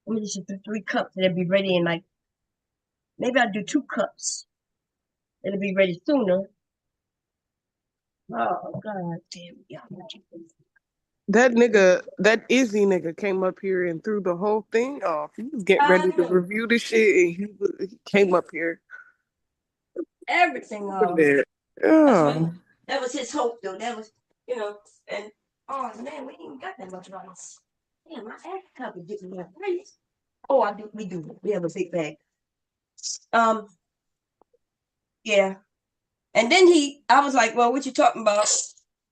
I'm just do 3 cups, and it'll be ready in like maybe I'll do 2 cups. It'll be ready sooner. Oh God damn, yeah. That Izzy nigga came up here and threw the whole thing off. He was getting ready to review the shit, and he came up here. Everything off. Yeah. That was his hope, though. That was, and oh man, we ain't even got that much rice. Damn, my ass cup is getting more rice. Oh, I do. We do. We have a big bag. Yeah. And then I was like, well, what you talking about?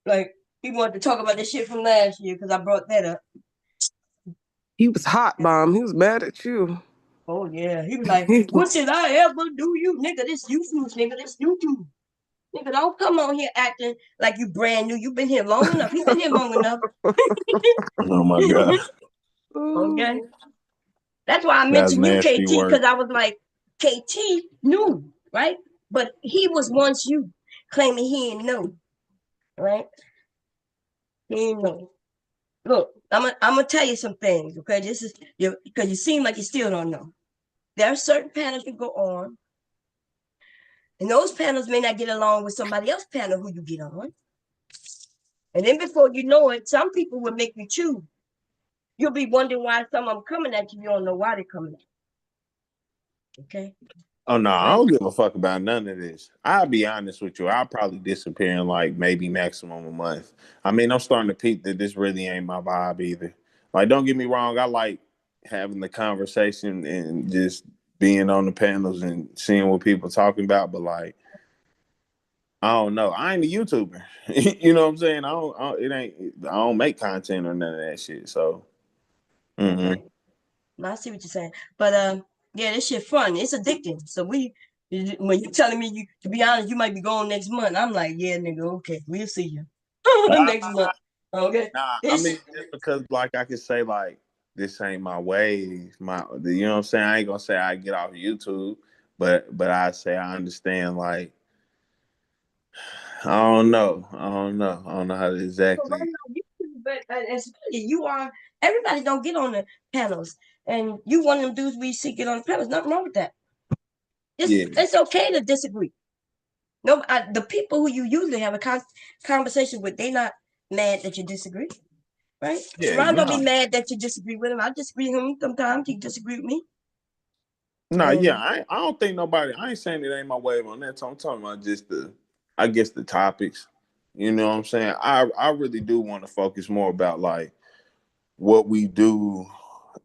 Like, he wanted to talk about this shit from last year because I brought that up. He was hot, bomb. He was mad at you. Oh yeah. He was like, what did I ever do you, nigga? This YouTube, nigga. This YouTube. Nigga, don't come on here acting like you brand new. You've been here long enough. You've been here long enough. Oh my god. Okay. That's why I mentioned you, KT, because I was like, KT knew, right? But he was once you claiming he didn't know, right? He didn't know. Look, I'm gonna tell you some things, okay? This is because you seem like you still don't know. There are certain panels you go on, and those panels may not get along with somebody else's panel who you get on. And then before you know it, some people will make you choose. You'll be wondering why some of them coming at you. You don't know why they're coming at you. Okay? Oh no, I don't give a fuck about none of this. I'll be honest with you. I'll probably disappear in like maybe maximum a month. I mean, I'm starting to peep that this really ain't my vibe either. Like, don't get me wrong, I like having the conversation and just being on the panels and seeing what people talking about, but like I don't know. I ain't a YouTuber. You know what I'm saying? I don't make content or none of that shit. So I see what you're saying. But yeah, this shit fun. It's addicting. So we When you telling me you, to be honest, you might be going next month. I'm like, yeah, nigga, okay, we'll see you next month. Okay. Nah, I mean, just because like I could say like this ain't my wave, you know what I'm saying. I ain't gonna say I get off YouTube, but I say I understand. Like I don't know, I don't know how to exactly. But especially you are, everybody don't get on the panels, and you one of them dudes we see get on the panels. Nothing wrong with that. Yeah, It's okay to disagree. No, the people who you usually have a conversation with, they not mad that you disagree, right? yeah, Ron don't no, be mad that you disagree with him. I disagree with him sometimes. He disagree with me. no, yeah. And I don't think nobody. I ain't saying it ain't my wave on that. So I'm talking about just I guess the topics. You know what I'm saying? I really do want to focus more about like what we do,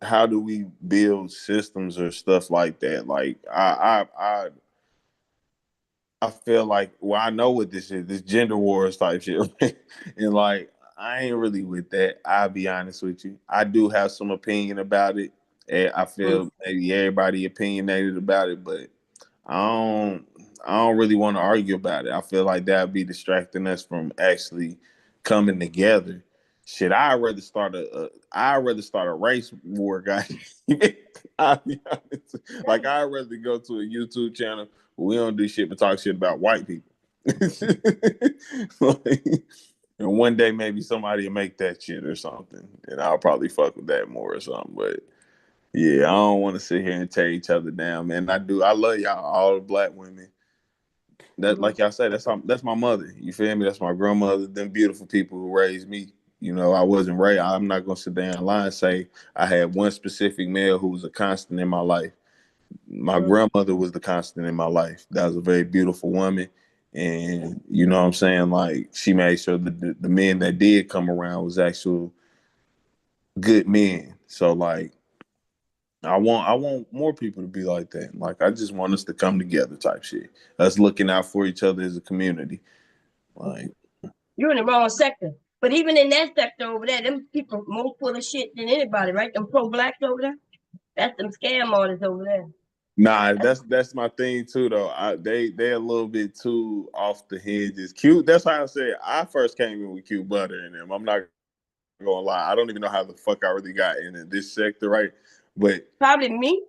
how do we build systems or stuff like that. Like I feel like, well, I know what this is, this gender wars type shit. And like I ain't really with that. I'll be honest with you. I do have some opinion about it. And I feel maybe everybody opinionated about it, but I don't I don't really want to argue about it. I feel like that'd be distracting us from actually coming together. Shit, I'd rather start a race war, guy. I'll be honest. Like I'd rather go to a YouTube channel where we don't do shit but talk shit about white people. Like, and one day maybe somebody will make that shit or something, and I'll probably fuck with that more or something. But yeah, I don't want to sit here and tear each other down, man. I do. I love y'all, all the black women. That, like y'all say, that's my mother. You feel me? That's my grandmother. Them beautiful people who raised me. You know, I wasn't raised. I'm not gonna sit there and lie and say I had one specific male who was a constant in my life. My grandmother was the constant in my life. That was a very beautiful woman, and you know what I'm saying. Like she made sure that the men that did come around was actual good men. So like I want more people to be like that. Like I just want us to come together type shit. Us looking out for each other as a community. Like you're in the wrong sector. But even in that sector over there, them people more full of shit than anybody, right? Them pro-blacks over there. That's them scam artists over there. nah, that's my thing too though. They a little bit too off the hinges. Cute. That's why I said I first came in with Cute Butter in them. I'm not gonna lie. I don't even know how the fuck I really got into this sector, right? But Probably me.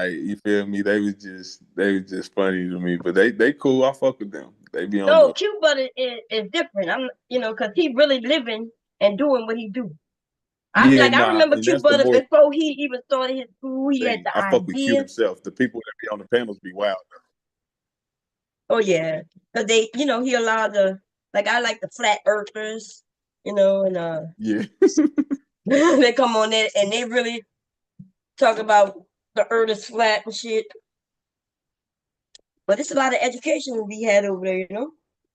you feel me? They was just funny to me. But they cool. I fuck with them. They be on No, the Q Butter is different. I'm, because he really living and doing what he do. yeah, I nah, remember and Q that's the Butter more before he even started his school. He had thing. the I fuck with Q idea. himself. The people that be on the panels be wild. Oh yeah, because they, he allowed I like the flat earthers, and Yeah. they come on there and they really talk about the earth is flat and shit. But it's a lot of education to be had over there.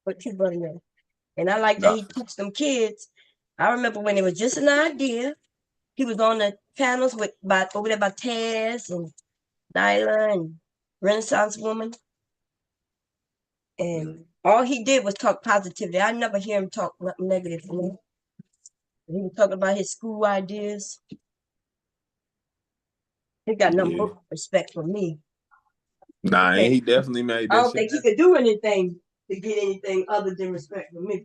But Q Butter knows. And I like that Nah. he teach them kids. I remember when it was just an idea. He was on the panels over there by Taz and Nyla and Renaissance Woman. And all he did was talk positivity. I never hear him talk nothing negative. He was talking about his school ideas. He got nothing Yeah. but respect for me. Nah, and Okay. he definitely made I that don't shit think he happen. could do anything to get anything other than respect from me.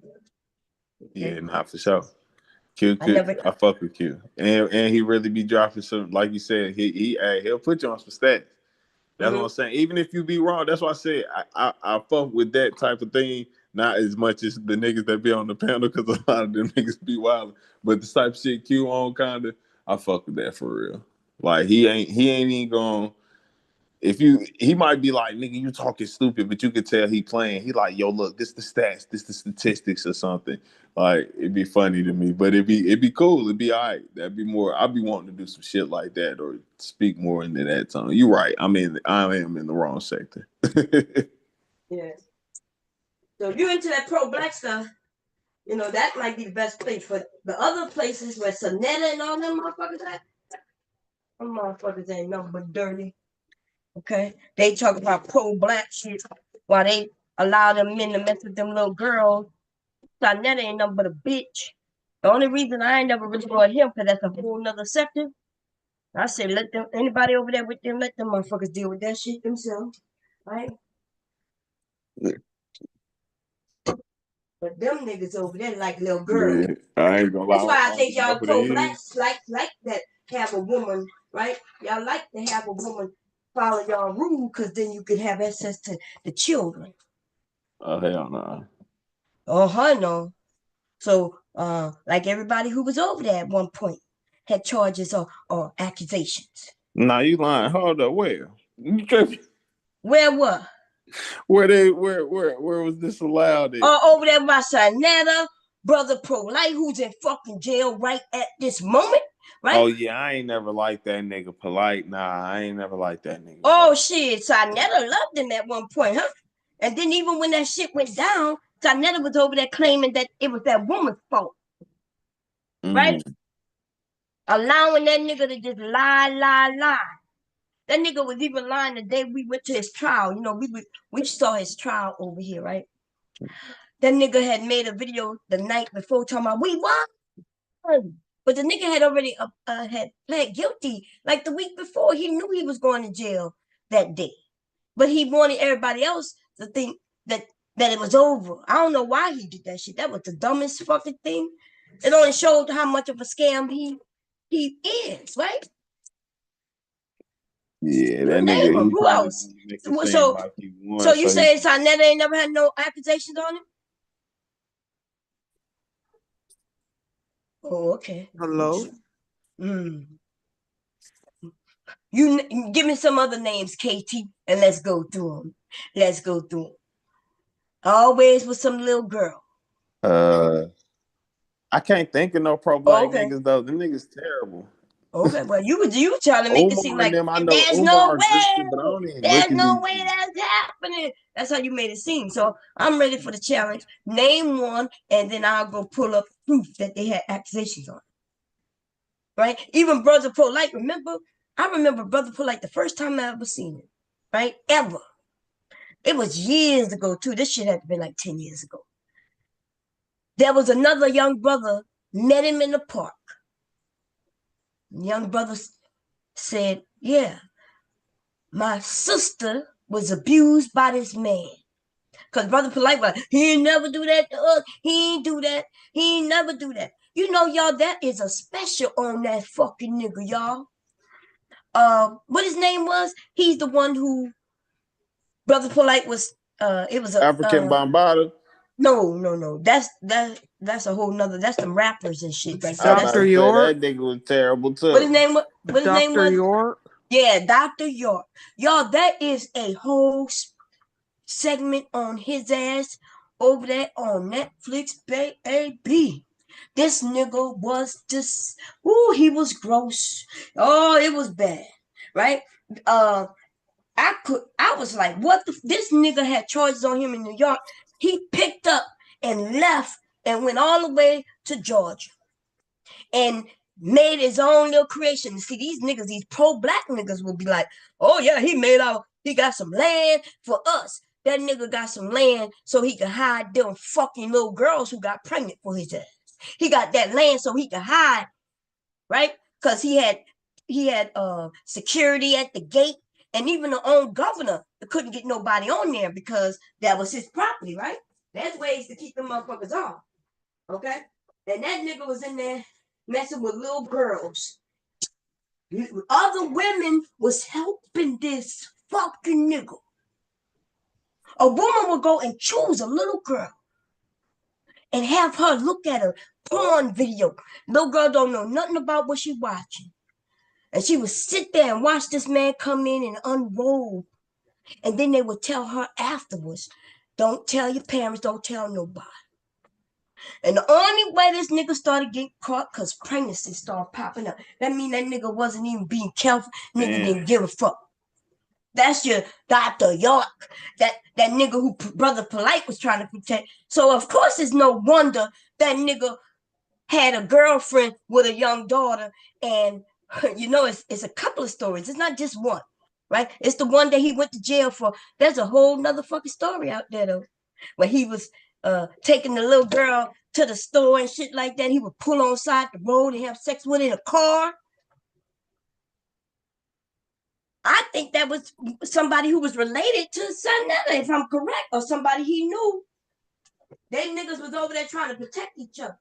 Yeah, Okay. nah, for sure. I never. I fuck with Q, and he really be dropping some, like you said, he'll put you on some stats. That's what I'm Mm-hmm. saying. Even if you be wrong, that's why I said I fuck with that type of thing. Not as much as the niggas that be on the panel because a lot of them niggas be wild. But the type of shit Q on kinda, I fuck with that for real. Like he ain't even going. If he might be like, nigga, you talking stupid, but you could tell he playing. He like, yo, look, this the stats, this the statistics or something. Like, it'd be funny to me, but it'd be cool. It'd be all right. That'd be more. I'd be wanting to do some shit like that or speak more into that tone. You're right. I am in the wrong sector. Yeah. So if you're into that pro-black stuff, that might be the best place. But the other places where Sonetta and all them motherfuckers at, them motherfuckers ain't nothing but dirty. Okay? They talk about pro-black shit while they allow them men to mess with them little girls. Sonetta ain't nothing but a bitch. The only reason I ain't never really brought him, because that's a whole nother sector. I say let them, anybody over there with them, let them motherfuckers deal with that shit themselves. right? But them niggas over there like little girls. Yeah, I ain't gonna lie. That's why I think y'all pro-blacks like that have a woman, right? Y'all like to have a woman follow y'all rule because then you can have access to the children. Oh hell no. Oh no. So like everybody who was over there at one point had charges or accusations. Nah, you lying. Hold up, where? You tripping? Where what? Where was this allowed at? Over there by Sanetta, brother pro-life, who's in fucking jail right at this moment, right? Oh yeah, I ain't never liked that nigga polite. Nah, I ain't never liked that nigga. Oh shit, Sanetta loved him at one point, huh? And then even when that shit went down, Sanetta was over there claiming that it was that woman's fault, right? Allowing that nigga to just lie. That nigga was even lying the day we went to his trial. You know, we saw his trial over here, right? That nigga had made a video the night before talking about we won. But the nigga had already had pled guilty like the week before. He knew he was going to jail that day, but he wanted everybody else to think that it was over. I don't know why he did that shit. That was the dumbest fucking thing. It only showed how much of a scam he is, right? Yeah, that nigga. Who else? So you saying Sanetta ain't never had no accusations on him? Oh, okay. Hello? You give me some other names, KT, and let's go through them. Always with some little girl. I can't think of no pro-black niggas though. The niggas terrible. Okay, well you trying to make it seem like there's no way. There's no way that's happening. That's how you made it seem. So I'm ready for the challenge. Name one, and then I'll go pull up proof that they had accusations on. Right? Even Brother Polite, remember? I remember Brother Polite the first time I ever seen him. Right? Ever. It was years ago, too. This shit had been like 10 years ago. There was another young brother, met him in the park. Young brother said, yeah, my sister was abused by this man. Because Brother Polite was like, he ain't never do that to us. He ain't do that. He ain't never do that. You know, y'all, that is a special on that fucking nigga, y'all. What his name was? He's the one who Brother Polite was, it was a African Bombada. No. That's a whole nother. That's the rappers and shit right there. Dr. York. That nigga was terrible too. What his name was? Dr. York. Yeah, Dr. York. Y'all, that is a whole segment on his ass over there on Netflix, baby. This nigga was just, he was gross. Oh, it was bad, right? I was like, what this nigga had charges on him in New York. He picked up and left and went all the way to Georgia and made his own little creation. See, these niggas, these pro-black niggas will be like, oh yeah, he got some land for us. That nigga got some land so he could hide them fucking little girls who got pregnant for his ass. He got that land so he could hide, right? Because he had security at the gate. And even the own governor couldn't get nobody on there because that was his property, right? There's ways to keep them motherfuckers off. Okay? And that nigga was in there messing with little girls. Other women was helping this fucking nigga. A woman would go and choose a little girl and have her look at a porn video. Little girl don't know nothing about what she watching. And she would sit there and watch this man come in and unrobe. And then they would tell her afterwards, don't tell your parents, don't tell nobody. And the only way this nigga started getting caught, because pregnancy started popping up. That mean that nigga wasn't even being careful. Nigga didn't give a fuck. That's your Dr. York. That nigga who Brother Polite was trying to protect. So of course it's no wonder that nigga had a girlfriend with a young daughter. And you know, it's a couple of stories. It's not just one, right? It's the one that he went to jail for. There's a whole nother fucking story out there though. Where he was taking the little girl to the store and shit like that. He would pull on side the road and have sex with her in a car. I think that was somebody who was related to Sanetta, if I'm correct, or somebody he knew. They niggas was over there trying to protect each other.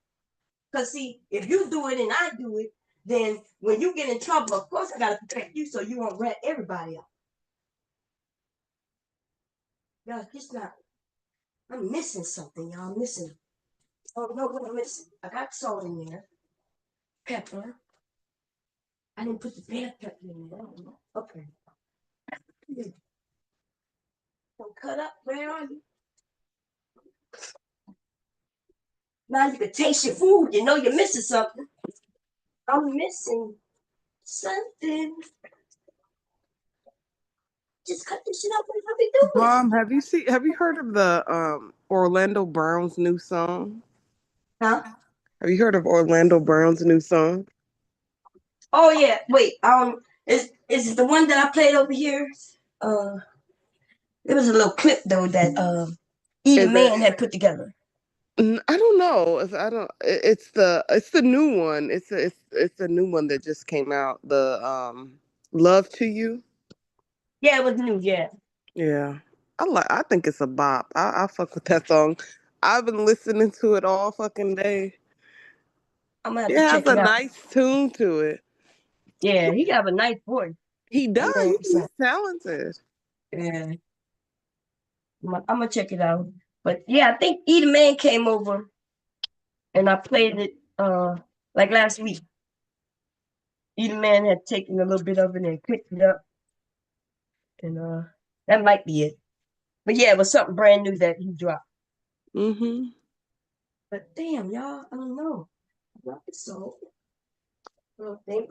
Because, see, if you do it and I do it, then when you get in trouble, of course I got to protect you so you won't rat everybody out. Y'all, it's not. I'm missing something, y'all. I'm missing. Oh, no, what I'm missing. I got salt in there. Pepper. I didn't put the bell pepper in there. Okay. Don't cut up. Where are you? Now you can taste your food. You know you're missing something. I'm missing something. Just cut this shit out. What are we doing? Mom, have you heard of the Orlando Brown's new song? Huh? Have you heard of Orlando Brown's new song? Oh yeah. Wait. Is it the one that I played over here? Uh, it was a little clip though that Eda Is it? Man had put together. I don't know. I don't. It's the new one. It's a new one that just came out. The Love to You. Yeah, it was new. Yeah. Yeah, I think it's a bop. I fuck with that song. I've been listening to it all fucking day. I'm gonna have It to has check a it out. nice tune to it. Yeah, he got a nice voice. He You does. know what I'm He's saying? talented. Yeah. I'm gonna check it out. But yeah, I think Eda Man came over and I played it like last week. Eda Man had taken a little bit of it and picked it up, and that might be it. But yeah, it was something brand new that he dropped. Mm-hmm. But damn, y'all, I don't know. So I don't think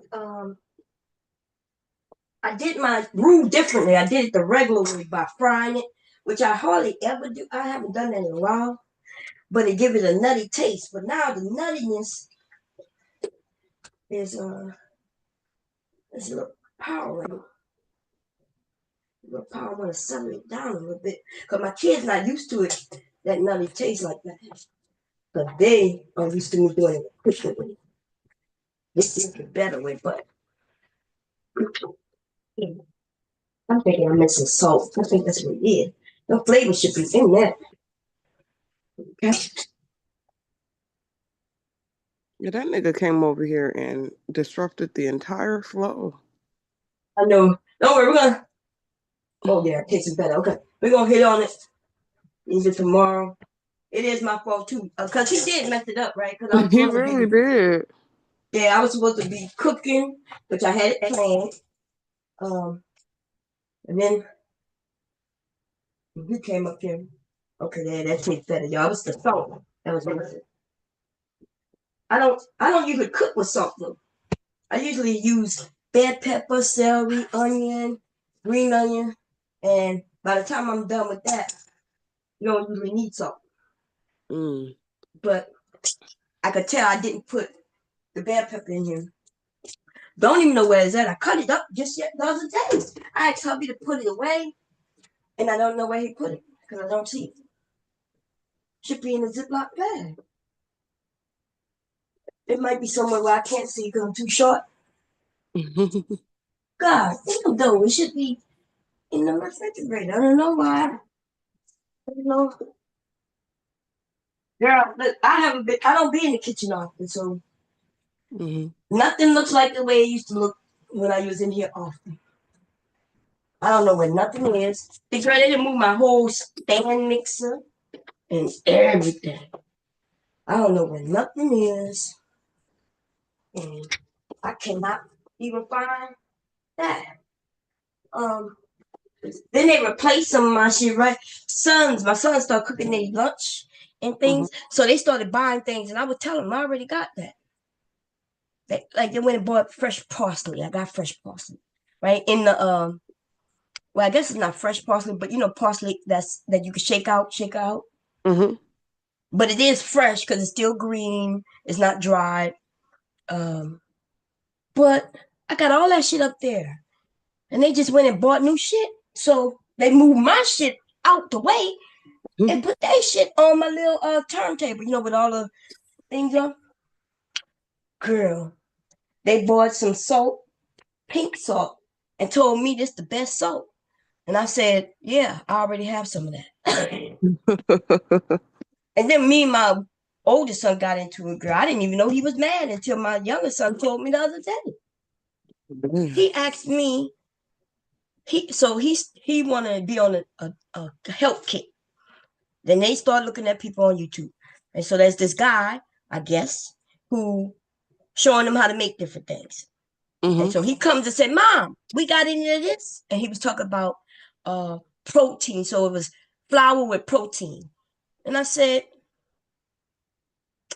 I did my brew differently. I did it the regular way by frying it, which I hardly ever do. I haven't done that in a while, but it give it a nutty taste. But now the nuttiness is a little power. A little power. I want to settle it down a little bit because my kids not used to it. That nutty taste like that. But they are used to me doing it the quicker way. This is the better way, but I'm thinking I'm missing salt. I think that's what it is. No flavor should be in that. Okay. Yeah, that nigga came over here and disrupted the entire flow. I know. Don't worry, we're gonna. Oh yeah, it tastes better. Okay, we're gonna hit on it either tomorrow. It is my fault too, cause he did mess it up, right? Cause I was He supposed to really be. did. Yeah, I was supposed to be cooking, which I had it planned. And then you came up here. Okay, yeah, that tastes better, y'all. It was the salt that was missing. I don't usually cook with salt though. I usually use bell pepper, celery, onion, green onion, and by the time I'm done with that, you don't usually need salt. Mm. But I could tell I didn't put the bell pepper in here. Don't even know where it's at. I cut it up just yet the other day. I asked hubby to put it away, and I don't know where he put it because I don't see it. Should be in a Ziploc bag. It might be somewhere where I can't see because I'm too short. God, damn though, it should be in the refrigerator. I don't know why. I don't know. Girl, look, I don't be in the kitchen often, so Mm-hmm. nothing looks like the way it used to look when I was in here often. I don't know where nothing is. They tried to move my whole stand mixer and everything. I don't know where nothing is. And I cannot even find that. Um, then they replaced some of my shit, right? My sons started cooking their lunch and Mm-hmm. things. So they started buying things, and I would tell them I already got that. Like they went and bought fresh parsley. I got fresh parsley, right? In the well, I guess it's not fresh parsley, but you know parsley that you can shake out. Mm-hmm. But it is fresh because it's still green. It's not dried. Um, but I got all that shit up there, and they just went and bought new shit. So they moved my shit out the way and put that shit on my little turntable, you know, with all the things on. Girl, they bought some salt, pink salt. and told me this the best soap. And I said, yeah, I already have some of that. And then me and my oldest son got into it, girl. I didn't even know he was mad until my younger son told me the other day. He asked me, he wanted to be on a health kick. Then they start looking at people on YouTube. And so there's this guy, I guess, who showing them how to make different things. And so he comes and said, Mom, we got into this. And he was talking about protein. So it was flour with protein. And I said,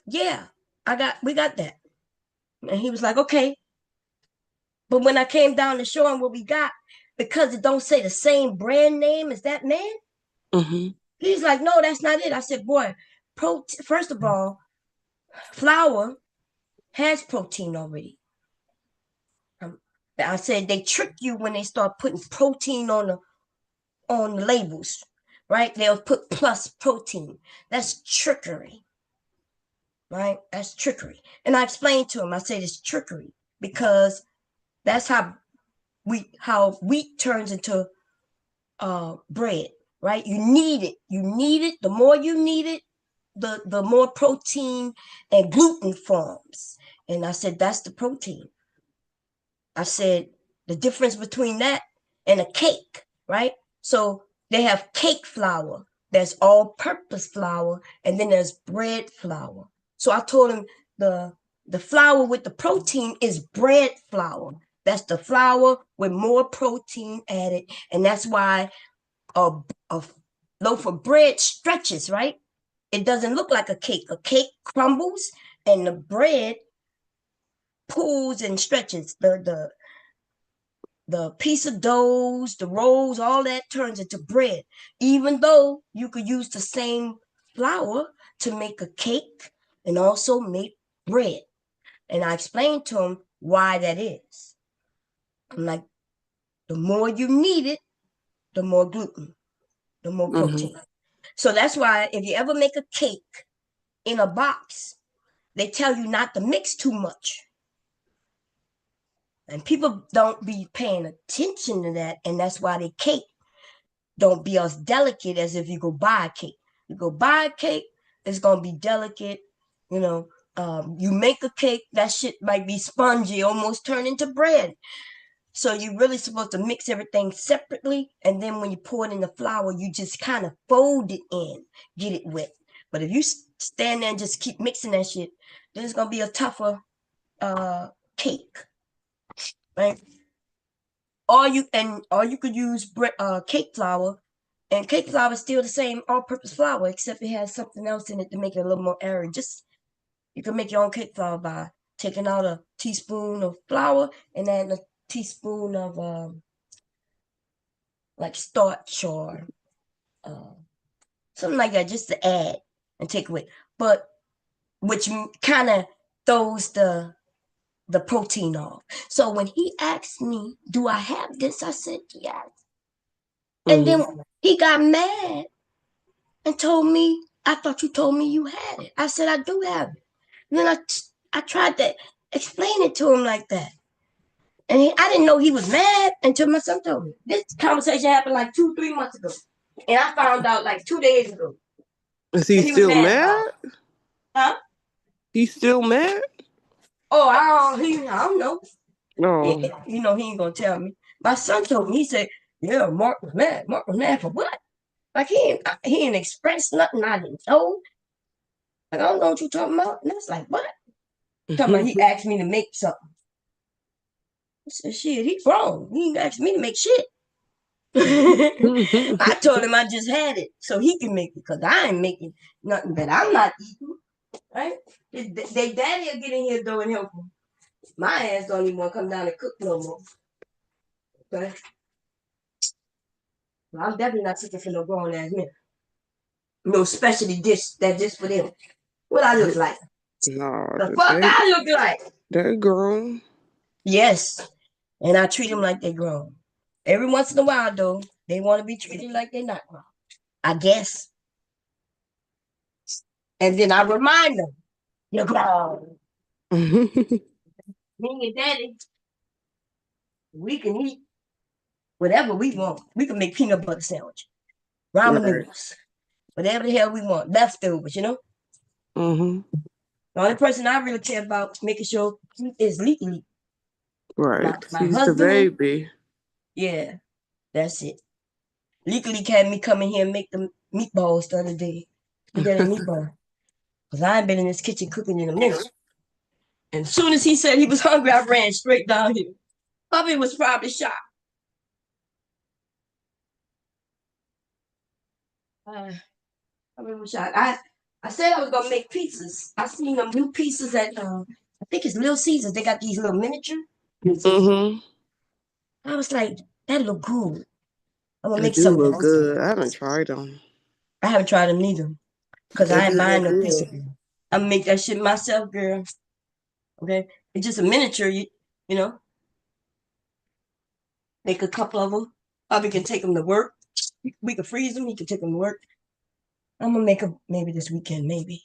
yeah, we got that. And he was like, okay. But when I came down to show him what we got, because it don't say the same brand name as that man, he's like, no, that's not it. I said, boy, first of all, flour has protein already. I said they trick you when they start putting protein on the labels, right? They'll put plus protein. That's trickery, right? That's trickery. And I explained to him, I said it's trickery because that's how wheat turns into bread, right? You need it. You need it. The more you need it, the more protein and gluten forms. And I said, that's the protein. I said, the difference between that and a cake, right? So they have cake flour, there's all purpose flour, and then there's bread flour. So I told him the flour with the protein is bread flour. That's the flour with more protein added. And that's why a loaf of bread stretches, right? It doesn't look like a cake. A cake crumbles and the bread pulls and stretches. The piece of doughs, the rolls, all that turns into bread, even though you could use the same flour to make a cake and also make bread. And I explained to him why that is. I'm like, the more you need it, the more gluten, the more protein. So that's why if you ever make a cake in a box, they tell you not to mix too much. And people don't be paying attention to that. And that's why the cake don't be as delicate as if you go buy a cake. You go buy a cake, it's going to be delicate. You know, you make a cake, that shit might be spongy, almost turn into bread. So you're really supposed to mix everything separately. And then when you pour it in the flour, you just kind of fold it in, get it wet. But if you stand there and just keep mixing that shit, then it's going to be a tougher cake, right? Or you could use cake flour, and cake flour is still the same all-purpose flour, except it has something else in it to make it a little more airy. Just you can make your own cake flour by taking out a teaspoon of flour and adding a teaspoon of like starch or something like that, just to add and take away. But which kind of throws the protein off. So when he asked me, do I have this? I said, yes. And then he got mad and told me, I thought you told me you had it. I said, I do have it. And then I tried to explain it to him like that. And I didn't know he was mad until my son told me. This conversation happened like 2-3 months ago. And I found out like 2 days ago. Is he still mad? Huh? He's still mad? Oh, I don't know. No. You know, he ain't going to tell me. My son told me, he said, yeah, Mark was mad. Mark was mad for what? Like he ain't expressed nothing I didn't know. Like, I don't know what you're talking about. And I was like, what? Talking about he asked me to make something. I said, shit, he grown. He ain't asked me to make shit. I told him I just had it so he can make it because I ain't making nothing that I'm not eating. Right? They daddy will get in here though and help him. My ass don't even want to come down and cook no more. Okay? Well, I'm definitely not cooking for no grown ass men. No specialty dish that's just for them. What I look like? No, the fuck I look like? They're grown. Yes. And I treat them like they grown. Every once in a while, though, they want to be treated like they're not grown. I guess. And then I remind them, you're grown. Me and your daddy, we can eat. whatever we want. We can make peanut butter sandwich, ramen Right. noodles, whatever the hell we want, leftovers, Mm-hmm. The only person I really care about making sure is Leaky. Right. My He's the husband, baby. yeah, that's it. Leaky had me come in here and make the meatballs the other day. Spaghetti meatball. Because I ain't been in this kitchen cooking in a minute. And as soon as he said he was hungry, I ran straight down here. Bobby was probably shocked. Bobby was shocked. I said I was gonna make pizzas. I seen them new pizzas at I think it's Little Caesars. They got these little miniature pizzas. Mm-hmm. I was like, that look good. I'm gonna They make do some of look those. good. I haven't tried them. I haven't tried them neither. Cause They I ain't do buying look no good. pizza. I'm gonna make that shit myself, girl. Okay? It's just a miniature, you know. Make a couple of them. Bobby can take them to work. We can freeze them. He can take them to work. I'm gonna make them maybe this weekend, maybe.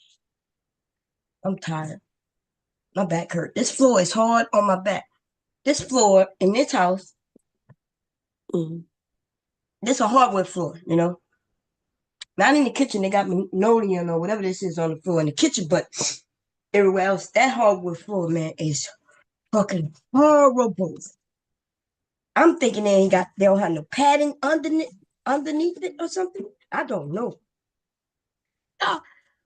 I'm tired. My back hurt. This floor is hard on my back. This floor in this house, Mm-hmm. this a hardwood floor, Not in the kitchen. They got linoleum or whatever this is on the floor in the kitchen, but everywhere else, that hardwood floor, man, is fucking horrible. I'm thinking they don't have no padding underneath it or something. I don't know. Oh,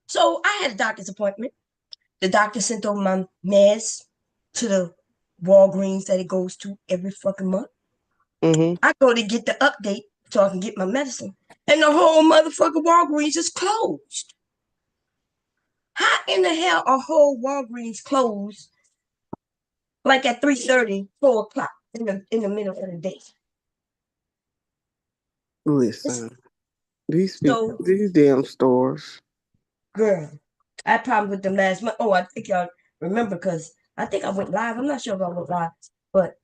so I had a doctor's appointment. The doctor sent over my meds to the Walgreens that it goes to every fucking month. Mm-hmm. I go to get the update so I can get my medicine. And the whole motherfucking Walgreens is closed. How in the hell are whole Walgreens closed like at 3:30, 4 o'clock in the middle of the day? It's, Listen, these people, so, these damn stores. girl, I had problems with them last month. Oh, I think y'all remember because I think I went live. I'm not sure if I went live, but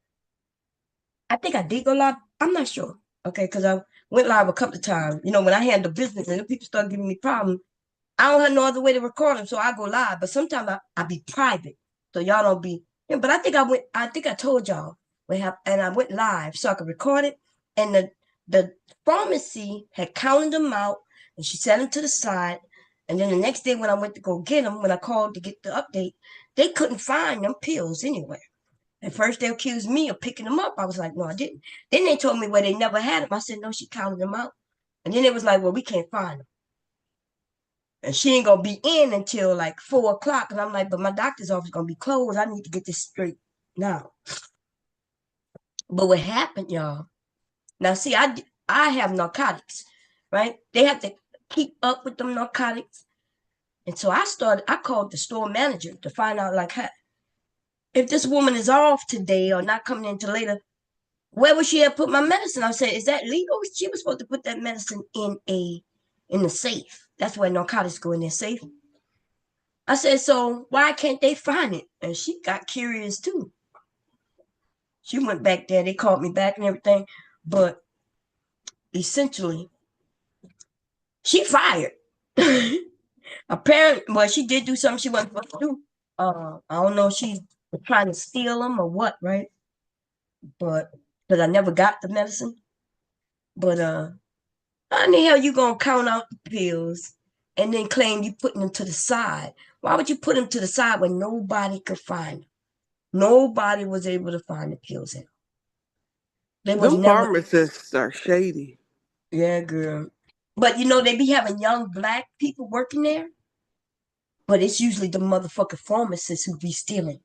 I think I did go live. I'm not sure. Okay, because I went live a couple of times. When I handle business and the people start giving me problems, I don't have no other way to record them, so I go live. But sometimes I be private, so y'all don't be. Yeah, but I think I went. I think I told y'all and I went live so I could record it. And the pharmacy had counted them out, and she set them to the side. And then the next day when I went to go get them, when I called to get the update, they couldn't find them pills anywhere. At first, they accused me of picking them up. I was like, no, I didn't. Then they told me, well, they never had them. I said, no, she counted them out. And then it was like, well, we can't find them. And she ain't going to be in until like 4 o'clock. And I'm like, but my doctor's office going to be closed. I need to get this straight now. But what happened, y'all? Now, see, I have narcotics, right? They have to keep up with them narcotics. And so I called the store manager to find out, like, if this woman is off today or not coming in until later, where would she have put my medicine? I said, is that legal? She was supposed to put that medicine in the safe. That's where narcotics go in their safe. I said, so why can't they find it? And she got curious too. She went back there. They called me back and everything. But essentially, she fired. Apparently, well, she did do something she wasn't supposed to do. I don't know if she's trying to steal them or what, right? But because I never got the medicine. But how in the hell you gonna count out the pills and then claim you putting them to the side? Why would you put them to the side when nobody could find them? Nobody was able to find the pills in. They was Them never. pharmacists are shady. Yeah, girl. But they be having young black people working there. But it's usually the motherfucking pharmacists who be stealing.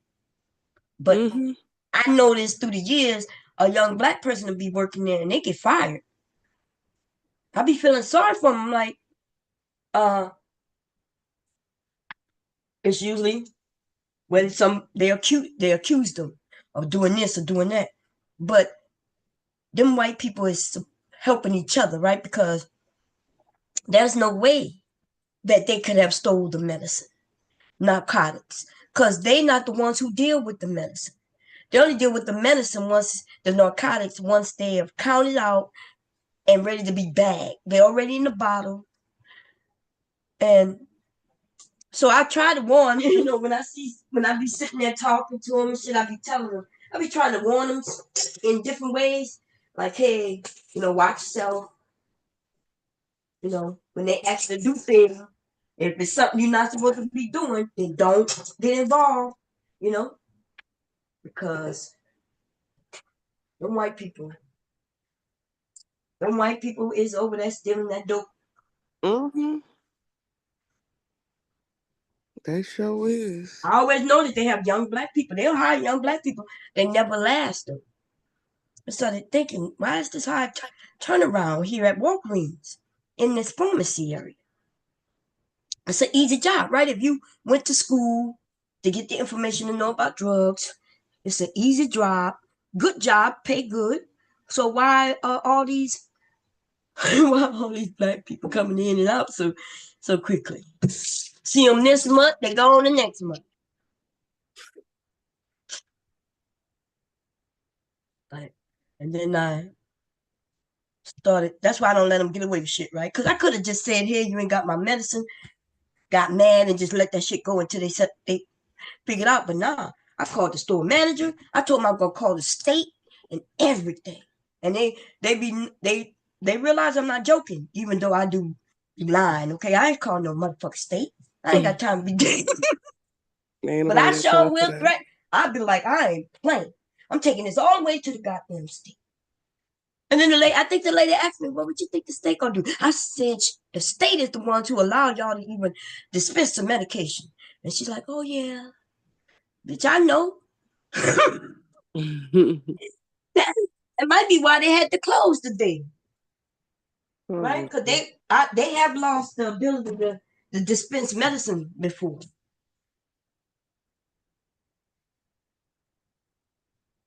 But Mm-hmm. I noticed through the years, a young black person will be working there and they get fired. I be feeling sorry for them. I'm like, uh, it's usually when they accuse them of doing this or doing that. But them white people is helping each other, right? Because there's no way that they could have stole the medicine, narcotics, because they not the ones who deal with the medicine. They only deal with the medicine once they have counted out and ready to be bagged. They're already in the bottle. And so I try to warn, when I be sitting there talking to them and shit, I be telling them, I be trying to warn them in different ways. Like, hey, watch yourself. When they actually do things, if it's something you're not supposed to be doing, then don't get involved. Because them white people, is over there stealing that dope. Mm-hmm. They sure is. I always know that they have young black people. They'll hire young black people. They never last them. I started thinking, why is this high turnaround here at Walgreens in this pharmacy area? It's an easy job, right? If you went to school to get the information to know about drugs, it's an easy job, good job, pay good. So why are all these black people coming in and out so quickly? See them this month, they go on the next month. And then I started. That's why I don't let them get away with shit, right? Because I could have just said, "Here, you ain't got my medicine." Got mad and just let that shit go until they figured out. But nah, I called the store manager. I told them I'm gonna call the state and everything. And they realize I'm not joking, even though I do be lying. Okay, I ain't calling no motherfucking state. I ain't got time to be gay. Ain't But I nobody got sure time for will that. threaten. I'll be like, I ain't playing. I'm taking this all the way to the goddamn state. And then I think the lady asked me, what would you think the state gonna do? I said, the state is the ones who allow y'all to even dispense the medication. And she's like, oh yeah, bitch, I know. That might be why they had to close today, right? Because they have lost the ability to dispense medicine before.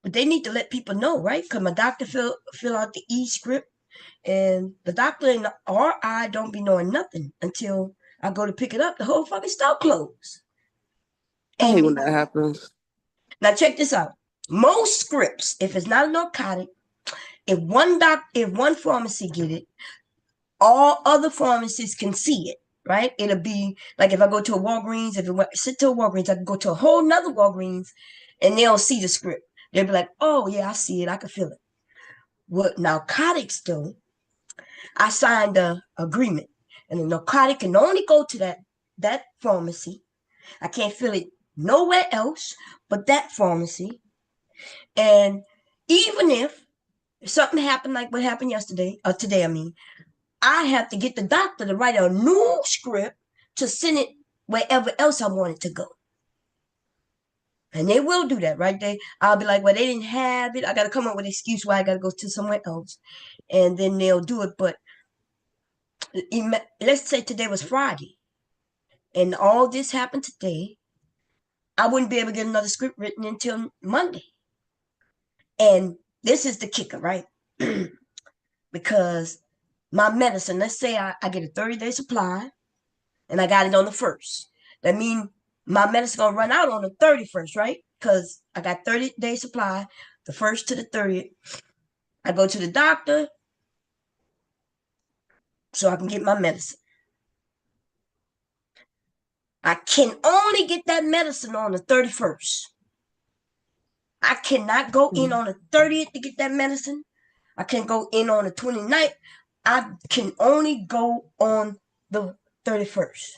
But they need to let people know, right? Because my doctor fill out the e-script, and the doctor or I don't be knowing nothing until I go to pick it up. The whole fucking store closed. I hate when And that happens. now check this out. Most scripts, if it's not a narcotic, if one pharmacy get it, all other pharmacies can see it, right? It'll be like if I go to a Walgreens, if it sit to a Walgreens, I can go to a whole nother Walgreens and they'll see the script. They'll be like, oh yeah, I see it, I can feel it. What narcotics do, I signed a agreement, and the narcotic can only go to that pharmacy. I can't feel it nowhere else but that pharmacy. And even if something happened like what happened yesterday, or today, I have to get the doctor to write a new script to send it wherever else I want it to go. And they will do that, right? I'll be like, well, they didn't have it. I got to come up with an excuse why I got to go to somewhere else. And then they'll do it. But let's say today was Friday and all this happened today. I wouldn't be able to get another script written until Monday. And this is the kicker, right? Because my medicine, let's say I get a 30-day supply and I got it on the 1st. That means my medicine gonna run out on the 31st, right? Because I got 30-day supply, the 1st to the 30th. I go to the doctor so I can get my medicine. I can only get that medicine on the 31st. I cannot go in on the 30th to get that medicine. I can't go in on the 29th. I can only go on the 31st.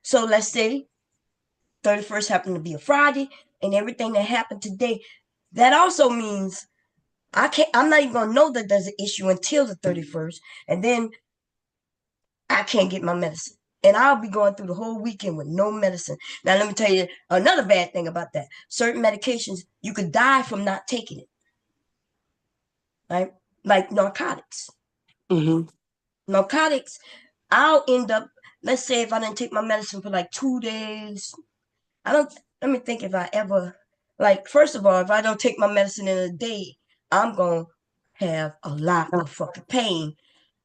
So let's say 31st happened to be a Friday, and everything that happened today, that also means I'm not even gonna know that there's an issue until the 31st, and then I can't get my medicine. And I'll be going through the whole weekend with no medicine. Now let me tell you another bad thing about that. Certain medications, you could die from not taking it. Right? Like narcotics. Mm-hmm. Narcotics, I'll end up, let's say if I didn't take my medicine for like 2 days, let me think if I ever, like, first of all, if I don't take my medicine in a day, I'm going to have a lot of fucking pain.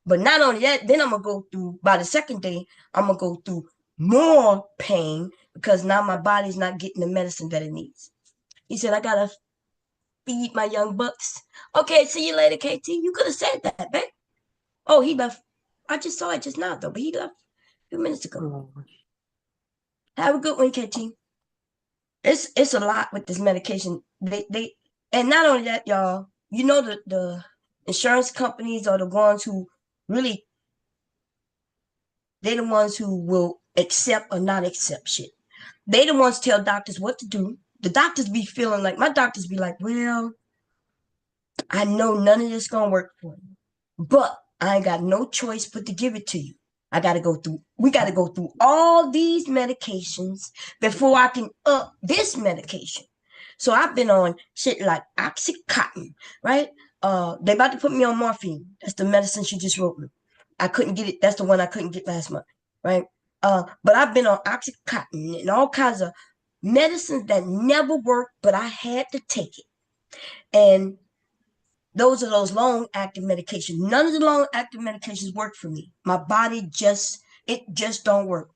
But not only that, then I'm going to go through, by the second day, I'm going to go through more pain because now my body's not getting the medicine that it needs. He said, I got to feed my young bucks. Okay, see you later, KT. You could have said that, babe. Oh, he left. I just saw it just now, though, but he left a few minutes ago. Oh. Have a good one, KT. It's a lot with this medication. They and not only that, y'all. You know the Insurance companies are the ones who really, they're the ones who will accept or not accept shit. They the ones tell doctors what to do. The doctors be feeling like, my doctors be like, well, I know none of this gonna work for you, but I ain't got no choice but to give it to you. We gotta go through all these medications before I can up this medication. So I've been on shit like Oxycontin, right? They about to put me on morphine. That's the medicine she just wrote me. I couldn't get it. That's the one I couldn't get last month, right? But I've been on Oxycontin and all kinds of medicines that never worked, but I had to take it. And those are those long-acting medications. None of the long-acting medications work for me. My body it just don't work,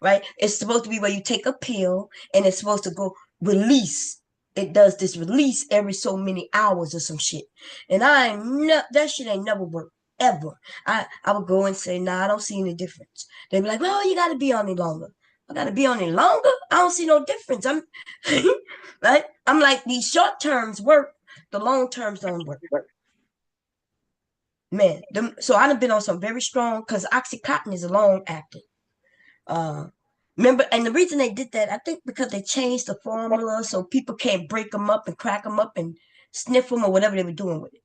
right? It's supposed to be where you take a pill and it's supposed to go release. It does this release every so many hours or some shit. And that shit ain't never worked ever. I would go and say, nah, I don't see any difference. They'd be like, well, you got to be on it longer. I got to be on it longer? I don't see no difference. I'm right. I'm like, these short terms work, the long terms don't work. Man, so I've been on some very strong, because Oxycontin is a long acting. Remember, and the reason they did that, I think because they changed the formula so people can't break them up and crack them up and sniff them or whatever they were doing with it.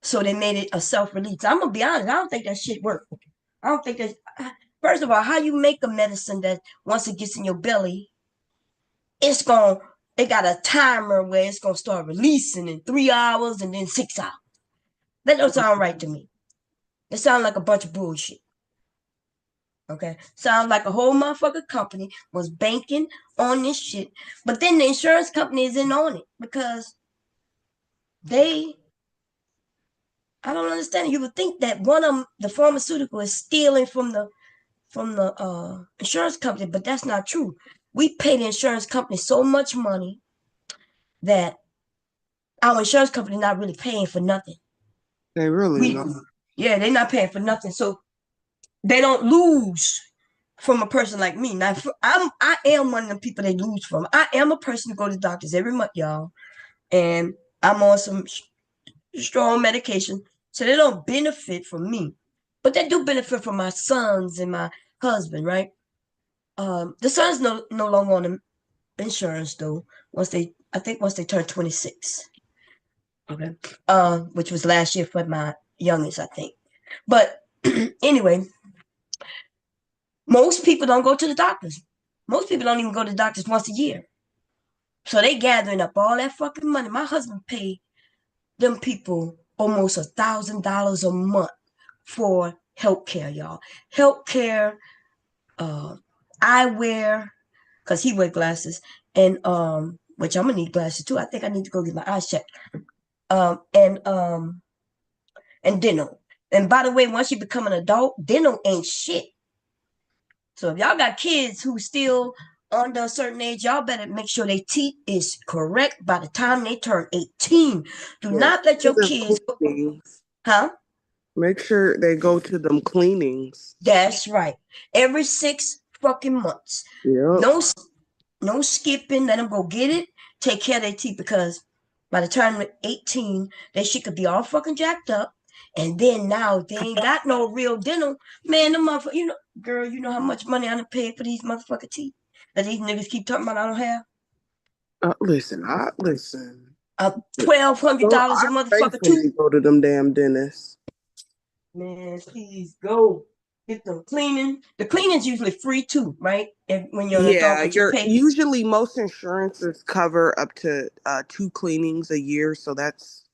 So they made it a self-release. I'm gonna be honest, I don't think that shit worked. I don't think that. First of all, how you make a medicine that once it gets in your belly, it got a timer where it's gonna start releasing in 3 hours and then 6 hours. That don't sound right to me. It sounds like a bunch of bullshit. Okay, sounds like a whole motherfucker company was banking on this shit, but then the insurance company isn't on it because I don't understand it. You would think that one of them, the pharmaceutical, is stealing from the insurance company, but that's not true. We pay the insurance company so much money that our insurance company not really paying for nothing. They really not. Yeah, they're not paying for nothing, so they don't lose from a person like me. Now, I am one of the people they lose from. I am a person who go to doctors every month, y'all, and I'm on some strong medication, so they don't benefit from me, but they do benefit from my sons and my husband, right? The sons no longer on the insurance though. I think once they turn 26, okay, which was last year for my youngest, I think. But anyway, most people don't go to the doctors. Most people don't even go to the doctors once a year. So they gathering up all that fucking money. My husband paid them people almost $1,000 a month for healthcare, y'all. Healthcare, eyewear, because he wear glasses, and which I'm gonna need glasses too. I think I need to go get my eyes checked. And dental. And by the way, once you become an adult, dental ain't shit. So if y'all got kids who still under a certain age, y'all better make sure their teeth is correct by the time they turn 18. Do not let your kids huh? Make sure they go to them cleanings. That's right. Every 6 fucking months. Yep. No skipping. Let them go get it. Take care of their teeth, because by the time they're 18, they shit could be all fucking jacked up. And then now they ain't got no real dental. Man, the motherfucker, girl, you know how much money I done paid for these motherfucking teeth that these niggas keep talking about I don't have? Listen. $1,200 a motherfucker tooth. Go to them damn dentists. Man, please go get them cleaning. The cleaning's usually free too, right? When you're an adult, but you pay. Usually most insurances cover up to 2 cleanings a year, so that's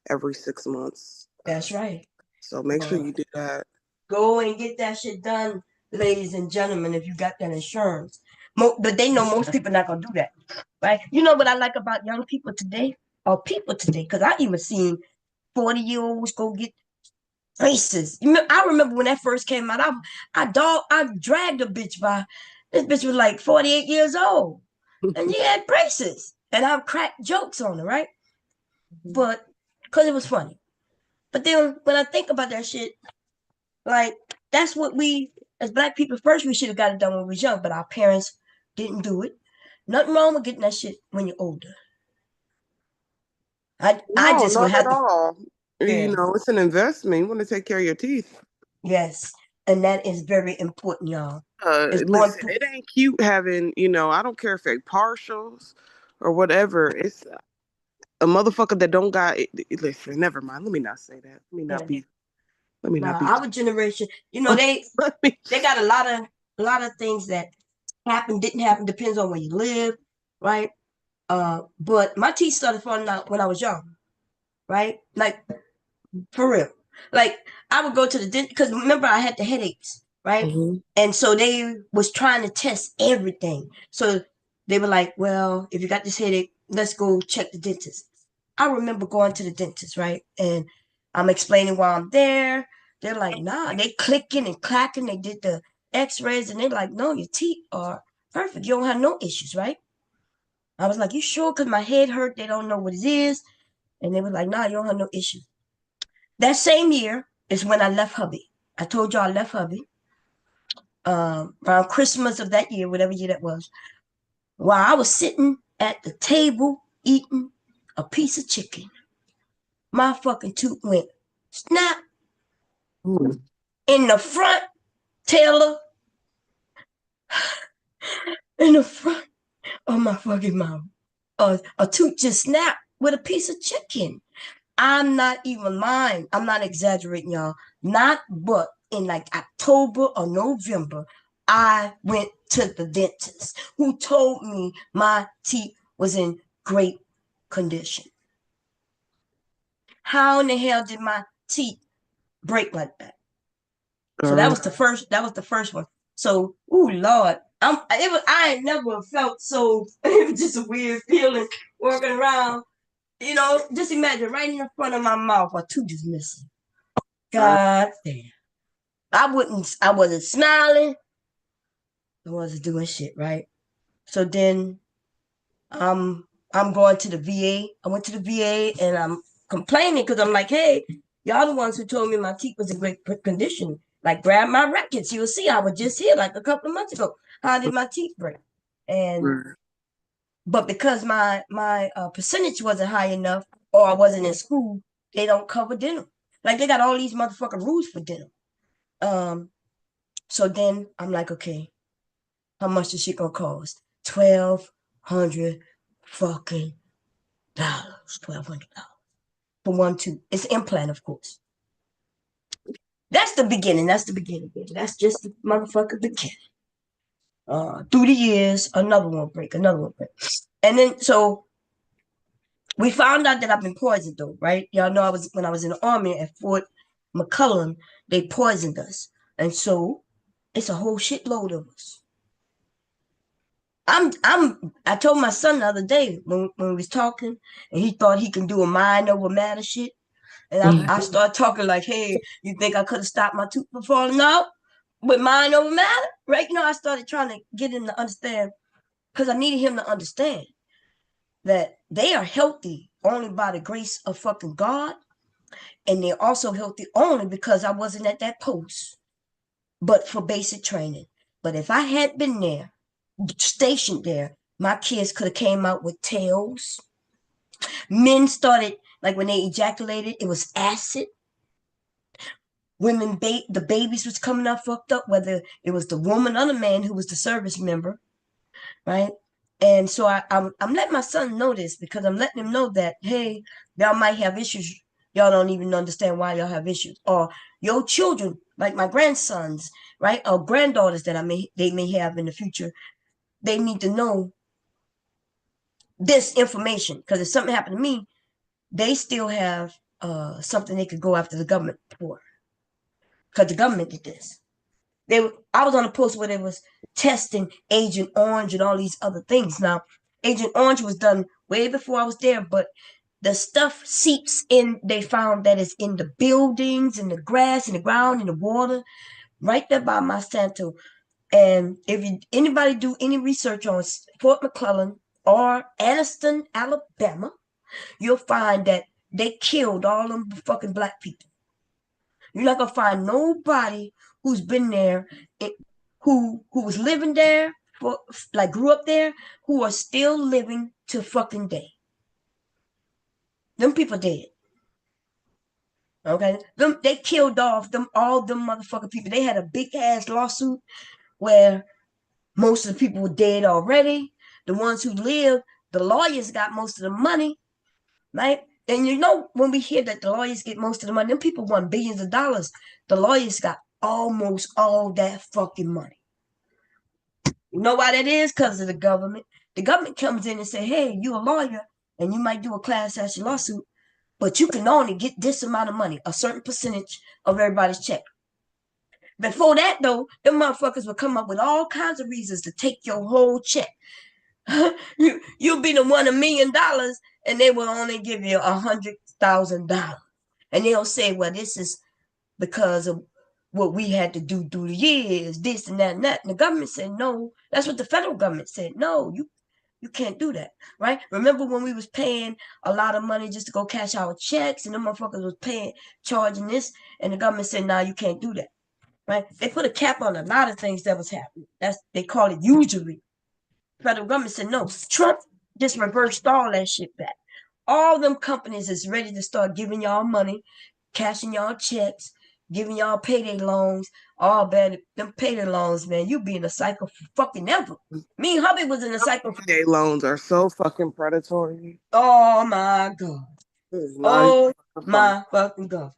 every 6 months. That's right. So make sure you do that. Go and get that shit done, ladies and gentlemen, if you got that insurance. But they know most people not gonna do that, right? You know what I like about young people today, or people today, because I even seen 40-year-olds go get braces. I remember when that first came out. I dragged a bitch by. This bitch was like 48 years old, and she had braces, and I cracked jokes on her, right? But because it was funny. But then when I think about that shit, like, that's what we, as Black people, first we should have got it done when we was young, but our parents didn't do it. Nothing wrong with getting that shit when you're older. I No, just would not at have to. all. Yeah. You know, it's an investment. You want to take care of your teeth. Yes, and that is very important, y'all. It's more Listen, important. it ain't cute having, I don't care if they partials or whatever. It's a motherfucker that don't got listen, never mind. Let me not say that. Yeah. Let me not Now, be our generation, they let me they got a lot of things that happened, didn't happen, depends on where you live, right? But my teeth started falling out when I was young, right? Like for real. Like I would go to the dentist because remember I had the headaches, right? Mhm. And so they was trying to test everything. So they were like, "Well, if you got this headache, let's go check the dentist." I remember going to the dentist, right? And I'm explaining why I'm there. They're like, "Nah," they clicking and clacking. They did the X-rays, and they're like, "No, your teeth are perfect. You don't have no issues, right?" I was like, "You sure?" Because my head hurt. They don't know what it is, and they were like, "Nah, you don't have no issues." That same year is when I left hubby. I told you I left hubby around Christmas of that year, whatever year that was. While I was sitting at the table eating a piece of chicken, my fucking tooth went snap Mm. in the front, Taylor, in the front of my fucking mouth. A tooth just snapped with a piece of chicken. I'm not even lying. I'm not exaggerating, y'all. Not but in like October or November, I went to the dentist who told me my teeth was in great condition. How in the hell did my teeth break like that? So that Girl. was the first. That was the first one. So, ooh, Lord, I ain't never felt so. It was just a weird feeling walking around. Just imagine right in the front of my mouth, a tooth is missing. God damn. I wasn't smiling. I wasn't doing shit, right? So then I'm going to the VA. I went to the VA and I'm complaining because I'm like, hey, y'all the ones who told me my teeth was in great condition. Like, grab my records. You'll see I was just here like a couple of months ago. How did my teeth break? And Right. but because my percentage wasn't high enough or I wasn't in school, they don't cover dental. Like they got all these motherfucking rules for dental. Um, So then I'm like, okay, how much is she gonna cost? $1,200 fucking dollars. $1,200 for one tooth. It's implant, of course. That's the beginning. That's the beginning, baby. That's just the motherfucking beginning. Through the years, another one break, another one break. And then so we found out that I've been poisoned though, right? Y'all know when I was in the army at Fort McClellan, they poisoned us. And so it's a whole shitload of us. I told my son the other day when we was talking and he thought he can do a mind over matter shit. And I started talking like, hey, you think I could have stopped my tooth from falling out with mind over matter? Right? I started trying to get him to understand because I needed him to understand that they are healthy only by the grace of fucking God. And they're also healthy only because I wasn't at that post, but for basic training. But if I had been there, stationed there, my kids could have came out with tails. Men started like when they ejaculated, it was acid. The babies was coming out fucked up, whether it was the woman or the man who was the service member, right? And so I'm letting my son know this because I'm letting him know that hey, y'all might have issues. Y'all don't even understand why y'all have issues, or your children, like my grandsons, right, or granddaughters that they may have in the future. They need to know this information because if something happened to me, they still have something they could go after the government for because the government did this. I was on a post where they was testing Agent Orange and all these other things. Now, Agent Orange was done way before I was there, but the stuff seeps in. They found that it's in the buildings, in the grass, in the ground, in the water, right there by Monsanto. And if anybody do any research on Fort McClellan or Anniston, Alabama, you'll find that they killed all them fucking black people. You're not gonna find nobody who's been there, who was living there for like grew up there, who are still living to fucking day. Them people dead. Okay, they killed off all them motherfucking people. They had a big ass lawsuit where most of the people were dead already. The ones who lived, the lawyers got most of the money, right? And you know, when we hear that the lawyers get most of the money, them people won billions of dollars. The lawyers got almost all that fucking money. You know why that is? Because of the government. The government comes in and say, hey, you a lawyer, and you might do a class action lawsuit, but you can only get this amount of money, a certain percentage of everybody's check. Before that, though, them motherfuckers would come up with all kinds of reasons to take your whole check. You'll be the one $1 million, and they will only give you $100,000. And they'll say, well, this is because of what we had to do through the years, this and that and that. And the government said, no. That's what the federal government said. No, you can't do that, right? Remember when we was paying a lot of money just to go cash our checks, and the motherfuckers was charging this, and the government said, nah, you can't do that, right? They put a cap on a lot of things that was happening. They call it usury. Federal government said, no. Trump just reversed all that shit back. All them companies is ready to start giving y'all money, cashing y'all checks, giving y'all payday loans. All bad. Them payday loans, man, you be in a cycle for fucking ever. Me and hubby was in a cycle. Payday loans are so fucking predatory. Oh my god. Oh my fucking god.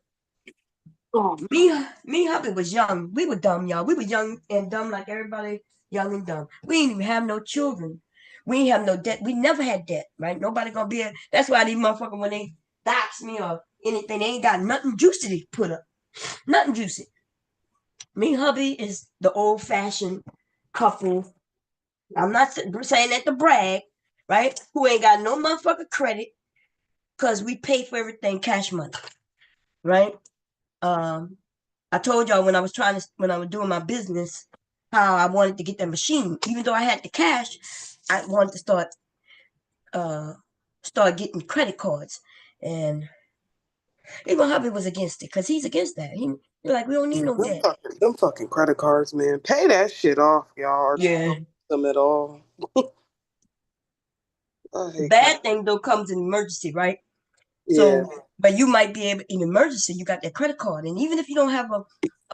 Me and hubby was young. We were dumb, y'all. We were young and dumb like everybody, young and dumb. We didn't even have no children. We didn't have no debt. We never had debt, right? Nobody gonna be that's why these motherfuckers, when they dox me or anything, they ain't got nothing juicy to put up. Nothing juicy. Me and hubby is the old-fashioned couple. I'm not saying that to brag, right? Who ain't got no motherfucking credit, because we pay for everything cash money, right? I told y'all when I was doing my business, how I wanted to get that machine. Even though I had the cash, I wanted to start getting credit cards. And even hubby was against it, because he's against that. He's like, we don't need no debt. Them fucking credit cards, man. Pay that shit off, y'all. Yeah. Them at all. The bad thing though comes in emergency, right? Yeah. So, but you might be able, in emergency, you got that credit card, and even if you don't have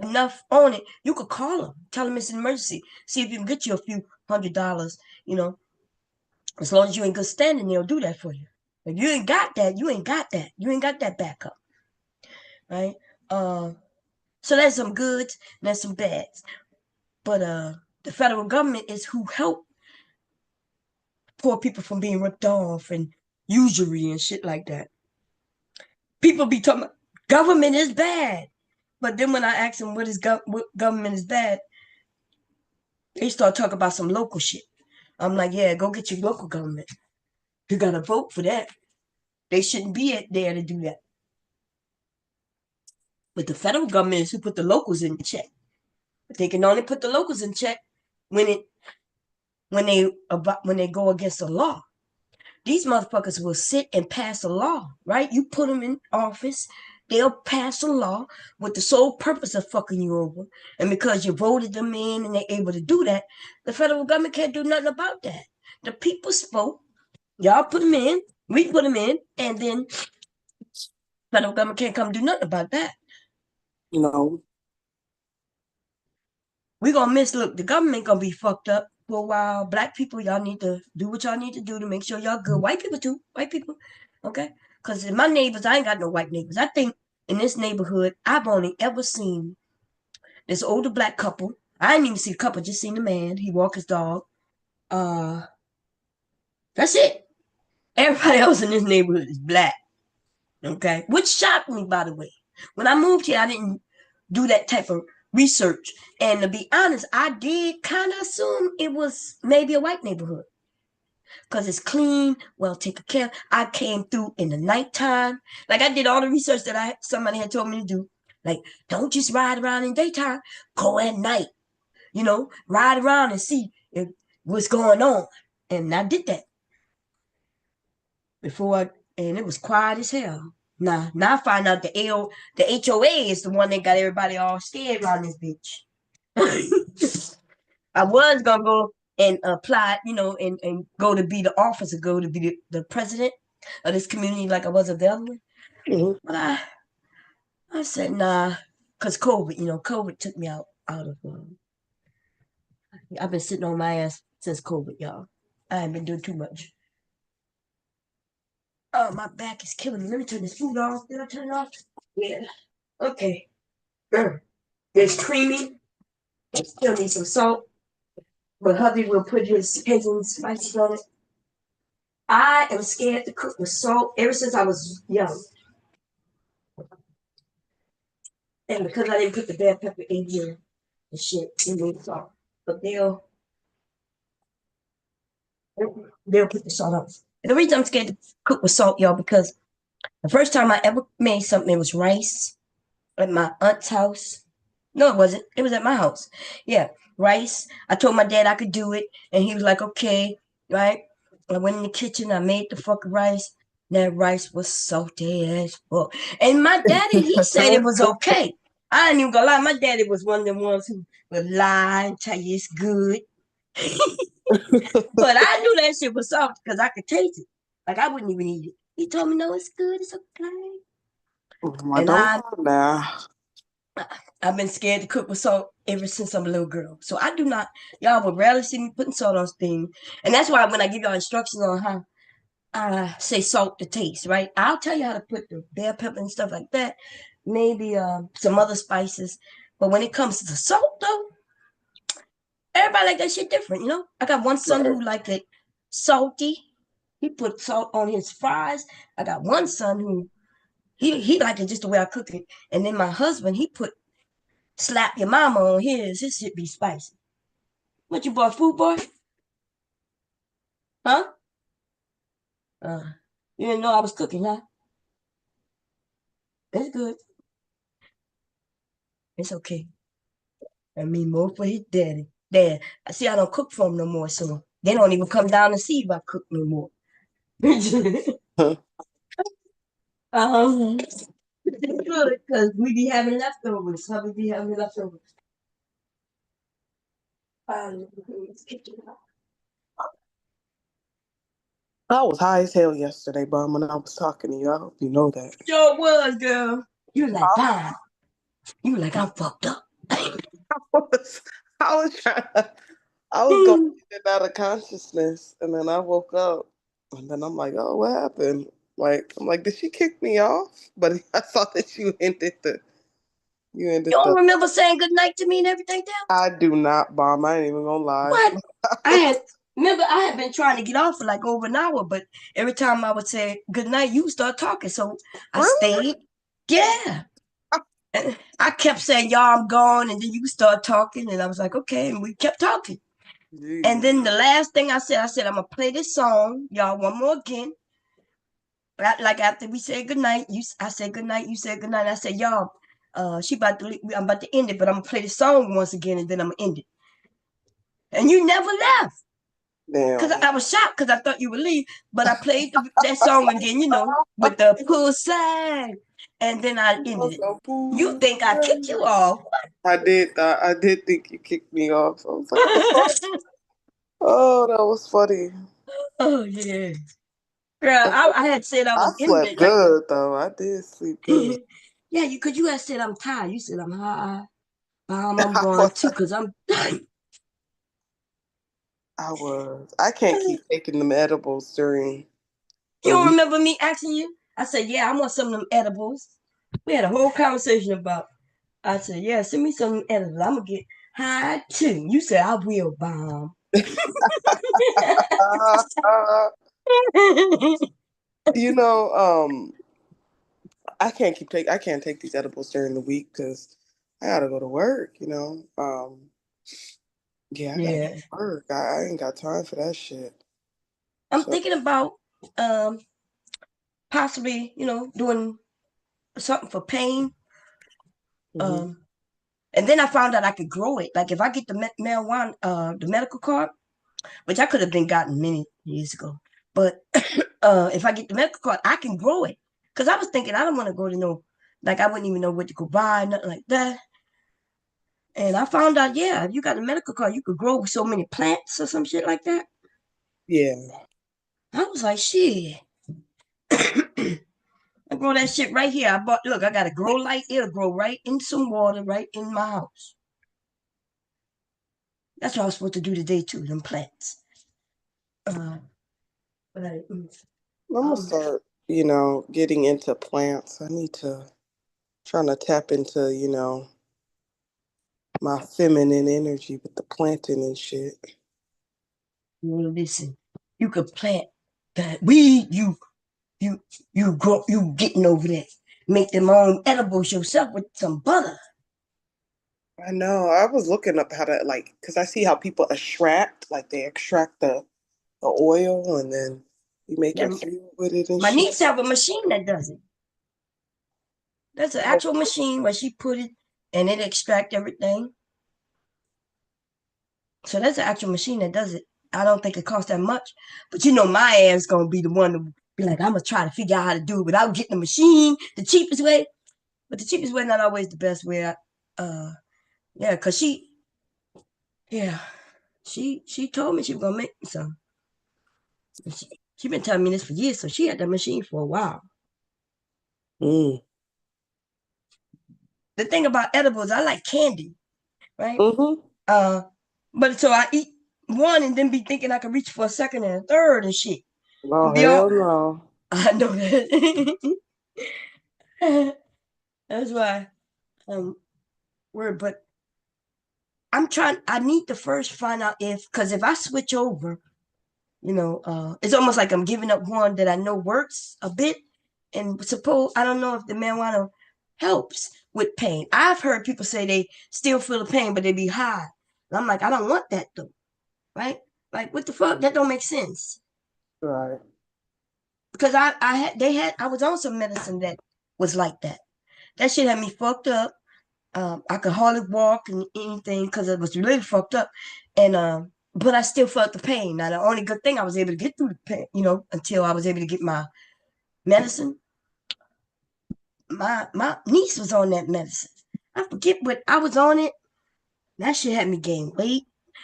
enough on it, you could call them, tell them it's an emergency, see if you can get you a few $100. You know, as long as you in good standing, they'll do that for you. If you ain't got that, you ain't got that. You ain't got that backup, right? So there's some goods and there's some bads, but the federal government is who help poor people from being ripped off and usury and shit like that. People be talking about government is bad. But then when I ask them what government is bad, they start talking about some local shit. I'm like, yeah, go get your local government. You gotta vote for that. They shouldn't be there to do that. But the federal government is who put the locals in check. But they can only put the locals in check when they go against the law. These motherfuckers will sit and pass a law, right? You put them in office, they'll pass a law with the sole purpose of fucking you over. And because you voted them in and they're able to do that, the federal government can't do nothing about that. The people spoke. Y'all put them in, we put them in, and then federal government can't come do nothing about that. No. We're gonna look, the government gonna be fucked up for a while. Black people, y'all need to do what y'all need to do to make sure y'all good. White people too, okay? Because in my neighbors, I ain't got no white neighbors. I think in this neighborhood, I've only ever seen this older black couple. I didn't even see the couple, just seen the man. He walked his dog. That's it. Everybody else in this neighborhood is black, okay? Which shocked me, by the way. When I moved here, I didn't do that type of research. And to be honest, I did kind of assume it was maybe a white neighborhood, because it's clean, well taken care of. I came through in the nighttime. Like, I did all the research that somebody had told me to do. Like, don't just ride around in daytime, go at night. You know, ride around and see what's going on. And I did that and it was quiet as hell. Now I find out the HOA is the one that got everybody all scared around this bitch. I was gonna go and apply, and go to be the officer, go to be the president. of this community like I was of the other one. Mhm. But I said, nah, because COVID, COVID took me out of I've been sitting on my ass since COVID, y'all. I ain't been doing too much. Oh, my back is killing me. Let me turn this food off. Did I turn it off? Yeah. Okay. It's creamy. It still needs some salt. But hubby will put his Cajun spices on it. I am scared to cook with salt ever since I was young. And because I didn't put the bell pepper in here and shit, it needs salt. But they'll put the salt on. And the reason I'm scared to cook with salt, y'all, because the first time I ever made something, it was rice at my aunt's house. No, it wasn't. It was at my house. Yeah, rice. I told my dad I could do it, and he was like, okay, right? I went in the kitchen. I made the fucking rice. That rice was salty as fuck. And my daddy, he said it was okay. I ain't even gonna lie. My daddy was one of them ones who would lie and tell you it's good. But I knew that shit was salty because I could taste it. Like I wouldn't even eat it. He told me, no, it's good. It's okay. I And don't know now. I've been scared to cook with salt ever since I'm a little girl. So I do not, y'all will rarely see me putting salt on things. And that's why when I give y'all instructions on how I say salt to taste, right? I'll tell you how to put the bell pepper and stuff like that. Maybe some other spices. But when it comes to the salt, though, everybody like that shit different, I got one son who like it salty. He put salt on his fries. I got one son who he liked it just the way I cook it. And then my husband, he put slap your mama on his. His shit be spicy. What you bought, food boy? Huh? Uh, you didn't know I was cooking, huh? It's good. It's okay. I mean, more for his daddy. Dad, I see I don't cook for him no more, so they don't even come down to see if I cook no more. It's good because we be having leftovers. How we be having leftovers? I was high as hell yesterday, Bum, when I was talking to you. I hope you know that. Sure was, girl. You was like, fine. You were like, I'm fucked up. I was trying. I was going to get out of consciousness, and then I woke up, and then I'm like, "Oh, what happened?" Like, I'm like, "Did she kick me off?" But I saw that you ended the. You ended You don't the. remember saying good night to me and everything, down? I do not, Bomb. I ain't even gonna lie. What? Remember I had been trying to get off for like over an hour, but every time I would say good night, you start talking. So I Really? stayed. Yeah. And I kept saying, y'all, I'm gone. And then you start talking. And I was like, okay. And we kept talking. And Jeez. then the last thing I said, I'm going to play this song, y'all, one more again. Like after we said good night, I said good night, you said good night. I said, y'all, I'm about to end it, but I'm going to play this song once again and then I'm going to end it. And you never left. Because Damn. I was shocked because I thought you would leave, but I played that song again, with the pussy, and then I ended it. You think I kicked you off? I did. I did think you kicked me off. I was like, "What the fuck?" Oh, that was funny. Oh yeah, girl. I had said I I was ending slept it like, good though. I did sleep good. yeah, you had said I'm tired. You said I'm high. I'm I going too was. because I'm. I was. I can't keep taking them edibles during You the don't week. remember me asking you? I said, yeah, I want some of them edibles. We had a whole conversation about. I said, yeah, send me some edibles. I'm gonna get high too. You said I will bomb. You know, I can't take these edibles during the week because I gotta go to work. Yeah, I gotta go Yeah. to work. I ain't got time for that shit. I'm So thinking about um possibly, doing something for pain. mhm. Um and then I found out I could grow it. Like if I get the marijuana, the medical card, which I could have been gotten many years ago. But if I get the medical card, I can grow it. Cause I was thinking I don't want to go to like I wouldn't even know what to go buy, nothing like that. And I found out, yeah, if you got a medical card, you could grow so many plants or some shit like that. Yeah. I was like, shit. grow that shit right here. Look, I got a grow light. It'll grow right in some water, right in my house. That's what I was supposed to do today too, them plants. But I'm gonna start, getting into plants. I need to trying to tap into, my feminine energy with the planting and shit. Listen, you could plant that weed. You grow. You getting over that. Make them own edibles yourself with some butter. I know. I was looking up how to because I see how people extract, they extract the oil and then you make Yeah, your food with it and my shit. niece have a machine that does it. That's an Oh, actual machine where she put it and it extract everything. So that's an actual machine that does it. I don't think it costs that much. But my ass gonna be the one to be like, I'm gonna try to figure out how to do it without getting the machine the cheapest way. But the cheapest way not always the best way. Yeah, cause she told me she was gonna make me some. She been telling me this for years, so she had that machine for a while. mm. The thing about edibles, I like candy, right? Mm-hmm. But so I eat one and then be thinking I could reach for a second and a third and shit. No, And be all hell no. I know that. That's why we're but I need to first find out because if I switch over, it's almost like I'm giving up one that I know works a bit. And suppose I don't know if the marijuana helps with pain. I've heard people say they still feel the pain, but they be high. And I'm like, I don't want that though, right? Like, what the fuck? That don't make sense. Right. Because I was on some medicine that was like that. That shit had me fucked up. I could hardly walk and anything because it was really fucked up. And but I still felt the pain. Now the only good thing I was able to get through the pain, until I was able to get my medicine. My niece was on that medicine. I forget what I was on it. That shit had me gain weight.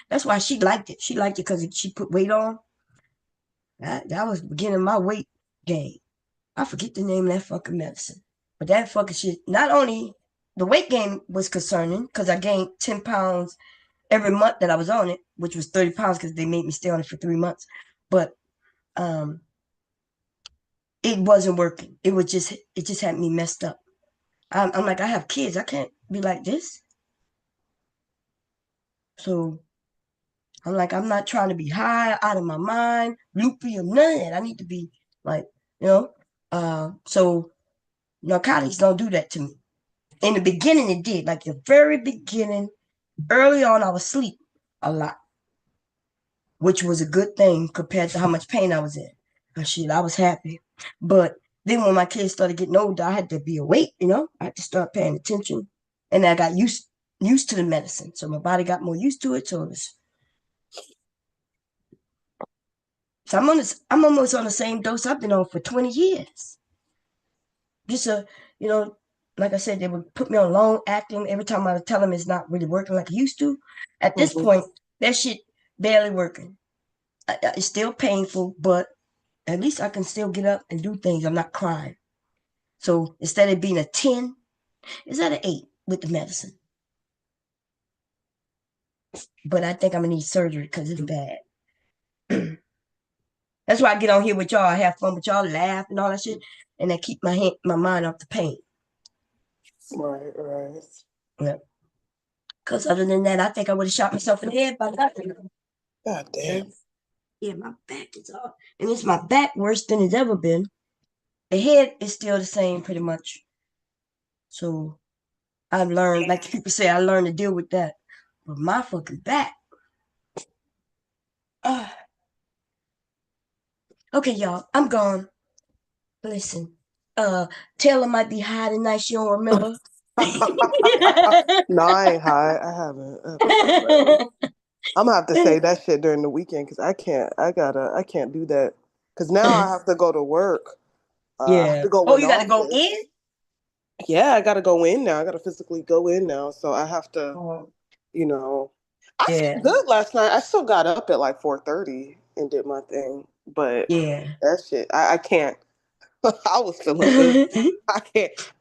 That's why she liked it. She liked it because she put weight on. That was beginning my weight gain. I forget the name of that fucking medicine. But that fucking shit, not only the weight gain was concerning because I gained 10 pounds every month that I was on it, which was 30 pounds because they made me stay on it for 3 months. But um, it wasn't working. It just had me messed up. I'm like, I have kids. I can't be like this. So I'm like, I'm not trying to be high, out of my mind, loopy, or none of that. I need to be like, you know. So narcotics don't do that to me. In the beginning, it did. Like the very beginning, early on, I was asleep a lot, which was a good thing compared to how much pain I was in. And shit, I was happy. But then when my kids started getting older, I had to be awake, I had to start paying attention. And I got used to the medicine. So my body got more used to it. So I'm almost on the same dose I've been on for 20 years. Just you know, like I said, they would put me on long acting every time I would tell them it's not really working like it used to. At this Mm-hmm. point, that shit barely working. It's still painful, but at least I can still get up and do things. I'm not crying. So instead of being a 10, it's at an 8 with the medicine. But I think I'm gonna need surgery because it's bad. That's why I get on here with y'all. I have fun with y'all, laugh and all that shit, and I keep my mind off the pain. Right, right. Yeah. Because other than that, I think I would have shot myself in the head by now. God damn. Yeah, my back is off. And it's my back worse than it's ever been. The head is still the same pretty much. So I've learned, like people say, I learned to deal with that. But my fucking back. Uh, okay, y'all, I'm gone. Listen, Taylor might be high tonight. She don't remember. No, I ain't high. I haven't. I'm gonna have to say that shit during the weekend because I can't. I can't do that because now I have to go to work. I have Yeah. to go Oh, in you got to go office. in? Yeah, I got to go in now. I got to physically go in now, so I have to. Oh, You know, I yeah. slept good last night. I still got up at like 4:30 and did my thing, but Yeah. that shit, I can't. I was feeling good.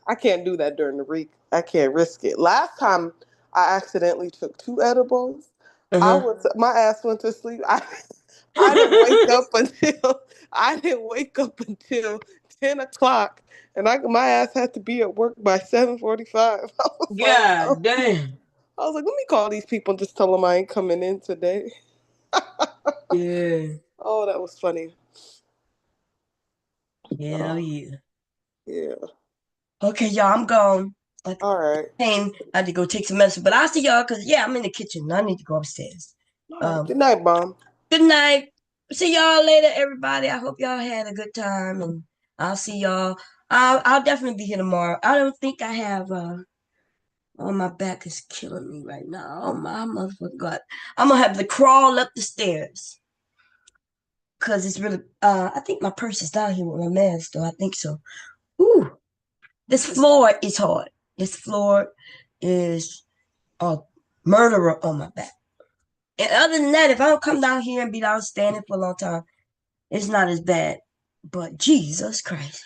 I can't do that during the week. I can't risk it. Last time I accidentally took 2 edibles, my ass went to sleep. I didn't wake up until I didn't wake up until 10 o'clock, and my ass had to be at work by 7:45. God damn. I was like, let me call these people and just tell them I ain't coming in today. Yeah. Oh, that was funny. Hell yeah. Yeah. Okay, y'all, I'm gone. All right. I had to go take some medicine, but I'll see y'all because I'm in the kitchen. I need to go upstairs. All right. Good night, Mom. Good night. See y'all later, everybody. I hope y'all had a good time, and I'll see y'all. I'll definitely be here tomorrow. I don't think I have. Oh, my back is killing me right now. Oh my motherfucker God! I'm gonna have to crawl up the stairs because it's really. I think my purse is down here with my mask, though. I think so. Ooh, this floor is hard. This floor is a murderer on my back. And other than that, if I don't come down here and be down standing for a long time, it's not as bad. But Jesus Christ.